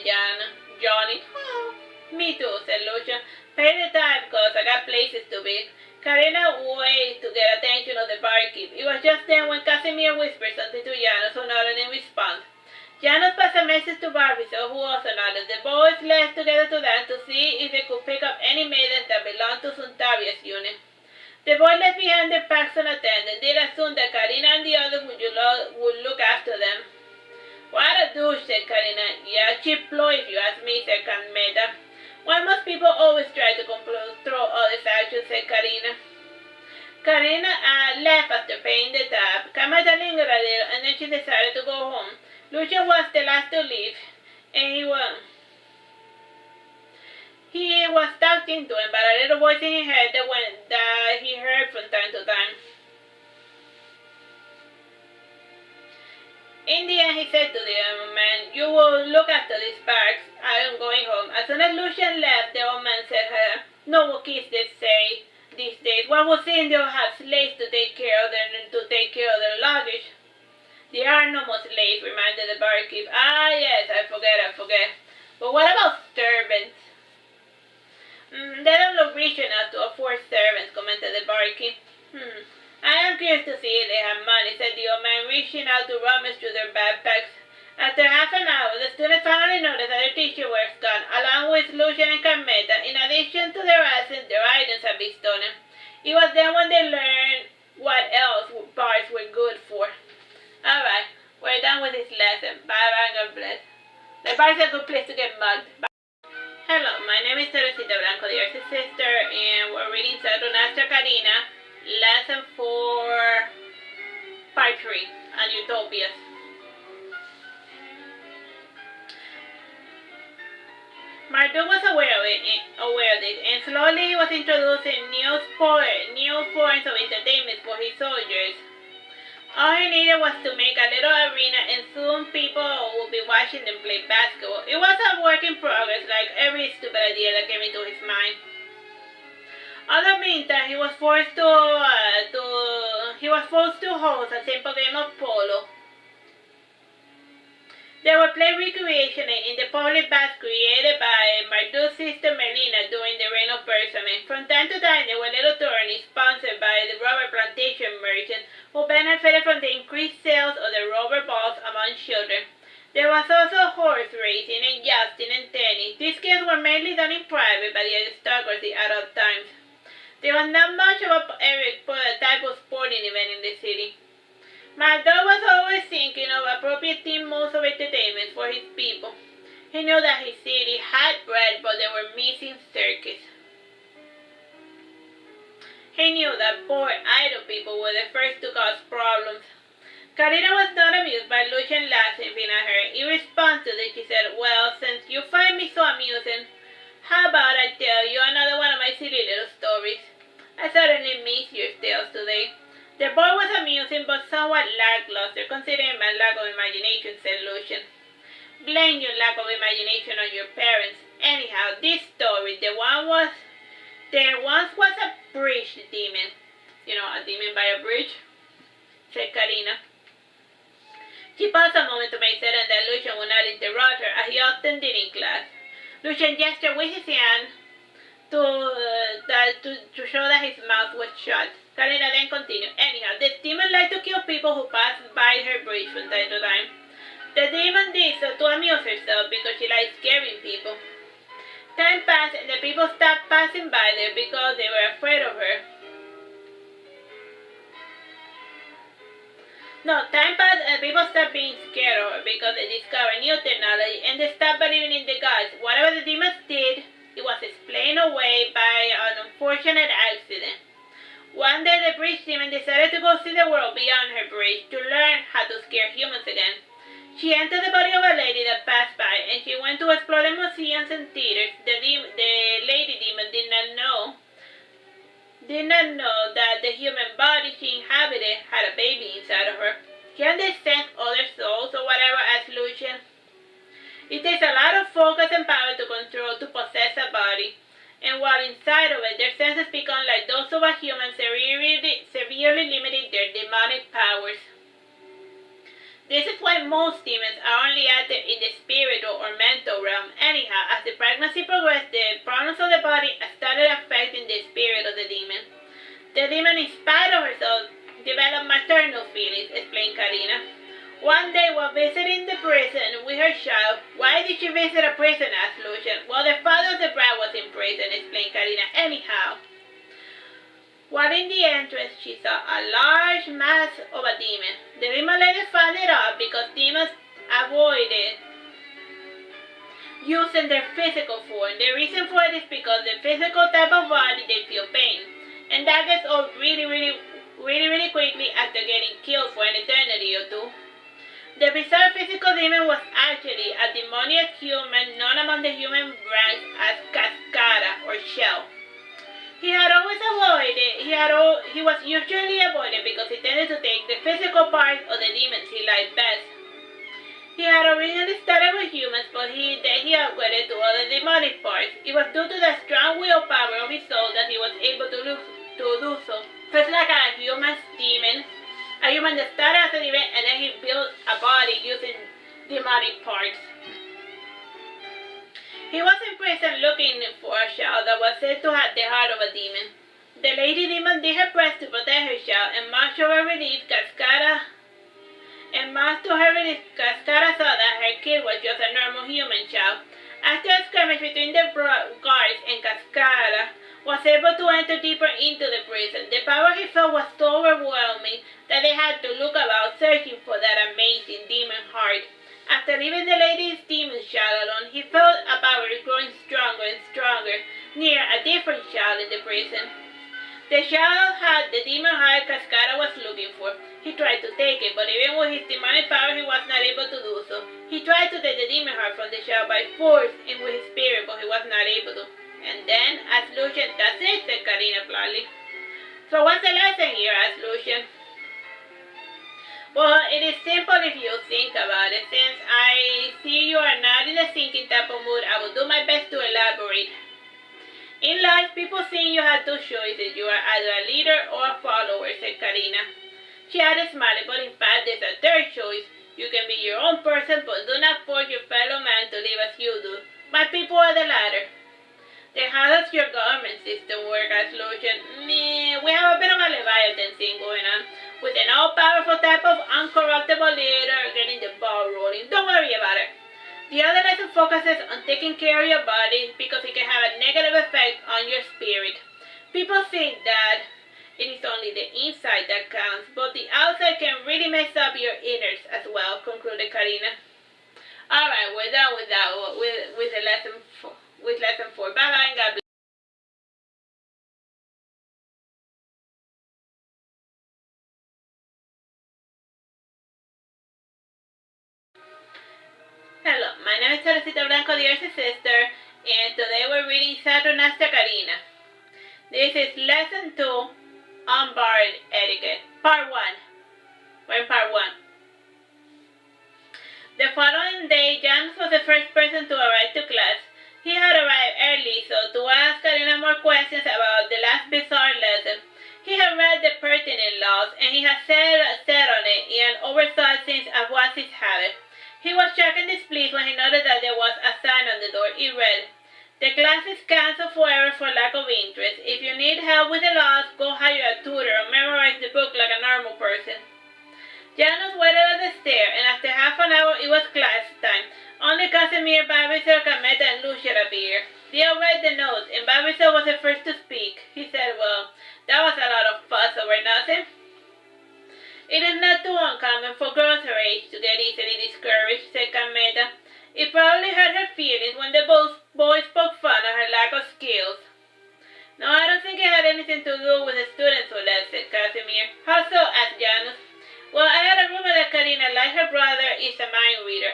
Johnny. Oh, me too, said Lucia. Pay the time, cause I got places to be. Karina waited to get attention of the barkeep. It was just then when Casimir whispered something to Janus, who nodded in response. Janus passed a message to Barbizon, who also nodded. The boys left together to dance to see if they could pick up any maidens that belonged to Suntaria's unit. The boy left behind their packs unattended. They assumed that Karina and the others would look after them. What a douche, said Karina. Yeah, cheap ploy if you ask me, said Carmela. Why must people always try to control others' actions, said Karina. Karina left after paying the tab. Carmela lingered a little and then she decided to go home. Lucian was the last to leave, and he was talking to him, but a little voice in his head that he heard from time to time. In the end, he said to the young man, "You will look after these bags. I am going home." As soon as Lucian left, the old man said, "No more kids, they say these days. One would think they'll have slaves to take care of their luggage." "There are no more slaves," reminded the barkeep. "Ah, yes, I forget. But what about servants?" "They don't look rich enough to afford servants," commented the barkeep. "I am curious to see if they have money," said the old man, reaching out to rummage through their backpacks. After half an hour, the students finally noticed that their teacher was gone, along with Lucian and Carmela. In addition to their absence, their items had been stolen. It was then when they learned what else bars were good for. Alright, we're done with this lesson. Bye-bye and God bless. The bar is a good place to get mugged. Bye. Hello, my name is Teresita Blanco, the Earth's sister, and we're reading Saturnastra, Karina, lesson 4, part 3, and Utopias. Marduke was aware of this, and slowly he was introducing new forms of entertainment for his soldiers. All he needed was to make a little arena, and soon people would be watching them play basketball. It was a work in progress, like every stupid idea that came into his mind. In the meantime, he was forced to host a simple game of polo. They would play recreationally in the public baths created by Marduke's sister Melina during the reign of Persimmon. From time to time, there were little tourneys sponsored by the rubber plantation merchants who benefited from the increased sales of the rubber balls among children. There was also horse racing and jousting and tennis. These games were mainly done in private by the aristocracy at all times. There was not much of a type of sporting event in the city. Marduke was always thinking of appropriate theme modes of entertainment for his people. He knew that his city had bread, but they were missing circus. He knew that poor, idle people were the first to cause problems. Karina was not amused by Lucian laughing at her. In response to this, she said, "Well, since you find me so amusing, how about I tell you another one of my silly little stories? I certainly miss your tales today." The boy was amusing but somewhat lackluster, considering my lack of imagination, said Lucian. "Blame your lack of imagination on your parents. Anyhow, this story, there once was a bridge demon." "You know, a demon by a bridge?" said Karina. She paused a moment to make certain that Lucian would not interrupt her, as he often did in class. Lucian gestured with his hand to show that his mouth was shut. Karina then continued, "Anyhow, the demon liked to kill people who passed by her bridge from time to time. The demon did so to amuse herself because she liked scaring people. Time passed and the people stopped passing by there because they were afraid of her. Time passed and people stopped being scared of her because they discovered new technology and they stopped believing in the gods. Whatever the demons did, it was explained away by an unfortunate accident. One day the bridge demon decided to go see the world beyond her bridge to learn how to scare humans again. She entered the body of a lady that passed by and she went to explore the museums and theaters. The lady demon did not know that the human body she inhabited had a baby inside of her. Can they sense other souls or whatever?" asked Lucian. "It takes a lot of focus and power to possess a body. And while inside of it, their senses become like those of a human, severely limiting their demonic powers. This is why most demons are only active in the spiritual or mental realm. Anyhow, as the pregnancy progressed, the problems of the body started affecting the spirit of the demon. The demon, in spite of herself, developed maternal feelings," explained Karina. "One day, while visiting the prison with her child—" "Why did you visit a prison?" asked Lucian. "Well, the father of the bride was in prison," explained Karina. "Anyhow, while in the entrance, she saw a large mass of a demon. The demon lady found it out because demons avoided using their physical form. The reason for it is because the physical type of body, they feel pain. And that gets old really quickly after getting killed for an eternity or two. The bizarre physical demon was actually a demoniac human known among the human ranks as Cascara or Shell. He was usually avoided because he tended to take the physical parts of the demons he liked best. He had originally started with humans, but then he upgraded to other demonic parts. It was due to the strong willpower of his soul that he was able to do so. So it's like a human demon. A human that started as a demon and then he built a body using demonic parts. He was in prison looking for a child that was said to have the heart of a demon. The lady demon did her best to protect her child, and much to her relief, Cascara saw that her kid was just a normal human child. After a skirmish between the guards and Cascara was able to enter deeper into the prison, the power he felt was so overwhelming that they had to look about searching for that amazing demon heart. After leaving the lady's demon child alone, he felt a power growing stronger and stronger near a different child in the prison. The child had the demon heart Cascara was looking for. He tried to take it, but even with his demonic power, he was not able to do so. He tried to take the demon heart from the child by force and with his spirit, but he was not able to. And then, asked Lucian, "That's it," said Karina flatly. "So what's the lesson here?" asked Lucian. "Well, it is simple if you think about it. Since I see you are not in a thinking type of mood, I will do my best to elaborate. In life, people think you have two choices. You are either a leader or a follower," said Karina. She added smiling, "But in fact, there's a third choice. You can be your own person, but do not force your fellow man to live as you do. My people are the latter." "Then how does your government system work?" asked Lucian. We have a bit of a Leviathan thing going on, with an all-powerful type of uncorruptible leader getting the ball rolling. Don't worry about it. The other lesson focuses on taking care of your body because it can have a negative effect on your spirit. People think that it is only the inside that counts, but the outside can really mess up your innards as well, concluded Karina. Alright, we're done with that, with lesson 4. Bye-bye and God bless. Hello, my name is Teresita Blanco, the Earth's sister, and today we're reading Saturnastra Karina. This is lesson 2, Unbarred Etiquette, part 1. We're in part 1. The following day, Janus was the first person to arrive to class. He had arrived early, so to ask Karina more questions about the last bizarre lesson. He had read the pertinent laws, and he had sat on it in an oversight since as was his habit. He was shocked and displeased when he noticed that there was a sign on the door. It read, "The class is cancelled forever for lack of interest. If you need help with the laws, go hire a tutor or memorize the book like a normal person." Janus waited at the stair, and after half an hour it was class time. Only Casimir, Bavisor, Cameta, and Lucian appeared. They all read the notes, and Bavisor was the first to speak. He said, "Well, that was a lot of fuss over nothing." "It is not too uncommon for girls her age to get easily discouraged," said Cameta. "It probably hurt her feelings when the boys poke fun at her lack of skills." "No, I don't think it had anything to do with the students who left," said Casimir. "How so?" asked Janus. "Well, I had a rumor that Karina, like her brother, is a mind reader.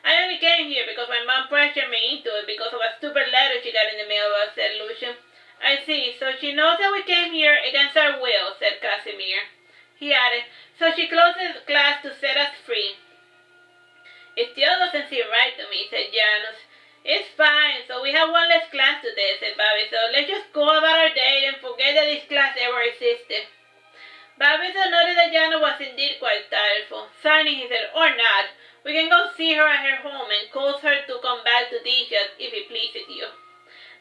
I only came here because my mom pressured me into it because of a stupid letter she got in the mailbox," said Lucian. "I see, so she knows that we came here against our will," said Casimir. He added, "So she closed the class to set us free." "It still doesn't seem right to me," said Janus. "It's fine, so we have one less class today," said Bobby, "so let's just go about our day and forget that this class ever existed." Barbizon noticed that Janus was indeed quite tireful. Signing, he said, "Or not. We can go see her at her home and cause her to come back to teach us if it pleases you."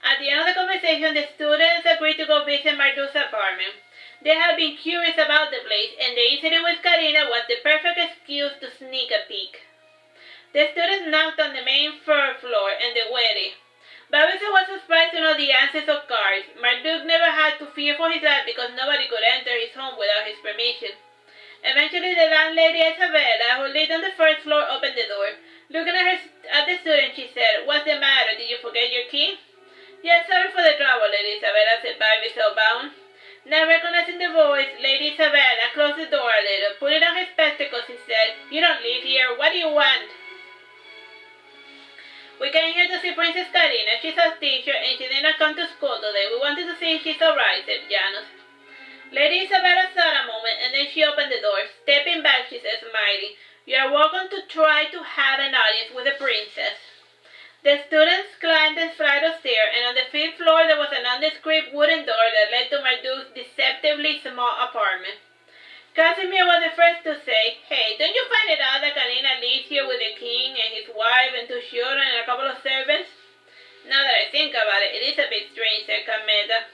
At the end of the conversation, the students agreed to go visit Marduke's apartment. They had been curious about the place, and the incident with Karina was the perfect excuse to sneak a peek. The students knocked on the main floor, and they waited. Barbizon was surprised to know the answers of cards. Marduke never had to fear for his life because nobody could enter his home without his permission. Eventually, the landlady, Isabella, who lived on the first floor, opened the door. Looking at the student, she said, "What's the matter? Did you forget your key?" "Yes, sorry for the trouble," Lady Isabella, said Barbie spellbound. Now recognizing the voice, Lady Isabella closed the door a little. Putting on her spectacles, she said, "You don't live here. What do you want?" "We came here to see Princess Karina. She's our teacher and she did not come to school today. We wanted to see if she's alright," said Janus. Lady Isabella thought a moment and then she opened the door. "Stepping back," she said, smiling. "You are welcome to try to have an audience with the princess." The students climbed the flight of stairs, and on the 5th floor there was a nondescript wooden door that led to Marduke's deceptively small apartment. Casimir was the first to say, "Hey, don't you find it odd that Karina lives here with the king and his wife and 2 children and a couple of servants?" "Now that I think about it, it is a bit strange," said Carmeta.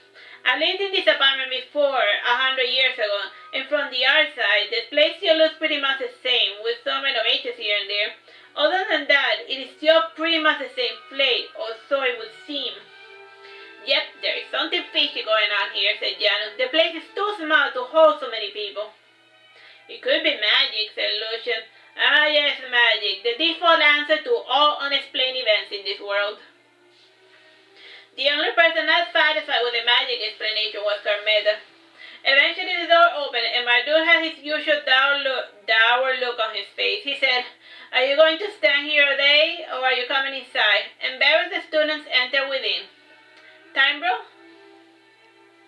"I lived in this apartment before, 100 years ago, and from the outside, the place still looks pretty much the same, with some renovations here and there. Other than that, it is still pretty much the same place, or so it would seem." "Yep, there is something fishy going on here," said Janus. "The place is too small to hold so many people." "It could be magic," said Lucian. "Ah, yes, magic, the default answer to all unexplained events in this world." The only person not satisfied with the magic explanation was Carmeta. Eventually the door opened and Marduke had his usual dour look on his face. He said, "Are you going to stand here all day, or are you coming inside?" Embarrassed, the students entered within. "Time, bro?"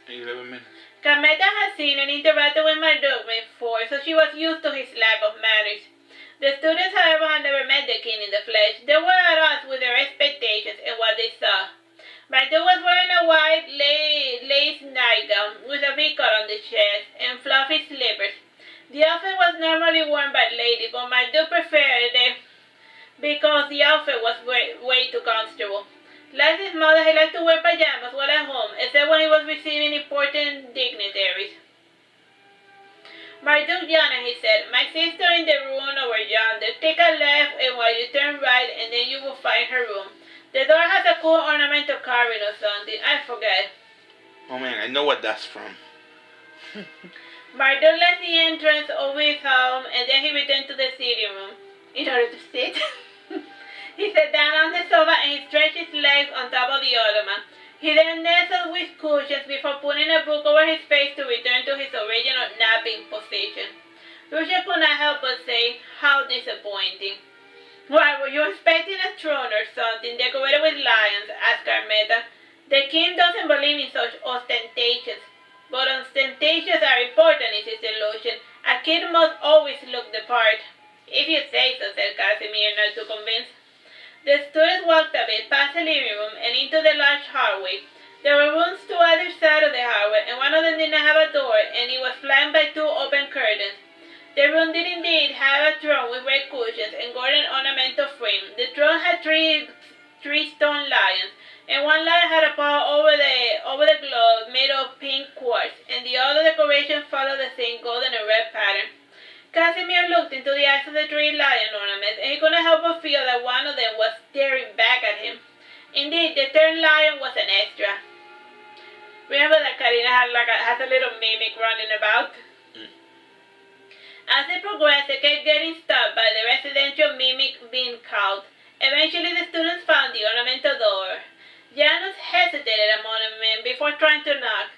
11 minutes. Carmeta had seen and interacted with Marduke before, so she was used to his lack of manners. The students, however, had never met the king in the flesh. They were at odds with their expectations and what they saw. Marduke was wearing a white lace nightgown with a V-cut on the chest and fluffy slippers. The outfit was normally worn by ladies, but Marduke preferred it because the outfit was way too comfortable. Like his mother, he liked to wear pajamas while at home, except when he was receiving important dignitaries. "Marduke Yana," he said, "my sister in the room over yonder. Take a left and while you turn right and then you will find her room. The door has a cool ornamental carving or something. I forget." Oh man, I know what that's from. Marduke left the entrance of his home and then he returned to the sitting room in order to sit. He sat down on the sofa and he stretched his legs on top of the ottoman. He then nestled with cushions before putting a book over his face to return to his original napping position. Lucian could not help but say, "How disappointing." "Why, were you expecting a throne or something decorated with lions?" asked Carmeta. "The king doesn't believe in such ostentations." "But ostentations are important," insisted Lucian. "A king must always look the part." "If you say so," said Casimir, not too convinced. The students walked a bit past the living room and into the large hallway. There were rooms to either side of the hallway, and one of them did not have a door, and it was flanked by 2 open curtains. The room did indeed have a throne with red cushions and golden ornamental frame. The throne had three stone lions, and one lion had a paw over the globe made of pink quartz, and the other decoration followed the same golden and red pattern. Casimir looked into the eyes of the 3 lion ornaments, and he couldn't help but feel that one of them was staring back at him. Indeed, the 3rd lion was an extra. Remember that Karina has a little mimic running about? As they progressed, they kept getting stopped by the residential mimic being called. Eventually, the students found the ornamental door. Janus hesitated a moment before trying to knock.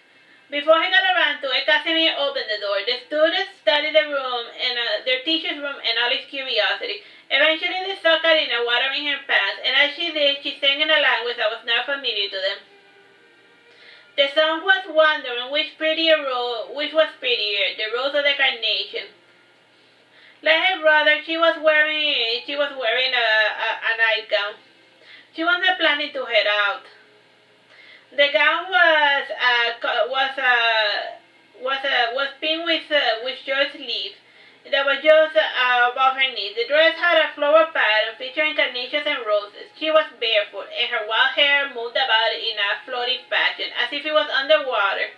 Before he got around to it, Casimir opened the door. The students studied the room and their teacher's room in all its curiosity. Eventually, they saw Karina watering her pants, and as she did, she sang in a language that was not familiar to them. The song was wondering which was prettier, the rose or the carnation. Like her brother, she was wearing a nightgown. She was not planning to head out. The gown was pink with short sleeves that was just above her knees. The dress had a floral pattern featuring carnations and roses. She was barefoot, and her wild hair moved about in a floating fashion, as if it was underwater.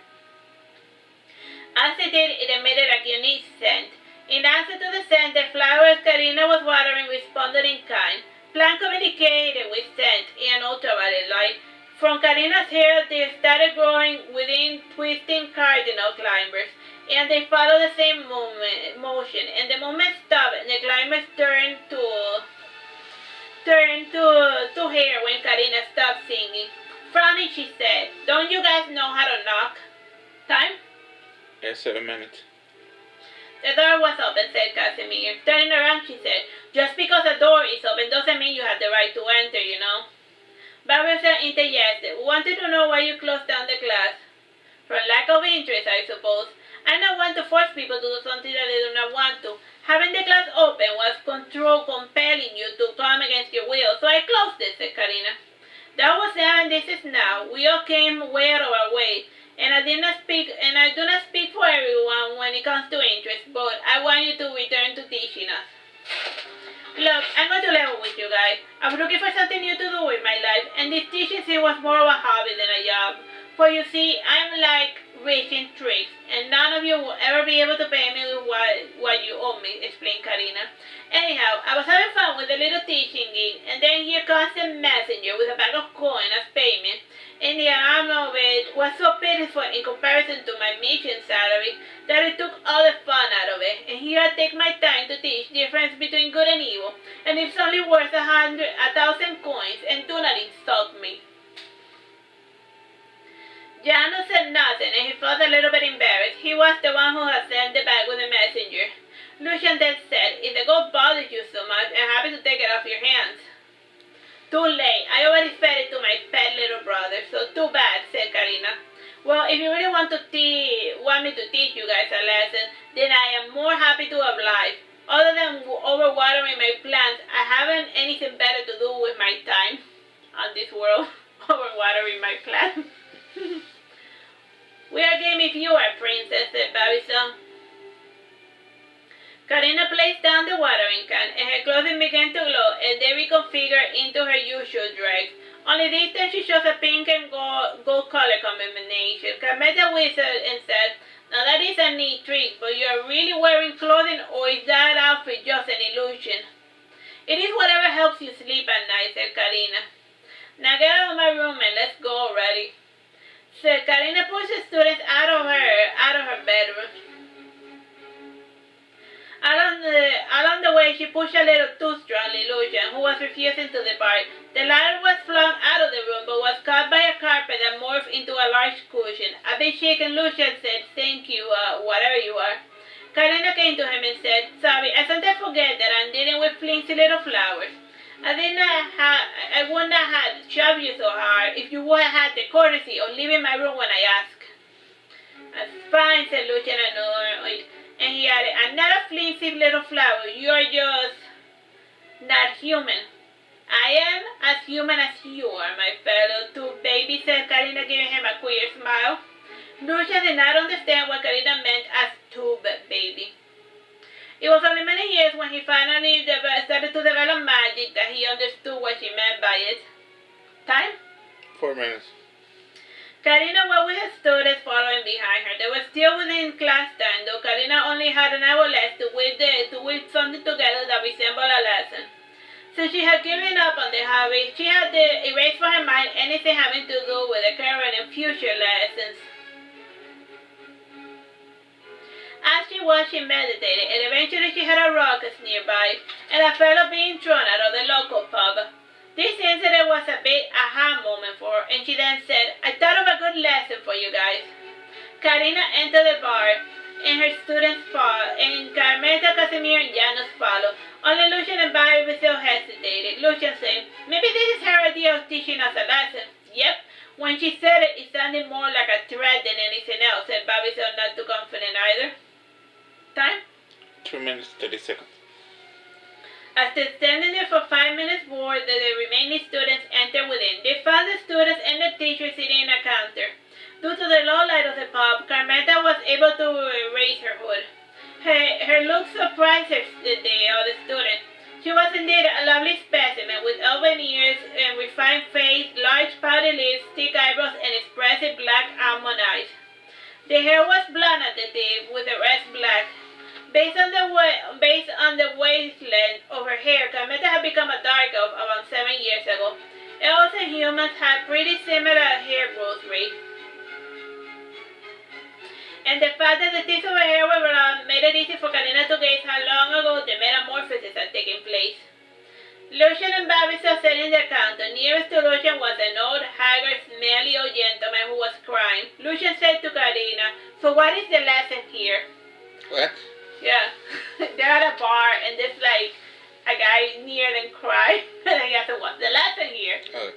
As it did, it emitted a unique scent. In answer to the scent, the flowers Karina was watering responded in kind. Plants communicated with scent in an ultraviolet light. From Karina's hair, they started growing within twisting cardinal climbers, and they followed the same motion. And the movement stopped, and the climbers turned to hair when Karina stopped singing. Frowning, she said, "Don't you guys know how to knock?" Time? Yeah, 7 minutes. "The door was open," said Casimir. Turning around, she said, "Just because a door is open doesn't mean you have the right to enter, you know." Barberson interjected, "Wanted to know why you closed down the class." "From lack of interest, I suppose. I don't want to force people to do something that they do not want to. Having the class open was control compelling you to come against your will, so I closed it," said Karina. "That was then and this is now. We all came way out of our way. And I do not speak for everyone when it comes to interest, but I want you to return to teaching us." "Look, I'm going to level with you guys. I was looking for something new to do with my life, and this teaching thing was more of a hobby than a job. For you see, I'm like rich in tricks, and none of you will ever be able to pay me with what you owe me," explained Karina. "Anyhow, I was having fun with a little teaching gig, and then here comes a messenger with a bag of coin as payment, and the amount of it was so pitiful in comparison to my mission salary that it took all the fun out of it. And here I take my time to teach the difference between good and evil, and it's only worth 1,000 coins, and do not insult me." Janus said nothing, and he felt a little bit embarrassed. He was the one who had sent the bag with the messenger. Lucian then said, "If the gold bothers you so much, I'm happy to take it off your hands." "Too late. I already fed it to my pet little brother, so too bad," said Karina. "Well, if you really want me to teach you guys a lesson, then I am more happy to oblige. Other than overwatering my plants, I haven't anything better to do with my time on this world." Overwatering my plants. "We are game if you are, princess," said Babison. Karina placed down the watering can, and her clothing began to glow as they reconfigured into her usual dress. Only this time she chose a pink and gold color combination. Carmeta whistled and said, "Now that is a neat trick, but you are really wearing clothing, or is that outfit just an illusion?" "It is whatever helps you sleep at night," said Karina. "Now get out of my room and let's go already." So Karina pushed the students out of her bedroom. Along the way, she pushed a little too strongly Lucian, who was refusing to depart. The latter was flung out of the room, but was caught by a carpet that morphed into a large cushion. A bit shaken, Lucian said, "Thank you, whatever you are." Karina came to him and said, "Sorry, I sometimes forget that I'm dealing with flimsy little flowers. I would not have shoved you so hard if you would have had the courtesy of leaving my room when I asked." "That's fine," said Lucian, annoyed, and he added, "I'm not a flimsy little flower. You are just not human." "I am as human as you are, my fellow tube baby," said Karina, giving him a queer smile. Lucian did not understand what Karina meant as tube baby. It was only many years when he finally started to develop magic that he understood what she meant by it. Time? 4 minutes. Karina went with her students following behind her. They were still within class time, though Karina only had an hour left to weave something together that resembled a lesson. Since she had given up on the hobby, she had erased from her mind anything having to do with the current and future lessons. As she was, she meditated, and eventually she heard a ruckus nearby, and a fellow being thrown out of the local pub. This incident was a big aha moment for her, and she then said, "I thought of a good lesson for you guys." Karina entered the bar, and her students followed, and Carmeta, Casimir, and Janus followed. Only Lucian and Bobby still hesitated. Lucian said, "Maybe this is her idea of teaching us a lesson." "Yep." When she said it, it sounded more like a threat than anything else, said Bobby, so not too confident either. Time? 2 minutes, 30 seconds. After standing there for 5 minutes more, the remaining students entered within. They found the students and the teacher sitting in a counter. Due to the low light of the pub, Carmeta was able to raise her hood. Her look surprised the other student. She was indeed a lovely specimen, with open ears and refined face, large pouty lips, thick eyebrows, and expressive black almond eyes. The hair was blonde at the tip, with the rest black. Based on the waist length of her hair, Carmeta had become a dark elf around 7 years ago. Elves and humans had pretty similar hair growth rate. And the fact that the tips of her hair were blonde made it easy for Karina to gauge how long ago the metamorphosis had taken place. Lucian and Bobby sat in their counter. Nearest to Lucian was an old, haggard smith elderly old gentleman who was crying. Lucian said to Karina, "So what is the lesson here?" What? Yeah. They're at a bar and there's like a guy near them crying. And then he asked, "What's the lesson here?" Oh.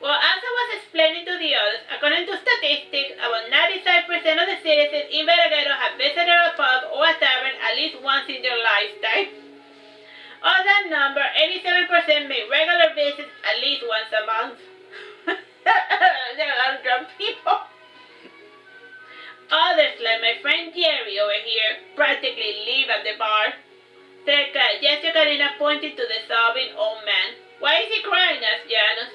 Well, as I was explaining to the others, according to statistics, about 95% of the citizens in Veragerung have visited a pub or a tavern at least once in their lifetime. Of that number, 87% make regular visits at least once a month. There are a lot of drunk people. Others, like my friend Jerry over here, practically live at the bar. Cerca, Jessica Karina pointed to the sobbing old man. "Why is he crying?" asked Janus.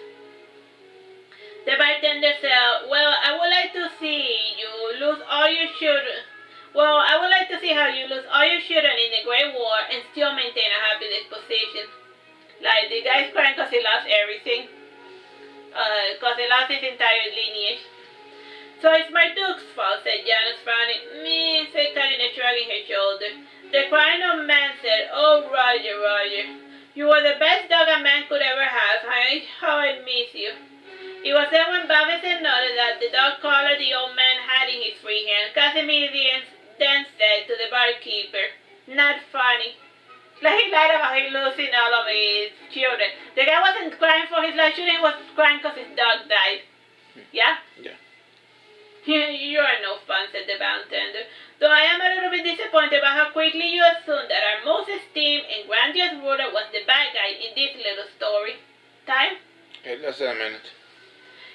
The bartender said, "Well, I would like to see you lose all your children. Well, I would like to see how you lose all your children in the Great War and still maintain a happy disposition." Like, the guy's crying because he lost everything. Because he lost his entire lineage. "So it's Marduke's fault," said Janus, frowning. "Me," said Karina, shrugging her shoulders. The crying old man said, "Oh, Roger, Roger. You were the best dog a man could ever have. How I miss you." It was then when Babison noticed that the dog collar the old man had in his free hand. Casimir then said to the barkeeper, "Not funny." Like, he lied about him losing all of his children. The guy wasn't crying for his life children, he was crying because his dog died. Yeah? Yeah. "You are no fun," said the bartender. "Though I am a little bit disappointed by how quickly you assumed that our most esteemed and grandiose ruler was the bad guy in this little story." Time? Hey, less than a minute.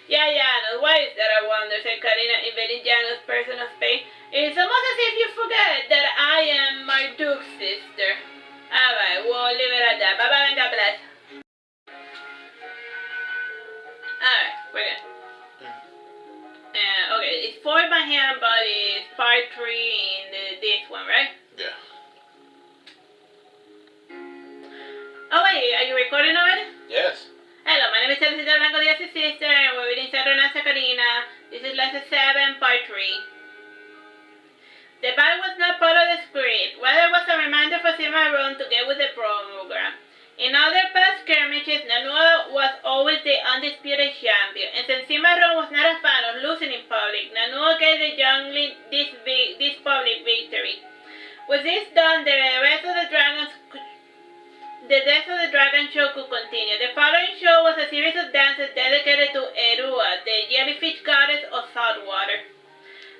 "Yeah, Janus, why is that, I wonder," said Karina, invading Janus' personal space. "It's almost as if you forget that I am Marduke's sister." Alright, we'll leave it at that. Bye-bye and God bless. Alright, we're good. Okay, it's 4 by hand, but it's part 3 in this one, right? Yeah. Oh wait, are you recording already? Yes. Hello, my name is Teresita, Blanco, Diaz's sister, and we're reading Saturnastra, Karina. This is lesson 7, part 3. The bite was not part of the script, rather it was a reminder for Cimarron to get with the program. In other past skirmishes, Nanua was always the undisputed champion, and since Cimarron was not a fan of losing in public, Nanua gave the youngling this public victory. With this done, the death of the dragon show could continue. The following show was a series of dances dedicated to Erua, the jellyfish goddess of salt water.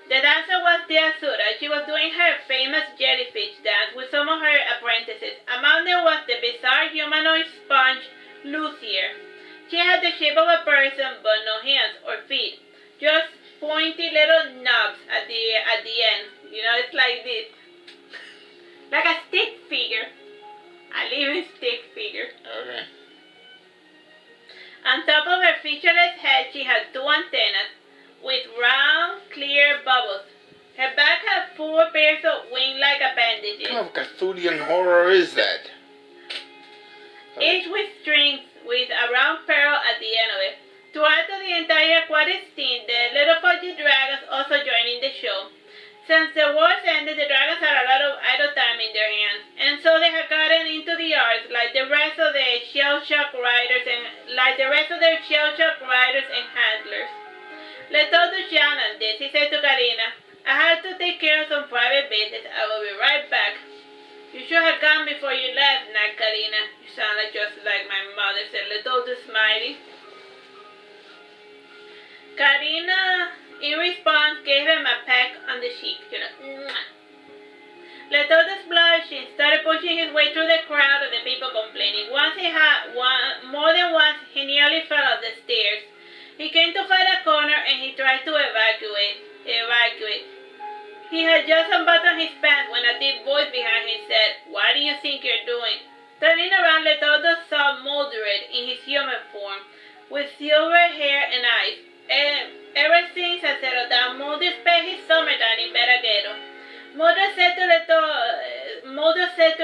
The dancer was the Asura. She was doing her famous jellyfish dance with some of her apprentices. Among them was the bizarre humanoid sponge, Lucier. She had the shape of a person, but no hands or feet. Just pointy little knobs at the end. You know, it's like this. Like a stick figure. A living stick figure. Okay. On top of her featureless head, she had 2 antennas with round, clear bubbles. Her back had 4 pairs of wing-like appendages. What kind of Cthulhian horror is that? Each with strings with a round pearl at the end of it. To add to the entire aquatic scene, the little pudgy dragons also joined in the show. Since the wars ended, the dragons had a lot of idle time in their hands, and so they had gotten into the arts like the rest of their shell-shock riders and handlers. "Let's all do John on this," he said to Karina. "I had to take care of some private business. I will be right back." "You should have gone before you left," nagged Karina. "You sound just like my mother," said Letoldo, smiling. Karina, in response, gave him a peck on the cheek. Letoldo's blushing, started pushing his way through the crowd of the people complaining. More than once, he nearly fell off the stairs. He came to find a corner and he tried to evacuate. He had just unbuttoned his pants when a deep voice behind him said, "What do you think you're doing?" Turning around, Letoldo saw Mordred in his human form, with silver hair and eyes. Ever since I settled down, Mordred spent his summertime in Veragerung. Mordred said to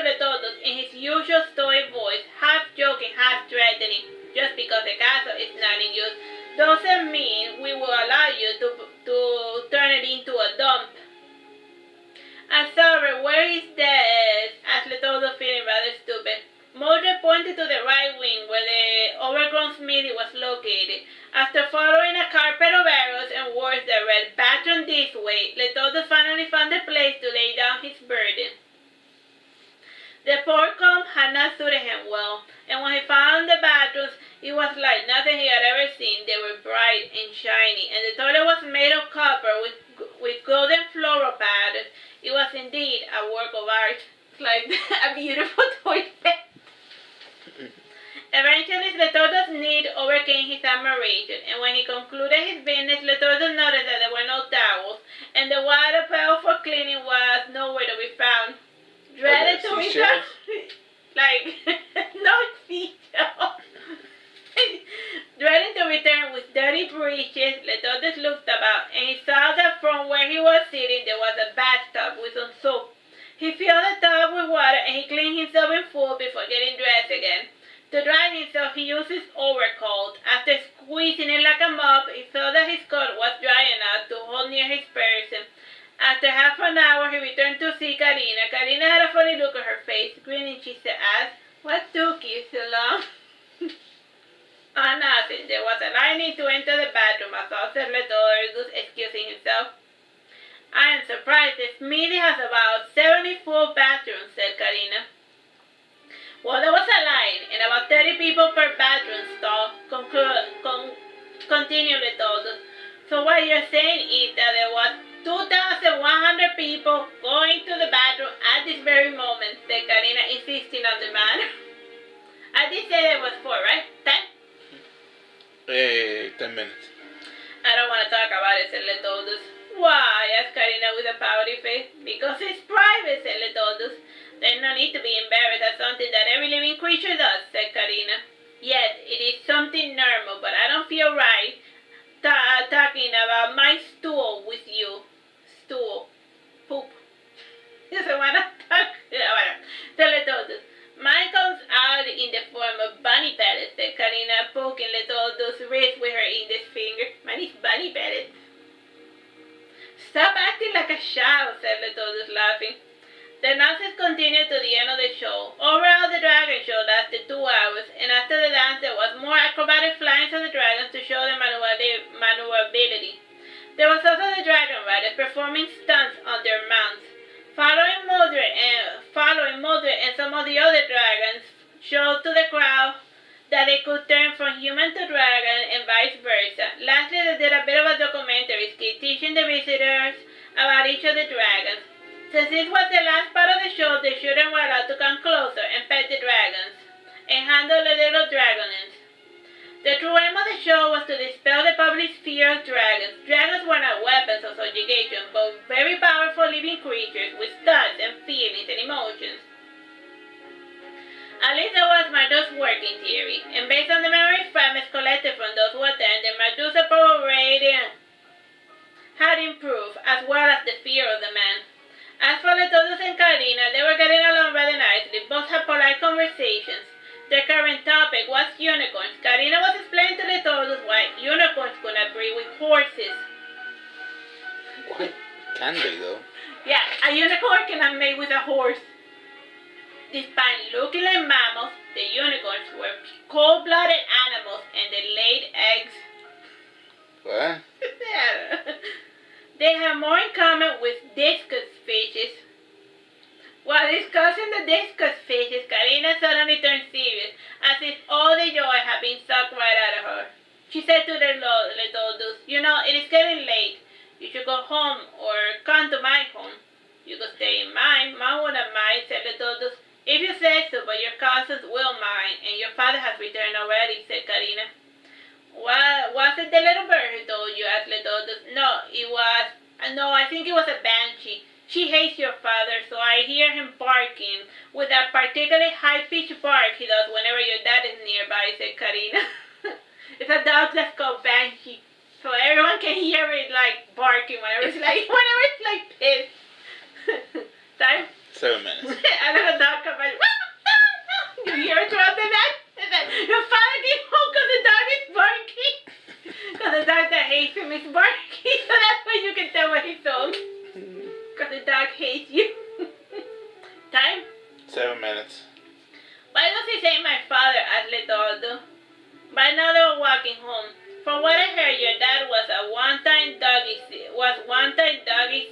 Letoldo in his usual stoic voice, half joking, half threatening, "Just because the castle is not in use doesn't mean we will allow you to turn it into a dump." "I'm sorry, where is that?" asked Letoldo, feeling rather stupid. Mordred pointed to the right wing where the overgrown smithy was located. After following a away, Letodos finally found a place to lay down his burden. The poor comb had not suited him well, and when he found the bathrooms, it was like nothing he had ever seen. They were bright and shiny, and the toilet was made of copper with golden floral patterns. It was indeed a work of art. It's like a beautiful toilet. Eventually, Letodos' need overcame his admiration, and when he concluded his business, Letodos noticed that there were no towels, and the water pail for cleaning was nowhere to be found. Dreaded to return, like, no seashell. Dreading to return with dirty breeches, Letodos looked about, and he saw that from where he was sitting there was a bathtub with some soap. He filled the tub with water, and he cleaned himself in full before getting dressed again. To dry himself, he used his overcoat. After squeezing it like a mop, he felt that his coat was dry enough to hold near his person. After half an hour, he returned to see Karina. Karina had a funny look on her face. Grinning, she asked, "What took you so long?" "Oh, nothing. There was a line to enter the bathroom," said Letodos, excusing himself. "I am surprised. The Smithy has about 74 bathrooms," said Karina. "Well, there was a line, and about 30 people per bathroom stall," continued Letodos. "So what you're saying is that there was 2,100 people going to the bathroom at this very moment," said Karina, insisting on the matter. "I did say there was 4, right? 10? 10 minutes. "I don't want to talk about it," said Letodos. "Why?" asked Karina with a pouty face. "Because it's private," said Letodos. "There's no need to be embarrassed at something that every living creature does," said Karina. "Yes, it is something normal, but I don't feel right talking about my stool with you." Stool. Poop. Doesn't want to talk. So Letodos. "Mine comes out in the form of bunny pellets," said Karina, poking Letodos' wrist with her index finger. "Mine is bunny pellets." "Stop acting like a child," said Letodos, laughing. The announcers continued to the end of the show. Overall, the dragon show lasted 2 hours, and after the dance there was more acrobatic flying of the dragons to show their maneuverability. There was also the dragon riders performing stunts on their mounts. Following Mildred and some of the other dragons showed to the crowd that they could turn from human to dragon and vice versa. Lastly, they did a bit of a documentary skit teaching the visitors about each of the dragons. Since this was the last part of the show, the children were allowed to come closer and pet the dragons and handle the little dragonets. The true aim of the show was to dispel the public's fear of dragons. Dragons were not weapons of subjugation, but very powerful living creatures with thoughts and feelings and emotions. At least that was Marduke's working theory, and based on the memory fragments collected from those who attended, Marduke's approval rating had improved, as well as the fear of the man. As for Letodos and Karina, they were getting along rather nicely. Both had polite conversations. The current topic was unicorns. Karina was explaining to Letodos why unicorns could not breed with horses. What? Can they, though? Yeah, a unicorn cannot mate with a horse. Despite looking like mammals, the unicorns were cold-blooded animals and they laid eggs. What? They have more in common with discus fishes. While discussing the discus fishes, Karina suddenly turned serious, as if all the joy had been sucked right out of her. She said to the Letodos, "You know, it is getting late. You should go home or come to my home." "You could stay in mine. Mom wouldn't mind," said Letodos. "If you say so, but your cousins will mind, and your father has returned already," said Karina. Was it the little bird who told you?" asked Letodos. No, I think it was a banshee. She hates your father, so I hear him barking with that particularly high-pitched bark he does whenever your dad is nearby," said Karina. It's a dog that's called Banshee, so everyone can hear it like barking whenever it's like pissed. Time? 7 minutes. A little dog comes by. You hear it throughout the night? Your father came home because the dog is barking. Because the dog that hates him is barking, so that's why you can tell what he's old. Because the dog hates you. Time? 7 minutes. "Why does he say my father?" asked Letodos. By now they were walking home. From what I heard, your dad was one-time doggy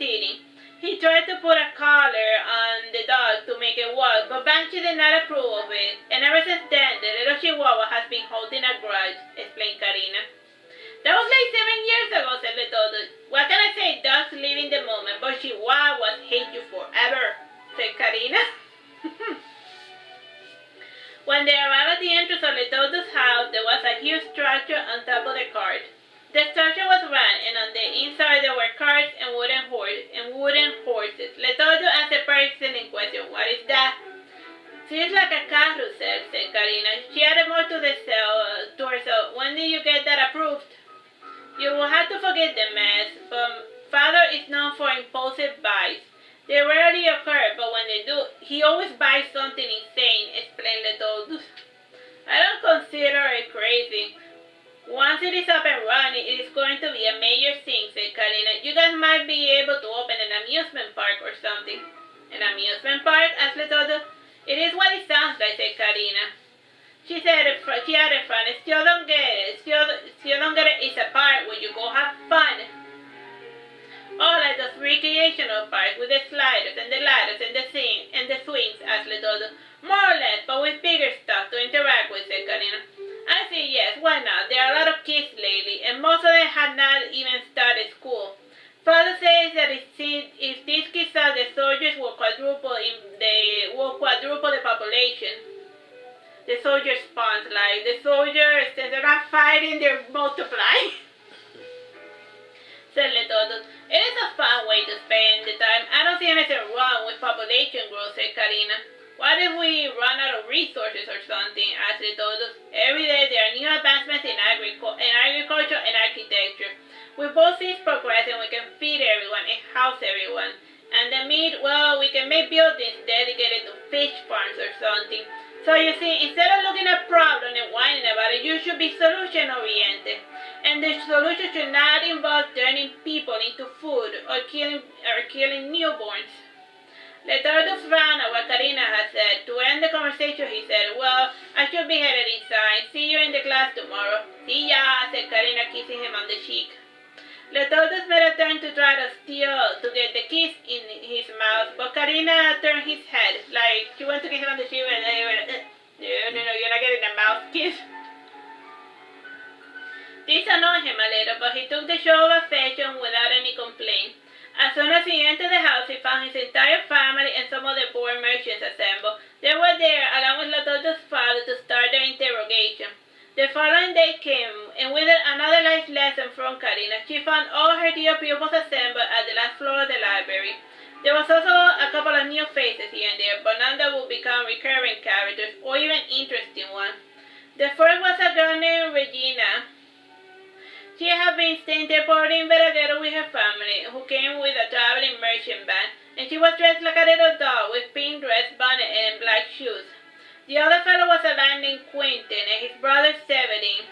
sitting. He tried to put a collar on the dog to make it walk, but Banshee did not approve of it. And ever since then, the little Chihuahua has been holding a grudge, explained Karina. That was like 7 years ago, said Letodo. What can I say? Dogs live in the moment, but Chihuahuas hate you forever, said Karina. When they arrived at the entrance of Letodo's house, there was a huge structure on top of the cart. The structure was round, and on the inside there were carts and wooden horses. Letodo asked the person in question, "What is that?" "Seems like a carousel," said Karina. She added more to her cell. "When did you get that approved?" "You will have to forget the mess, but Father is known for impulsive buys. They rarely occur, but when they do, he always buys something insane," explained Letodo. "I don't consider it crazy. Once it is up and running, it is going to be a major thing," said Karina. "You guys might be able to open an amusement park or something." "An amusement park?" asked Letodo. "It is what it sounds like," said Karina. She added fun. Still don't get it. Still don't get it. It's a park where you go have fun. "Oh, like those recreational parks with the sliders and the ladders and the swings," asked Letodo. "More or less, but with bigger stuff to interact with," said Karina. "I say yes, why not? There are a lot of kids lately, and most of them have not even started school. Father says that if these kids are the soldiers will quadruple the population." The soldiers spawns, like the soldiers, they're not fighting, they're multiplying. Said Letodo. "It is a fun way to spend the time. I don't see anything wrong with population growth," said Karina. "What if we run out of resources or something?" asked Letodo. "Every day there are new advancements in agriculture and architecture. With both things progressing, we can feed everyone and house everyone. And the meat, well, we can make buildings dedicated to fish farms or something. So you see, instead of looking at problems and whining about it, you should be solution-oriented. And the solution should not involve turning people into food or killing newborns." Letodo frowned at what Karina had said. To end the conversation, he said, "Well, I should be headed inside. See you in the class tomorrow." "See ya," said Karina, kissing him on the cheek. Letodo made a turn to try to get the kiss in his mouth, but Karina turned his head, like she went to kiss him on the cheek, and they were, no, you're not getting a mouth kiss. This annoyed him a little, but he took the show of affection without any complaint. As soon as he entered the house, he found his entire family and some of the poor merchants assembled. They were there, along with Letodo's father, to start their interrogation. The following day came, and with it another life lesson from Karina. She found all her dear pupils assembled at the last floor of the library. There was also a couple of new faces here and there, but none that would become recurring characters, or even interesting ones. The first was a girl named Regina. She had been staying temporarily in Veragerung with her family, who came with a traveling merchant band, and she was dressed like a little doll with pink dress, bonnet, and black shoes. The other fellow was a lad named Quentin, and his brother Severin,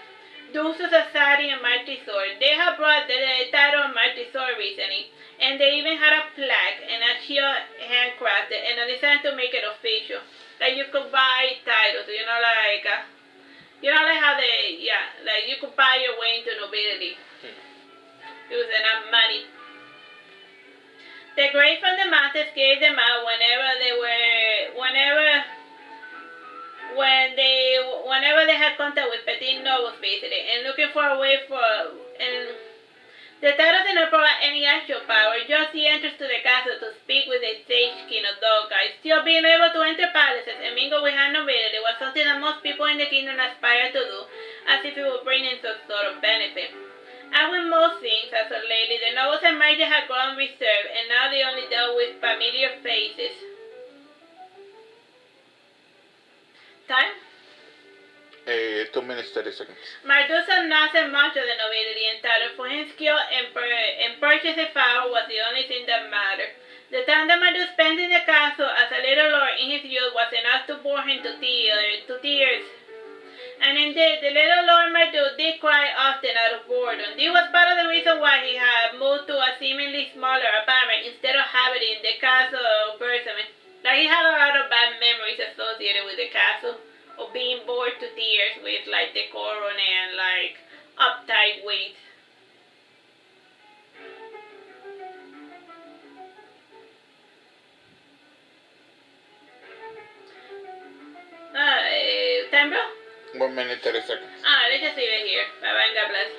Dukes of Society and Martisor. They had brought the title of Martisor recently, and they even had a plaque and a shield handcrafted, and a design to make it official. Like you could buy titles, like how like you could buy your way into nobility. It was enough money. The grace from the mountains gave them out whenever they had contact with petite nobles visiting and looking for a way the title did not provide any actual power, just the entrance to the castle to speak with the sage king of Dogai. Still, being able to enter palaces and mingle with high nobility was something that most people in the kingdom aspired to do, as if it would bring in some sort of benefit. As with most things, as of lately, the nobles and merchants had grown reserved, and now they only dealt with familiar faces. Time? 2 minutes 30 seconds. Marduke had not said much of the nobility and title, for his skill and purchasing power was the only thing that mattered. The time that Marduke spent in the castle as a little lord in his youth was enough to bore him to tears. And indeed, the little Lord Marduke did cry often out of boredom. This was part of the reason why he had moved to a seemingly smaller apartment instead of inhabiting the castle of Bersamin. Like, he had a lot of bad memories associated with the castle, of being bored to tears with, like, the corona and, like, uptight ways. Time, bro? 1 minute, 30 seconds. Let's just leave it here. Bye-bye and God bless.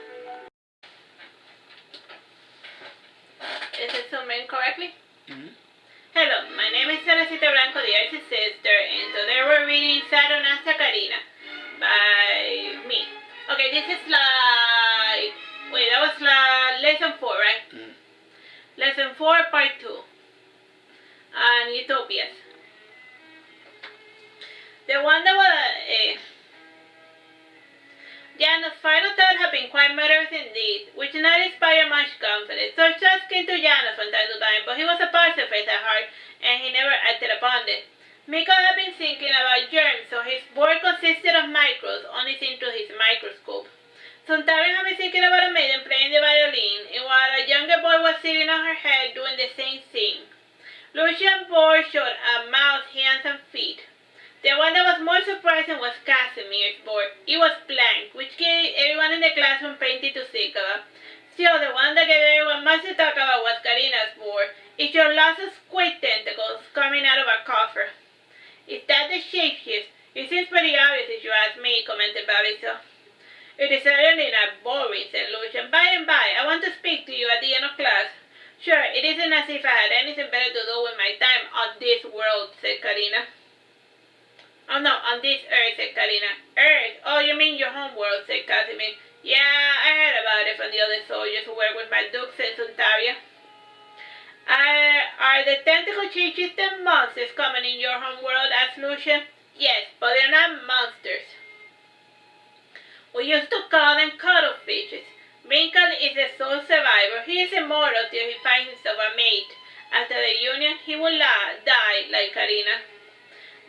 Is it zooming correctly? Hello, my name is Teresita Blanco, the artist's sister, and today we're reading Saturnastra Karina by me. Okay, this is like... Wait, that was like lesson 4, right? Lesson 4, part 2. And Utopias. The one that was... Janus' final thought had been quite murderous indeed, which did not inspire much confidence. Such thoughts came to Janus from time to time, but he was a pacifist at heart, and he never acted upon them. Miko had been thinking about germs, so his board consisted of microbes, only seen through his microscope. Suntaria had been thinking about a maiden playing the violin, and while a younger boy was sitting on her head doing the same thing. Lucian's board showed a mouth, hands, and feet. The one that was more surprising was Casimir's board. It was blank, which gave everyone in the classroom plenty to think about. Still, the one that gave everyone much to talk about was Karina's board. It showed lots of squid tentacles coming out of a coffer. Is that the shapeshift? It seems pretty obvious if you ask me, commented Babiso. It is certainly not boring, said Lucian. By and by, I want to speak to you at the end of class. Sure, it isn't as if I had anything better to do with my time on this world, said Karina. Oh no, on this Earth, said Karina. Earth? Oh, you mean your home world, said Casimir. Yeah, I heard about it from the other soldiers who work with Marduke, said Suntaria. Are the tentacle changes the monsters coming in your home world, asked Lucia. Yes, but they're not monsters. We used to call them cuttlefishes. Brinkel is a sole survivor. He is immortal till he finds himself a mate. After the union, he will die like Karina.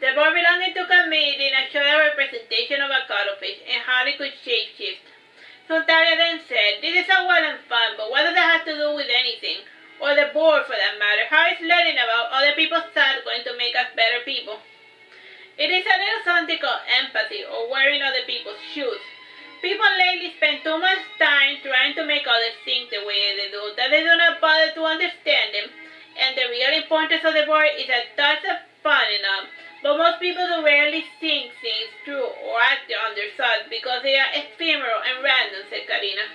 The board belonging to Camille showed a representation of a cuttlefish and how they could shapeshift. Suntaria then said, this is all well and fun, but what does that have to do with anything? Or the board for that matter. How is learning about other people's thoughts going to make us better people? It is a little something called empathy or wearing other people's shoes. People lately spend too much time trying to make others think the way they do that they do not bother to understand them. And the real importance of the board is that thoughts are fun enough. But most people do rarely think things through or act on their thoughts because they are ephemeral and random, said Karina.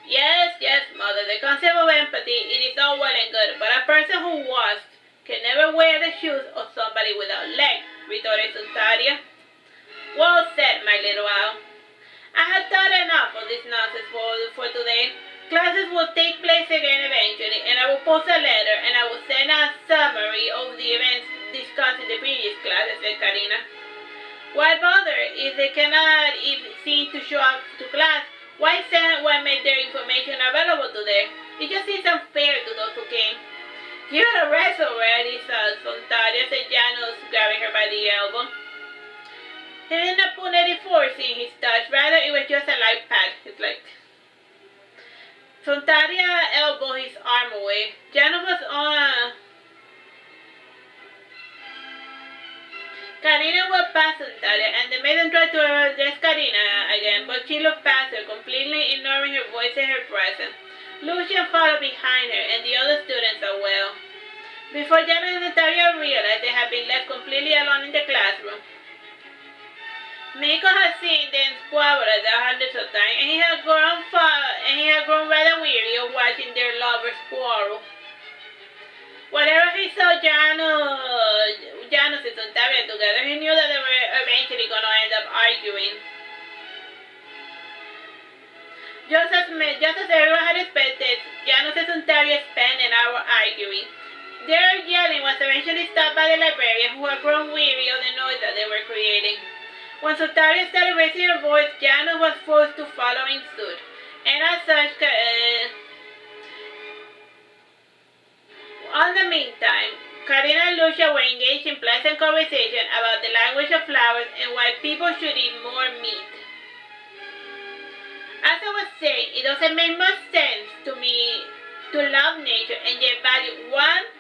Yes, mother, the concept of empathy, it is all well and good, but a person who wasps can never wear the shoes of somebody without legs, retorted Suntaria. Well said, my little owl. I had thought enough of this nonsense for today. Classes will take place again eventually, and I will post a letter, and I will send a summary of the events discussed in the previous classes, said Karina. Why bother? If they cannot seem to show up to class, why make their information available to them? It just seems unfair to those who came. Give it a rest already, said Suntaria, said Janus, grabbing her by the elbow. He did not put any force in his touch, rather it was just a light pat. It's like... Suntaria elbowed his arm away. Janus was on... Karina walked past Suntaria, and the maiden tried to address Karina again, but she looked past her, completely ignoring her voice and her presence. Lucian followed behind her, and the other students as well. Before Janus and Suntaria realized they had been left completely alone in the classroom. Miko had seen them squabble hundreds of times, and he had grown rather weary of watching their lovers quarrel. Whenever he saw Janus and Suntaria together, he knew that they were eventually going to end up arguing. Just as everyone had expected, Janus and Suntaria spent an hour arguing. Their yelling was eventually stopped by the librarian, who had grown weary of the noise that they were creating. When Suntaria started raising her voice, Janus was forced to follow in suit, and as such, in the meantime, Karina and Lucia were engaged in pleasant conversation about the language of flowers and why people should eat more meat. As I was saying, it doesn't make much sense to me to love nature and yet value one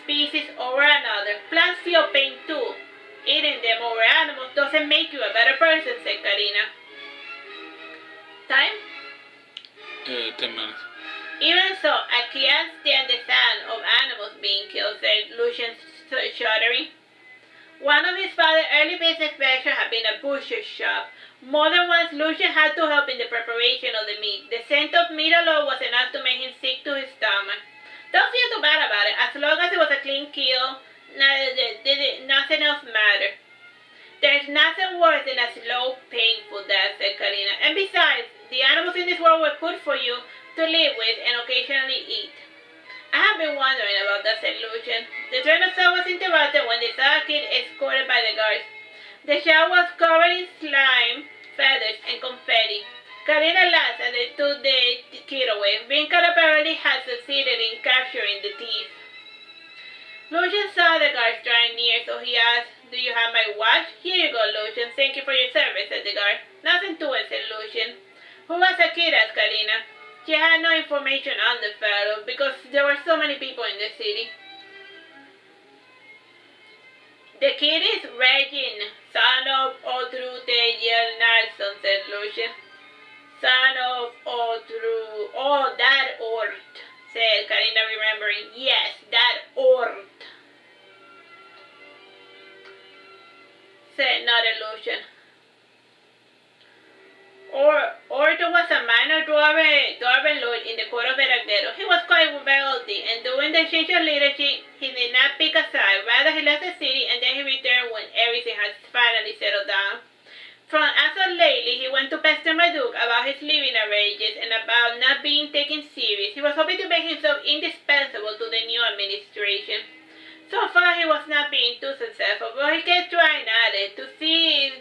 species over another. Plants feel pain too. Eating them over animals doesn't make you a better person, said Karina. Even so, I can't stand the sound of animals being killed, said Lucian, shuddering. One of his father's early business ventures had been a butcher's shop. More than once, Lucian had to help in the preparation of the meat. The scent of meat alone was enough to make him sick to his stomach. Don't feel too bad about it. As long as it was a clean kill, nothing else mattered. There's nothing worse than a slow, painful death, said Karina. And besides, the animals in this world were put for you to live with and occasionally eat. I have been wondering about that, said Lucian. The train of thought was interrupted when they saw a kid escorted by the guards. The child was covered in slime, feathers, and confetti. Karina laughed as they took the kid away. Blanco apparently had succeeded in capturing the thief. Lucian saw the guards drawing near, so he asked, "Do you have my watch?" "Here you go, Lucian. Thank you for your service," said the guard. "Nothing to it," said Lucian. "Who was the kid?" asked Karina. She had no information on the fellow because there were so many people in the city. "The kid is Regin, son of Odrute Yelnarson," said Lucian. "Son of Odru... Oh, that Ort," said Karina, remembering. "Yes, that Ort," said nodded Lucian. Orton was a minor dwarven lord in the court of Veragerung. He was quite wealthy, and during the change of leadership, he did not pick a side. Rather, he left the city, and then he returned when everything had finally settled down. As of lately, he went to pester Marduke about his living arrangements and about not being taken serious. He was hoping to make himself indispensable to the new administration. So far, he was not being too successful, but he kept trying at it to see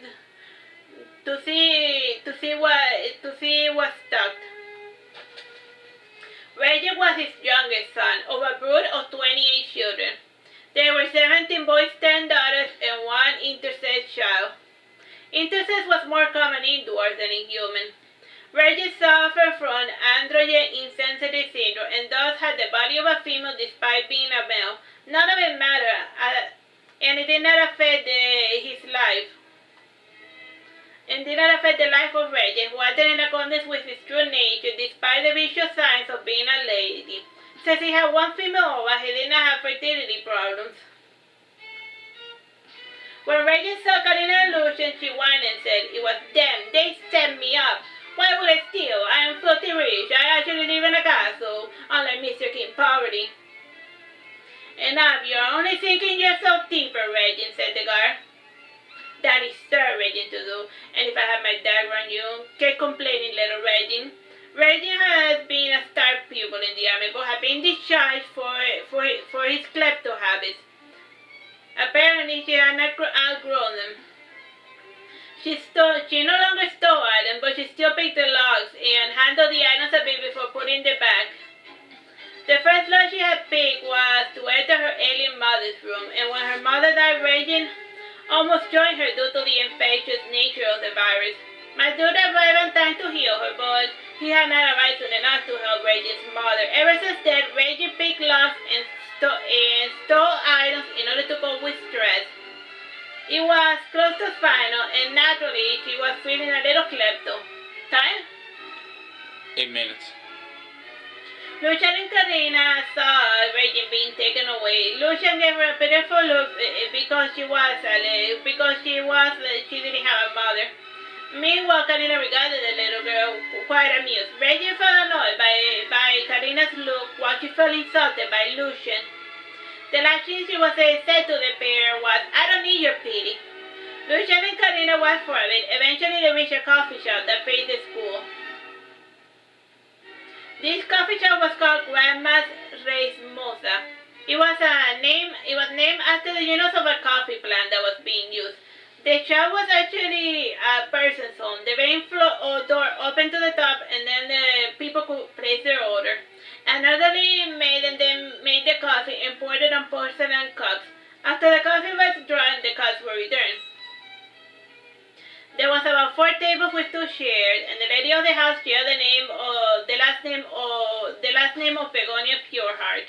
what stuck. Regis was his youngest son, of a brood of 28 children. There were 17 boys, 10 daughters, and 1 intersex child. Intersex was more common in dwarves than in humans. Regis suffered from androgen insensitive syndrome and thus had the body of a female despite being a male. None of it mattered, and it did not affect his life. And did not affect the life of Regis, who acted in accordance with his true nature despite the visual signs of being a lady. Since he had 1 female ova, he did not have fertility problems. When Regis saw Karina and Lucian, she whined and said, "It was them. They set me up. Why would I steal? I am filthy rich. I actually live in a castle, unlike Mr. King Poverty." "Enough. You're only sinking yourself deeper, Regis," said the guard. "That is Sir Regin to do, and if I had my dagger on you, keep complaining, little Regin." Regin has been a star pupil in the army, but had been discharged for his klepto habits. Apparently, she had not outgrown them. She no longer stole items, but she still picked the locks and handled the items a bit before putting them back. The first lock she had picked was to enter her alien mother's room, and when her mother died, Regin almost joined her due to the infectious nature of the virus. Marduke arrived on time to heal her, but he had not arrived soon enough to help Regin's mother. Ever since then, Regin picked locks and stole items in order to cope with stress. It was close to final, and naturally, she was feeling a little klepto. Time? 8 minutes. Lucian and Karina saw Regin being taken away. Lucian gave her a pitiful look because she didn't have a mother. Meanwhile, Karina regarded the little girl quite amused. Regin felt annoyed by Karina's look while she felt insulted by Lucian. The last thing she was said to the pair was, "I don't need your pity." Lucian and Karina went for it. Eventually, they reached a coffee shop that faced the school. This coffee shop was called Grandma's Reismosa. It was named after the units of a coffee plant that was being used. The shop was actually a person's home. The main door opened to the top, and then the people could place their order. An elderly maiden then made the coffee and poured it on porcelain cups. After the coffee was drawn, the cups were returned. There was about 4 tables with 2 chairs, and the lady of the house shared the last name of Begonia Pureheart.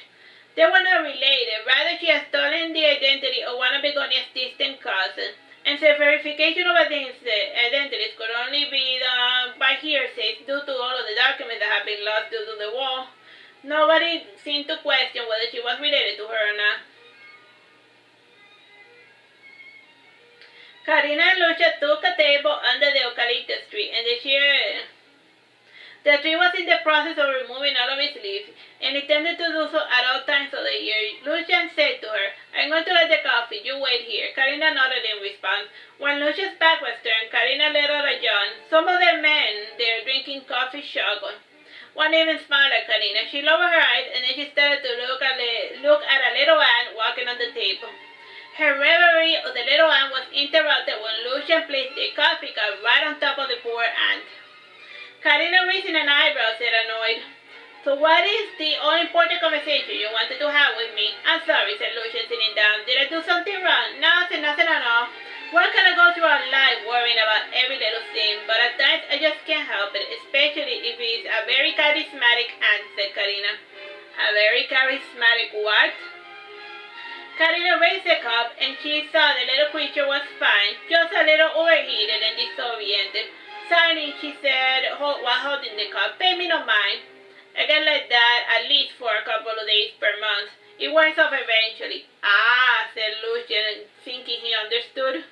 They were not related. Rather, she had stolen the identity of one of Begonia's distant cousins, and the verification of identities could only be done by hearsay due to all of the documents that had been lost due to the war. Nobody seemed to question whether she was related to her or not. Karina and Lucia took a table under the eucalyptus tree, and the tree was in the process of removing all of its leaves, and intended to do so at all times of the year. Lucian said to her, "I'm going to get the coffee, you wait here." Karina nodded in response. When Lucia's back was turned, Karina let out a yawn. Some of the men there drinking coffee shotgun. One even smiled at Karina. She lowered her eyes, and then she started to look at a little ant walking on the table. Her reverie of the little ant was interrupted when Lucian placed the coffee cup right on top of the poor ant. Karina raised an eyebrow, said annoyed. "So what is the all-important conversation you wanted to have with me?" "I'm sorry," said Lucian, sitting down. "Did I do something wrong?" "No," said nothing at all. One kind of goes through our life worrying about every little thing, but at times I just can't help it, especially if it's a very charismatic ant," said Karina. "A very charismatic what?" Karina raised the cup, and she saw the little creature was fine, just a little overheated and disoriented. Sighing, she said, while holding the cup, "Pay me no mind. I get like that at least for a couple of days per month. It wears off eventually." "Ah," said Lucian, thinking he understood.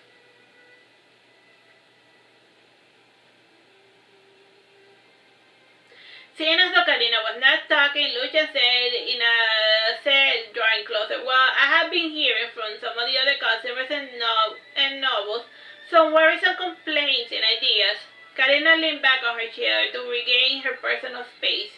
Seeing as though Karina was not talking, Lucian said, drawing closer, "Well, I have been hearing from some of the other customers and nobles some worrisome complaints and ideas." Karina leaned back on her chair to regain her personal space.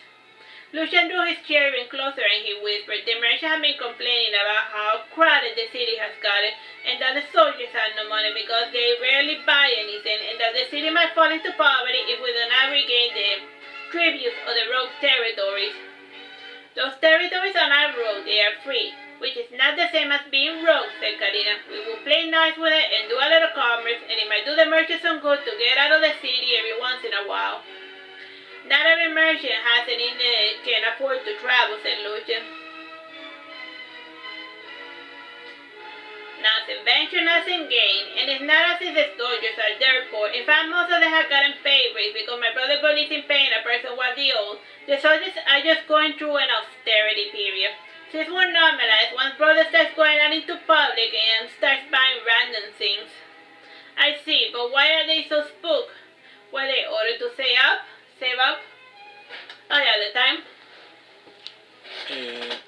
Lucian drew his chair even closer and he whispered, "The merchants have been complaining about how crowded the city has gotten, and that the soldiers have no money because they rarely buy anything, and that the city might fall into poverty if we do not regain the tributes of the rogue territories." "Those territories are not rogue, they are free, which is not the same as being rogue," said Karina. "We will play nice with it and do a little commerce, and it might do the merchants some good to get out of the city every once in a while." "Not every merchant has can afford to travel," said Lucian. "Nothing venture, nothing gain, and it's not as if the soldiers are dirt poor. In fact, most of them have gotten pay raise because my brother believes in paying a person what they owe. The soldiers are just going through an austerity period. Since we're normalized, once brother starts going out into public and starts buying random things." "I see, but why are they so spooked? Were they ordered to save up? Oh yeah, the time?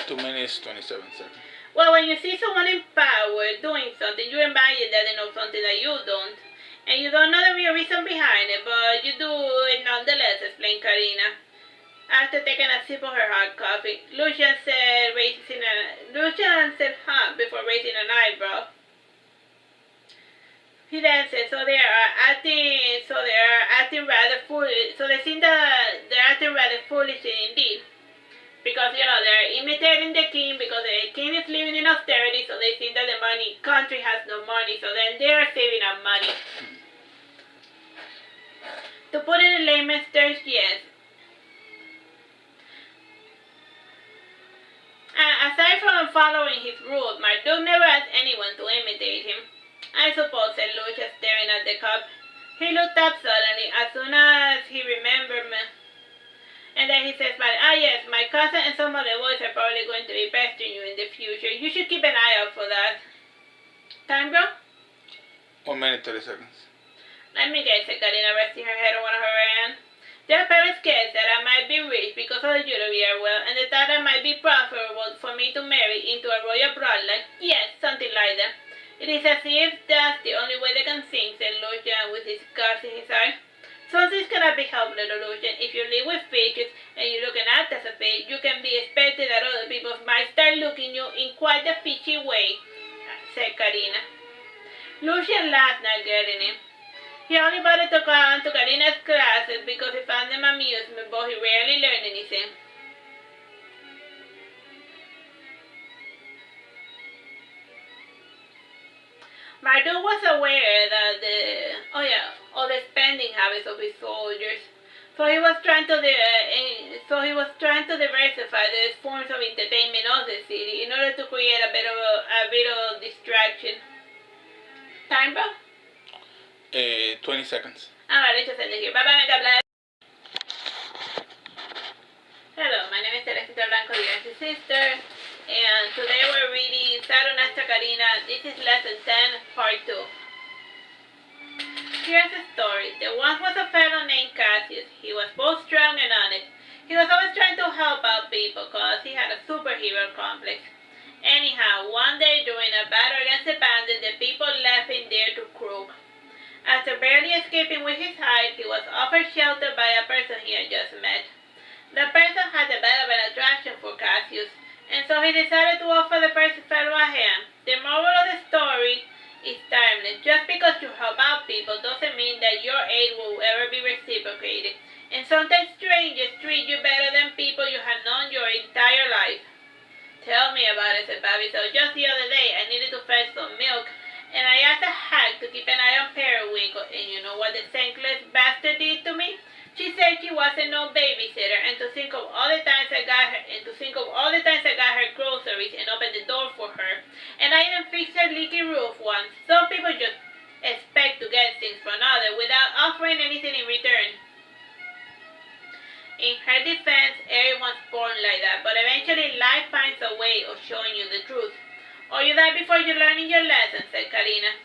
2 minutes, 27 seconds. "Well, when you see someone in power doing something, you imagine that they know something that you don't. And you don't know the real reason behind it, but you do it nonetheless," explained Karina. After taking a sip of her hot coffee, Lucian said, "Huh," before raising an eyebrow. He then said, "So they are acting rather foolish. So they seem that they're acting rather foolishly indeed. Because, they're imitating the king because the king is living in austerity, so they think that the country has no money, so then they are saving up money." To put it in layman's terms, yes. Aside from following his rules, Marduke never asked anyone to imitate him. "I suppose," said Lucia, staring at the cup. He looked up suddenly as soon as he remembered me. And then he said, "Ah yes, my cousin and some of the boys are probably going to be pestering you in the future. You should keep an eye out for that." "Time, bro?" 1 minute, 30 seconds. "Let me guess," said Karina, resting her head on one of her hands. "Their parents guessed that I might be rich because of the jewelry I wear, and they thought it might be preferable for me to marry into a royal bloodline." "Yes, something like that." "It is as if that's the only way they can think," said Lucian with disgust in his eye. "Some things cannot be helped, little Lucian. If you live with fishes and you look and act as a fish, you can be expected that other people might start looking you in quite a fishy way," said Karina. Lucian laughed, not getting it. He only bothered to come to Karina's classes because he found them amusing, but he rarely learned anything. Marduke was aware that of the spending habits of his soldiers, so he was trying to diversify the forms of entertainment of the city in order to create a bit of distraction. Time, bro? 20 seconds. Alright, let's just end it here. Bye bye, God bless. Hello, My name is Teresita Blanco, your sister, and today we're reading Saturnastra, Karina. This is lesson 10, part 2. Here's the story. There once was a fellow named Cassius. He was both strong and honest. He was always trying to help out people because he had a superhero complex. Anyhow, one day during a battle against the bandits, the people left him there to croak. After barely escaping with his hide, he was offered shelter by a person he had just met. The person had a bit of an attraction for Cassius, and so he decided to offer the fellow a hand. The moral of the story is timeless. Just because you help out people doesn't mean that your aid will ever be reciprocated. And sometimes strangers treat you better than people you have known your entire life. Tell me about it, said Bobby. So just the other day, I needed to fetch some milk, and I asked a hag to keep an eye on Periwinkle, and you know what the thankless bastard did to me? She said she wasn't no babysitter, and to think of all the times I got her groceries and opened the door for her, and I even fixed her leaky roof once. Some people just expect to get things from others without offering anything in return. In her defense, everyone's born like that, but eventually life finds a way of showing you the truth. Or you die before you learn your lesson, said Karina.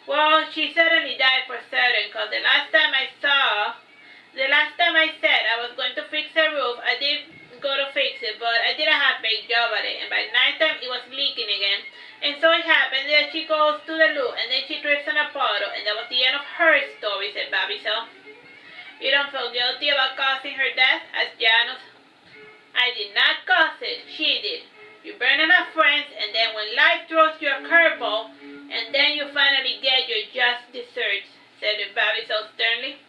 Well, she certainly died for certain, because the last time I said I was going to fix her roof, I did go to fix it, but I did a half-baked job at it, and by nighttime it was leaking again. And so it happened that she goes to the loo, and then she trips on a puddle, and that was the end of her story, said Bobby. So, you don't feel guilty about causing her death? Asked Janus. I did not cause it, she did. You burn enough friends, and then when life throws you a curveball, and then you finally get your just desserts, said Bobby so sternly.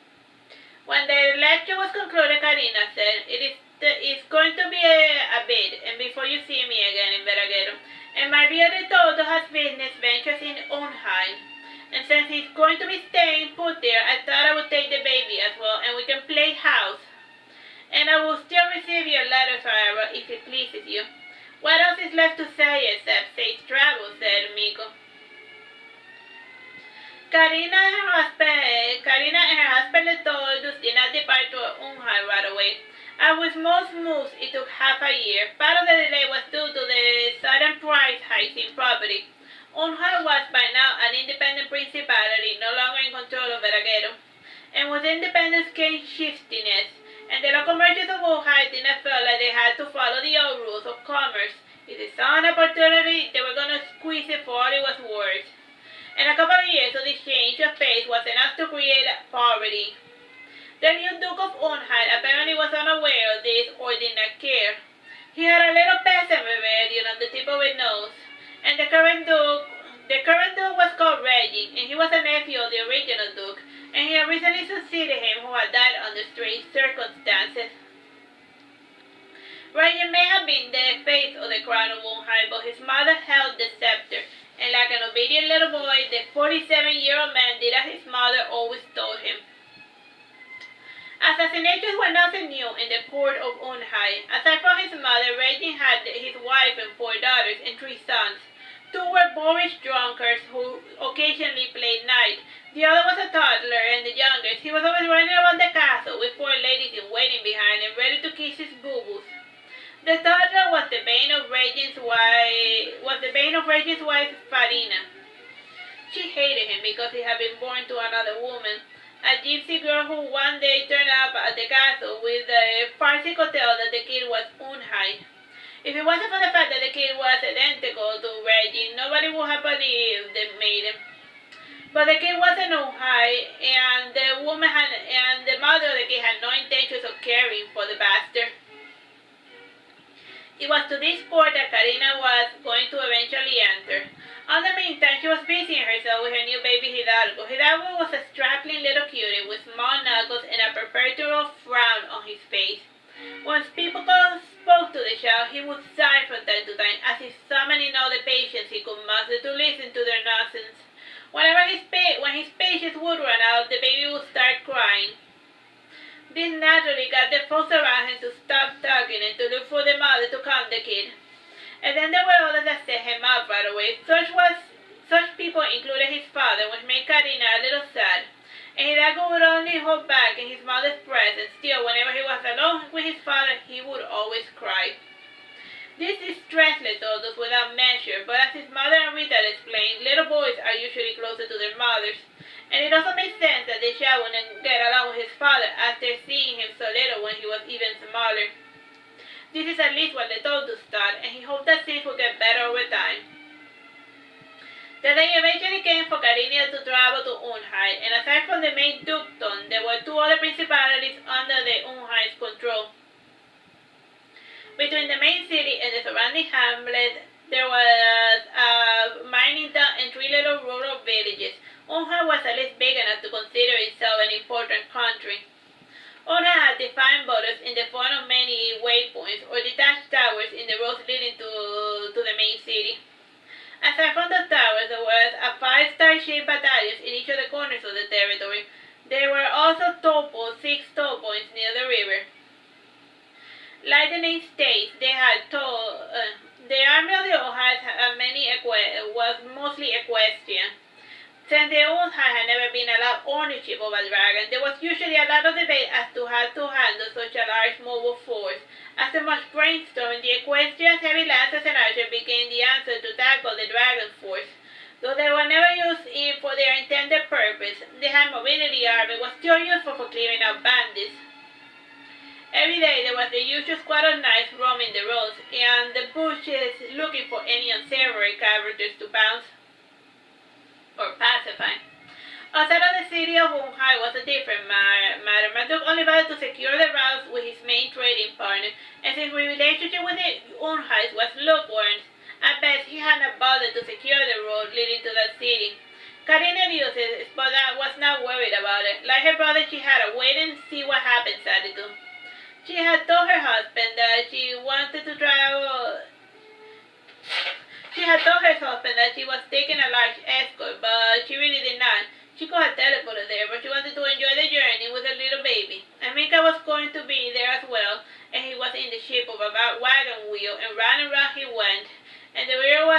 When the lecture was concluded, Karina said, it's going to be a bit, and before you see me again in Veragerung. And Maria de Todo has business ventures in Unheim. And since he's going to be staying put there, I thought I would take the baby as well, and we can play house. And I will still receive your letters, however, if it pleases you. What else is left to say except safe travel, said Miko. Karina and her husband Letodus did not depart to Unheim right away. As with most moves, it took half a year. Part of the delay was due to the sudden price hikes in property. Unheim was by now an independent principality, no longer in control of Veragerung. And with independence came shiftiness, and the local merchants of Unheim did not feel like they had to follow the old rules of commerce. If they saw an opportunity, they were going to squeeze it for all it was worth. And a couple of years of this change of pace was enough to create poverty. The new Duke of Unheim apparently was unaware of this or did not care. He had a little peasant rebellion on the tip of his nose, and the current Duke was called Reggie, and he was a nephew of the original Duke, and he had recently succeeded him who had died under strange circumstances. Reggie may have been the face of the crown of Unheim, but his mother held the scepter. And like an obedient little boy, the 47-year-old man did as his mother always told him. Assassinations were nothing new in the court of Unheim. Aside from his mother, Regin had his wife and 4 daughters and 3 sons. 2 were boorish drunkards who occasionally played knight. The other was a toddler, and the youngest, he was always running around the castle with 4 ladies in waiting behind him, ready to kiss his boo-boos. The toddler was the bane of Regin's wife, Karina. She hated him because he had been born to another woman, a gypsy girl who one day turned up at the castle with the farcical tale that the kid was Unheim. If it wasn't for the fact that the kid was identical to Regin, nobody would have believed the maiden. But the kid wasn't Unheim, and the mother of the kid had no intentions of caring for the bastard. It was to this court that Karina was going to eventually enter. In the meantime, she was busying herself with her new baby Hidalgo. Hidalgo was a strapping little cutie with small knuckles and a perpetual frown on his face. Once people spoke to the child, he would sigh from time to time, as if summoning all the patience he could muster to listen to their nonsense. When his patience would run out, the baby would start crying. This naturally got the folks around him to stop talking and to look for the mother to calm the kid. And then there were others that set him up right away. Such people included his father, which made Karina a little sad. and Hidalgo would only hold back in his mother's presence. Still, whenever he was alone with his father, he would always cry. This distressed Todos without measure, but as his mother and Rita explained, little boys are usually closer to their mothers, and it also makes sense that the child wouldn't get along with his father after seeing him so little when he was even smaller. This is at least what the Todos thought, and he hoped that things would get better over time. The day eventually came for Karina to travel to Unhai, and aside from the main dukedom, there were two other principalities under the Unhai's control. Between the main city and the surrounding hamlets, there was a mining town and three little rural villages. Unhai was at least big enough to consider itself an important country. Unhai had defined borders in the form of many waypoints or detached towers in the roads leading to the main city. Aside from the towers, there was a 5-star shaped battalions in each of the corners of the territory. There were also toll posts, 6 toll points near the river. Like the name states, the army of the Unhais was mostly equestrian. Since the Unhai had never been allowed ownership of a dragon, there was usually a lot of debate as to how to handle such a large mobile force. After much brainstorming, the equestrians, heavy lances, and archers became the answer to tackle the dragon force. Though they were never used for their intended purpose, the high mobility army was still useful for clearing out bandits. Every day there was the usual squad of knights roaming the roads and the bushes looking for any unsavory characters to pounce or pacify. Outside of the city of Unhai was a different matter. Marduke only bothered to secure the routes with his main trading partner, and since his relationship with the Unhais was lukewarm, at best he had not bothered to secure the road leading to that city. Karina used it, but was not worried about it. Like her brother, she had a wait and see what happens attitude. She had told her husband that she wanted to travel. She had told her husband that she was taking a large escort, but she really did not. She could have teleported there, but she wanted to enjoy the journey with her little baby. And Mika was going to be there as well, and he was in the shape of a wagon wheel, and round he went. And the driver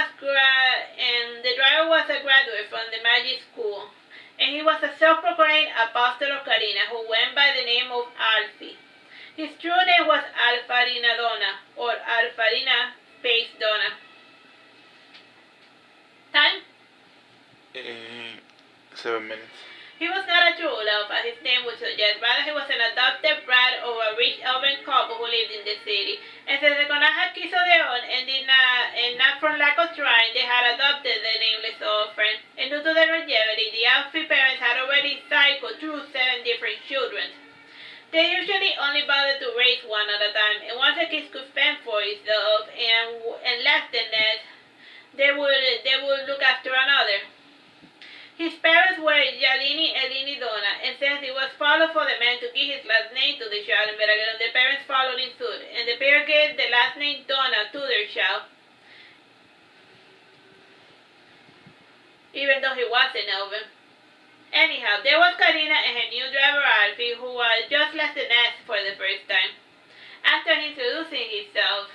was a graduate from the magic school, and he was a self-proclaimed apostle of Karina who went by the name of Alfie. His true name was Alfarina Donna, or Alfarina Space Donna. Time? 7 minutes. He was not a true love, as his name would suggest. Rather, he was an adopted brat of a rich elven couple who lived in the city. And since the Conaja quiso de on and not from lack of trying, they had adopted the nameless orphan. And due to their longevity, the Alfie parents had already cycled through 7 different children. They usually only bothered to raise one at a time, and once a kid could fend for itself and left the nest, they would look after another. His parents were Yalini and Elini Donna, and since it was followed for the man to give his last name to the child in Veragerung, the parents followed in suit, and the pair gave the last name Donna to their child, even though he wasn't elven. Anyhow, there was Karina and her new driver Alfie, who was just left the nest for the first time. After introducing himself,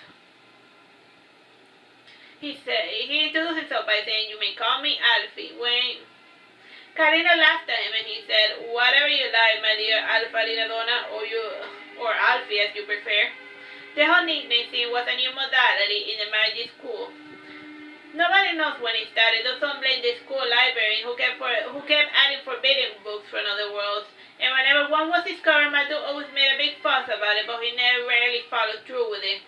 he introduced himself by saying, "You may call me Alfie." When Karina laughed at him and he said, "Whatever you like, my dear Alfarina Donna, or Alfie as you prefer." The whole nickname thing was a new modality in the magic school. Nobody knows when it started, though some blame the school librarian who kept adding forbidden books from other worlds. And whenever one was discovered, Marduke always made a big fuss about it, but he never really followed through with it.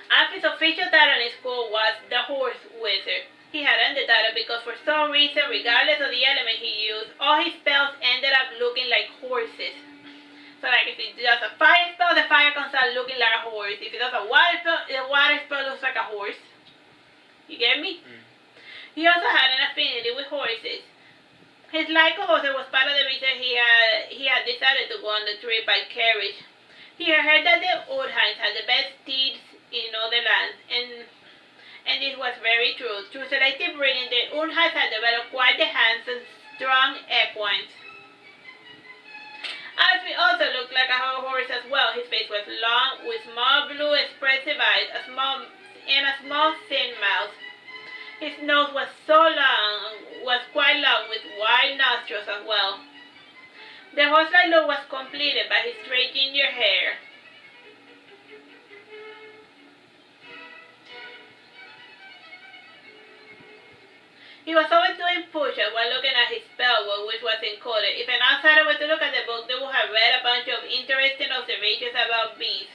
Alfie's official title in school was the Horse Wizard. He had earned the title because for some reason, regardless of the element he used, all his spells ended up looking like horses. So like if he does a fire spell, the fire comes out looking like a horse. If he does a water spell, the water spell looks like a horse. You get me? He also had an affinity with horses. His like of horses was part of the reason he had decided to go on the trip by carriage. He had heard that the Unhais had the best steeds in all the lands, and this was very true. Through selective breeding, the Unhais had developed quite the handsome, strong equines. Alfie also looked like a horse as well. His face was long, with small blue expressive eyes, and a small thin mouth. His nose was so long, was quite long with wide nostrils as well. The horse-like look was completed by his straight ginger hair. He was always doing push-ups while looking at his spellbook, which was encoded. If an outsider were to look at the book, they would have read a bunch of interesting observations about bees.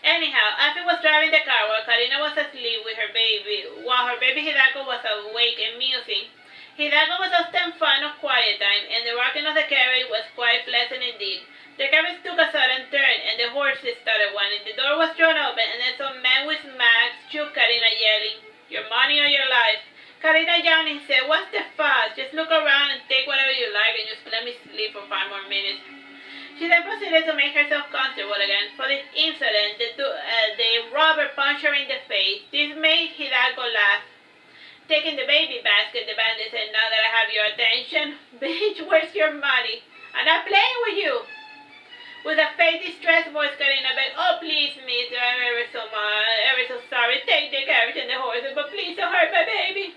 Anyhow, Alfie was driving the car while Karina was asleep with her baby, while her baby Hidalgo was awake and musing. Hidalgo was often fond of quiet time, and the rocking of the carriage was quite pleasant indeed. The carriage took a sudden turn, and the horses started whining. The door was thrown open, and then some man with mags shook Karina, yelling, "Your money or your life." Karina yawned and said, "What's the fuss? Just look around and take whatever you like and just let me sleep for 5 more minutes." She then proceeded to make herself comfortable again. For this incident, the robber punched her in the face. This made Hidalgo laugh. Taking the baby basket, the bandit said, "Now that I have your attention, bitch, where's your money? I'm not playing with you." With a faint, distressed voice, Karina begged, "Oh, please, miss, I'm ever so sorry. Take the carriage and the horses, but please don't hurt my baby."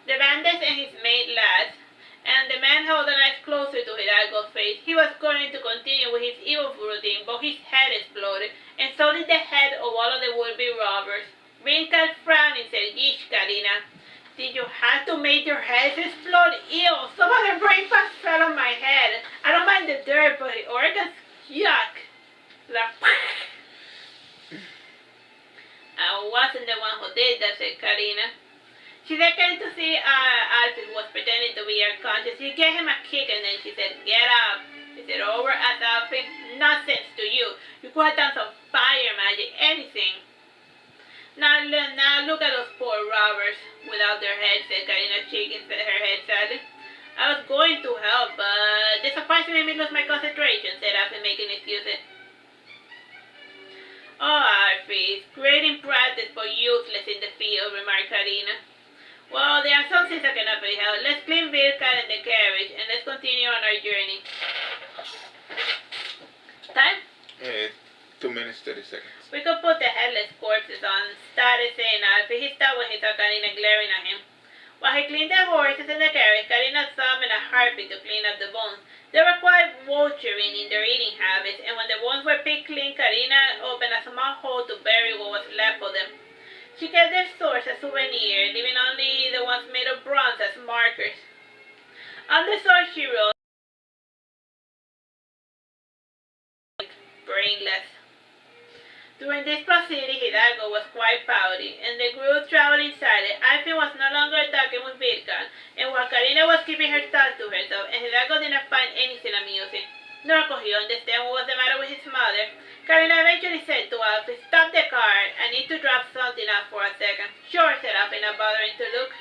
The bandit and his mate laughed, and the man held the knife closer to Hidalgo's face. He was going to continue with his evil routine, but his head exploded, and so did the head of all of the would-be robbers. Wrinkled frowned and said, "Yeesh, Karina, did you have to make your heads explode? Ew, some of the brain parts fell on my head. I don't mind the dirt, but the organs, yuck." "I wasn't the one who did that," said Karina. She then came to see Alfie, who was pretending to be unconscious. She gave him a kick and then she said, "Get up." He said, "Over at Alfie? Nonsense to you. You could have done some fire magic, anything." Now look at those poor robbers without their heads," said Karina, shaking her head sadly. "I was going to help, but the surprise made me lose my concentration," said Alfie, making excuses. "Oh, Alfie, it's great in practice, but useless in the field," remarked Karina. "Well, there are some things that cannot be helped. Let's clean Vilka and the carriage, and let's continue on our journey." Time? 2 minutes, 30 seconds. "We could put the headless corpses on," started saying Alfie. He stopped when he saw Karina glaring at him. While he cleaned the horses and the carriage, Karina summoned a harpy to clean up the bones. They were quite vulturine in their eating habits, and when the bones were picked clean, Karina opened a small hole to bury what was left of them. She kept their swords as souvenirs, leaving only the ones made of bronze as markers. On the sword she wrote, "Brainless." During this proceeding, Hidalgo was quite pouty, and the group traveled inside it. Alfie was no longer talking with Vilka, and while Karina was keeping her thoughts to herself, and Hidalgo did not find anything amusing, nor could he understand what was the matter with his mother, Karina eventually said to Alfie, "Stop the car. I need to drop something off for a second." "Sure," said Alfie, not bothering to look.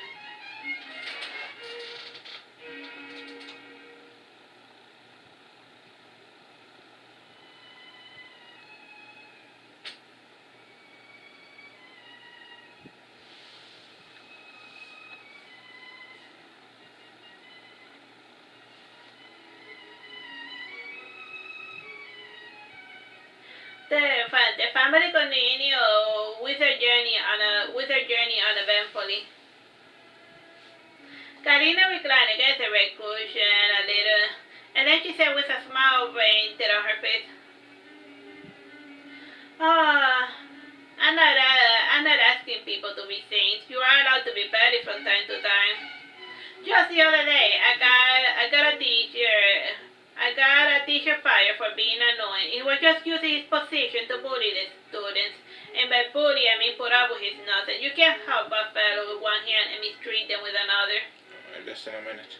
The family continued with their journey uneventfully. Karina reclined against the red cushion a little, and then she said with a smile painted on her face, I'm not asking people to be saints. You are allowed to be petty from time to time. Just the other day, I got a teacher fired for being annoying. He was just using his position to bully the students. And by bully, I mean put up with his nonsense. You can't help a fellow with one hand and mistreat them with another." Less than a minute.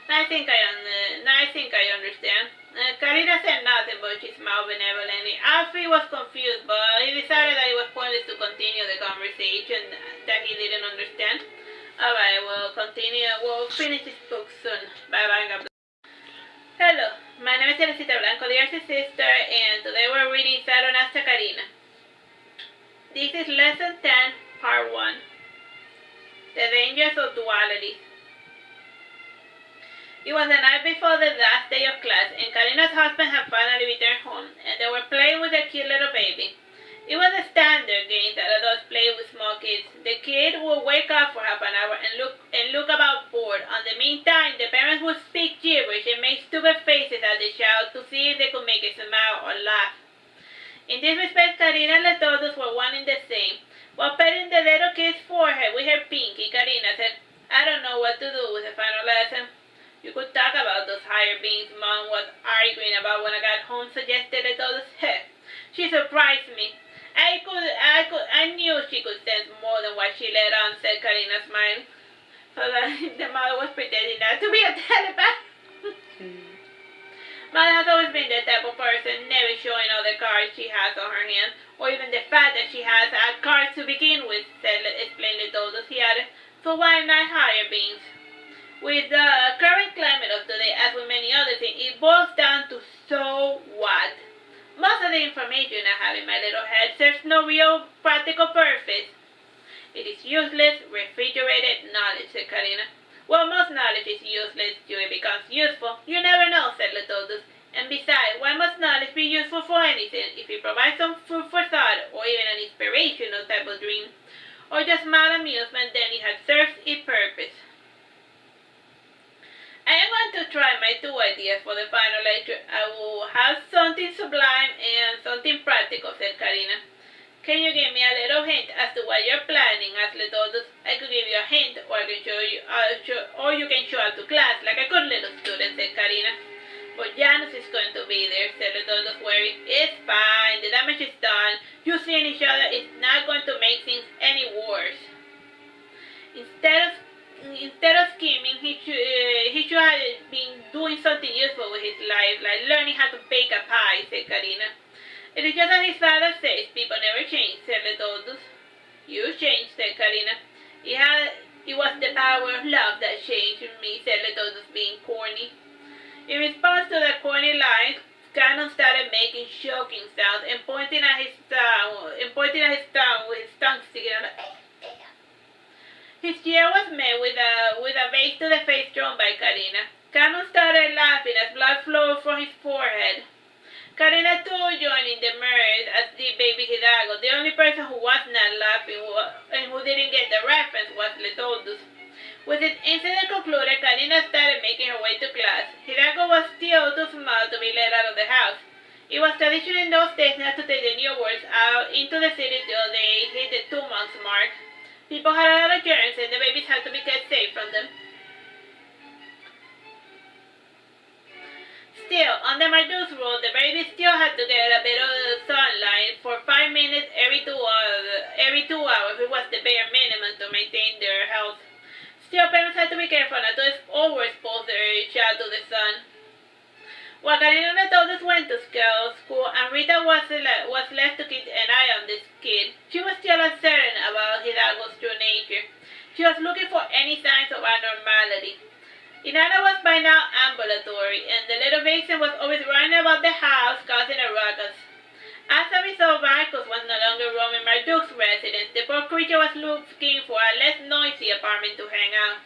I think I understand. Karina said nothing, but she smiled benevolently. Alfie was confused, but he decided that it was pointless to continue the conversation that he didn't understand. Alright, we'll finish this book soon. Bye-bye, God bless. Hello, my name is Teresita, Blanco, the Artist Sister, and today we're reading Saturnastra Karina. This is Lesson 10, Part 1. The Dangers of Duality. It was the night before the last day of class, and Karina's husband had finally returned home, and they were playing with their cute little baby. It was a standard game that adults played with small kids. The kid would wake up for half an hour and look about bored. In the meantime, the parents would speak gibberish and make stupid faces at the child to see if they could make it smile or laugh. In this respect, Karina and Letodus were one and the same. While petting the little kid's forehead with her pinky, Karina said, "I don't know what to do with the final lesson." "You could talk about those higher beings Mom was arguing about when I got home," suggested Letodus. "She surprised me. I knew she could sense more than what she let on," said Karina, smiling. So the mother was pretending not to be a telepath. Mother has always been the type of person, never showing all the cards she has on her hand, or even the fact that she has had cards to begin with, explained Letodus. He added, "So why not higher beings?" With the current climate of today, as with many other things, it boils down to so what? Most of the information I have in my little head serves no real practical purpose. It is useless, refrigerated knowledge, said Karina. "Well, most knowledge is useless till it becomes useful. You never know," said Letodus. "And besides, why must knowledge be useful for anything? If it provides some food for thought, or even an inspirational type of dream, or just mild amusement, then it has served its purpose." I am going to try my two ideas for the final lecture. I will have something sublime and something practical, said Karina. "Can you give me a little hint as to what you're planning?" asked Letodus. "I could give you a hint, or I can show you, or you can show up to class like a good little student," said Karina. "But Janus is going to be there," said Letodus, worried. "It's fine. The damage is done. You seeing each other is not going to make things any worse." Instead of scheming, he should have been doing something useful with his life, like learning how to bake a pie, said Karina. "It is just as his father says, people never change," said Letodus. "You changed," said Karina. It was the power of love that changed me," said Letodus, being corny. In response to the corny lines, Canon started making choking sounds and pointing at his tongue with his tongue sticking out. His cheer was met with a vase to the face thrown by Karina. Canon started laughing as blood flowed from his forehead. Karina too joined in the mirth as did baby Hidalgo. The only person who was not laughing and who didn't get the reference was Letodus. With the incident concluded, Karina started making her way to class. Hidalgo was still too small to be let out of the house. It was tradition in those days not to take the newborns out into the city till they hit the 2 months mark. People had a lot of germs and the babies had to be kept safe from them. Still, under Marduke's rule, the babies still had to get a bit of sunlight for 5 minutes every 2 hours. It was the bare minimum to maintain their health. Still, parents had to be careful not to overexpose their child to the sun. While Karina and Letodus went to school, and Rita was left to keep an eye on this kid, she was still uncertain about Hidalgo's true nature. She was looking for any signs of abnormality. Inanna was by now ambulatory, and the little vixen was always running about the house, causing a ruckus. As a result, Marcos was no longer roaming Marduke's residence. The poor creature was looking for a less noisy apartment to hang out.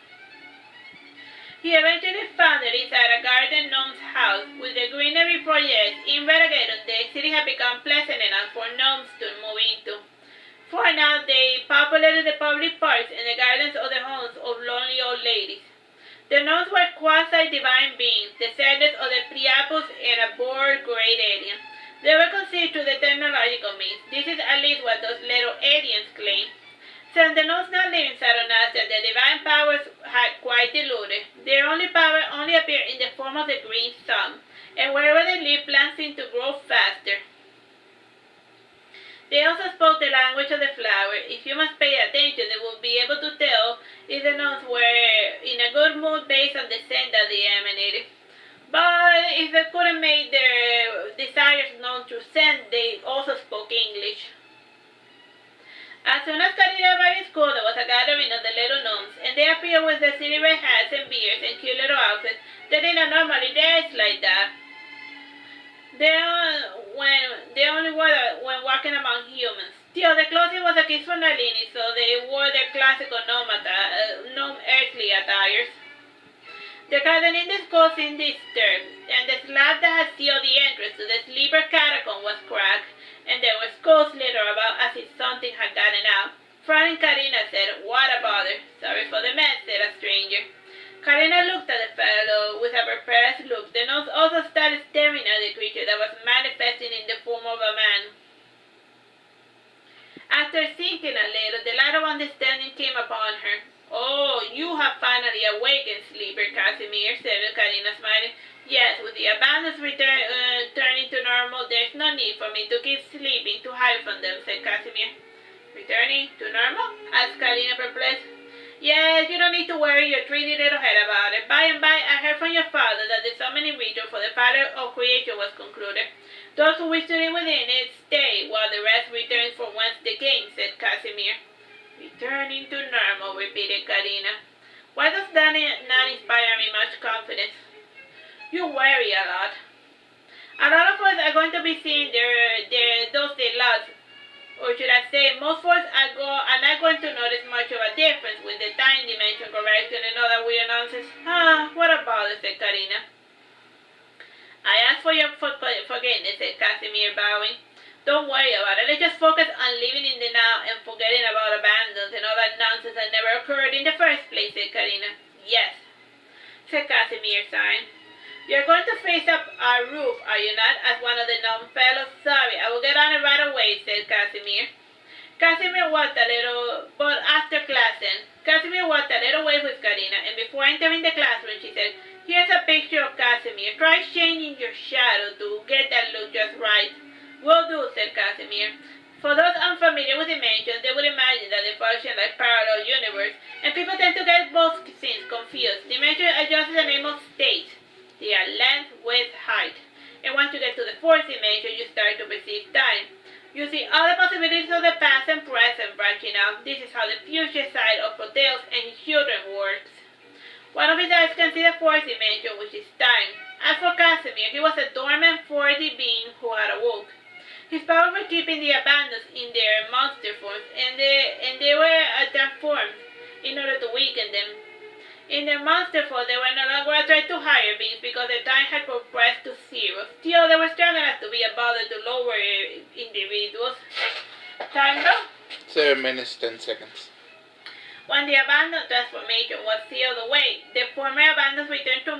He eventually found it inside a garden gnome's house. With the greenery projects in Veragerung, the city had become pleasant enough for gnomes to move into. For now, they populated the public parks and the gardens of the homes of lonely old ladies. The gnomes were quasi-divine beings, descendants of the Priapus and a bored great alien. They were conceived through the technological means. This is at least what those little aliens claim. Since the gnomes now live in Saturnastra, their divine powers had quite diluted. Their only power only appeared in the form of the green sun, and wherever they live, plants seemed to grow faster. They also spoke the language of the flower. If humans paid attention, they would be able to tell if the gnomes were in a good mood based on the scent that they emanated. But if they couldn't make their desires known through scent, they also spoke English. As soon as Karina arrived in school, there was a gathering of the little gnomes, and they appeared with their silly red hats and beards and cute little outfits. They did not normally dress like that. They only wore that when walking among humans. Still, the clothing was a kiss from Nalini, so they wore their classical gnome earthly attires. The garden in the school seemed disturbed, and the slab that had sealed the entrance to the sleeper catacomb was cracked, and there was scolds later about as if something had gotten out. Frowning, Karina said, "What a bother. Sorry for the mess," said a stranger. Karina looked at the fellow with a perplexed look, then also started staring at the creature that was manifesting in the form of a man. After thinking a little, the light of understanding came upon her. "Oh, you have finally awakened, sleeper Casimir," said Karina, smiling. "Yes, with the abundance returning to normal, there's no need for me to keep sleeping to hide from them," said Casimir. "Returning to normal?" asked Karina, perplexed. "Yes, you don't need to worry your treaty little head about it. By and by, I heard from your father that the summoning ritual for the Father of Creation was concluded. Those who wish to live within it stay, while the rest return from whence they came," said Casimir. "Returning to normal," repeated Karina. "Why does that not inspire me much confidence?" "You worry a lot. A lot of us are going to be seeing those day lots. Or should I say, most of us are not going to notice much of a difference with the time dimension correction and all that weird nonsense." What a bother," said Karina. "I ask for your forgiveness," said Casimir, bowing. "Don't worry about it. Let's just focus on living in the now and forgetting about abandons and all that nonsense that never occurred in the first place," said Karina. "Yes," said Casimir, sighing. "You're going to face up our roof, are you not?" asked one of the gnome fellows. "Sorry, I will get on it right away," said Casimir. Casimir walked a little, but after class ended, Casimir walked a little way with Karina, and before entering the classroom, she said, "Here's a picture of Casimir. Try changing your shadow to get that look just right." "Will do," said Casimir. For those unfamiliar with dimensions, they would imagine that they function like parallel universe, and people tend to get both things confused. Dimensions are just the name of states. They are length, width, height. And once you get to the fourth dimension, you start to perceive time. You see all the possibilities of the past and present branching out. This is how the future side of Proteus and his children works. One of his eyes can see the fourth dimension, which is time. As for Casimir, he was a dormant 4D being who had awoke. His power for keeping the abandons in their monster forms, and they were transformed in order to weaken them. In their monster form, they were no longer a threat to higher beings because their time had compressed to zero. Still, they were strong enough to be a bother to lower individuals. Time though? 7 minutes, 10 seconds. When the abandon transformation was sealed away, the former abandons returned to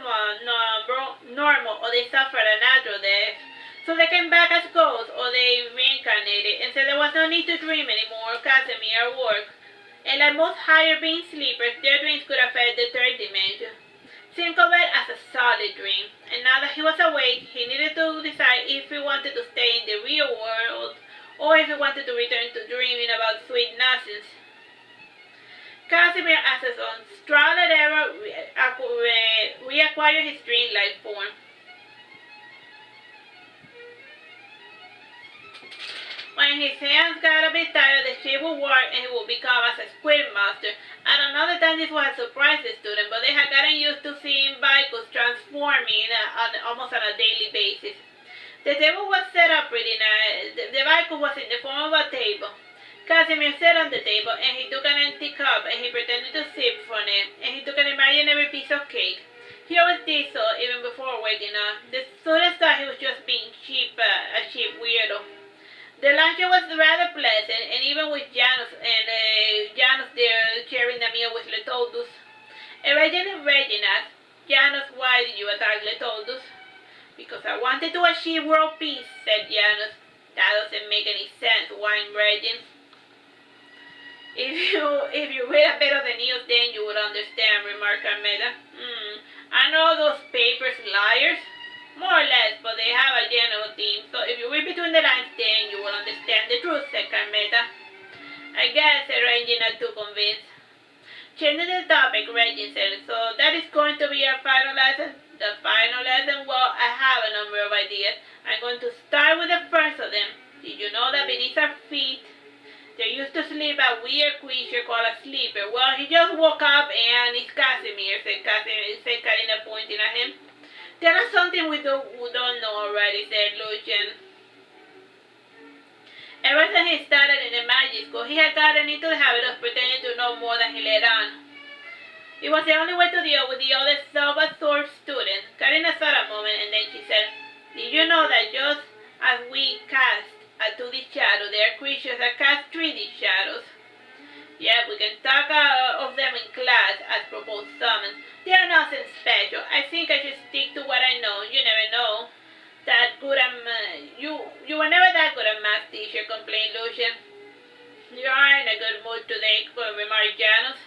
normal, or they suffered a natural death. So they came back as ghosts, or they reincarnated, and so there was no need to dream anymore, Casimir, or work. And like most higher being sleepers, their dreams could affect the third dimension. Think of it as a solid dream, and now that he was awake, he needed to decide if he wanted to stay in the real world, or if he wanted to return to dreaming about sweet nonsense. Casimir, as his own Strahler era, reacquired his dream-like form. When his hands got a bit tired, the shape would work and he would become as a squid master. At another time, this would have surprised the student, but they had gotten used to seeing Blanco transforming almost on a daily basis. The table was set up pretty nice. The Blanco was in the form of a table. Casimir sat on the table and he took an empty cup and he pretended to sip from it, and he took an imaginary piece of cake. He always did so even before waking up. The students thought he was just being a cheap weirdo. The luncheon was rather pleasant, and even with Janus there sharing the meal with Letoldus. Regina asked, "Janus, why did you attack Letoldus?" "Because I wanted to achieve world peace," said Janus. "That doesn't make any sense," whined Regin. If you read a bit of the news, then you would understand," remarked Carmela. "I know those papers liars." "More or less, but they have a general theme, so if you read between the lines, then you will understand the truth," said Carmela. "I guess," said Regin, not too convinced. Changing the topic, Regin said, "So that is going to be our final lesson?" "The final lesson? Well, I have a number of ideas. I'm going to start with the first of them. Did you know that beneath our feet there used to sleep a weird creature called a sleeper? Well, he just woke up and it's Casimir," said Karina, pointing at him. "Tell us something we don't know already," said Lucian. Ever since he started in the magic school, he had gotten into the habit of pretending to know more than he let on. It was the only way to deal with the other self-absorbed students. Karina thought a moment and then she said, "Did you know that just as we cast a 2D shadow. They are creatures that cast 3D shadows. Yeah, we can talk of them in class as proposed summons. They are nothing special. I think I should stick to what I know. You never know. That good at you were never that good at math, teacher, complained Lucian. You are in a good mood today, remarked Janus.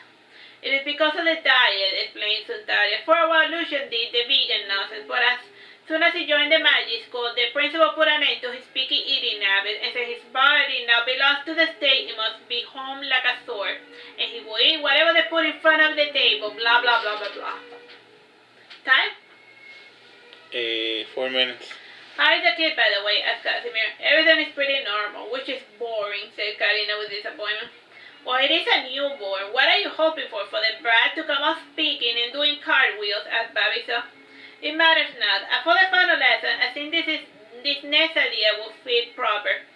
It is because of the diet, explained Sundaria. For a while Lucian did the vegan nonsense, but as soon as he joined the magic school, the principal put an end to his picky eating habit and said his body now belongs to the state. It must be home like a sword, and he will eat whatever they put in front of the table. Blah blah blah blah blah. Time? 4 minutes. How is the kid, by the way? Asked Casimir. Everything is pretty normal, which is boring, said Karina with disappointment. Well, it is a newborn. What are you hoping for the brat to come up speaking and doing cartwheels? Asked Babisa. It matters not. For the final lesson, I think this next idea will fit proper.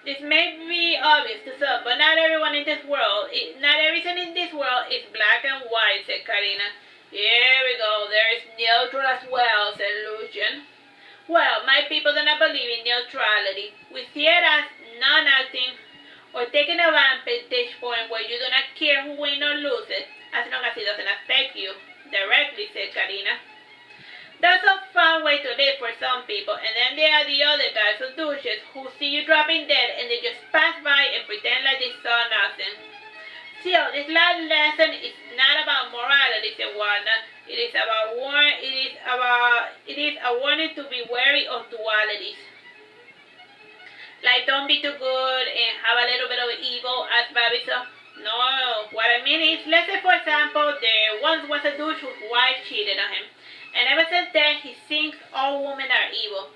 This may be obvious to some, but not everyone in this world, not everything in this world is black and white, said Karina. Here we go. There is neutral as well, said Lucian. Well, my people do not believe in neutrality. We see it as non-acting or taking a vantage point where you do not care who wins or loses, as long as it doesn't affect you directly, said Karina. That's a fun way to live for some people, and then there are the other types of douches who see you dropping dead and they just pass by and pretend like they saw nothing. Still, this last lesson is not about morality, said Wanda. It is a warning to be wary of dualities. Like, don't be too good and have a little bit of evil, asked Babisa. No, what I mean is, let's say for example, there once was a douche whose wife cheated on him, and ever since then he thinks all women are evil.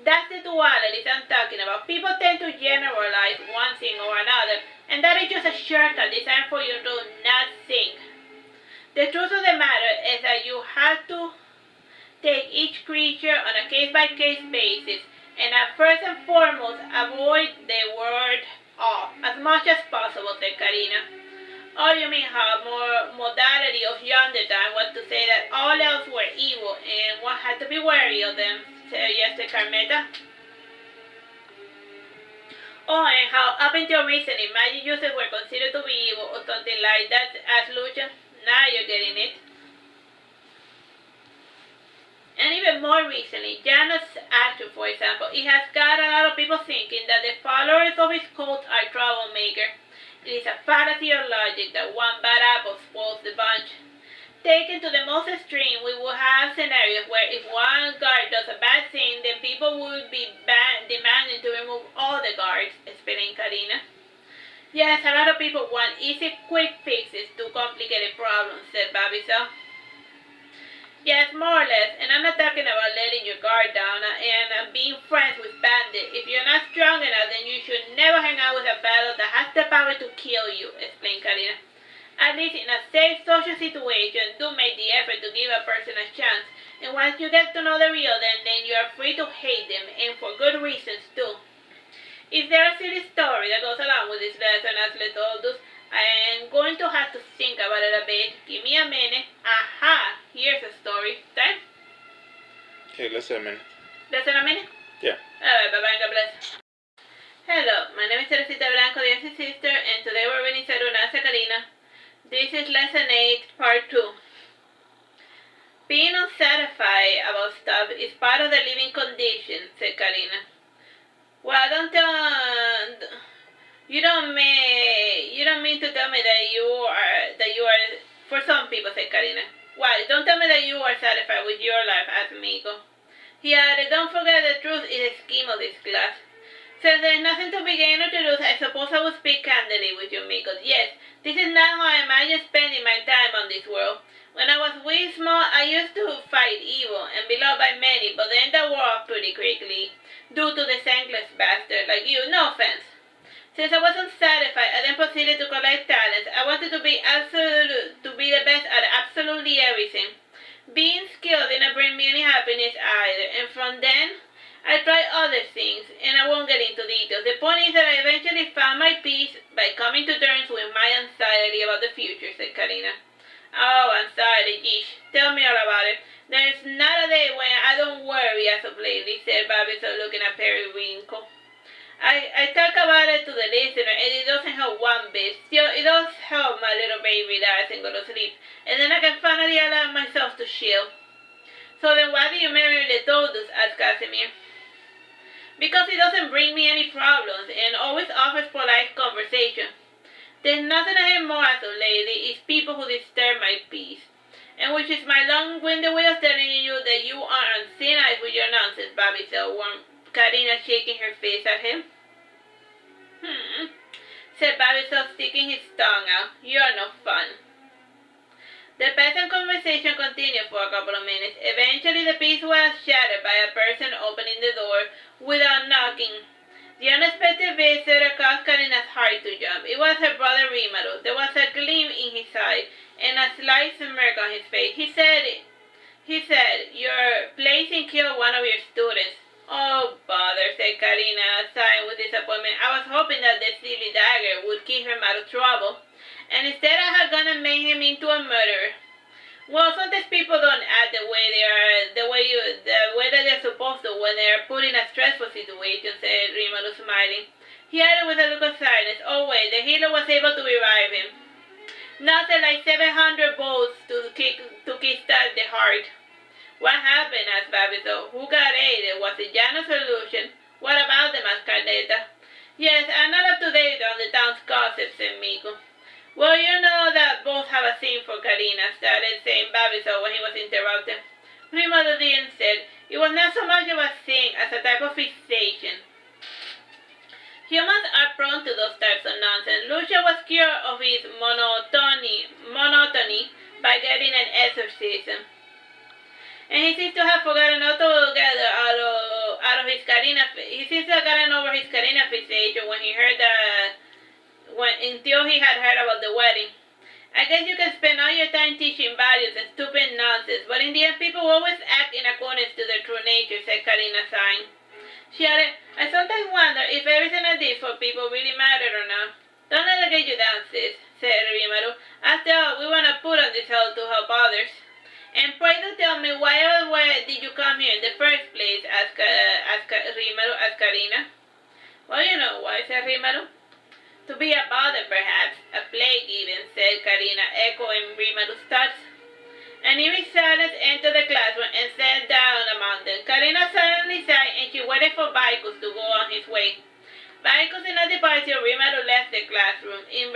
That's the dualities I'm talking about. People tend to generalize one thing or another, and that is just a shortcut designed for you to not think. The truth of the matter is that you have to take each creature on a case-by-case basis, and first and foremost, avoid the word "all" as much as possible, said Karina. Oh, you mean how more modality of yonder time was to say that all else were evil, and one had to be wary of them, suggested Carmeta. Oh, and how up until recently, magic users were considered to be evil or something like that, asked Lucia. Now you're getting it. And even more recently, Janus' action, for example, it has got a lot of people thinking that the followers of his cult are troublemakers. It is a fallacy of logic that one bad apple spoils the bunch. Taken to the most extreme, we will have scenarios where if one guard does a bad thing, then people would be demanding to remove all the guards, explained Karina. Yes, a lot of people want easy, quick fixes to complicated problems, said Babisa. Yes, more or less, and I'm not talking about letting your guard down and being friends with bandits. If you're not strong enough, then you should never hang out with a battle that has the power to kill you, explained Karina. At least in a safe social situation, do make the effort to give a person a chance, and once you get to know the real them, then you are free to hate them, and for good reasons too. Is there a silly story that goes along with this lesson, asked Letaldus? I am going to have to think about it a bit. Give me a minute. Aha! Here's a story. Time? Okay, less than a minute. Less than a minute? Yeah. Alright, bye-bye, God bless. Hello, my name is Teresita Blanco, the youngest sister, and today we're reading Saturnastra, Karina. This is Lesson 8, Part 2. Being unsatisfied about stuff is part of the living condition, said Karina. Well, you don't mean to tell me that you are, for some people, said Karina. Well, don't tell me that you are satisfied with your life, asked Miko. He added, don't forget the truth is the scheme of this class. Since there is nothing to be gained or to lose, I suppose I will speak candidly with you, Miko. Yes, this is not how I imagine spending my time on this world. When I was way small, I used to fight evil and be loved by many, but then that wore off pretty quickly, due to the thankless bastard like you, no offense. Since I wasn't satisfied, I then proceeded to collect talents. I wanted to be the best at absolutely everything. Being skilled didn't bring me any happiness either, and from then, I tried other things, and I won't get into details. The point is that I eventually found my peace by coming to terms with my anxiety about the future, said Karina. Oh, anxiety, geesh. Tell me all about it. There's not a day when I don't worry as of lately, said Babisa, looking at Periwinkle. I talk about it to the listener, and it doesn't help one bit. Still, it does help my little baby relax and go to sleep. And then I can finally allow myself to chill. So then why do you marry Letodus? Asked Casimir. Because he doesn't bring me any problems and always offers polite conversation. There's nothing I hate more as a lady is people who disturb my peace. And which is my long-winded way of telling you that you are on thin ice with your nonsense, Bobby said, Karina shaking her face at him. Said Bobby, sticking his tongue out. You're no fun. The pleasant conversation continued for a couple of minutes. Eventually the peace was shattered by a person opening the door without knocking. The unexpected visitor caused Karina's heart to jump. It was her brother Rimaro. There was a gleam in his eye and a slight smirk on his face. He said, "Your placing killed one of your students." "Oh, bother," said Karina, sighing with disappointment. "I was hoping that the silly dagger would keep him out of trouble. And instead I had gonna make him into a murderer." "Well, sometimes people don't act the way that they're supposed to when they're put in a stressful situation," said Rimaro, smiling. He added with a look of sadness, "Oh wait, the healer was able to revive him. Nothing like 700 bolts to kickstart the heart." "What happened?" asked Babito. "Who got aided? Was it Jano's solution?" "What about them?" asked Carneta. "Yes, I'm not up to date on the town's gossip," said Miko. "Well, you know that both have a thing for Karina," started saying Babito when he was interrupted. Primo the Dean said, "It was not so much of a thing as a type of fixation. Humans are prone to those types of nonsense. Lucia was cured of his monotony by getting an exorcism. And he seems to have forgotten altogether out of his Karina. He seems to have gotten over his Karina fixation when he heard until he had heard about the wedding. I guess you can spend all your time teaching values and stupid nonsense, but in the end people always act in accordance to their true nature," said Karina, sighing. She added, "I sometimes wonder if everything I did for people really mattered or not." "Don't let it get you down, sis," said Rimaro. "After all, we want to put on this hell to help others." "And pray do tell me, why did you come here in the first place?" asked Rimaro, asked Karina. "Well, you know why," said Rimaro. "To be a bother, perhaps. A plague even," said Karina, echoing Rimaru's thoughts. An eerie silence entered the classroom and sat down among them. Karina silently sighed and she waited for Vicus to go on his way. Vicus in a departure, Rimaru left the classroom. In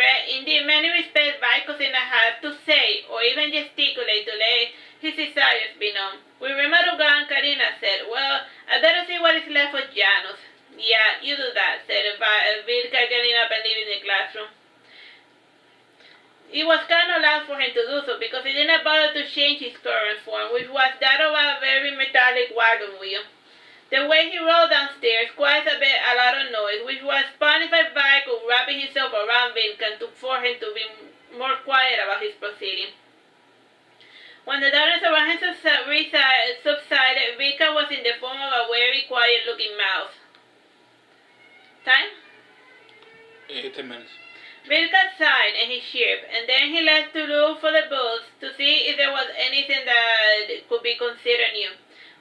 many respects, Vicus did not have to say or even gesticulate to let his desires be known. With Rimaru gone, Karina said, "Well, I better see what is left of Janus." "Yeah, you do that," said Vilka, getting up and leaving the classroom. It was kind of loud for him to do so because he did not bother to change his current form, which was that of a very metallic wagon wheel. The way he rolled downstairs caused a lot of noise, which was punished by Vicus wrapping himself around Vilka for him to be more quiet about his proceeding. When the darkness around him subsided, Vilka was in the form of a very quiet-looking mouse. Time? 10 minutes. Vilka sighed and he chirped, and then he left to look for the books to see if there was anything that could be considered new.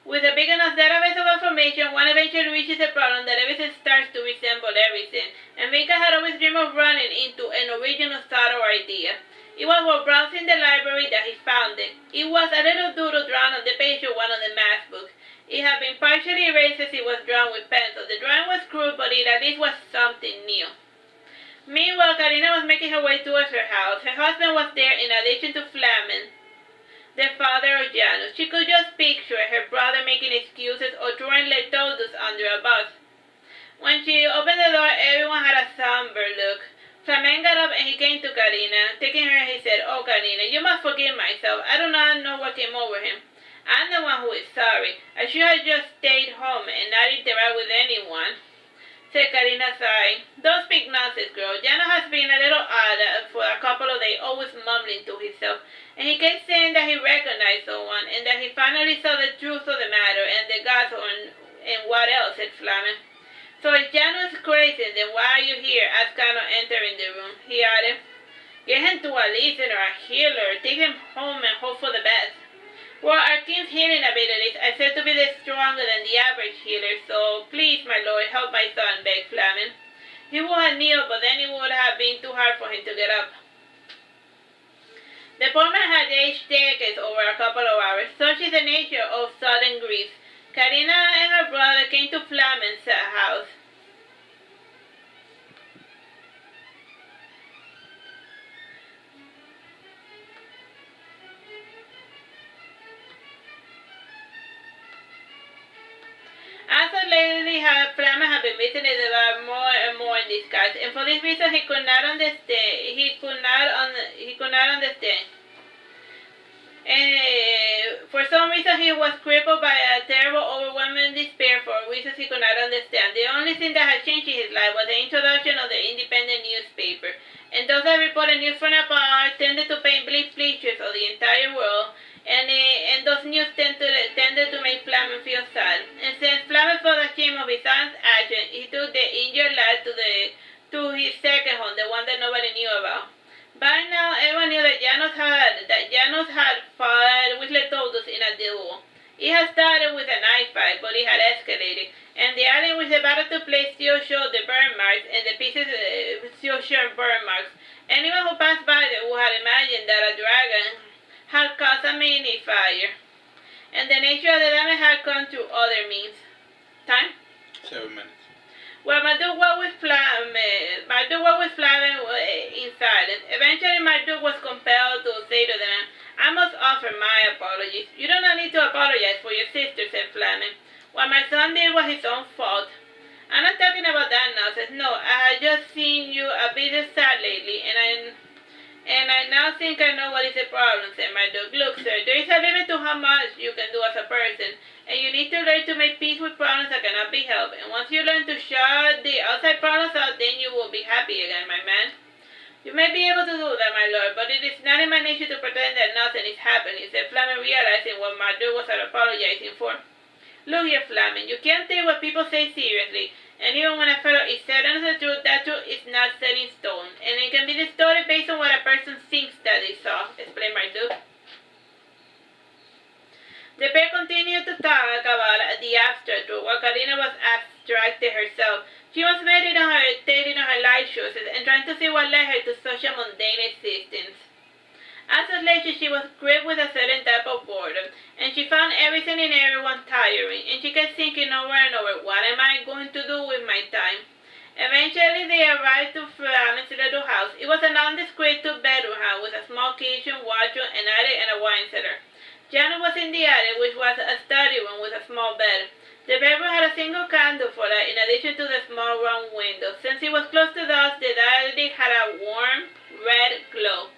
With a big enough database of information, one eventually reaches a problem that everything starts to resemble everything, and Vilka had always dreamed of running into an original thought or idea. It was while browsing the library that he found it. It was a little doodle drawn on the page of one of the math books. It had been partially erased as it was drawn with pencil. The drawing was crude, but it at least was something new. Meanwhile, Karina was making her way towards her house. Her husband was there in addition to Flamen, the father of Janus. She could just picture her brother making excuses or throwing Letodus under a bus. When she opened the door, everyone had a somber look. Flamen got up and he came to Karina. Taking her, he said, "Oh, Karina, you must forgive myself. I do not know what came over him. I'm the one who is sorry. I should have just stayed home and not interact with anyone," said Karina, sighing. "Don't speak nonsense, girl. Jano has been a little odd for a couple of days, always mumbling to himself. And he kept saying that he recognized someone and that he finally saw the truth of the matter and the gods and what else," said Flamen. "So if Jano is crazy, then why are you here?" asked Kano, entering the room. He added, "Get him to a listener, a healer. Take him home and hope for the best." Well, our king's healing abilities are said to be stronger than the average healer, so please, my lord, help my son, begged Flamen. He would have kneeled, but then it would have been too hard for him to get up. The poor man had aged decades over a couple of hours. Such is the nature of sudden grief. Karina and her brother came to Flamen's house. As of lately, Flamen had been visiting the bar more and more in disguise, and for this reason he could not understand. And for some reason he was crippled by a terrible, overwhelming despair for reasons he could not understand. The only thing that had changed in his life was the introduction of the independent newspaper, and those that reported news from afar tended to paint bleak pictures of the entire world. And those news tended to make Flamen feel sad. And since Flamen felt ashamed of his son's action, he took the injured lad to his second home, the one that nobody knew about. By now, everyone knew that Janos had fought with Letodus in a duel. It had started with a knife fight, but it had escalated, and the alley in which the battle took place still showed the burn marks, and the pieces still showed burn marks. Anyone who passed by there would have imagined that a dragon had caused a mini fire, and the nature of the damage had come through other means. Time? 7 minutes. Well, Marduke walked with Flamen in silence. Eventually, Marduke was compelled to say to the man, "I must offer my apologies." "You do not need to apologize for your sister," said Flamen. "What my son did was his own fault." "I'm not talking about that nonsense. No, I have just seen you a bit sad lately, and I now think I know what is the problem," said Marduke. "Look, sir, there is a limit to how much you can do as a person, and you need to learn to make peace with problems that cannot be helped. And once you learn to shut the outside problems out, then you will be happy again, my man." "You may be able to do that, my lord, but it is not in my nature to pretend that nothing is happening," said Flamen, realizing what Marduke was apologizing for. "Look here, Flamen, you can't take what people say seriously. And even when a fellow is telling us the truth, that truth is not set in stone, and it can be distorted based on what a person thinks that they saw," explained Marduke. The pair continued to talk about the abstract truth, while Karina was abstracted herself. She was meditating on her life choices and trying to see what led her to such a mundane existence. As of late, she was gripped with a certain type of boredom, and she found everything and everyone tiring, and she kept thinking over and over, what am I going to do with my time? Eventually, they arrived to Flamen's little house. It was a nondescript two-bedroom house with a small kitchen, wardrobe, an attic, and a wine cellar. Janet was in the attic, which was a study room with a small bed. The bedroom had a single candle for light, in addition to the small round window. Since it was close to dusk, the attic had a warm, red glow.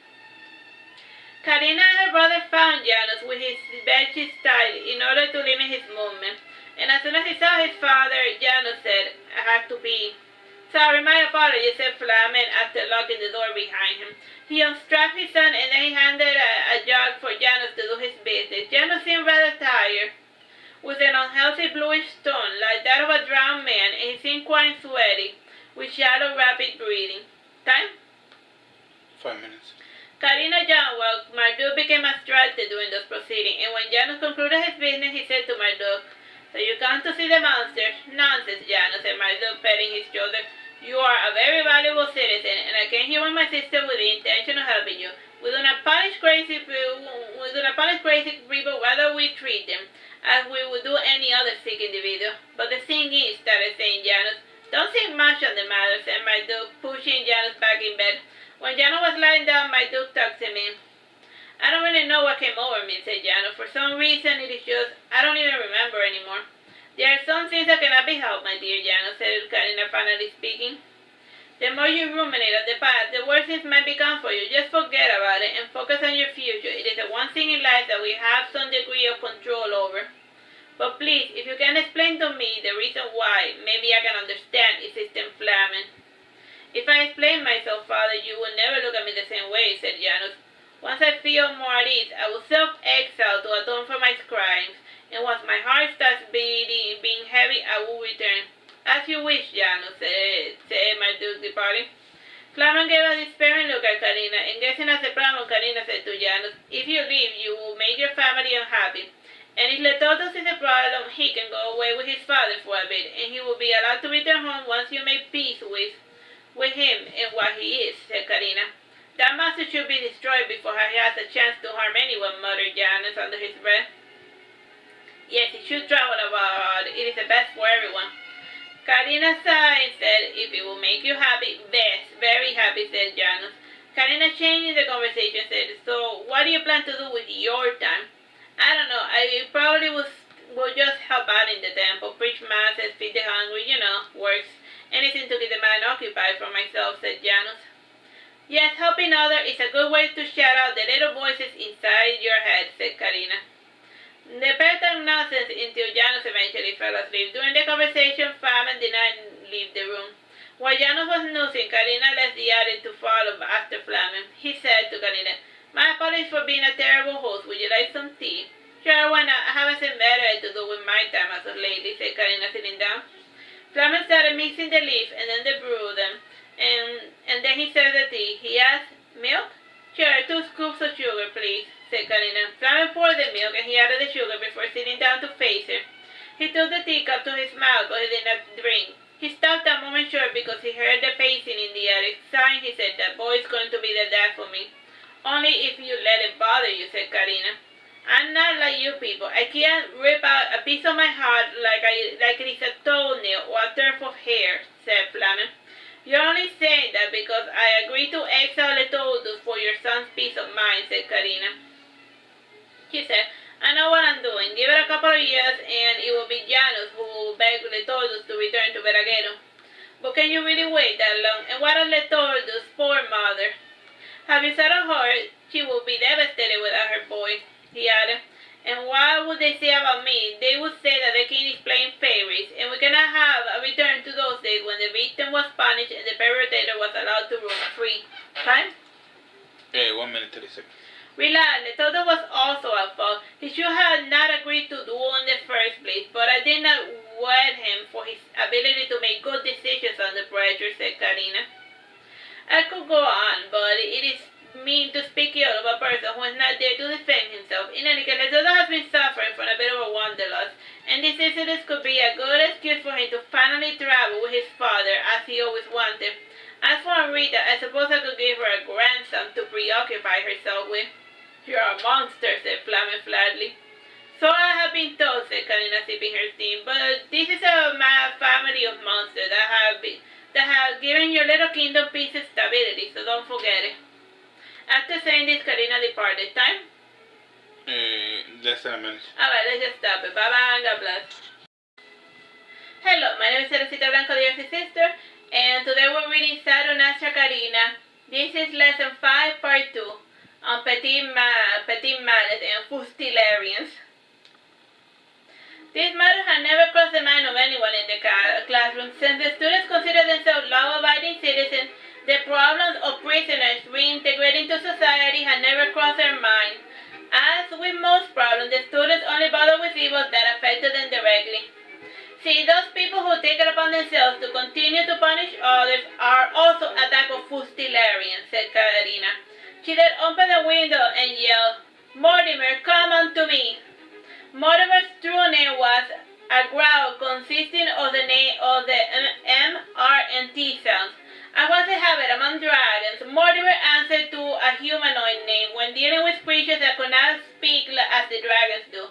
Karina and her brother found Janos with his bedsheet tied in order to limit his movement, and as soon as he saw his father, Janos said, "I have to be." "Sorry, my apologies," said Flamen after locking the door behind him. He unstrapped his son and then he handed a jug for Janos to do his business. Janos seemed rather tired, with an unhealthy bluish tone like that of a drowned man, and he seemed quite sweaty, with shallow, rapid breathing. Time? 5 minutes. Karina John, while Marduke became abstracted during those proceedings, and when Janos concluded his business, he said to Marduke, "So you come to see the monsters?" "Nonsense, Janos," said Marduke, patting his shoulder. "You are a very valuable citizen, and I came here with my sister with the intention of helping you. We do not punish crazy people, rather we treat them as we would do any other sick individual." "But the thing is," started saying Janos. "Don't think much on the matter," said Marduke, pushing Janos back in bed. When Janos was lying down, Marduke tucked him in. "I don't really know what came over me," said Janos. "For some reason, it is just, I don't even remember anymore." "There are some things that cannot be helped, my dear Janos," said Karina, finally speaking. "The more you ruminate on the past, the worse it might become for you. Just forget about it and focus on your future. It is the one thing in life that we have some degree of control over. But please, if you can explain to me the reason why, maybe I can understand," insisted Flamen. "If I explain myself, Father, you will never look at me the same way," said Janos. "Once I feel more at ease, I will self-exile to atone for my crimes, and once my heart starts being heavy, I will return." "As you wish, Janos," said Marduke, departing. Flamen gave a despairing look at Karina, and guessing at the problem, Karina said to Janus, if you leave, you will make your family unhappy. And if Letotos is a problem, he can go away with his father for a bit, and he will be allowed to return home once you make peace with him and what he is, said Karina. That master should be destroyed before he has a chance to harm anyone, muttered Janus under his breath. Yes, he should travel abroad. It is the best for everyone. Karina sighed and said, if it will make you happy, best, very happy, said Janus. Karina changed the conversation and said, so what do you plan to do with your time? I don't know, I probably will just help out in the temple, preach masses, feed the hungry, works. Anything to keep the mind occupied for myself, said Janus. Yes, helping others is a good way to shut out the little voices inside your head, said Karina. They paid nonsense until Janus eventually fell asleep. During the conversation, Famine did not leave the room. While Janus was snoozing, Karina left the attic to follow after Flamen. He said to Karina, my apologies for being a terrible host. Would you like some tea? Sure, why not? I haven't seen better to do with my time as of lately, said Karina, sitting down. Flamen started mixing the leaves and then they brewed them. And then he served the tea. He asked, milk? Sure, 2 scoops of sugar, please, said Karina. Flamen poured the milk and he added the sugar before sitting down to face her. He took the teacup to his mouth, but he did not drink. He stopped a moment short because he heard the pacing in the attic. Sighing, he said, that boy is going to be the death of me. Only if you let it bother you, said Karina. I'm not like you people. I can't rip out a piece of my heart like it is a toenail or a tuft of hair, said Flamen. You're only saying that because I agreed to exile Letodus for your son's peace of mind, said Karina. She said, I know what I'm doing. Give it a couple of years and it will be Janus who will beg Letodus to return to Veragerung. But can you really wait that long? And what of Letodus' poor mother? Have you thought of her? She will be devastated without her boy, he added. And what would they say about me? They would say that the king is playing favorites, and we cannot have a return to those days when the victim was punished and the perpetrator was allowed to roam free. Time? 1 minute 30 seconds. Relax, Letodo was also at fault. He should have not agreed to duel in the first place, but I did not wed him for his ability to make good decisions under pressure, said Karina. I could go on, but it is mean to speak ill of a person who is not there to defend himself. In any case, Letodo has been suffering from a bit of a wanderlust, and this incident could be a good excuse for him to finally travel with his father, as he always wanted. As for Rita, I suppose I could give her a grandson to preoccupy herself with. You're a monster, said Flamen flatly. So I have been told, said Karina, sipping her tea, but this is a family of monsters that have given your little kingdom peace and stability, so don't forget it. After saying this, Karina departed. Time? Less than a minute. Alright, let's just stop it. Bye-bye and God bless. Hello, my name is Teresita, Blanco, dear sister, and today we're reading Saturnastra, Karina. This is lesson 5, part 2, on petit males and fustilarians. This matter had never crossed the mind of anyone in the classroom. Since the students consider themselves law-abiding citizens, the problems of prisoners reintegrating to society had never crossed their mind. As with most problems, the students only bother with evils that affected them directly. See, those people who take it upon themselves to continue to punish others are also a type of fustilarian, said Karina. She then opened the window and yelled, Mortimer, come unto me. Mortimer's true name was a growl consisting of the M, R, and T sounds. As was the habit among dragons, Mortimer answered to a humanoid name when dealing with creatures that could not speak as the dragons do.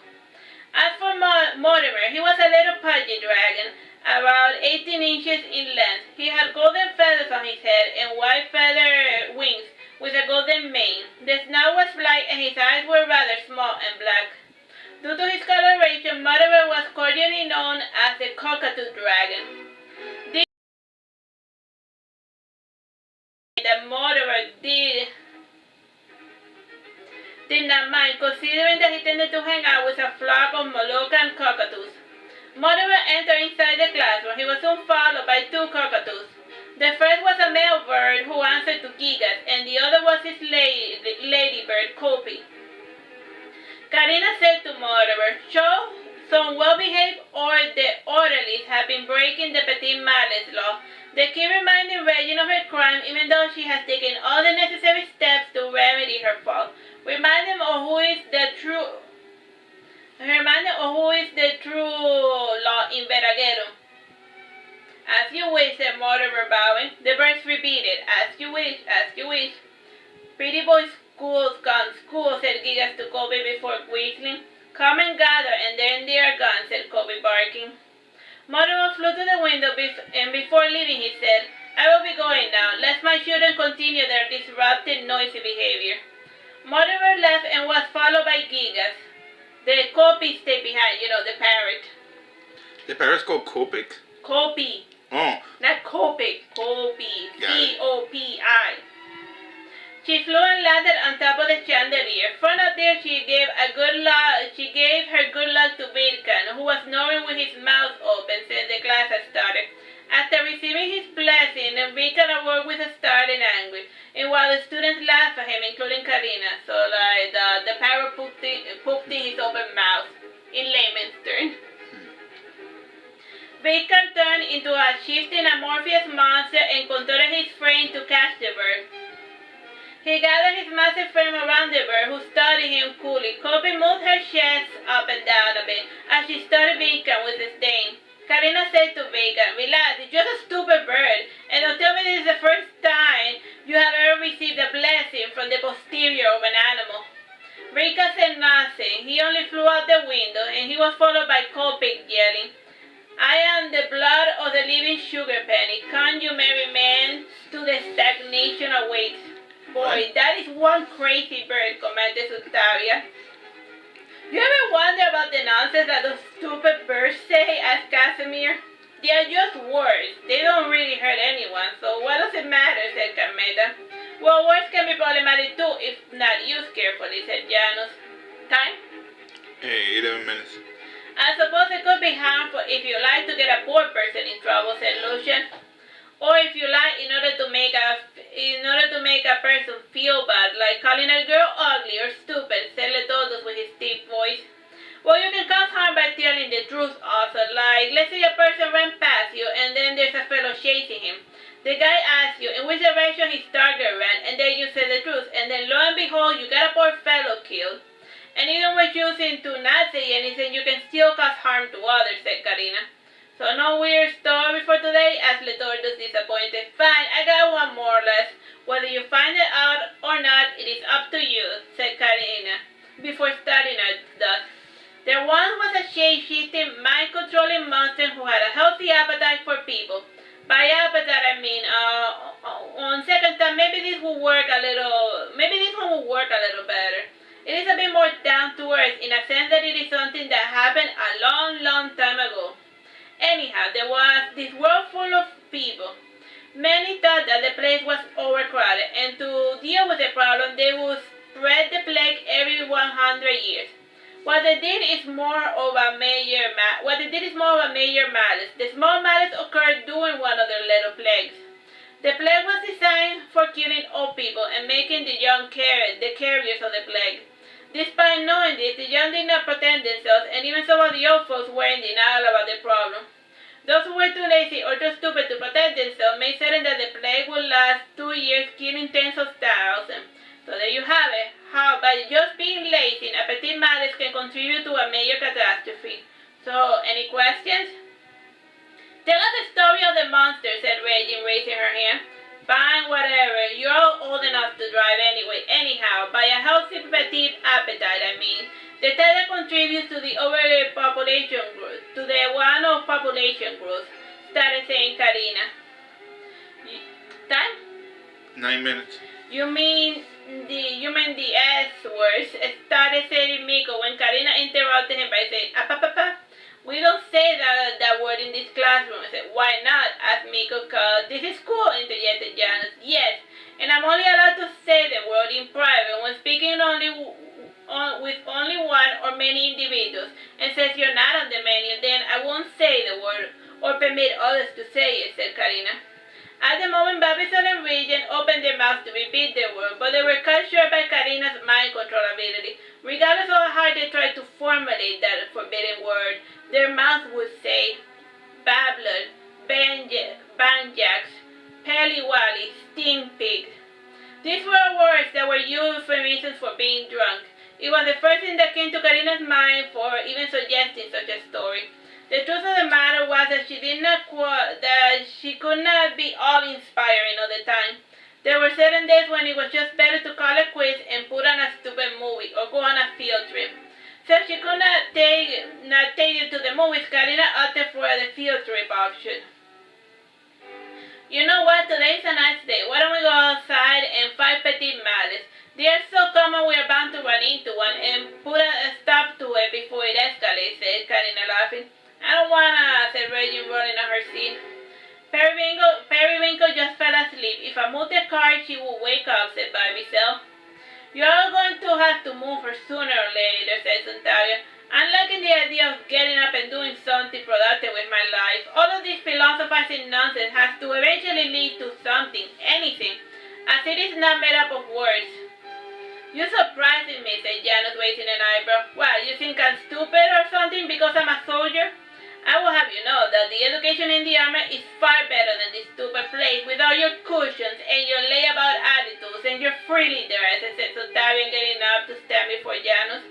As for Mortimer, he was a little pudgy dragon, about 18 inches in length. He had golden feathers on his head and white feather wings with a golden mane. The snout was black and his eyes were rather small and black. Due to his coloration, Mortimer was cordially known as the cockatoo dragon. That Mortimer did not mind, considering that he tended to hang out with a flock of Moluccan cockatoos. Mortimer entered inside the classroom. He was soon followed by 2 cockatoos. The first was a male bird who answered to Gigas, and the other was his ladybird, Kopi. Karina said to Mortimer, show some well-behaved, or the orderlies have been breaking the petit males law. They keep reminding Regine of her crime even though she has taken all the necessary steps to remedy her fault. Remind them of who is the true law in Veragerung. As you wish, said Mortimer, bowing. The birds repeated, as you wish, as you wish. Pretty boy schools gone, school, said Gigas to Kobe before whistling. Come and gather, and then they are gone, said Kobe, barking. Mortimer flew to the window, and before leaving he said, I will be going now, lest my children continue their disruptive, noisy behavior. Mortimer left and was followed by Gigas. The Kopi stayed behind, the parrot. The parrot's called Copic? Kopi. Oh. Not Kopi. Kopi. C-O-P-I. She flew and landed on top of the chandelier. From up there, she gave her good luck to Vilkan, who was snoring with his mouth open since the class had started. After receiving his blessing, Vilkan awoke with a start and angry, and while the students laughed at him, including Karina, so like the parrot pooped in his open mouth, in layman's terms. Vilkan turned into a shifting amorphous monster and contorted his frame to catch the bird. He gathered his massive frame around the bird, who studied him coolly. Kobe moved her chest up and down a bit as she studied Vilkan with disdain. Karina said to Vilkan, relax, it's just a stupid bird, and don't tell me this is the first time you have ever received a blessing from the posterior of an animal. Vilkan said nothing. He only flew out the window, and he was followed by Kobe yelling, I am the blood of the living sugar penny. Come, you merry man, to the stagnation awaits. Boy, that is one crazy bird, commented Sutavia. You ever wonder about the nonsense that those stupid birds say, asked Casimir? They are just words. They don't really hurt anyone, so what does it matter, said Carmeta. Well, words can be problematic too, if not used carefully, said Janus. Time? Hey, 11 minutes. I suppose it could be harmful if you like to get a poor person in trouble, said Lucian. Or if you like, in order to make a person feel bad, like calling a girl ugly or stupid, said Letodus with his deep voice. Well, you can cause harm by telling the truth also, like, let's say a person ran past you and then there's a fellow chasing him. The guy asks you in which direction his target ran, and then you say the truth, and then lo and behold, you got a poor fellow killed. And even when choosing to not say anything, you can still cause harm to others, said Karina. So no weird story for today, asked Letordus, disappointed. Fine, I got one more or less. Whether you find it out or not, it is up to you, said Karina, before starting her thus. There once was a shape-shifting, mind-controlling monster who had a healthy appetite for people. By appetite, I mean, on second thought, maybe this one will work a little better. It is a bit more down to earth in a sense that it is something that happened a long, long time ago. Anyhow, there was this world full of people. Many thought that the place was overcrowded, and to deal with the problem, they would spread the plague every 100 years. What they did is more of a major malice. The small malice occurred during one of their little plagues. The plague was designed for killing old people and making the young the carriers of the plague. Despite knowing this, the young did not protect themselves, and even some of the old folks were in denial about the problem. Those who were too lazy or too stupid to protect themselves made certain that the plague would last 2 years, killing tens of thousands. So there you have it, how by just being lazy, a petite malice can contribute to a major catastrophe. So, any questions? Tell us the story of the monster, said Regine, raising her hand. Fine, whatever. You're all old enough to drive anyway. Anyhow, by a healthy petite appetite, I mean. The type that contributes to the overpopulation growth, to the one of population growth, started saying Karina. Time? 9 minutes. You mean the S words, started saying Miko when Karina interrupted him by saying, "Apapapa." We don't say that word in this classroom. I said, why not? Asked Miko, because this is school, interjected Janus. Yes, and I'm only allowed to say the word in private when speaking with only one or many individuals. And since you're not on the menu, then I won't say the word or permit others to say it, said Karina. At the moment, Babison and Regent opened their mouths to repeat the word, but they were cut short by Karina's mind control ability. Regardless of how hard they tried to formulate that forbidden word, their mouths would say, Babbler, Banjaks, wally, stink-pigged. These were words that were euphemisms for being drunk. It was the first thing that came to Karina's mind for even suggesting such a story. The truth of the matter was that she could not be all inspiring all the time. There were certain days when it was just better to call it quits and put on a stupid movie or go on a field trip. So if she could not take it to the movies, Karina opted for the field trip option. You know what? Today's a nice day. Why don't we go outside and fight petite malice? They are so common we are bound to run into one and put a stop to it before it escalates, said Karina, laughing. I don't wanna, said Reggie, rolling on her seat. Periwinkle just fell asleep. If I moved the car, she would wake up, said Barbicel. You're all going to have to move her sooner or later, said Suntaria. I'm liking the idea of getting up and doing something productive with my life. All of this philosophizing nonsense has to eventually lead to something, anything, as it is not made up of words. You're surprising me, said Janus, raising an eyebrow. What, you think I'm stupid or something because I'm a soldier? I will have you know that the education in the army is far better than this stupid place with all your cushions and your layabout attitudes and your frilly dresses, said Suntaria, getting up to stand before Janus.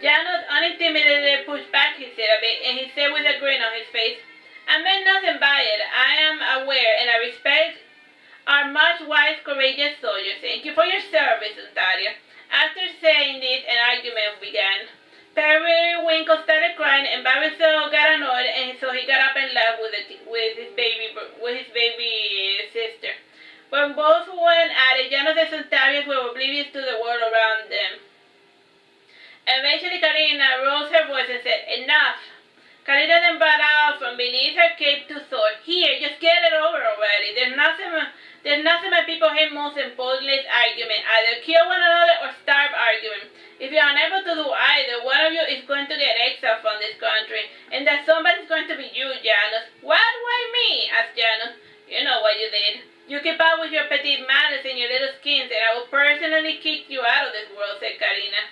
Janus unintimidatedly pushed back his head a bit, and he said with a grin on his face, I meant nothing by it. I am aware and I respect our much wise, courageous soldiers. Thank you for your service, Suntaria. After saying this, an argument began. Periwinkle started crying, and Barbicel got annoyed, and so he got up and left with his baby sister. When both went at it, Janus and Suntaria were oblivious to the world around them. Eventually, Karina rose her voice and said, Enough! Karina then brought out from beneath her cape two swords. Here, just get it over already. There's nothing my people hate most than pointless argument. Either kill one another or starve arguing. If you're unable to do either, one of you is going to get exiled from this country, and that somebody's going to be you, Janus. What? Why me? Asked Janus. You know what you did. You keep up with your petite malice and your little skins, and I will personally kick you out of this world, said Karina.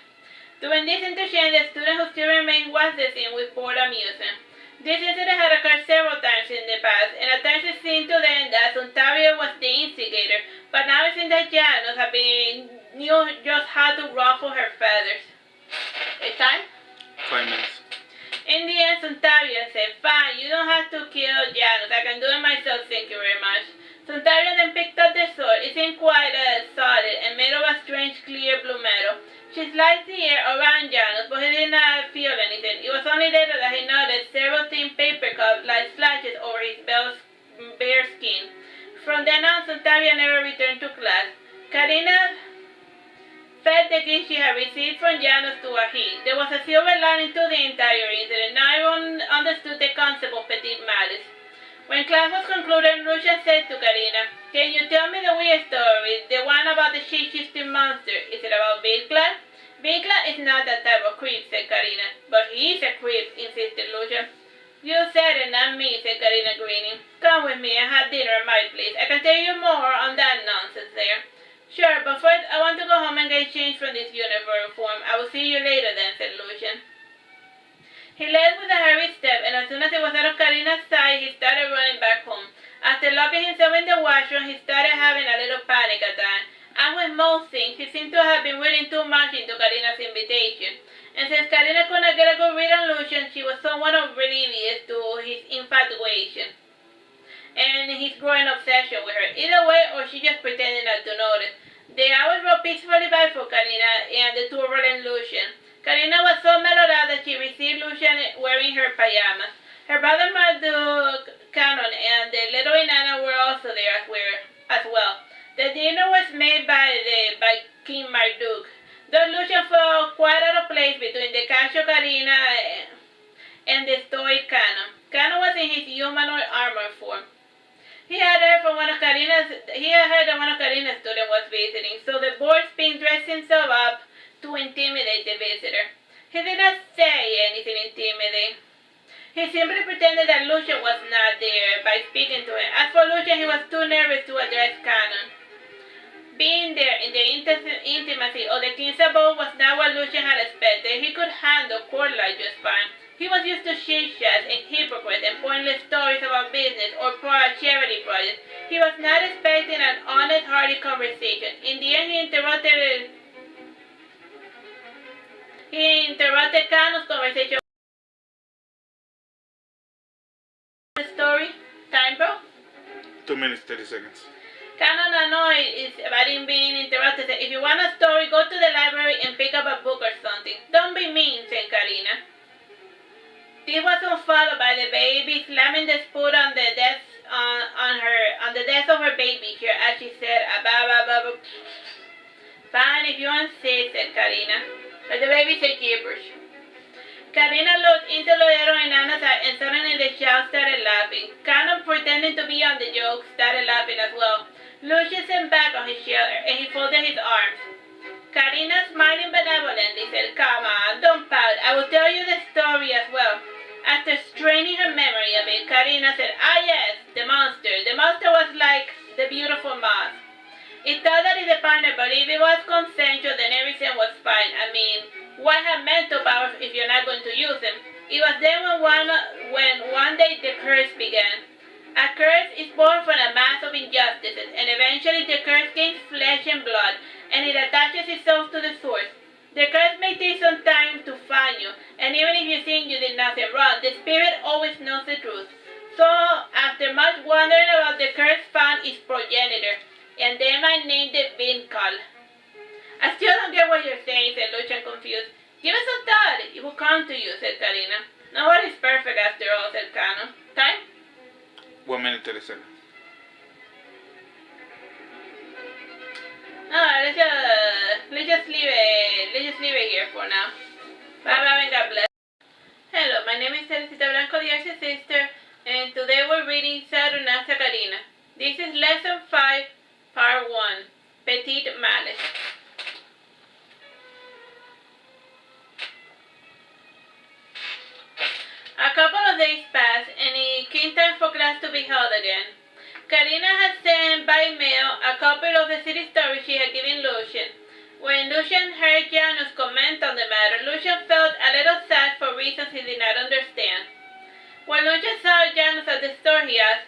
During this interchange, the student who still remained was the scene with bored amusement. This incident had occurred several times in the past, and at times it seemed to them that Suntaria was the instigator, but now it seemed that Janus knew just how to ruffle her feathers. It's time? 5 minutes. In the end, Suntaria said, Fine, you don't have to kill Janus. I can do it myself, thank you very much. Suntaria then picked up the sword. It seemed quite solid and made of a strange clear blue metal. She sliced the air around Janus, but he did not feel anything. It was only later that he noticed several thin paper cups like slashes over his bare skin. From then on, Suntaria never returned to class. Karina felt the gift she had received from Janus to a heat. There was a silver lining to the entire incident. Now everyone understood the concept of petite malice. When class was concluded, Lucia said to Karina, Can you tell me the weird story, the one about the shape-shifting monster? Is it about Vilcla? Vilcla is not that type of creep, said Karina. But he is a creep, insisted Lucia. You said it, not me, said Karina, grinning. Come with me and have dinner at my place. I can tell you more on that nonsense there. Sure, but first I want to go home and get changed from this uniform. I will see you later then, said Lucian. He left with a hurried step, and as soon as he was out of Karina's sight, he started running back home. After locking himself in the washroom, he started having a little panic attack. As with most things, he seemed to have been reading too much into Karina's invitation. And since Karina could not get a good read on Lucian, she was somewhat oblivious to his infatuation and his growing obsession with her. Either way, or she just pretended not to notice. The hours rolled peacefully by for Karina and the turbulent Lucian. Karina was so mellowed out that she received Lucian wearing her pajamas. Her brother Marduke, Canon, and the little Inanna were also there as well. The dinner was made by King Marduke. Though Lucian felt quite out of place between the casual Karina and the stoic Canon. Canon was in his humanoid armor form. He had heard that one of Karina's students was visiting, so the boy spin dressed himself up to intimidate the visitor. He did not say anything intimidating. He simply pretended that Lucian was not there by speaking to him. As for Lucian, he was too nervous to address Canon. Being there in the intimacy of the king's abode was not what Lucian had expected. He could handle court life just fine. He was used to chit-chats and hypocrites and pointless stories about business or charity projects. He was not expecting interrupted Kano's conversation. The story. Time, bro? 2 minutes, 30 seconds. Kano annoyed is about him being interrupted. Said, if you want a story, go to the library and pick up a book or something. Don't be mean, said Karina. This was followed by the baby slamming the spoon on the desk on the desk of her baby chair as she said, Fine, if you insist, said Karina. But the baby said gibberish. Karina looked into Lodero and Anna's eye and suddenly the child started laughing. Kano, pretending to be on the joke, started laughing as well. Lucius sat back on his chair and he folded his arms. Karina, smiling benevolently, said, Come on, don't pout. I will tell you the story as well. After straining her memory of it, Karina said, yes, the monster. The monster was like the beautiful moth. It thought that it's a partner, but if it was consensual, then everything was fine. I mean, why have mental powers if you're not going to use them? It was then when one day the curse began. A curse is born from a mass of injustices, and eventually the curse gains flesh and blood, and it attaches itself to the source. The curse may take some time to find you, and even if you think you did nothing wrong, the spirit always knows the truth. So, after much wondering about the curse, found its progenitor, and then I named it Vinkal. I still don't get what you're saying, said Lucian, confused. Give it some thought. It will come to you, said Karina. Nobody's perfect after all, said Kano. Time? 1 minute, 30 seconds. No, let's just leave it here for now. Bye bye and God bless. Hello, my name is Teresita Blanco, the Archie's sister, and today we're reading Saturnastra Karina. This is lesson 5, part 1, Petite Malice. A couple of days passed, and it came time for class to be held again. Karina had sent by mail a copy of the city story she had given Lucian. When Lucian heard Janus comment on the matter, Lucian felt a little sad for reasons he did not understand. When Lucian saw Janus at the store, he asked,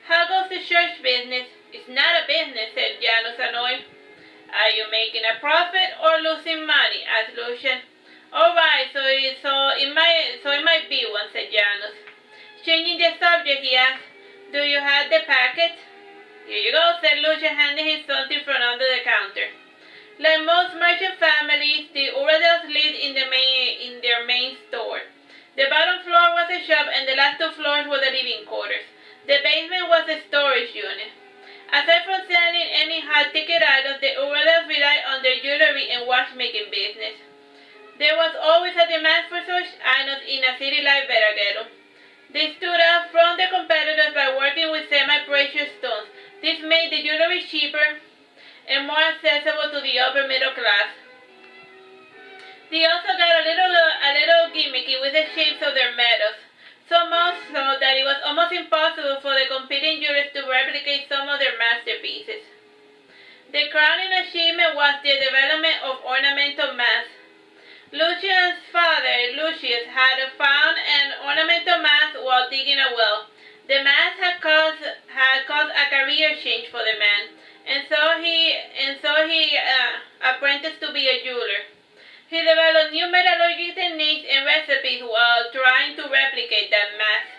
How goes the church business? It's not a business, said Janus, annoyed. Are you making a profit or losing money? Asked Lucian. Alright, so it might be one, said Janus. Changing the subject, he asked, Do you have the packet? Here you go, said Lucian, handing him something from under the counter. Like most merchant families, the Uradels lived in their main store. The bottom floor was a shop and the last 2 floors were the living quarters. The basement was a storage unit. Aside from selling any high-ticket items, the Uradels relied on their jewelry and watchmaking business. There was always a demand for such items in a city like Veragerung. They stood out from their competitors by working with semi-precious stones. This made the jewelry cheaper and more accessible to the upper middle class. They also got a little gimmicky with the shapes of their medals, so much so that it was almost impossible for the competing jewelers to replicate some of their masterpieces. The crowning achievement was the development of ornamental masks. Lucian's father, Lucius, had found an ornamental mask while digging a well. The mask had caused a career change for the man, and so he apprenticed to be a jeweler. He developed new metallurgic techniques and recipes while trying to replicate that mask.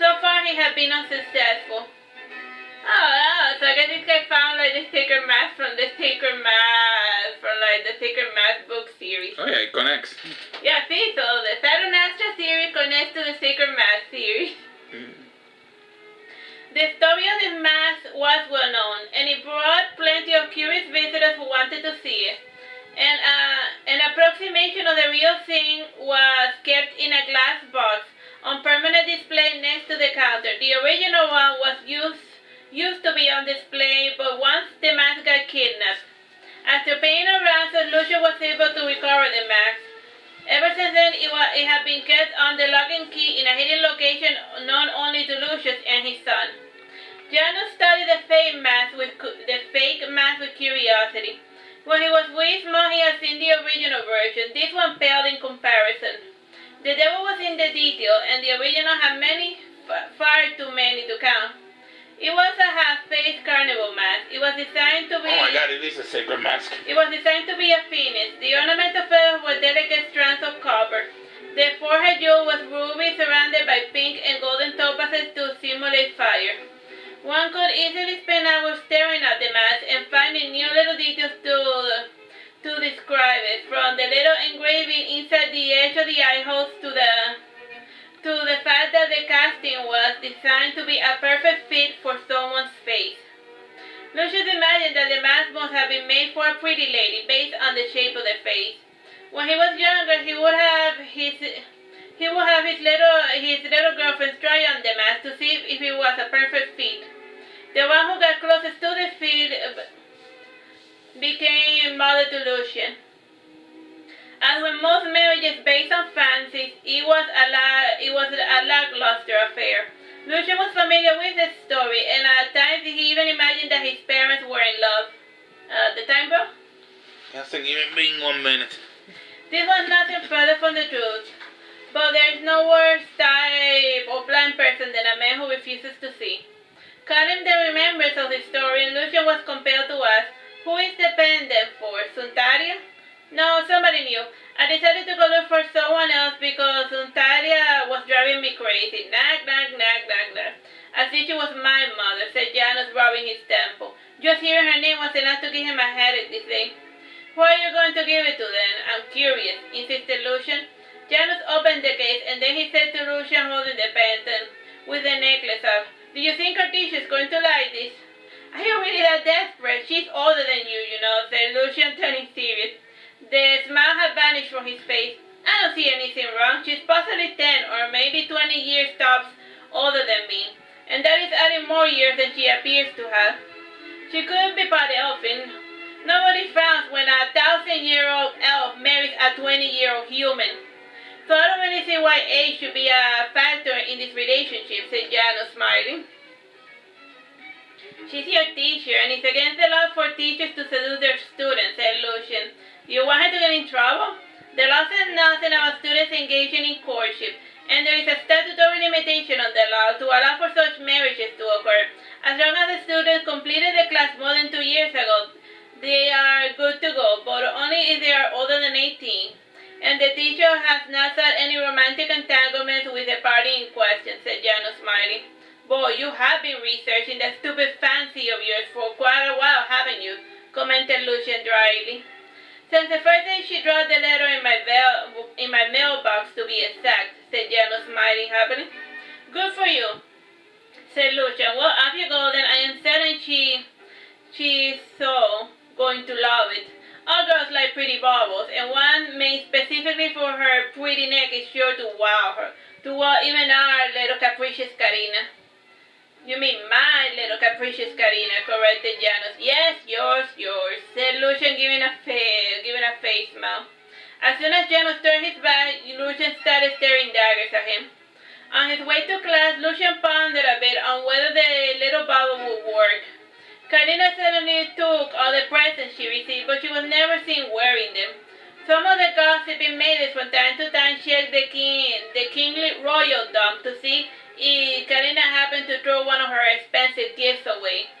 So far, he had been unsuccessful. So I guess this guy found like the Sacred Mask from the Sacred Mask book series. Oh yeah, it connects. Yeah, see, so the Saturnastra series connects to the Sacred Mask series. The story of this mask was well known, and it brought plenty of curious visitors who wanted to see it. And an approximation of the real thing was kept in a glass box on permanent display next to the counter. The original one was used to be on display, but once the mask got kidnapped. After paying a ransom, Lucius was able to recover the mask. Ever since then, it had been kept on the lock and key in a hidden location known only to Lucius and his son. Janus studied the fake mask with curiosity. When he was way small, he had seen the original version. This one paled in comparison. The devil was in the detail, and the original had far too many to count. It was a half-face carnival mask. It was designed to be... Oh my god, it is a sacred mask. It was designed to be a phoenix. The ornamental feathers were delicate strands of copper. The forehead jewel was ruby surrounded by pink and golden topazes to simulate fire. One could easily spend hours staring at the mask and finding new little details to describe it, from the little engraving inside the edge of the eye holes to the fact that the casting was designed to be a perfect fit for someone's face. Lucius imagined that the mask must have been made for a pretty lady based on the shape of the face. When he was younger, he would have his little girlfriends try on the mask to see if it was a perfect fit. The one who got closest to the fit became mother to Lucian. As with most marriages based on fancies, it was a lackluster affair. Lucian was familiar with the story, and at times he even imagined that his parents were in love. The time, bro? Yes, give me 1 minute. This was nothing further from the truth, but there is no worse type of blind person than a man who refuses to see. Karim then remembers of the story, and Lucian was compelled to ask, who is the pendant for? Suntaria? No, somebody new. I decided to go look for someone else because Suntaria was driving me crazy. Nag, nag, nag, nag, nag. As if she was my mother, said Janus, rubbing his temple. Just hearing her name was enough to give him a headache, this thing. Who are you going to give it to then? I'm curious, insisted Lucian. Janus opened the case, and then he said to Lucian, holding the pendant with the necklace up, do you think Artesia is going to like this? Are you really that desperate? She's older than you know, said Lucian, turning serious. The smile had vanished from his face. I don't see anything wrong. She's possibly 10 or maybe 20 years tops older than me, and that is adding more years than she appears to have. She couldn't be part elfin. Nobody frowns when a 1,000-year-old elf marries a 20-year-old human. So I don't really see why age should be a factor in this relationship, said Janus, smiling. She's your teacher, and it's against the law for teachers to seduce their students, said Lucian. You want her to get in trouble? The law says nothing about students engaging in courtship, and there is a statutory limitation on the law to allow for such marriages to occur. As long as the students completed the class more than 2 years ago, they are good to go, but only if they are older than 18. And the teacher has not had any romantic entanglements with the party in question, said Janus, smiling. Boy, you have been researching that stupid fancy of yours for quite a while, haven't you? Commented Lucian dryly. Since the first day she dropped the letter in my mailbox, to be exact, said Janus, smiling happily. Good for you, said Lucian. Well, off you go then. I am certain she's so going to love it. All girls like pretty baubles, and one made specifically for her pretty neck is sure to wow her. To wow even our little capricious Karina. You mean my little capricious Karina, corrected Janus. Yes, yours, said Lucian, giving a face smile. As soon as Janus turned his back, Lucian started staring daggers at him. On his way to class, Lucian pondered a bit on whether the little bauble would work. Karina suddenly took all the presents she received, but she was never seen wearing them. Some of the gossiping maidens from time to time checked the kingly royal dump to see if Karina happened to throw one of her expensive gifts away.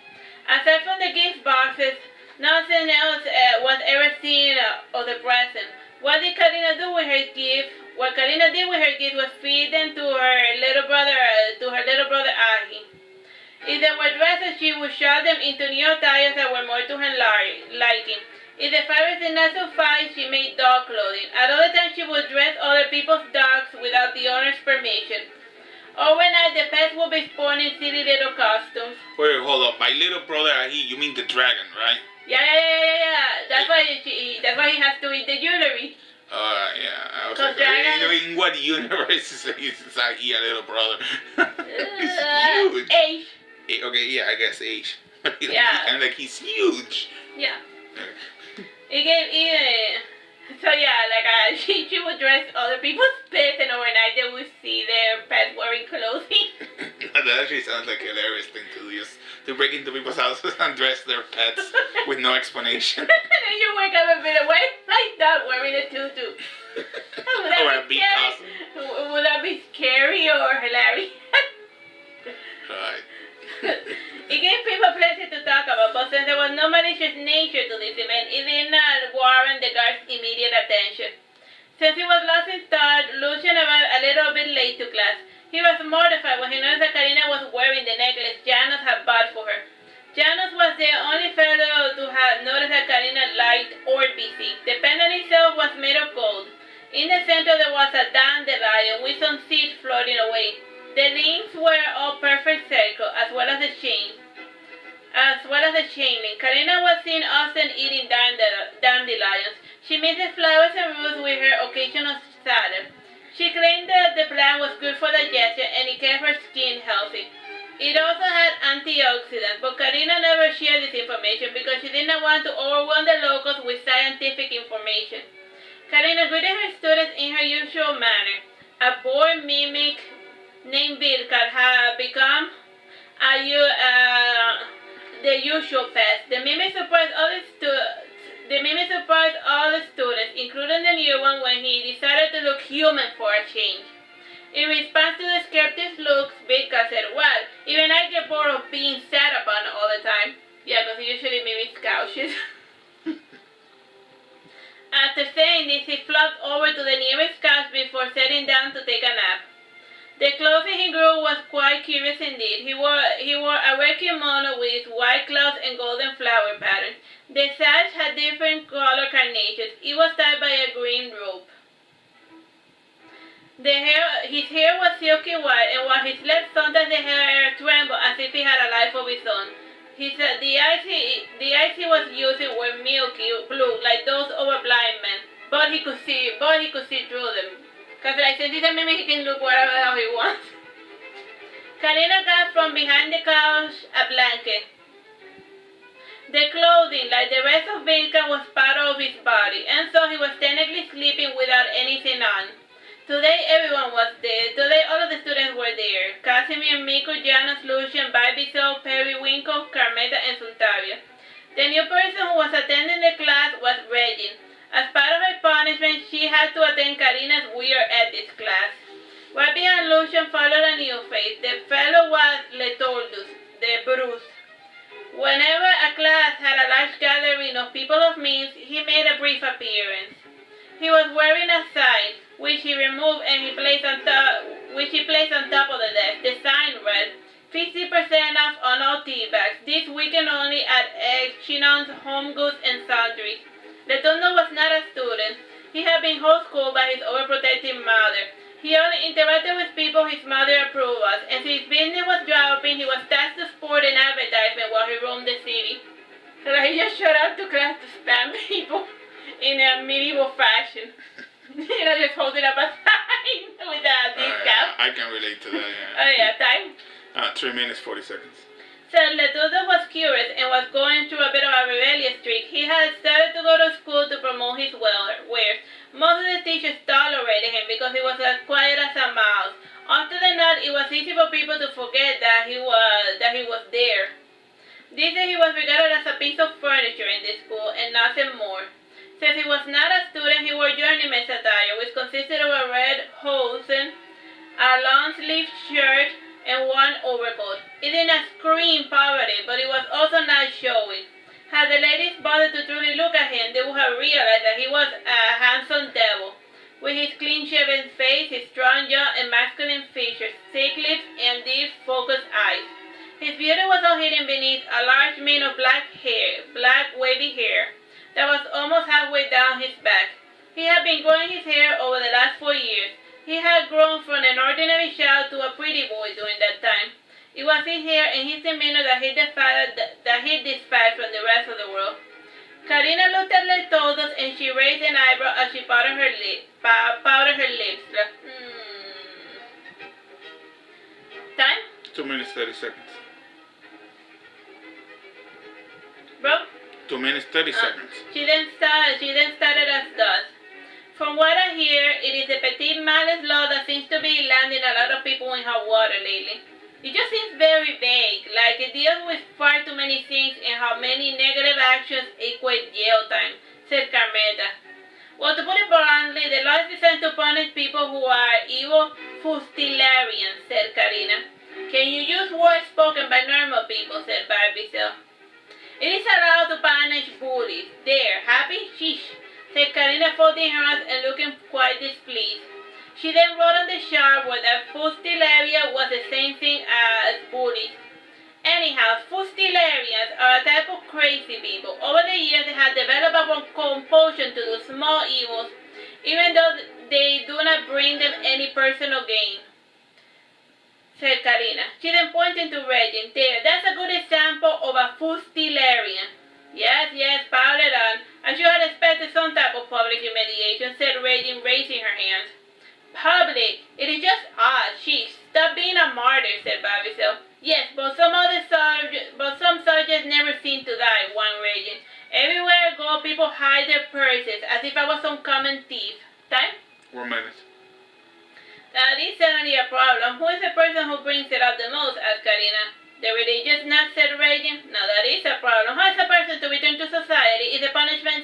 Aside from the gift boxes, nothing else was ever seen of the present. What Karina did with her gift was feed them to her little brother Ahi. If they were dresses, she would shove them into new attires that were more to her liking. If the fabrics did not suffice, she made dog clothing. At other times, she would dress other people's dogs without the owner's permission. Overnight, the pets would be sporting silly little costumes. Wait, hold up. My little brother Ahi, you mean the dragon, right? Yeah. That's why he has to eat the jewelry. Yeah. I was like, in what universe is Ahi a little brother? He's huge. Age. Okay, yeah, I guess age. Yeah. And like he's huge. Yeah. She would dress other people's pets, and overnight they would see their pets wearing clothing. That actually sounds like a hilarious thing to do, just to break into people's houses and dress their pets with no explanation. And then you wake up a bit away like that, wearing a tutu. Or a big costume. Would that be scary or hilarious? Right. this event, it did not warrant the guards' immediate attention. Since he was lost in thought, Lucian arrived a little bit late to class. He was mortified when he noticed that Karina was wearing the necklace Janos had bought for her. Janos was the only fellow to have noticed that Karina liked orbicing. The pendant itself was made of gold. In the center there was a dandelion with some seeds floating away. The links were all perfect circle, as well as the chain link. Karina was seen often eating dandelions. She mixed the flowers and roots with her occasional salad. She claimed that the plant was good for digestion and it kept her skin healthy. It also had antioxidants, but Karina never shared this information because she did not want to overwhelm the locals with scientific information. Karina greeted her students in her usual manner. A boy mimic named Vilka had become the usual pest. The mimic surprised all the students, including the new one, when he decided to look human for a change. In response to the skeptic's looks, Vilka said, "Well, even I get bored of being sat upon all the time." Yeah, because he usually mimics couches. After saying this, he flopped over to the nearest couch before sitting down to take a nap. The clothing he grew was quite curious indeed. He wore a red kimono with white clouds and golden flower patterns. The sash had different color carnations. It was tied by a green rope. His hair was silky white, and while he slept, sometimes the hair trembled as if he had a life of his own. The eyes he was using were milky blue, like those of a blind man, but he could see through them. Because since he's a mimic, he can look whatever the hell he wants. Karina got from behind the couch a blanket. The clothing, like the rest of Vilka, was part of his body, and so he was technically sleeping without anything on. Today everyone was there. Today all of the students were there. Casimir, Miko, Janos, Lucian, Barbicel, Periwinkle, Carmeta, and Sultavia. The new person who was attending the class was Regine. As part of her punishment, she had to attend Karina's weird ethics class. Right behind Lucian followed a new face. The fellow was Letoldus, the Bruce. Whenever a class had a large gathering of people of means, he made a brief appearance. He was wearing a sign, which he removed and he placed on top of the desk. The sign read, 50% off on all tea bags. This weekend only at Chinon's Home Goods and Sundries. Letondo was not a student. He had been homeschooled by his overprotective mother. He only interacted with people his mother approved of, and since his business was dropping, he was tasked to sport an advertisement while he roamed the city. So he just showed up to class to spam people in a medieval fashion. Just holding up a sign with a discount. I can relate to that, yeah. Oh yeah, time? 3 minutes, 40 seconds. So Letudo was curious and was going through a bit of a rebellious streak. He had started to go to school to promote his wares. Most of the teachers tolerated him because he was as quiet as a mouse. After the night, it was easy for people to forget that he was there. These days he was regarded as a piece of furniture in the school and nothing more. Since he was not a student, he wore journeyman's attire, which consisted of a red hosen, a long-sleeved shirt, and one overcoat. It did not scream poverty, but it was also not showy. Had the ladies bothered to truly look at him, they would have realized that he was a handsome devil, with his clean-shaven face, his strong jaw and masculine features, thick lips, and deep, focused eyes. His beauty was all hidden beneath a large mane of black wavy hair, that was almost halfway down his back. He had been growing his hair over the last 4 years. He had grown from an ordinary child to a pretty boy during that time. It was his hair and his demeanor that hid this fact from the rest of the world. Karina looked at Letodos and she raised an eyebrow as she powdered her lips. Time? 2 minutes, 30 seconds. Bro? 2 minutes, 30 seconds. She then started as thus. From what I hear, it is the petite malice law that seems to be landing a lot of people in hot water lately. It just seems very vague, like it deals with far too many things and how many negative actions equate jail time, said Carmeta. Well, to put it bluntly, the law is designed to punish people who are evil fusilarians, said Karina. Can you use words spoken by normal people, said Barbicel. It is allowed to punish bullies. There, happy? Sheesh, said Karina, folding her hands and looking quite displeased. She then wrote on the chart where that fustilaria was the same thing as bullies. Anyhow, fustilarians are a type of crazy people. Over the years, they have developed a compulsion to do small evils, even though they do not bring them any personal gain, said Karina. She then pointed to Regin. There, that's a good example of a fustilarian. Yes, pile it on. I should have expected some type of public humiliation, said Regin, raising her hands. Public? It is just odd. Sheesh, stop being a martyr, said Barbicel. Yes, but some soldiers never seem to die, whined Regin. Everywhere I go, people hide their purses, as if I was some common thief. Time? 1 minute. That is certainly a problem. Who is the person who brings it up the most? Asked Karina. The religious nut, said Regin. No, that is a problem. How is a person to return to society if the punishment